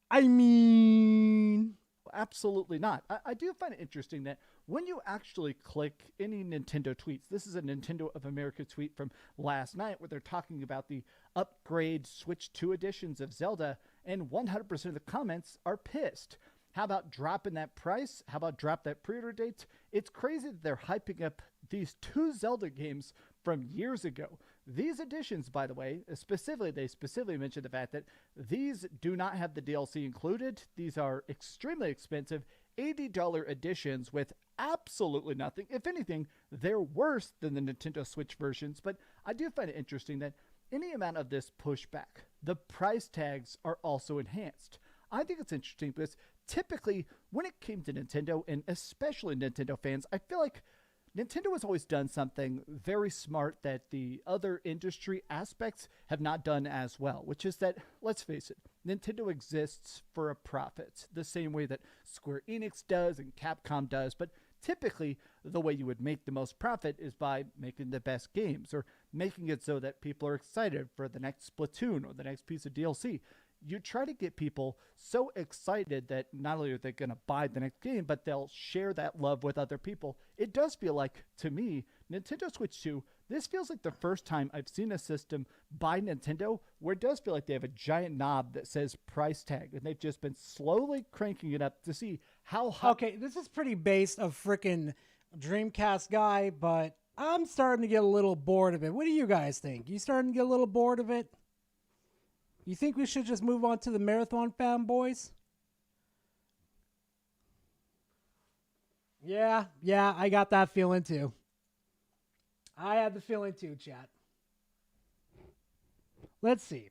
I mean... Absolutely not. I do find it interesting that when you actually click any Nintendo tweets, this is a Nintendo of America tweet from last night where they're talking about the upgrade Switch 2 editions of Zelda, and 100% of the comments are pissed. How about dropping that price? How about drop that pre-order date? It's crazy that they're hyping up these 2 Zelda games from years ago. These editions, by the way, they specifically mentioned the fact that these do not have the DLC included. These are extremely expensive, $80 editions with absolutely nothing. If anything, they're worse than the Nintendo Switch versions, but I do find it interesting that any amount of this pushback, the price tags are also enhanced. I think it's interesting because typically when it came to Nintendo, and especially Nintendo fans, I feel like Nintendo has always done something very smart that the other industry aspects have not done as well, which is that, let's face it, Nintendo exists for a profit, the same way that Square Enix does and Capcom does, but typically the way you would make the most profit is by making the best games or making it so that people are excited for the next Splatoon or the next piece of DLC. You try to get people so excited that not only are they going to buy the next game, but they'll share that love with other people. It does feel like, to me, Nintendo Switch 2, this feels like the first time I've seen a system by Nintendo where it does feel like they have a giant knob that says price tag, and they've just been slowly cranking it up to see how high. Okay, this is pretty based of freaking Dreamcast guy, but I'm starting to get a little bored of it. What do you guys think? You starting to get a little bored of it? You think we should just move on to the Marathon fanboys? Yeah, I got that feeling too. I had the feeling too, chat. Let's see.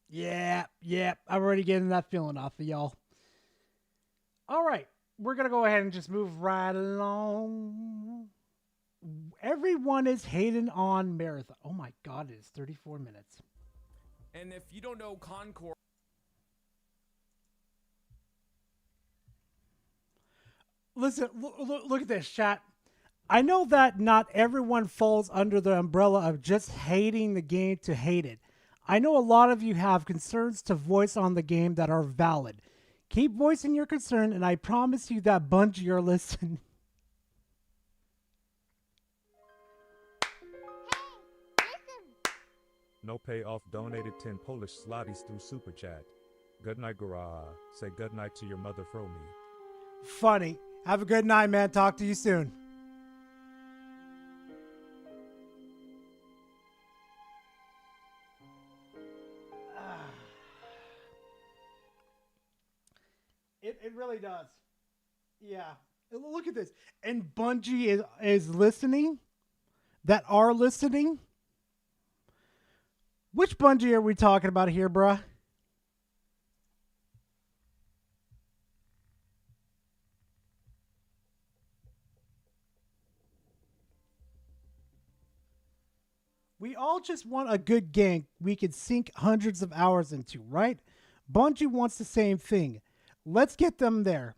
Yeah, I'm already getting that feeling off of y'all. All right, we're going to go ahead and just move right along. Everyone is hating on Marathon. Oh my God, it is 34 minutes. And if you don't know Concord... Listen, look at this, chat. I know that not everyone falls under the umbrella of just hating the game to hate it. I know a lot of you have concerns to voice on the game that are valid. Keep voicing your concern, and I promise you that Bungie are listening. No payoff donated 10 Polish zlotys through Super Chat. Good night, Garage. Say good night to your mother, Fromy. Funny. Have a good night, man. Talk to you soon. It really does. Yeah. Look at this. And Bungie is listening. That are listening. Which Bungie are we talking about here, bruh? We all just want a good game we could sink hundreds of hours into, right? Bungie wants the same thing. Let's get them there.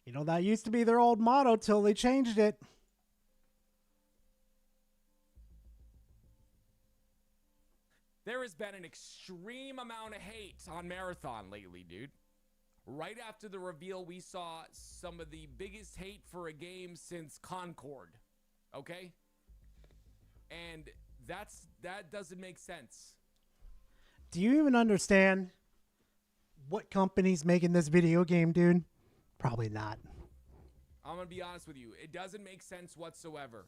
You know, that used to be their old motto till they changed it. There has been an extreme amount of hate on Marathon lately, dude. Right after the reveal, we saw some of the biggest hate for a game since Concord. Okay? And that doesn't make sense. Do you even understand what company's making this video game, dude? Probably not. I'm going to be honest with you. It doesn't make sense whatsoever.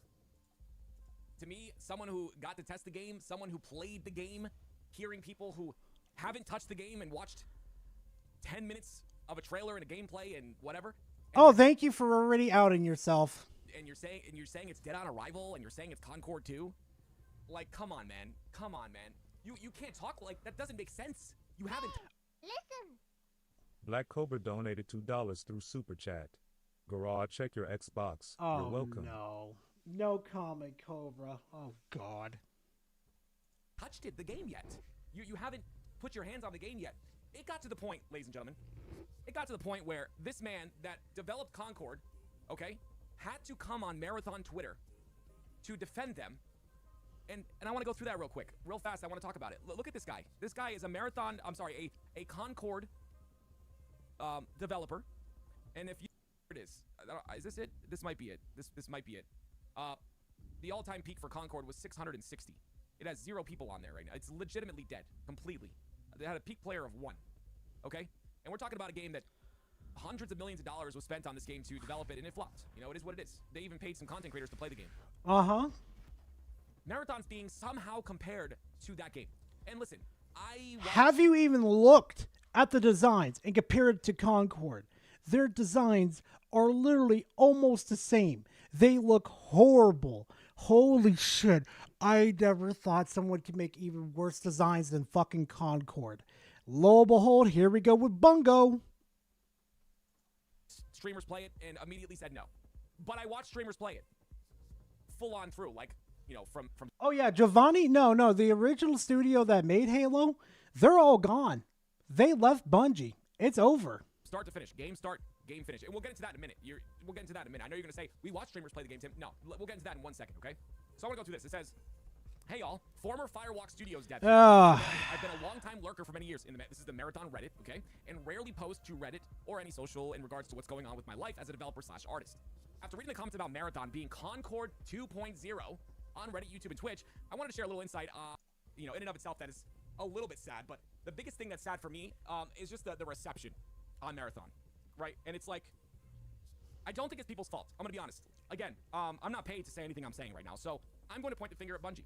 To me, someone who got to test the game, someone who played the game, hearing people who haven't touched the game and watched 10 minutes of a trailer and a gameplay and whatever. Oh, thank you for already outing yourself. And you're saying it's dead on arrival, and you're saying it's Concord 2? Like, come on, man. Come on, man. You can't talk like that. Doesn't make sense. You haven't. Listen. Black Cobra donated $2 through Super Chat. Garage, check your Xbox. Oh, You're welcome. no. No comment, Cobra. Oh, God. Touched the game yet. You haven't put your hands on the game yet. It got to the point, ladies and gentlemen, it got to the point where this man that developed Concord, okay, had to come on Marathon Twitter to defend them. And I want to go through that real quick, real fast. I want to talk about it. Look at this guy. This guy is a Concord developer. And if you, here it is this it? This might be it. This might be it. The all-time peak for Concord was 660. It has 0 people on there right now. It's legitimately dead, completely. They had a peak player of 1, okay? And we're talking about a game that hundreds of millions of dollars was spent on this game to develop it, and it flopped. You know, it is what it is. They even paid some content creators to play the game. Uh-huh. Marathon's being somehow compared to that game. And listen, Have you even looked at the designs and compared it to Concord? Their designs are literally almost the same. They look horrible. Holy shit. I never thought someone could make even worse designs than fucking Concord. Lo and behold, here we go with Bungo. Streamers play it and immediately said no. But I watched streamers play it full on through, like, you know, from Oh yeah, Giovanni? No, the original studio that made Halo, they're all gone. They left Bungie. It's over. start to finish, game start, game finish. And we'll get into that in a minute. We'll get into that in a minute. I know you're going to say, we watch streamers play the game, Tim. No, we'll get into that in 1 second, okay? So I want to go through this. It says, hey, y'all, former Firewalk Studios dev. I've been a long-time lurker for many years. This is the Marathon Reddit, okay? And rarely post to Reddit or any social in regards to what's going on with my life as a developer/artist. After reading the comments about Marathon being Concord 2.0 on Reddit, YouTube, and Twitch, I wanted to share a little insight, in and of itself that is a little bit sad, but the biggest thing that's sad for me is just the reception on Marathon, right? And it's like, I don't think it's people's fault. I'm going to be honest. Again, I'm not paid to say anything I'm saying right now, so I'm going to point the finger at Bungie.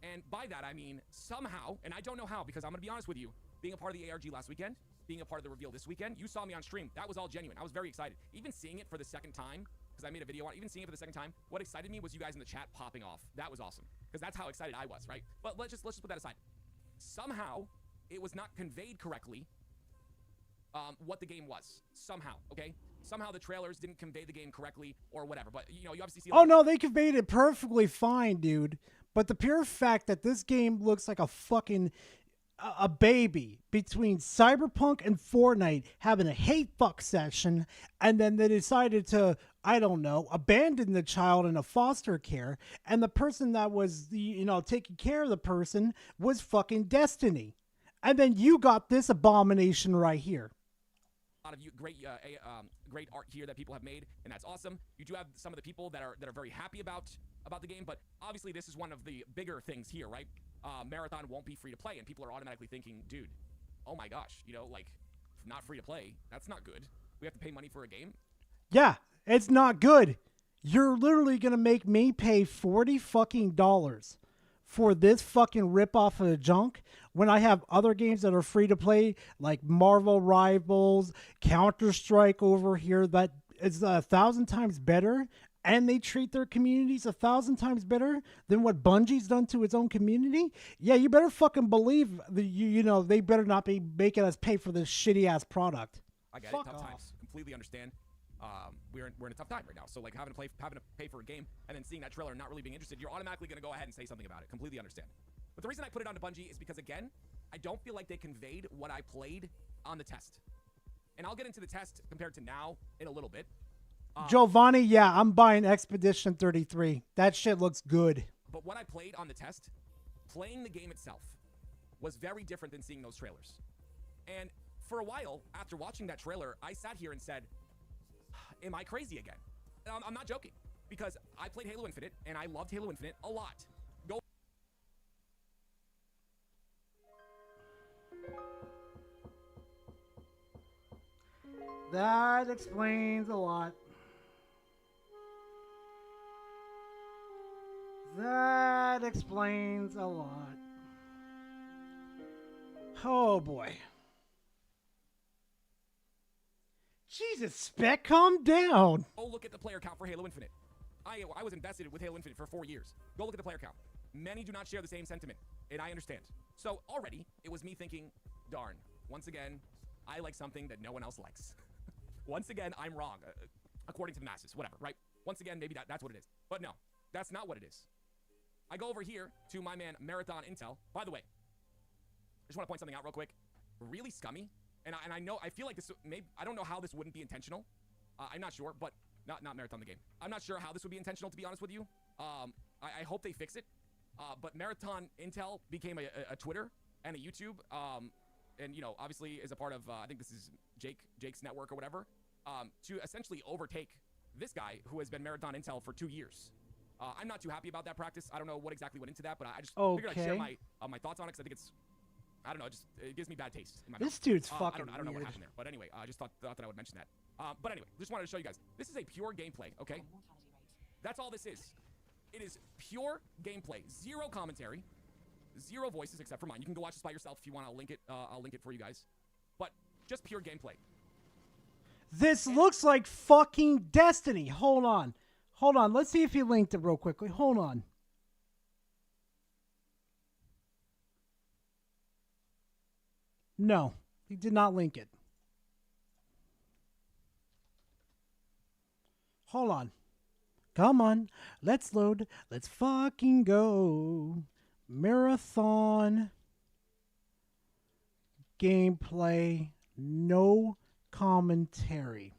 And by that, I mean somehow, and I don't know how, because I'm going to be honest with you, being a part of the ARG last weekend, being a part of the reveal this weekend, you saw me on stream. That was all genuine. I was very excited. Even seeing it for the second time, because I made a video on it, even seeing it for the second time, what excited me was you guys in the chat popping off. That was awesome, because that's how excited I was, right? But let's just put that aside. Somehow, it was not conveyed correctly what the game was. Somehow, okay? Somehow the trailers didn't convey the game correctly or whatever. But, you obviously see... Oh, no, they conveyed it perfectly fine, dude. But the pure fact that this game looks like a fucking... a baby between Cyberpunk and Fortnite having a hate fuck session, and then they decided to, I don't know, abandon the child in a foster care, and the person that was, taking care of the person was fucking Destiny. And then you got this abomination right here. A lot of great art here that people have made, and that's awesome. You do have some of the people that are very happy about the game, but obviously this is one of the bigger things here, right? Marathon won't be free to play, and people are automatically thinking, dude, oh my gosh, not free to play, that's not good. We have to pay money for a game? Yeah, it's not good. You're literally gonna make me pay $40 fucking for this fucking ripoff of the junk when I have other games that are free to play like Marvel Rivals, Counter-Strike over here that is 1,000 times better, and they treat their communities 1,000 times better than what Bungie's done to its own community? Yeah, you better fucking believe that you know they better not be making us pay for this shitty ass product. I get Fuck it. Tough off. times. Completely understand. We're in a tough time right now. So like having to pay for a game and then seeing that trailer and not really being interested, you're automatically going to go ahead and say something about it. Completely understand. But the reason I put it onto Bungie is because again, I don't feel like they conveyed what I played on the test. And I'll get into the test compared to now in a little bit. Giovanni, yeah, I'm buying Expedition 33. That shit looks good. But what I played on the test, playing the game itself, was very different than seeing those trailers. And for a while, after watching that trailer, I sat here and said, am I crazy again? I'm not joking. Because I played Halo Infinite, and I loved Halo Infinite a lot. Go. That explains a lot. That explains a lot. Oh boy. Jesus, Spec, calm down. Go look at the player count for Halo Infinite. I was invested with Halo Infinite for 4 years. Go look at the player count. Many do not share the same sentiment, and I understand. So already, it was me thinking, darn, once again, I like something that no one else likes. Once again, I'm wrong, according to the masses, whatever, right? Once again, maybe that's what it is. But no, that's not what it is. I go over here to my man, Marathon Intel. By the way, I just want to point something out real quick. Really scummy. And I know, I feel like this, I don't know how this wouldn't be intentional. I'm not sure, but not Marathon the game. I'm not sure how this would be intentional, to be honest with you. I hope they fix it. But Marathon Intel became a Twitter and a YouTube. And, you know, obviously is a part of, I think this is Jake's network or whatever, to essentially overtake this guy who has been Marathon Intel for 2 years. I'm not too happy about that practice. I don't know what exactly went into that, but I just figured I'd share my thoughts on it because I think it's, I don't know, it gives me bad taste in my mouth. This dude's fucking I don't know what weird. happened there. But anyway, I just thought that I would mention that. But anyway, just wanted to show you guys. This is a pure gameplay, okay? That's all this is. It is pure gameplay. Zero commentary. Zero voices except for mine. You can go watch this by yourself if you want. I'll link it for you guys. But just pure gameplay. This looks like fucking Destiny. Hold on. Hold on. Let's see if he linked it real quickly. Hold on. No, he did not link it. Hold on. Come on. Let's load. Let's fucking go. Marathon gameplay. No commentary.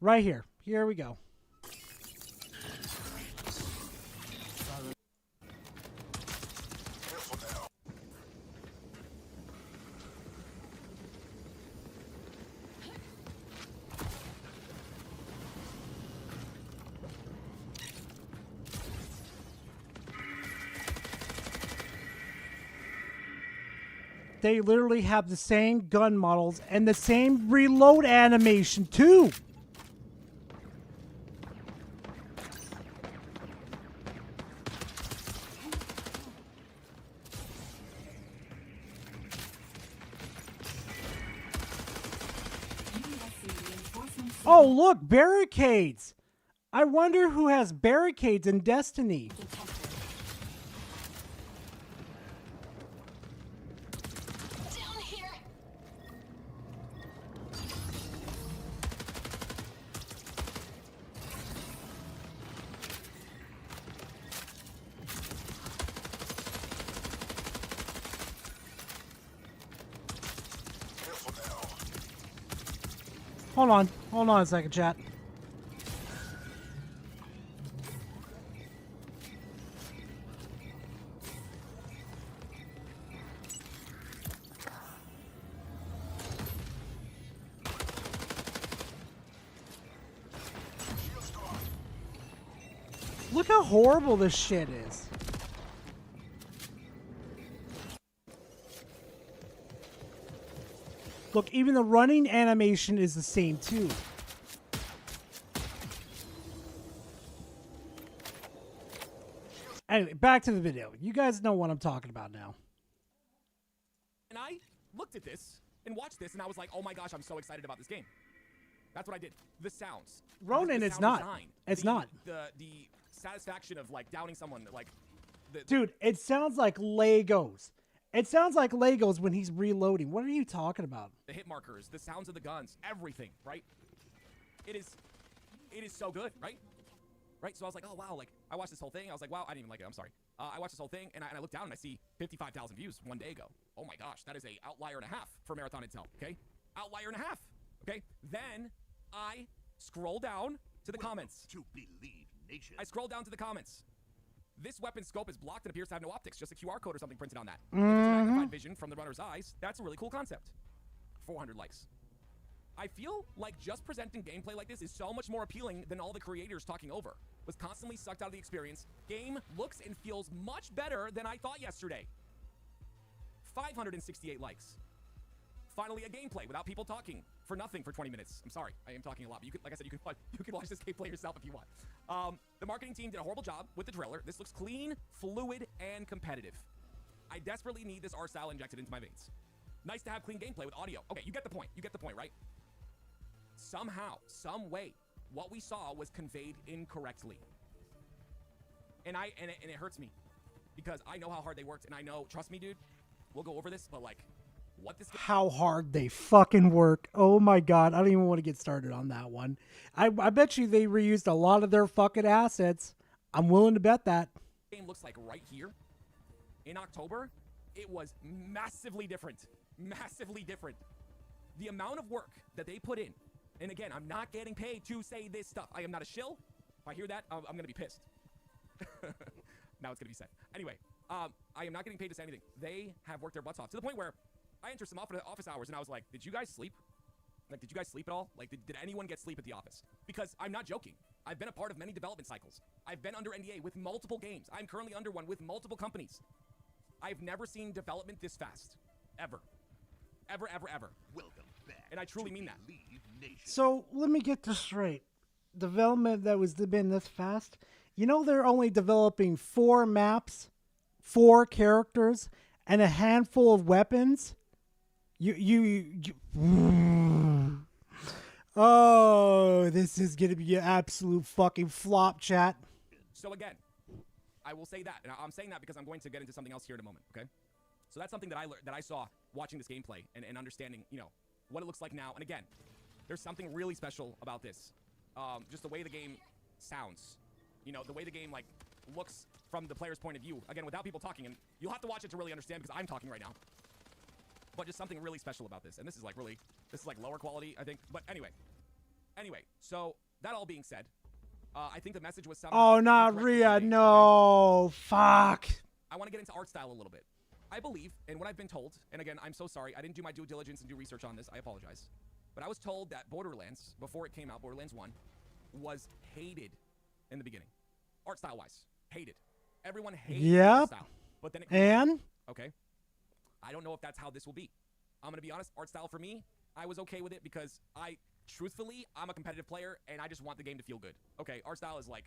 Right here. Here we go. They literally have the same gun models and the same reload animation too. Oh, look, barricades. I wonder who has barricades in Destiny. Hold on a second, chat. Look how horrible this shit is. Look, even the running animation is the same too. Anyway, back to the video. You guys know what I'm talking about now. And I looked at this and watched this, and I was like, oh my gosh, I'm so excited about this game. That's what I did. The sounds. Ronan, the it's sound not. design, It's not. The satisfaction of like downing someone, like. Dude, it sounds like Legos. It sounds like Legos when he's reloading. What are you talking about? The hit markers, the sounds of the guns, everything, right? It is so good, right? Right? So I was like, oh wow, like I watched this whole thing. I was like, wow, I didn't even like it. I'm sorry. I watched this whole thing and I look down and I see 55,000 views one day ago. Oh my gosh, that is a outlier and a half for Marathon Intel. Okay, outlier and a half. Okay, then I scroll down to the comments. To believe nation. I scroll down to the comments. This weapon scope is blocked and appears to have no optics, just a QR code or something printed on that. If it's magnified vision from the runner's eyes, that's a really cool concept. 400 likes. I feel like just presenting gameplay like this is so much more appealing than all the creators talking over. Was constantly sucked out of the experience. Game looks and feels much better than I thought yesterday. 568 likes. Finally, a gameplay without people talking for nothing for 20 minutes. I'm sorry, I am talking a lot, but you can, like I said, you can watch this gameplay yourself if you want. The marketing team did a horrible job with the trailer. This looks clean, fluid, and competitive. I desperately need this art style injected into my veins. Nice to have clean gameplay with audio. Okay, you get the point. You get the point, right? Somehow, some way, what we saw was conveyed incorrectly. And it hurts me because I know how hard they worked, and I know, trust me, dude, we'll go over this, but like, what this How hard they fucking work. Oh my god, I don't even want to get started on that one. I bet you they reused a lot of their fucking assets. I'm willing to bet that. Game looks like right here in October, it was massively different. Massively different. The amount of work that they put in, and again, I'm not getting paid to say this stuff. I am not a shill. If I hear that, I'm going to be pissed. Now it's going to be said. Anyway, I am not getting paid to say anything. They have worked their butts off to the point where I entered some office hours and I was like, did you guys sleep? Like, did you guys sleep at all? Like, did anyone get sleep at the office? Because I'm not joking. I've been a part of many development cycles. I've been under NDA with multiple games. I'm currently under one with multiple companies. I've never seen development this fast. Ever. Ever, ever, ever. Welcome back. And I truly mean that. So let me get this straight. Development that was been this fast. You know they're only developing 4 maps, 4 characters, and a handful of weapons. Oh, this is gonna be an absolute fucking flop, chat. So again, I will say that, and I'm saying that because I'm going to get into something else here in a moment. Okay. So that's something that I learned, that I saw watching this gameplay and understanding, you know, what it looks like now. And again, there's something really special about this. Just the way the game sounds, you know, the way the game like looks from the player's point of view. Again, without people talking, and you'll have to watch it to really understand because I'm talking right now. But just something really special about this, and this is like lower quality, I think. But anyway, so that all being said, I think the message was somehow. Oh, not Rhea. No, fuck. I want to get into art style a little bit. I believe, and what I've been told, and again, I'm so sorry, I didn't do my due diligence and do research on this, I apologize. But I was told that Borderlands, before it came out, Borderlands 1, was hated in the beginning. Art style-wise, hated. Everyone hated the art style. But then it came out. Okay. I don't know if that's how this will be. I'm going to be honest, art style for me, I was okay with it because truthfully, I'm a competitive player, and I just want the game to feel good. Okay, art style is like,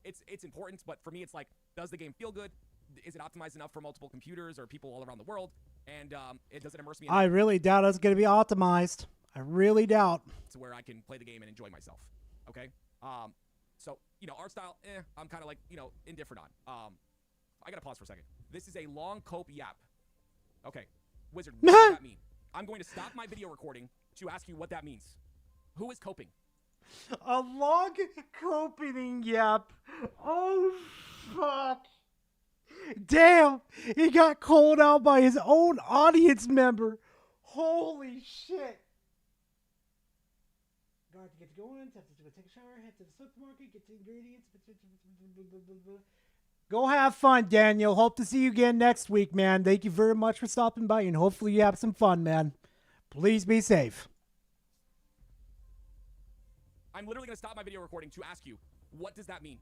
it's important, but for me, it's like, does the game feel good? Is it optimized enough for multiple computers or people all around the world? And does it immerse me? I really doubt it's going to be optimized. I really doubt. To where I can play the game and enjoy myself. Okay? So, you know, art style, I'm kind of like, you know, indifferent on. I got to pause for a second. This is a long cope yap. Okay. Wizard, what does that mean? I'm going to stop my video recording to ask you what that means. Who is coping? A long coping yap. Oh, fuck. Damn, he got called out by his own audience member. Holy shit. Got to get going, have to take a shower, head to the supermarket, get the ingredients. Go have fun, Daniel. Hope to see you again next week, man. Thank you very much for stopping by, and hopefully you have some fun, man. Please be safe. I'm literally going to stop my video recording to ask you, what does that mean?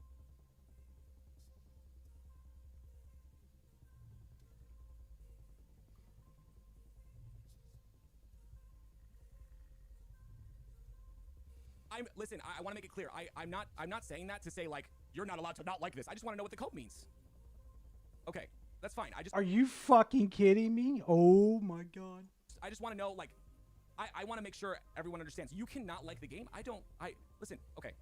Listen, I want to make it clear. I'm not saying that to say like you're not allowed to not like this. I just want to know what the cope means. That's fine. Are you fucking kidding me? Oh my god. I just want to know, like, I want to make sure everyone understands. You cannot like the game. Listen, okay.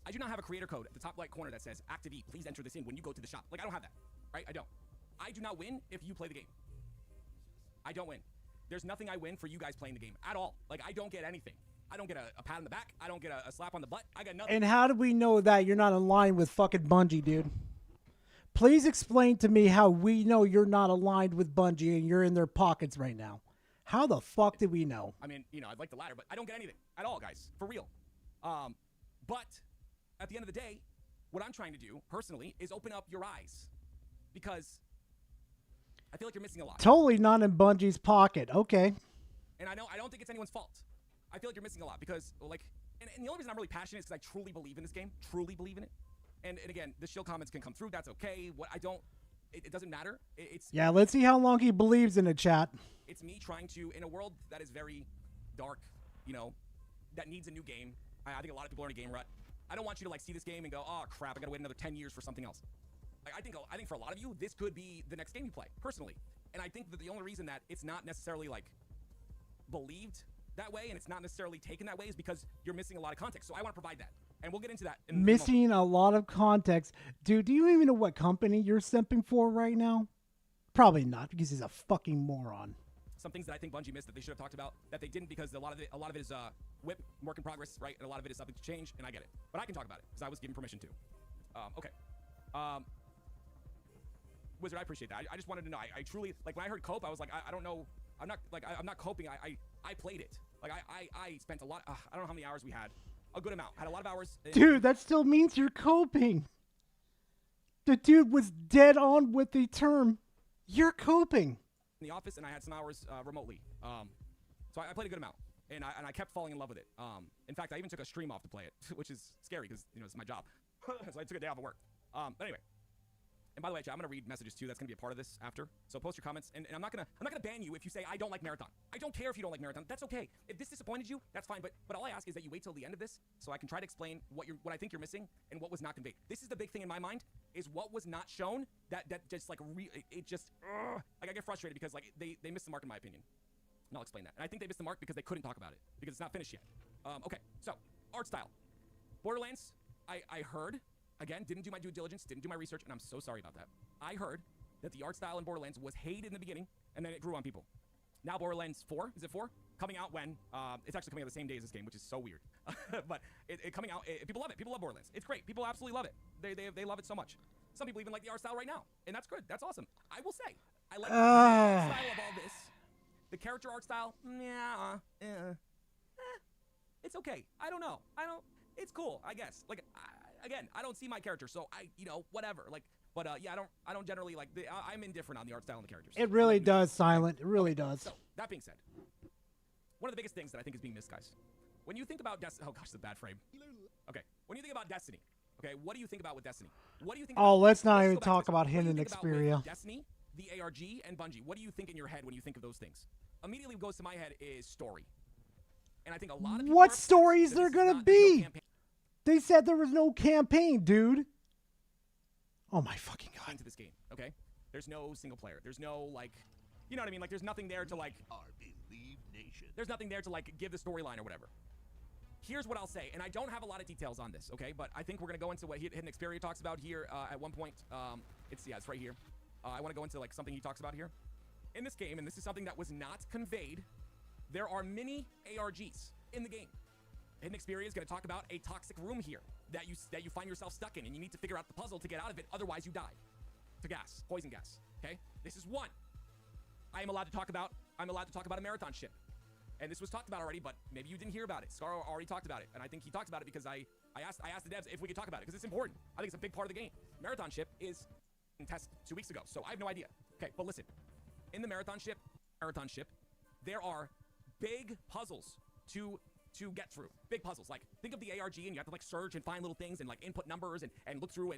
I do not have a creator code at the top right corner that says Active E. Please enter this in when you go to the shop. Like, I don't have that, right? I don't. I do not win if you play the game. I don't win. There's nothing I win for you guys playing the game at all. Like, I don't get anything. I don't get a pat on the back. I don't get a slap on the butt. I got nothing. And how do we know that you're not in line with fucking Bungie, dude? Please explain to me how we know you're not aligned with Bungie and you're in their pockets right now. How the fuck did we know? I mean, you know, I'd like the latter, but I don't get anything at all, guys. For real. But at the end of the day, what I'm trying to do, personally, is open up your eyes. Because I feel like you're missing a lot. Totally not in Bungie's pocket. Okay. And I don't think it's anyone's fault. I feel like you're missing a lot because, like, and the only reason I'm really passionate is because I truly believe in this game. Truly believe in it. And again, the shill comments can come through. That's okay. It doesn't matter. Yeah, let's see how long he believes in the chat. It's me trying to, in a world that is very dark, you know, that needs a new game. I think a lot of people are in a game rut. I don't want you to, like, see this game and go, oh, crap, I got to wait another 10 years for something else. I think for a lot of you, this could be the next game you play, personally. And I think that the only reason that it's not necessarily, like, believed that way and it's not necessarily taken that way is because you're missing a lot of context. So I want to provide that. And we'll get into that in a moment. Missing a lot of context. Dude, do you even know what company you're simping for right now? Probably not, because he's a fucking moron. Some things that I think Bungie missed that they should have talked about that they didn't, because a lot of it is whip, work in progress, right? And a lot of it is subject to change, and I get it. But I can talk about it because I was given permission to. Okay. Wizard, I appreciate that. I just wanted to know. I truly, like, when I heard cope, I was like, I don't know. I'm not coping. I played it. Like, I spent a lot. I don't know how many hours we had. A good amount. Had a lot of hours. Dude, that still means you're coping. The dude was dead on with the term. You're coping. In the office, and I had some hours remotely. So I played a good amount, and I kept falling in love with it. In fact, I even took a stream off to play it, which is scary because, you know, it's my job. So I took a day off of work. But anyway. And by the way, chat, I'm gonna read messages too. That's gonna be a part of this after. So post your comments, and I'm not gonna ban you if you say I don't like Marathon. I don't care if you don't like Marathon. That's okay. If this disappointed you, that's fine. But all I ask is that you wait till the end of this so I can try to explain what I think you're missing and what was not conveyed. This is the big thing in my mind, is what was not shown. That just like like I get frustrated because, like, they missed the mark in my opinion. And I'll explain that. And I think they missed the mark because they couldn't talk about it because it's not finished yet. Okay. So art style, Borderlands. I heard. Again, didn't do my due diligence, didn't do my research, and I'm so sorry about that. I heard that the art style in Borderlands was hated in the beginning, and then it grew on people. Now Borderlands 4, is it 4? Coming out when? It's actually coming out the same day as this game, which is so weird. But it coming out, people love it. People love Borderlands. It's great. People absolutely love it. They love it so much. Some people even like the art style right now, and that's good. That's awesome. I will say, I like the art style of all this. The character art style, it's okay. I don't know. It's cool, I guess. Like, again, I don't see my character, so whatever. Like, but yeah, I don't generally like. I'm indifferent on the art style and the characters. It really does, Silent. It really does. So that being said, one of the biggest things that I think is being missed, guys, when you think about Destiny. Oh gosh, the bad frame. Okay, when you think about Destiny, okay, what do you think about with Destiny? What do you think? Oh, let's not even go back talk to this. about What him do you and think about with Xperia. Destiny, the ARG, and Bungie. What do you think in your head when you think of those things? Immediately what goes to my head is story, and I think a lot of people What are upset stories that there this is gonna not- there's no be? campaign They said there was no campaign, dude. Oh my fucking god. into this game, okay? There's no single player. There's no, like, you know what I mean? Like, there's nothing there to, like, there's nothing there to, like, give the storyline or whatever. Here's what I'll say, and I don't have a lot of details on this, okay? But I think we're gonna go into what Hidden Xperia talks about here at one point. It's right here. I want to go into, like, something he talks about here. In this game, and this is something that was not conveyed, there are many ARGs in the game. Hidden Xperia is going to talk about a toxic room here that you find yourself stuck in, and you need to figure out the puzzle to get out of it. Otherwise, you die to gas, poison gas. Okay, this is one. I'm allowed to talk about a marathon ship, and this was talked about already, but maybe you didn't hear about it. Scar already talked about it, and I think he talked about it because I asked the devs if we could talk about it because it's important. I think it's a big part of the game. Marathon ship is in test 2 weeks ago, so I have no idea. Okay, but listen, in the marathon ship, there are big puzzles to get through. Big puzzles. Like, think of the ARG, and you have to, like, search and find little things and, like, input numbers and look through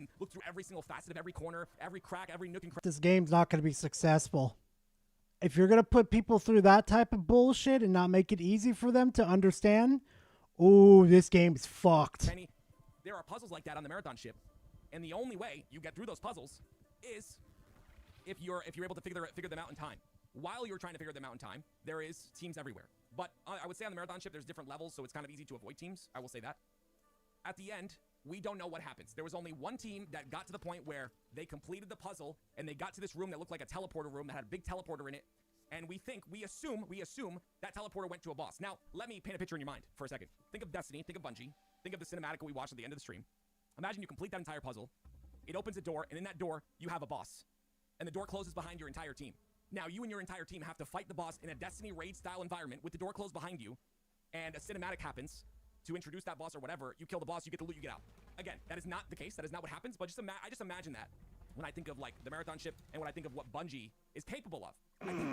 every single facet of every corner, every crack, every nook and cranny. This game's not going to be successful. If you're going to put people through that type of bullshit and not make it easy for them to understand, oh, this game's fucked. There are puzzles like that on the marathon ship, and the only way you get through those puzzles is if you're able to figure them out in time. While you're trying to figure them out in time, there is teams everywhere. But I would say on the marathon ship, there's different levels, so it's kind of easy to avoid teams. I will say that. At the end, we don't know what happens. There was only one team that got to the point where they completed the puzzle and they got to this room that looked like a teleporter room that had a big teleporter in it. And we assume that teleporter went to a boss. Now, let me paint a picture in your mind for a second. Think of Destiny, think of Bungie, think of the cinematic we watched at the end of the stream. Imagine you complete that entire puzzle. It opens a door, and in that door, you have a boss. And the door closes behind your entire team. Now, you and your entire team have to fight the boss in a Destiny raid-style environment with the door closed behind you, and a cinematic happens to introduce that boss or whatever. You kill the boss, you get the loot, you get out. Again, that is not the case. That is not what happens, but I just imagine that when I think of, like, the marathon ship and when I think of what Bungie is capable of. I think...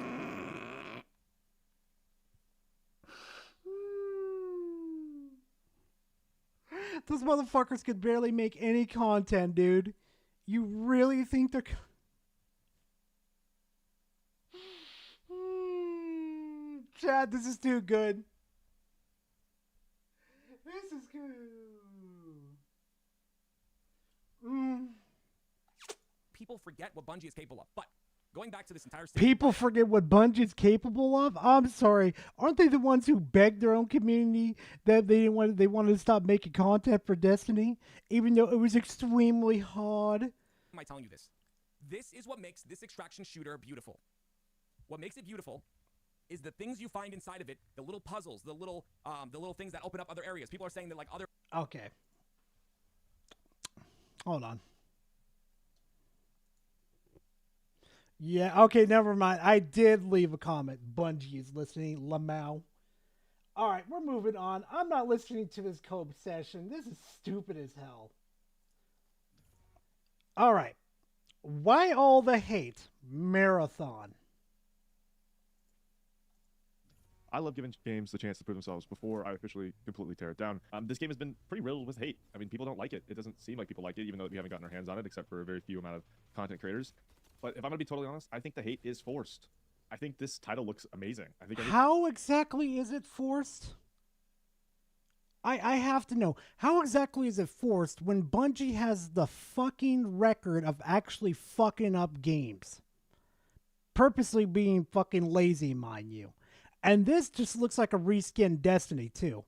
Those motherfuckers could barely make any content, dude. You really think they're... Chad, this is too good. This is good. People forget what Bungie is capable of. But going back to this entire People forget what Bungie's capable of? I'm sorry. Aren't they the ones who begged their own community that they wanted to stop making content for Destiny, even though it was extremely hard? Am I telling you this? This is what makes this extraction shooter beautiful. What makes it beautiful is the things you find inside of it, the little puzzles, the little things that open up other areas. People are saying that like other... Okay. Hold on. Yeah, okay, never mind. I did leave a comment. Bungie is listening. Lamau. All right, we're moving on. I'm not listening to this Cope session. This is stupid as hell. All right. Why all the hate? Marathon. I love giving games the chance to prove themselves before I officially completely tear it down. This game has been pretty riddled with hate. I mean, people don't like it. It doesn't seem like people like it, even though we haven't gotten our hands on it, except for a very few amount of content creators. But if I'm going to be totally honest, I think the hate is forced. I think this title looks amazing. I think how exactly is it forced? I have to know. How exactly is it forced when Bungie has the fucking record of actually fucking up games? Purposely being fucking lazy, mind you. And this just looks like a reskinned Destiny, too.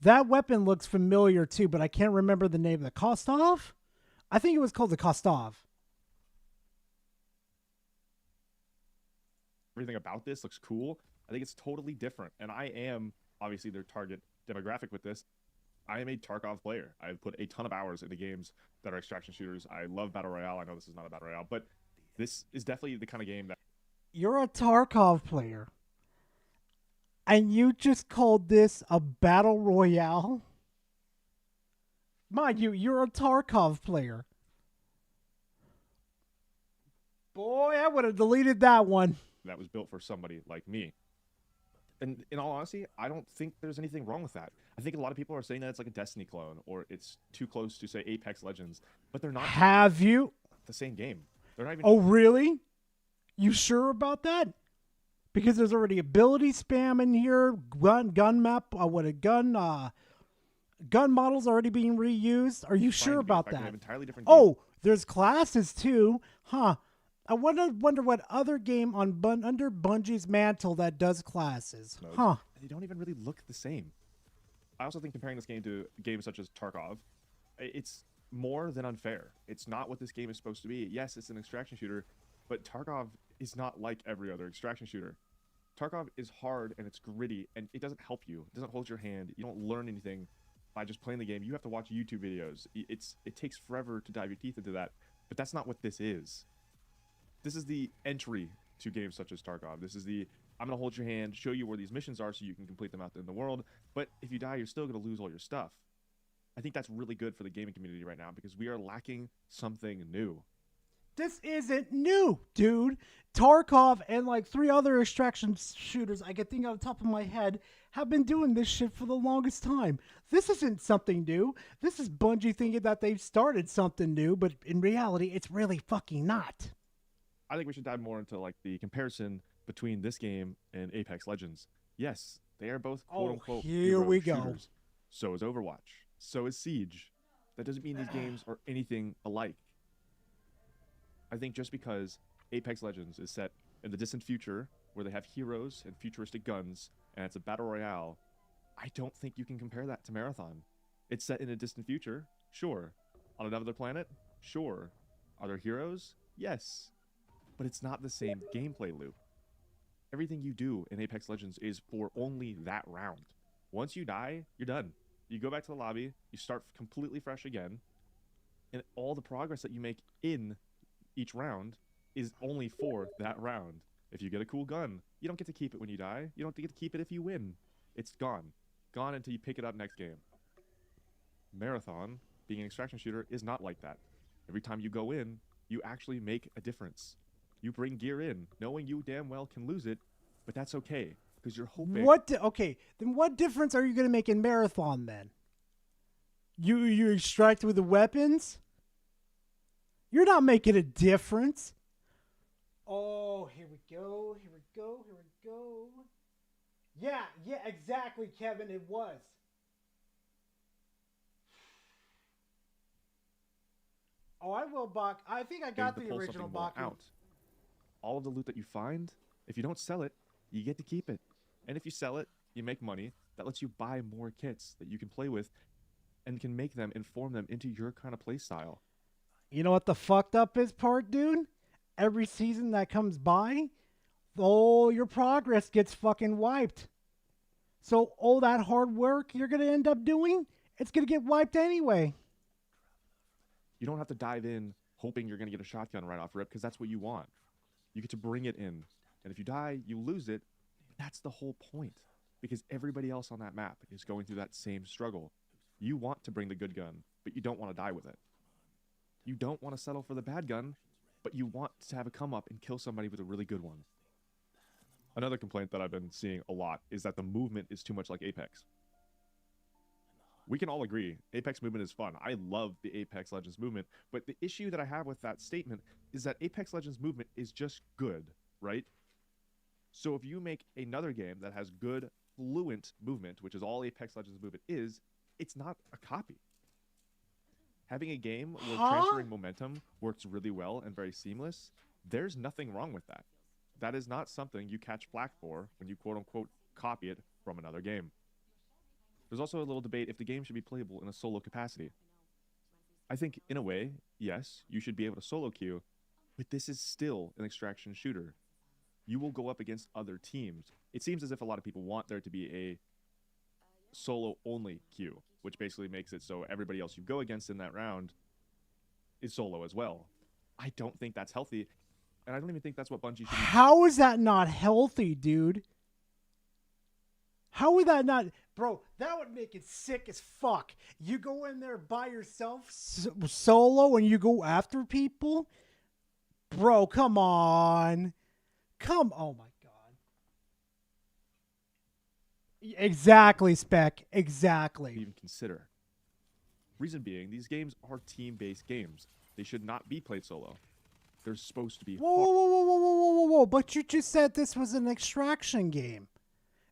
That weapon looks familiar, too, but I can't remember the name of the Kostov? I think it was called the Kostov. Everything about this looks cool. I think it's totally different. And I am, obviously, their target demographic with this. I am a Tarkov player. I've put a ton of hours into games that are extraction shooters. I love Battle Royale. I know this is not a Battle Royale, but this is definitely the kind of game that... You're a Tarkov player. And you just called this a Battle Royale? Mind you, you're a Tarkov player. Boy, I would have deleted that one. That was built for somebody like me. And in all honesty, I don't think there's anything wrong with that. I think a lot of people are saying that it's like a Destiny clone, or it's too close to, say, Apex Legends. But they're not. Have you? The same game. They're not even... Oh, really? You sure about that? Because there's already ability spam in here, gun map, gun models already being reused. Are you sure about that? Entirely different oh, there's classes too, huh? I wonder what other game under Bungie's mantle that does classes, huh? They don't even really look the same. I also think comparing this game to games such as Tarkov, it's more than unfair. It's not what this game is supposed to be. Yes, it's an extraction shooter, but Tarkov is not like every other extraction shooter. Tarkov is hard and it's gritty and it doesn't help you. It doesn't hold your hand. You don't learn anything by just playing the game. You have to watch YouTube videos. It takes forever to dive your teeth into that, but that's not what this is. This is the entry to games such as Tarkov. This is the, I'm going to hold your hand, show you where these missions are so you can complete them out in the world, but if you die, you're still going to lose all your stuff. I think that's really good for the gaming community right now because we are lacking something new. This isn't new, dude. Tarkov and like 3 other extraction shooters I can think on the top of my head have been doing this shit for the longest time. This isn't something new. This is Bungie thinking that they've started something new, but in reality, it's really fucking not. I think we should dive more into like the comparison between this game and Apex Legends. Yes, they are both quote-unquote here we go. shooters. So is Overwatch. So is Siege. That doesn't mean these games are anything alike. I think just because Apex Legends is set in the distant future where they have heroes and futuristic guns, and it's a battle royale, I don't think you can compare that to Marathon. It's set in a distant future, sure. On another planet, sure. Are there heroes? Yes. But it's not the same gameplay loop. Everything you do in Apex Legends is for only that round. Once you die, you're done. You go back to the lobby, you start completely fresh again, and all the progress that you make in each round is only for that round. If you get a cool gun, you don't get to keep it when you die. You don't get to keep it if you win. It's gone. Gone until you pick it up next game. Marathon, being an extraction shooter, is not like that. Every time you go in, you actually make a difference. You bring gear in, knowing you damn well can lose it, but that's okay, because you're hoping... Okay, then what difference are you going to make in Marathon, then? You extract with the weapons? You're not making a difference. Oh, here we go. Yeah, exactly, Kevin. It was. Oh, I will, Buck. I think I got the original Buck. Out. All of the loot that you find, if you don't sell it, you get to keep it. And if you sell it, you make money. That lets you buy more kits that you can play with and can make them and form them into your kind of play style. You know what the fucked up is part, dude? Every season that comes by, all your progress gets fucking wiped. So all that hard work you're going to end up doing, it's going to get wiped anyway. You don't have to dive in hoping you're going to get a shotgun right off rip, because that's what you want. You get to bring it in. And if you die, you lose it. But that's the whole point, because everybody else on that map is going through that same struggle. You want to bring the good gun, but you don't want to die with it. You don't want to settle for the bad gun, but you want to have a come up and kill somebody with a really good one. Another complaint that I've been seeing a lot is that the movement is too much like Apex. We can all agree, Apex movement is fun. I love the Apex Legends movement, but the issue that I have with that statement is that Apex Legends movement is just good, right? So if you make another game that has good, fluent movement, which is all Apex Legends movement is, it's not a copy. Having a game where transferring momentum works really well and very seamless, there's nothing wrong with that. That is not something you catch flack for when you quote-unquote copy it from another game. There's also a little debate if the game should be playable in a solo capacity. I think, in a way, yes, you should be able to solo queue, but this is still an extraction shooter. You will go up against other teams. It seems as if a lot of people want there to be a solo-only queue, which basically makes it so everybody else you go against in that round is solo as well. I don't think that's healthy, and I don't even think that's what Bungie should be. How is that not healthy, dude? How would that not... Bro, that would make it sick as fuck. You go in there by yourself, solo, and you go after people? Bro, come on. Oh my god. Exactly, Spec. Exactly. Even consider. Reason being, these games are team-based games. They should not be played solo. They're supposed to be... Whoa. But you just said this was an extraction game.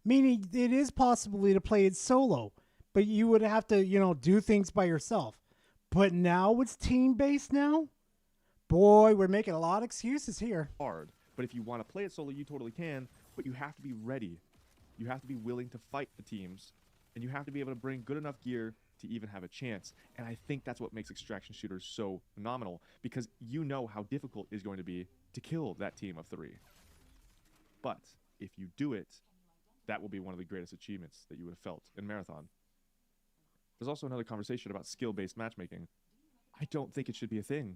Meaning it is possibly to play it solo, but you would have to, do things by yourself. But now it's team-based now? Boy, we're making a lot of excuses here. Hard. But if you want to play it solo, you totally can, but you have to be ready. You have to be willing to fight the teams, and you have to be able to bring good enough gear to even have a chance. And I think that's what makes extraction shooters so phenomenal, because you know how difficult it is going to be to kill that team of 3. But if you do it, that will be one of the greatest achievements that you would have felt in Marathon. There's also another conversation about skill-based matchmaking. I don't think it should be a thing.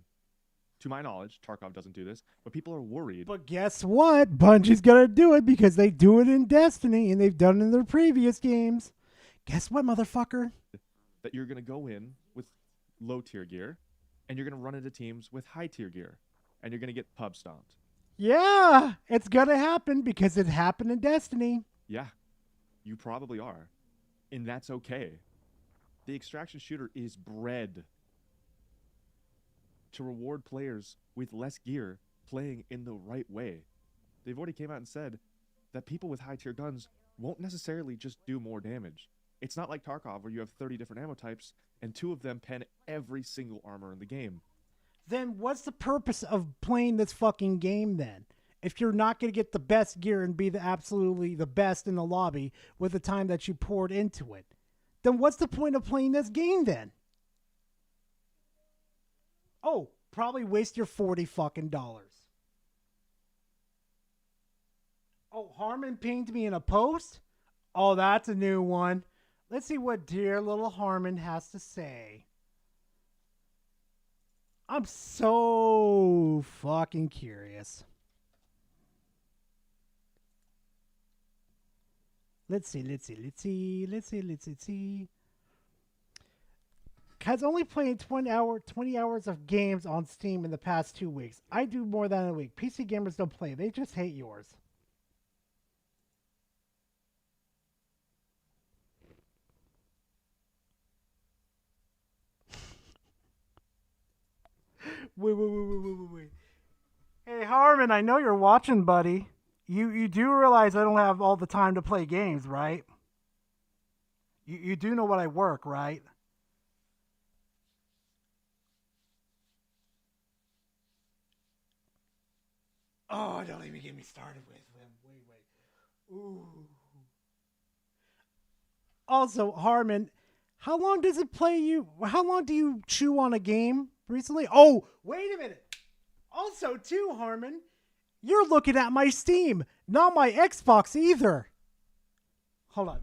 To my knowledge, Tarkov doesn't do this, but people are worried. But guess what? Bungie's going to do it because they do it in Destiny, and they've done it in their previous games. Guess what, motherfucker? That you're going to go in with low-tier gear, and you're going to run into teams with high-tier gear, and you're going to get pub stomped. Yeah, it's going to happen because it happened in Destiny. Yeah, you probably are. And that's okay. The extraction shooter is bred to reward players with less gear playing in the right way. They've already came out and said that people with high tier guns won't necessarily just do more damage. It's not like Tarkov where you have 30 different ammo types and 2 of them pen every single armor in the game. Then what's the purpose of playing this fucking game then? If you're not going to get the best gear and be absolutely the best in the lobby with the time that you poured into it, then what's the point of playing this game then? Oh, probably waste your $40 fucking dollars. Oh, Harmon pinged me in a post? Oh, that's a new one. Let's see what dear little Harmon has to say. I'm so fucking curious. Let's see. Has only played 20 hours of games on Steam in the past 2 weeks. I do more than a week. PC gamers don't play. They just hate yours. Wait. Hey, Harmon, I know you're watching, buddy. You do realize I don't have all the time to play games, right? You do know what I work, right? Oh, don't even get me started with him. Wait. Ooh. Also, Harmon, how long does it play you? How long do you chew on a game recently? Oh, wait a minute. Also, too, Harmon, you're looking at my Steam, not my Xbox either. Hold on.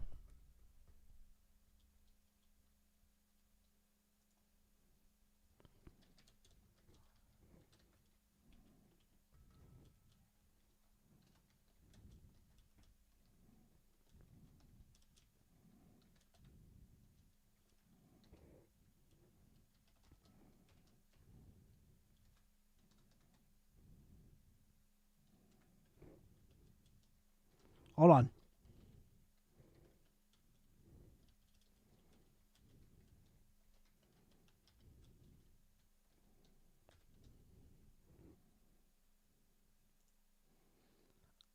Hold on.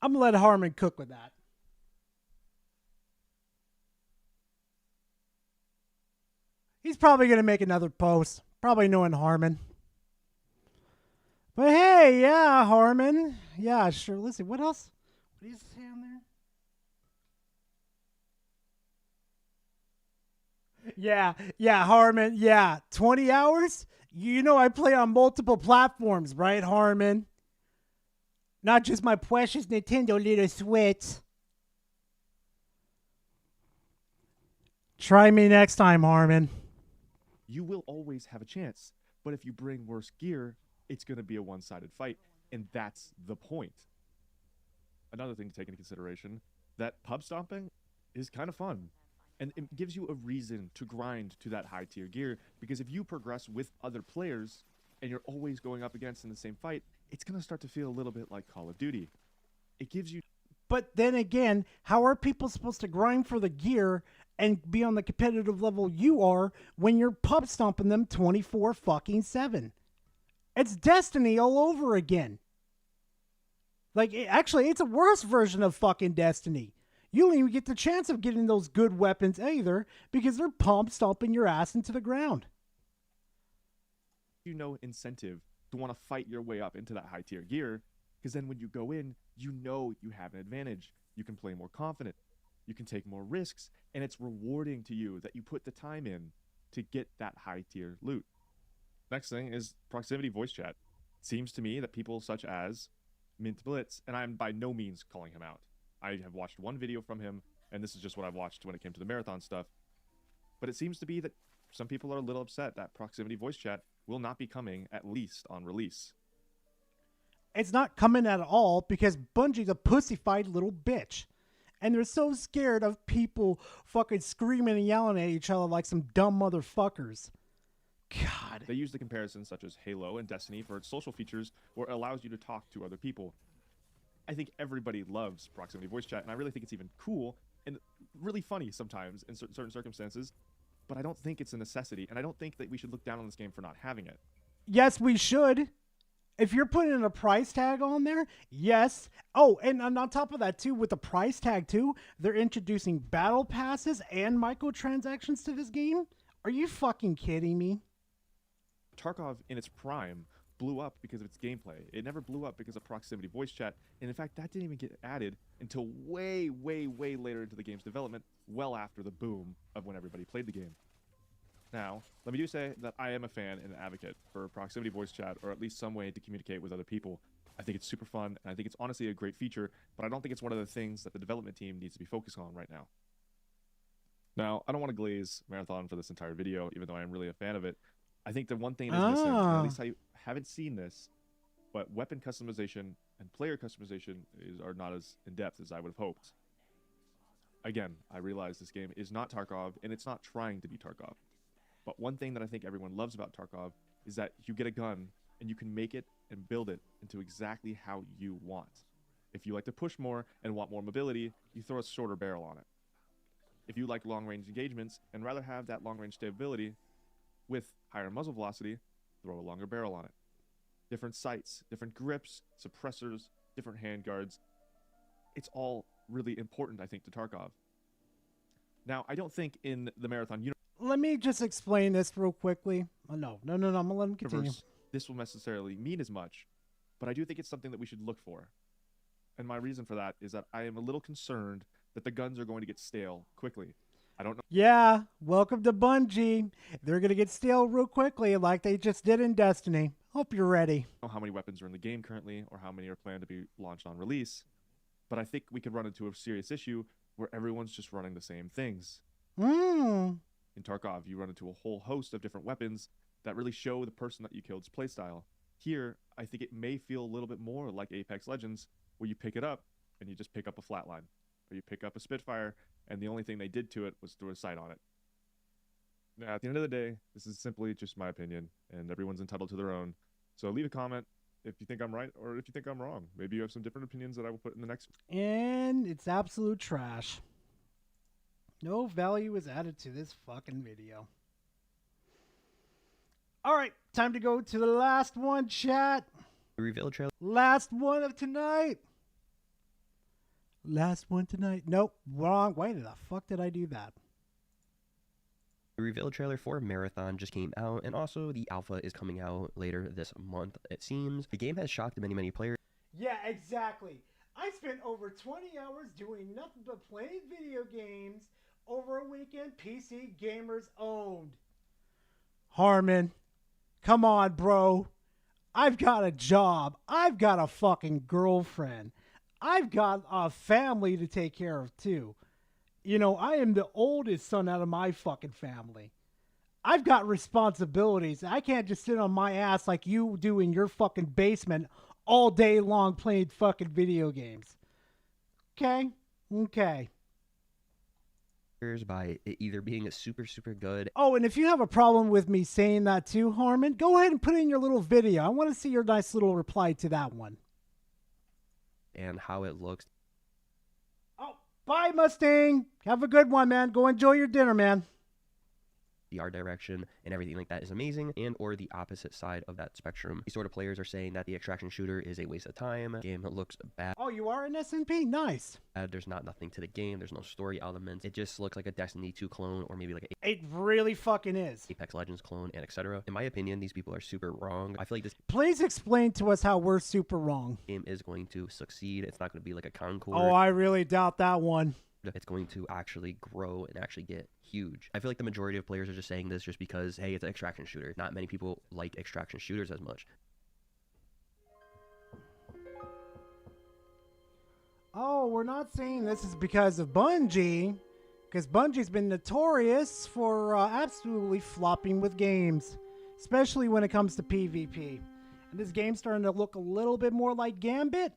I'm going to let Harmon cook with that. He's probably going to make another post. Probably knowing Harmon. But hey, yeah, Harmon. Yeah, sure. Listen, what else? What do you say on there? Yeah, Harmon. Yeah, 20 hours? You know I play on multiple platforms, right, Harmon? Not just my precious Nintendo little Switch. Try me next time, Harmon. You will always have a chance, but if you bring worse gear, it's going to be a one-sided fight, and that's the point. Another thing to take into consideration, that pub stomping is kind of fun. And it gives you a reason to grind to that high tier gear, because if you progress with other players and you're always going up against in the same fight, it's going to start to feel a little bit like Call of Duty. It gives you... But then again, how are people supposed to grind for the gear and be on the competitive level you are when you're pub stomping them 24-7? It's Destiny all over again. Like, actually, it's a worse version of fucking Destiny. You don't even get the chance of getting those good weapons either because they're pump stomping your ass into the ground. Incentive to want to fight your way up into that high tier gear, because then when you go in, you know you have an advantage. You can play more confident. You can take more risks, and it's rewarding to you that you put the time in to get that high tier loot. Next thing is proximity voice chat. It seems to me that people such as Mint Blitz, and I'm by no means calling him out. I have watched one video from him, and this is just what I've watched when it came to the marathon stuff. But it seems to be that some people are a little upset that proximity voice chat will not be coming, at least on release. It's not coming at all because Bungie's a pussyfied little bitch. And they're so scared of people fucking screaming and yelling at each other like some dumb motherfuckers. God. They use the comparisons such as Halo and Destiny for its social features where it allows you to talk to other people. I think everybody loves proximity voice chat, and I really think it's even cool and really funny sometimes in certain circumstances, but I don't think it's a necessity, and I don't think that we should look down on this game for not having it. Yes, we should. If you're putting a price tag on there, yes. Oh, and on top of that, too, with the price tag, too, they're introducing battle passes and microtransactions to this game? Are you fucking kidding me? Tarkov, in its prime, blew up because of its gameplay. It never blew up because of proximity voice chat. And in fact, that didn't even get added until way, way, way later into the game's development, well after the boom of when everybody played the game. Now, let me do say that I am a fan and an advocate for proximity voice chat, or at least some way to communicate with other people. I think it's super fun, and I think it's honestly a great feature, but I don't think it's one of the things that the development team needs to be focused on right now. Now, I don't want to glaze Marathon for this entire video, even though I am really a fan of it. I think the one thing that's missing, and at least I haven't seen this, but weapon customization and player customization are not as in-depth as I would have hoped. Again, I realize this game is not Tarkov, and it's not trying to be Tarkov. But one thing that I think everyone loves about Tarkov is that you get a gun, and you can make it and build it into exactly how you want. If you like to push more and want more mobility, you throw a shorter barrel on it. If you like long-range engagements and rather have that long-range stability with higher muzzle velocity, throw a longer barrel on it. Different sights, different grips, suppressors, different handguards. It's all really important, I think, to Tarkov. Now, I don't think in the Marathon universe, Let me just explain this real quickly. Oh, no, I'm going to let him continue. This will necessarily mean as much, but I do think it's something that we should look for. And my reason for that is that I am a little concerned that the guns are going to get stale quickly. I don't know. Yeah, welcome to Bungie. They're going to get stale real quickly like they just did in Destiny. Hope you're ready. I don't know how many weapons are in the game currently or how many are planned to be launched on release, but I think we could run into a serious issue where everyone's just running the same things. In Tarkov, you run into a whole host of different weapons that really show the person that you killed's playstyle. Here, I think it may feel a little bit more like Apex Legends, where you pick it up and you just pick up a flatline, or you pick up a Spitfire, and the only thing they did to it was throw a sight on it. Now, at the end of the day, this is simply just my opinion, and everyone's entitled to their own. So leave a comment if you think I'm right or if you think I'm wrong. Maybe you have some different opinions that I will put in the next. And it's absolute trash. No value is added to this fucking video. All right, time to go to the last one, chat. Reveal trailer. Last one of tonight. Last one tonight. Nope, wrong. Why the fuck did I do that? The reveal trailer for Marathon just came out, and also the alpha is coming out later this month, it seems. The game has shocked many players. Yeah, exactly. I spent over 20 hours doing nothing but playing video games over a weekend PC gamers owned. Harmon, come on, bro. I've got a job. I've got a fucking girlfriend. I've got a family to take care of, too. You know, I am the oldest son out of my fucking family. I've got responsibilities. I can't just sit on my ass like you do in your fucking basement all day long playing fucking video games. Okay? Okay. By it either being a super good. Oh, and if you have a problem with me saying that too, Harmon, go ahead and put in your little video. I want to see your nice little reply to that one. And how it looks. Oh, bye, Mustang. Have a good one, man. Go enjoy your dinner, man. The art direction and everything like that is amazing, and or the opposite side of that spectrum. These sort of players are saying that the extraction shooter is a waste of time. Game looks bad. Oh, you are an SMP? Nice. There's nothing to the game. There's no story elements. It just looks like a Destiny 2 clone, or maybe like a it really fucking is. Apex Legends clone, and etc. In my opinion, these people are super wrong. I feel like this. Please explain to us how we're super wrong. Game is going to succeed. It's not going to be like a Concord. Oh, I really doubt that one. It's going to actually grow and actually get huge. I feel like the majority of players are just saying this just because, hey, it's an extraction shooter. Not many people like extraction shooters as much. Oh, we're not saying this is because of Bungie, because Bungie's been notorious for absolutely flopping with games, especially when it comes to PvP. And this game's starting to look a little bit more like Gambit.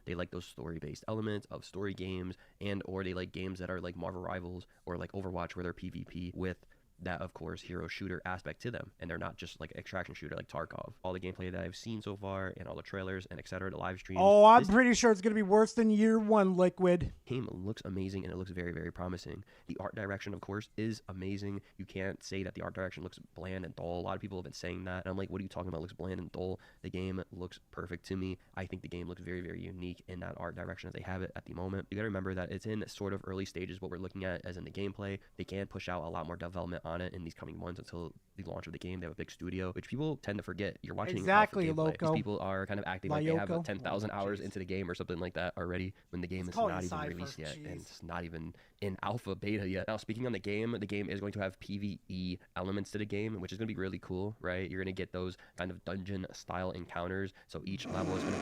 They like those story-based elements of story games, and or they like games that are like Marvel Rivals or like Overwatch, where they're PvP with that, of course, hero shooter aspect to them, and they're not just like extraction shooter like Tarkov. All the gameplay that I've seen so far, and all the trailers and etc., the live streams. Oh, I'm pretty sure it's gonna be worse than Year One, Liquid. Game looks amazing, and it looks very promising. The art direction, of course, is amazing. You can't say that the art direction looks bland and dull. A lot of people have been saying that, and I'm like, what are you talking about? It looks bland and dull. The game looks perfect to me. I think the game looks very unique in that art direction as they have it at the moment. You gotta remember that it's in sort of early stages what we're looking at as in the gameplay. They can push out a lot more development on it in these coming months until the launch of the game. They have a big studio, which people tend to forget. You're watching Exactly, alpha gameplay. Loco. These people are kind of acting like they have Lyoko. 10,000 hours into the game or something like that already when the game is call not you even Cypher, released yet, and jeez. it's not even in alpha beta yet. Now, speaking on the game is going to have PvE elements to the game, which is going to be really cool, right? You're going to get those kind of dungeon-style encounters, so each level is going to...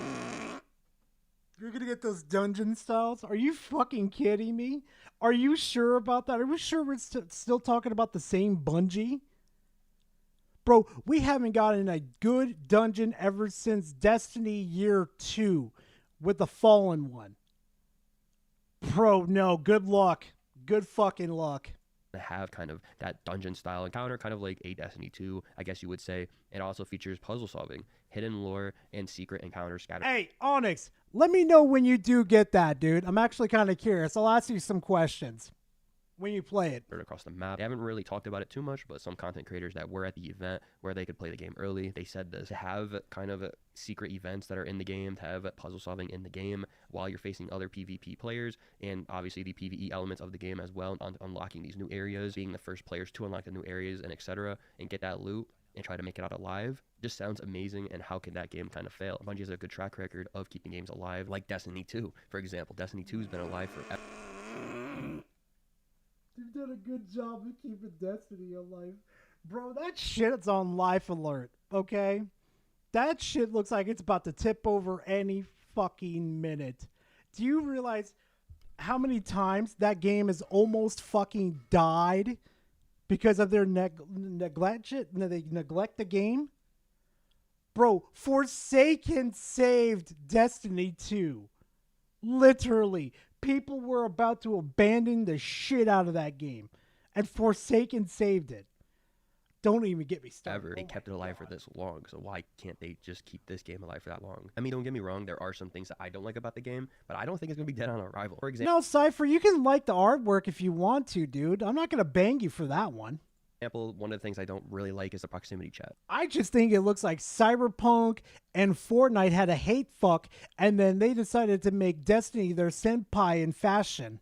You're gonna get those dungeon styles? Are you fucking kidding me? Are you sure about that? Are we sure we're still talking about the same Bungie? Bro, we haven't gotten a good dungeon ever since Destiny Year 2 with the Fallen one. Bro, no, good luck. Good fucking luck. To have kind of that dungeon style encounter, kind of like a Destiny 2, I guess you would say. It also features puzzle solving, hidden lore, and secret encounters scattered. Hey, Onyx, let me know when you do get that, dude. I'm actually kind of curious. I'll ask you some questions when you play it. Across the map. They haven't really talked about it too much, but some content creators that were at the event where they could play the game early, they said this, to have kind of secret events that are in the game, to have puzzle solving in the game while you're facing other PvP players, and obviously the PvE elements of the game as well, unlocking these new areas, being the first players to unlock the new areas, and etc., and get that loot and try to make it out alive, just sounds amazing. And how can that game kind of fail? Bungie has a good track record of keeping games alive, like Destiny 2, for example. Destiny 2 has been alive forever. You've done a good job of keeping Destiny alive. Bro, that shit's on life alert, okay? That shit looks like it's about to tip over any fucking minute. Do you realize how many times that game has almost fucking died because of their neglect shit? They neglect the game? Bro, Forsaken saved Destiny 2. Literally. People were about to abandon the shit out of that game, and Forsaken saved it. Don't even get me started. They kept it alive for this long, so why can't they just keep this game alive for that long? I mean, don't get me wrong, there are some things that I don't like about the game, but I don't think it's going to be dead on arrival. For example, No, Cypher, you can like the artwork if you want to, dude. I'm not going to bang you for that one. One of the things I don't really like is the proximity chat. I just think it looks like Cyberpunk and Fortnite had a hate fuck, and then they decided to make Destiny their senpai in fashion.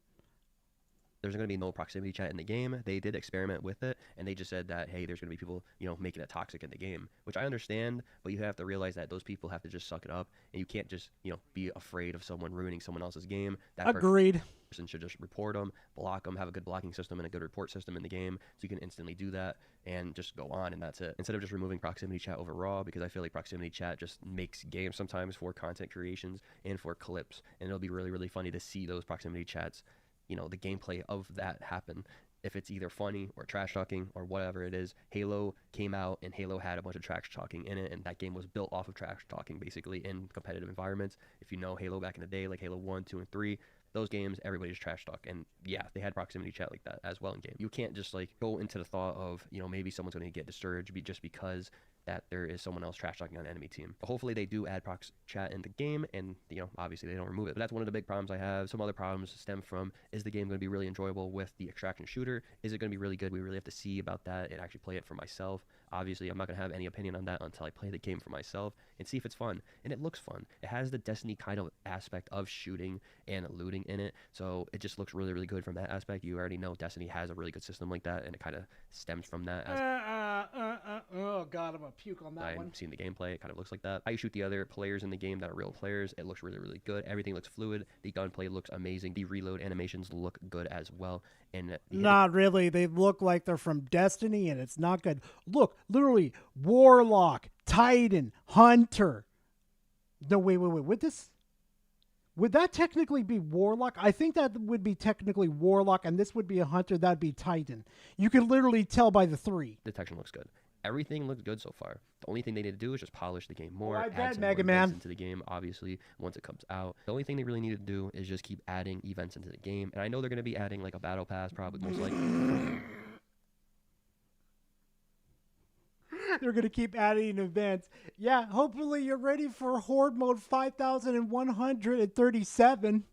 There's going to be no proximity chat in the game. They did experiment with it, and they just said that, hey, there's going to be people, making it toxic in the game, which I understand, but you have to realize that those people have to just suck it up, and you can't just, be afraid of someone ruining someone else's game. Agreed. Person should just report them, block them, have a good blocking system and a good report system in the game, so you can instantly do that and just go on, and that's it. Instead of just removing proximity chat overall, because I feel like proximity chat just makes games sometimes for content creations and for clips, and it'll be really, really funny to see those proximity chats, the gameplay of that happen. If it's either funny or trash talking or whatever it is. Halo came out and Halo had a bunch of trash talking in it, and that game was built off of trash talking basically in competitive environments. If you know Halo back in the day, like Halo 1, 2, and 3, those games, everybody's trash talk. And yeah, they had proximity chat like that as well in game. You can't just go into the thought of, maybe someone's going to get discouraged just because that there is someone else trash talking on an enemy team. But hopefully they do add prox chat in the game, and obviously they don't remove it. But that's one of the big problems I have. Some other problems stem from, is the game going to be really enjoyable with the extraction shooter? Is it going to be really good? We really have to see about that and actually play it for myself. Obviously, I'm not going to have any opinion on that until I play the game for myself and see if it's fun. And it looks fun. It has the Destiny kind of aspect of shooting and looting in it, so it just looks really, really good from that aspect. You already know Destiny has a really good system like that, and it kind of stems from that. Oh god, I'm gonna puke on that one. I've seen the gameplay. It kind of looks like that. I shoot the other players in the game that are real players. It looks really, really good. Everything looks fluid. The gunplay looks amazing. The reload animations look good as well. And not really. They look like they're from Destiny, and it's not good. Look, literally, Warlock, Titan, Hunter. No, wait. Would that technically be Warlock? I think that would be technically Warlock, and this would be a Hunter. That'd be Titan. You can literally tell by the 3. Detection looks good. Everything looks good so far. The only thing they need to do is just polish the game more, I add bet, some Mega more events Man. into the game, obviously, once it comes out. The only thing they really need to do is just keep adding events into the game. And I know they're going to be adding a battle pass, probably, most likely. They're going to keep adding events. Yeah, hopefully you're ready for Horde Mode 5137.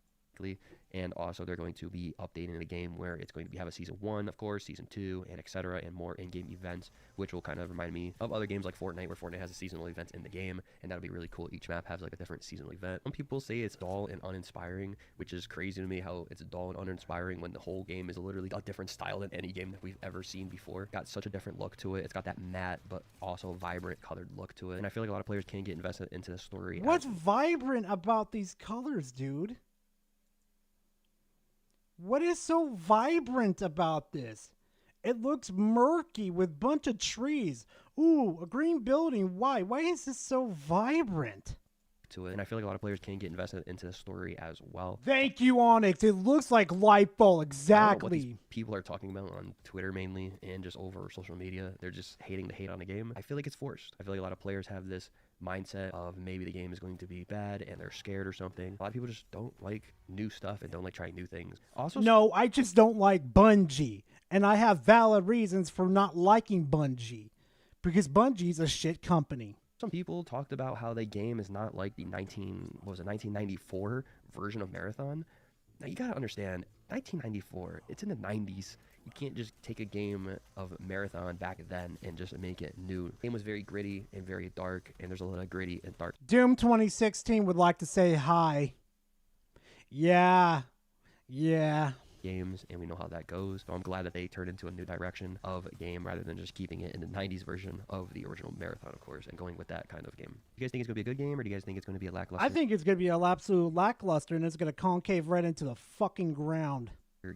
And also they're going to be updating the game where it's going to have a season 1, of course, season 2, and etc., and more in-game events, which will kind of remind me of other games like Fortnite, where Fortnite has a seasonal event in the game, and that'll be really cool. Each map has like a different seasonal event. Some people say it's dull and uninspiring, which is crazy to me how it's dull and uninspiring when the whole game is literally a different style than any game that we've ever seen before. Got such a different look to it. It's got that matte but also vibrant colored look to it, and I feel like a lot of players can get invested into the story. What's vibrant about these colors, dude? What is so vibrant about this? It looks murky with a bunch of trees. Ooh, a green building. Why? Why is this so vibrant? To it, and I feel like a lot of players can get invested into the story as well. Thank you, Onyx. It looks like Lightfall, I don't know what exactly. these people are talking about on Twitter mainly and just over social media. They're just hating the hate on the game. I feel like it's forced. I feel like a lot of players have this mindset of maybe the game is going to be bad and they're scared or something. A lot of people just don't like new stuff and don't like trying new things. Also, No, I just don't like Bungie. And I have valid reasons for not liking Bungie. Because Bungie's a shit company. some people talked about how the game is not like the 1994 version of Marathon. Now you gotta understand, 1994, it's in the 90s. You can't just take a game of Marathon back then and just make it new. The game was very gritty and very dark, and there's a lot of gritty and dark. Doom 2016 would like to say hi. Yeah. Games, and we know how that goes. So I'm glad that they turned into a new direction of a game rather than just keeping it in the 90s version of the original Marathon, of course, and going with that kind of game. Do you guys think it's going to be a good game, or do you guys think it's going to be a lackluster? I think it's going to be an absolute lackluster, and it's going to concave right into the fucking ground.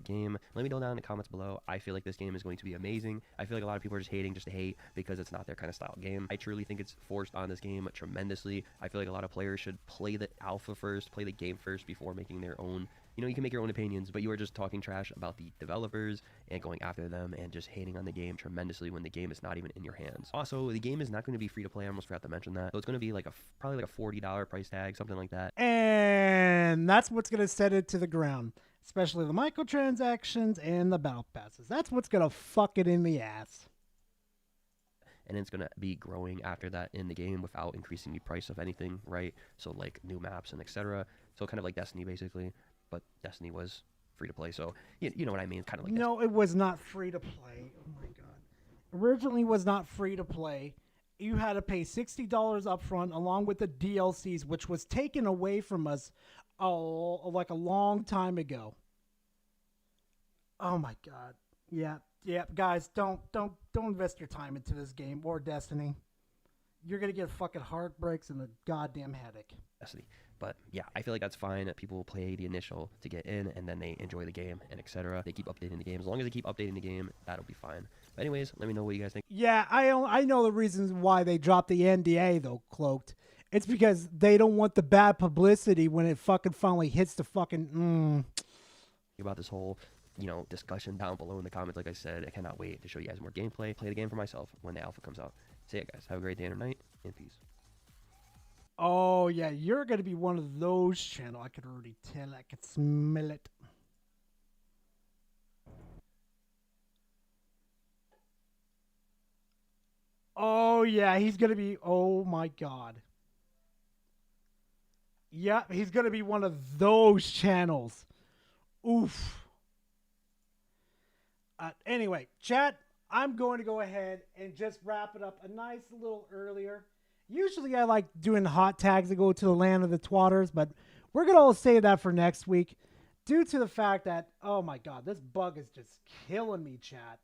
Game. Let me know down in the comments below. I feel like this game is going to be amazing. I feel like a lot of people are just hating just to hate because it's not their kind of style game. I truly think it's forced on this game tremendously. I feel like a lot of players should play the alpha first, play the game first before making their own. You know, you can make your own opinions, but you are just talking trash about the developers and going after them and just hating on the game tremendously when the game is not even in your hands. Also, the game is not going to be free to play. I almost forgot to mention that. So it's going to be like probably like a $40 price tag, something like that. And that's what's going to set it to the ground. Especially the microtransactions and the battle passes. That's what's going to fuck it in the ass. And it's going to be growing after that in the game without increasing the price of anything, right? So like new maps and etc. So kind of like Destiny basically, but Destiny was free to play. So you know what I mean? Kind of like No, it was not free to play. Oh my god. Originally was not free to play. You had to pay $60 up front along with the DLCs, which was taken away from us like a long time ago. Oh my god. Yeah, guys, don't invest your time into this game or Destiny. You're gonna get fucking heartbreaks and a goddamn headache. Destiny. But yeah, I feel like that's fine. People will play the initial to get in, and then they enjoy the game and etc. They keep updating the game. As long as they keep updating the game, that'll be fine. But anyways, let me know what you guys think. Yeah, I know the reasons why they dropped the NDA though, Cloaked. It's because they don't want the bad publicity when it fucking finally hits the fucking About this whole, discussion down below in the comments. Like I said, I cannot wait to show you guys more gameplay. Play the game for myself when the alpha comes out. See ya, guys. Have a great day and night, and peace. Oh yeah, you're gonna be one of those channels. I can already tell. I can smell it. Oh yeah, he's gonna be. Oh my god. Yep, he's gonna be one of those channels. Oof. Anyway, chat. I'm going to go ahead and just wrap it up a nice little earlier. Usually I like doing hot tags that go to the land of the twatters, but we're going to all save that for next week due to the fact that, oh my god, this bug is just killing me, chat.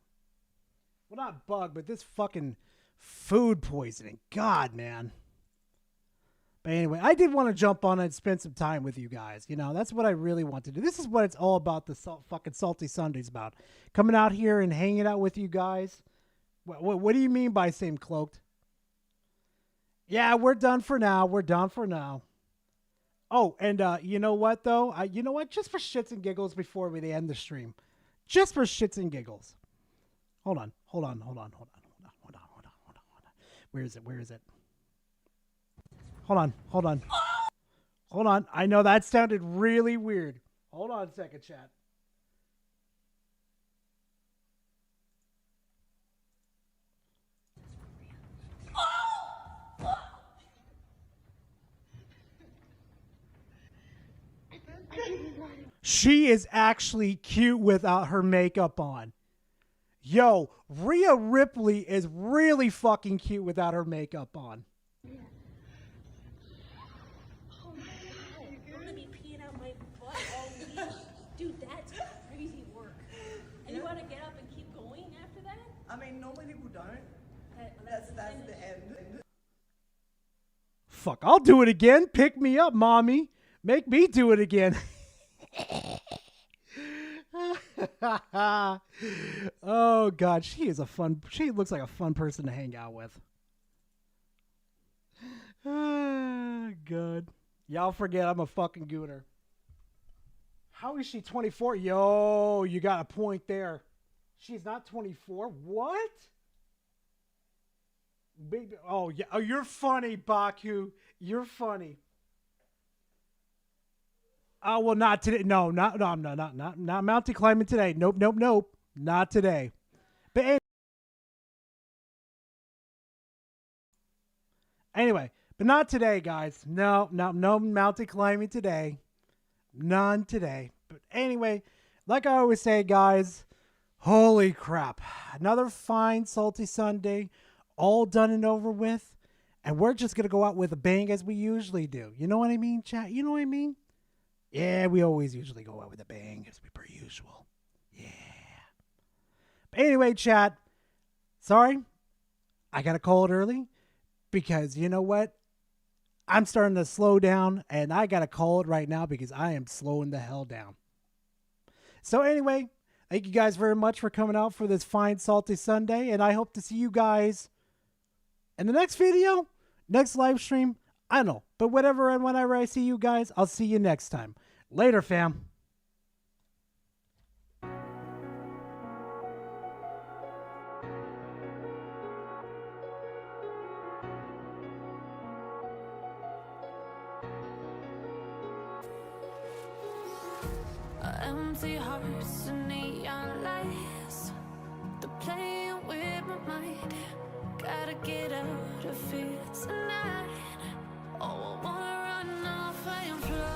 Well, not bug, but this fucking food poisoning. God, man. But anyway, I did want to jump on and spend some time with you guys. That's what I really want to do. This is what it's all about, the fucking Salty Sundays about. Coming out here and hanging out with you guys. What do you mean by same Cloaked? Yeah, we're done for now. We're done for now. Oh, and you know what, though? You know what? Just for shits and giggles before we end the stream. Just for shits and giggles. Hold on. Where is it? Hold on. I know that sounded really weird. Hold on a second, chat. She is actually cute without her makeup on. Yo, Rhea Ripley is really fucking cute without her makeup on. Oh my god, I'm gonna be peeing out my butt all week. Dude, that's crazy work. And you wanna get up and keep going after that? I mean, normally people don't. That's the end. Fuck, I'll do it again. Pick me up, mommy. Make me do it again. Oh god, she looks like a fun person to hang out with. God. Y'all forget I'm a fucking gooner. How is she 24? Yo, you got a point there. She's not 24? What? Baby, oh yeah, oh, you're funny, Baku. You're funny. Oh well, not today. No, not mountain climbing today. Nope. Not today. But anyway, but not today, guys. No mountain climbing today. None today. But anyway, like I always say, guys, holy crap. Another fine, salty Sunday, all done and over with. And we're just going to go out with a bang as we usually do. You know what I mean, chat? You know what I mean? Yeah, we always usually go out with a bang as per usual. Yeah. But anyway, chat, sorry, I got to call it early because you know what? I'm starting to slow down and I got to call it right now because I am slowing the hell down. So anyway, thank you guys very much for coming out for this fine, salty Sunday. And I hope to see you guys in the next video, next live stream. I don't know, but whatever and whenever I see you guys, I'll see you next time. Later, fam. Empty hearts and neon lights. They're playing with my mind. Gotta get out of here tonight. Oh, I wanna run off and fly.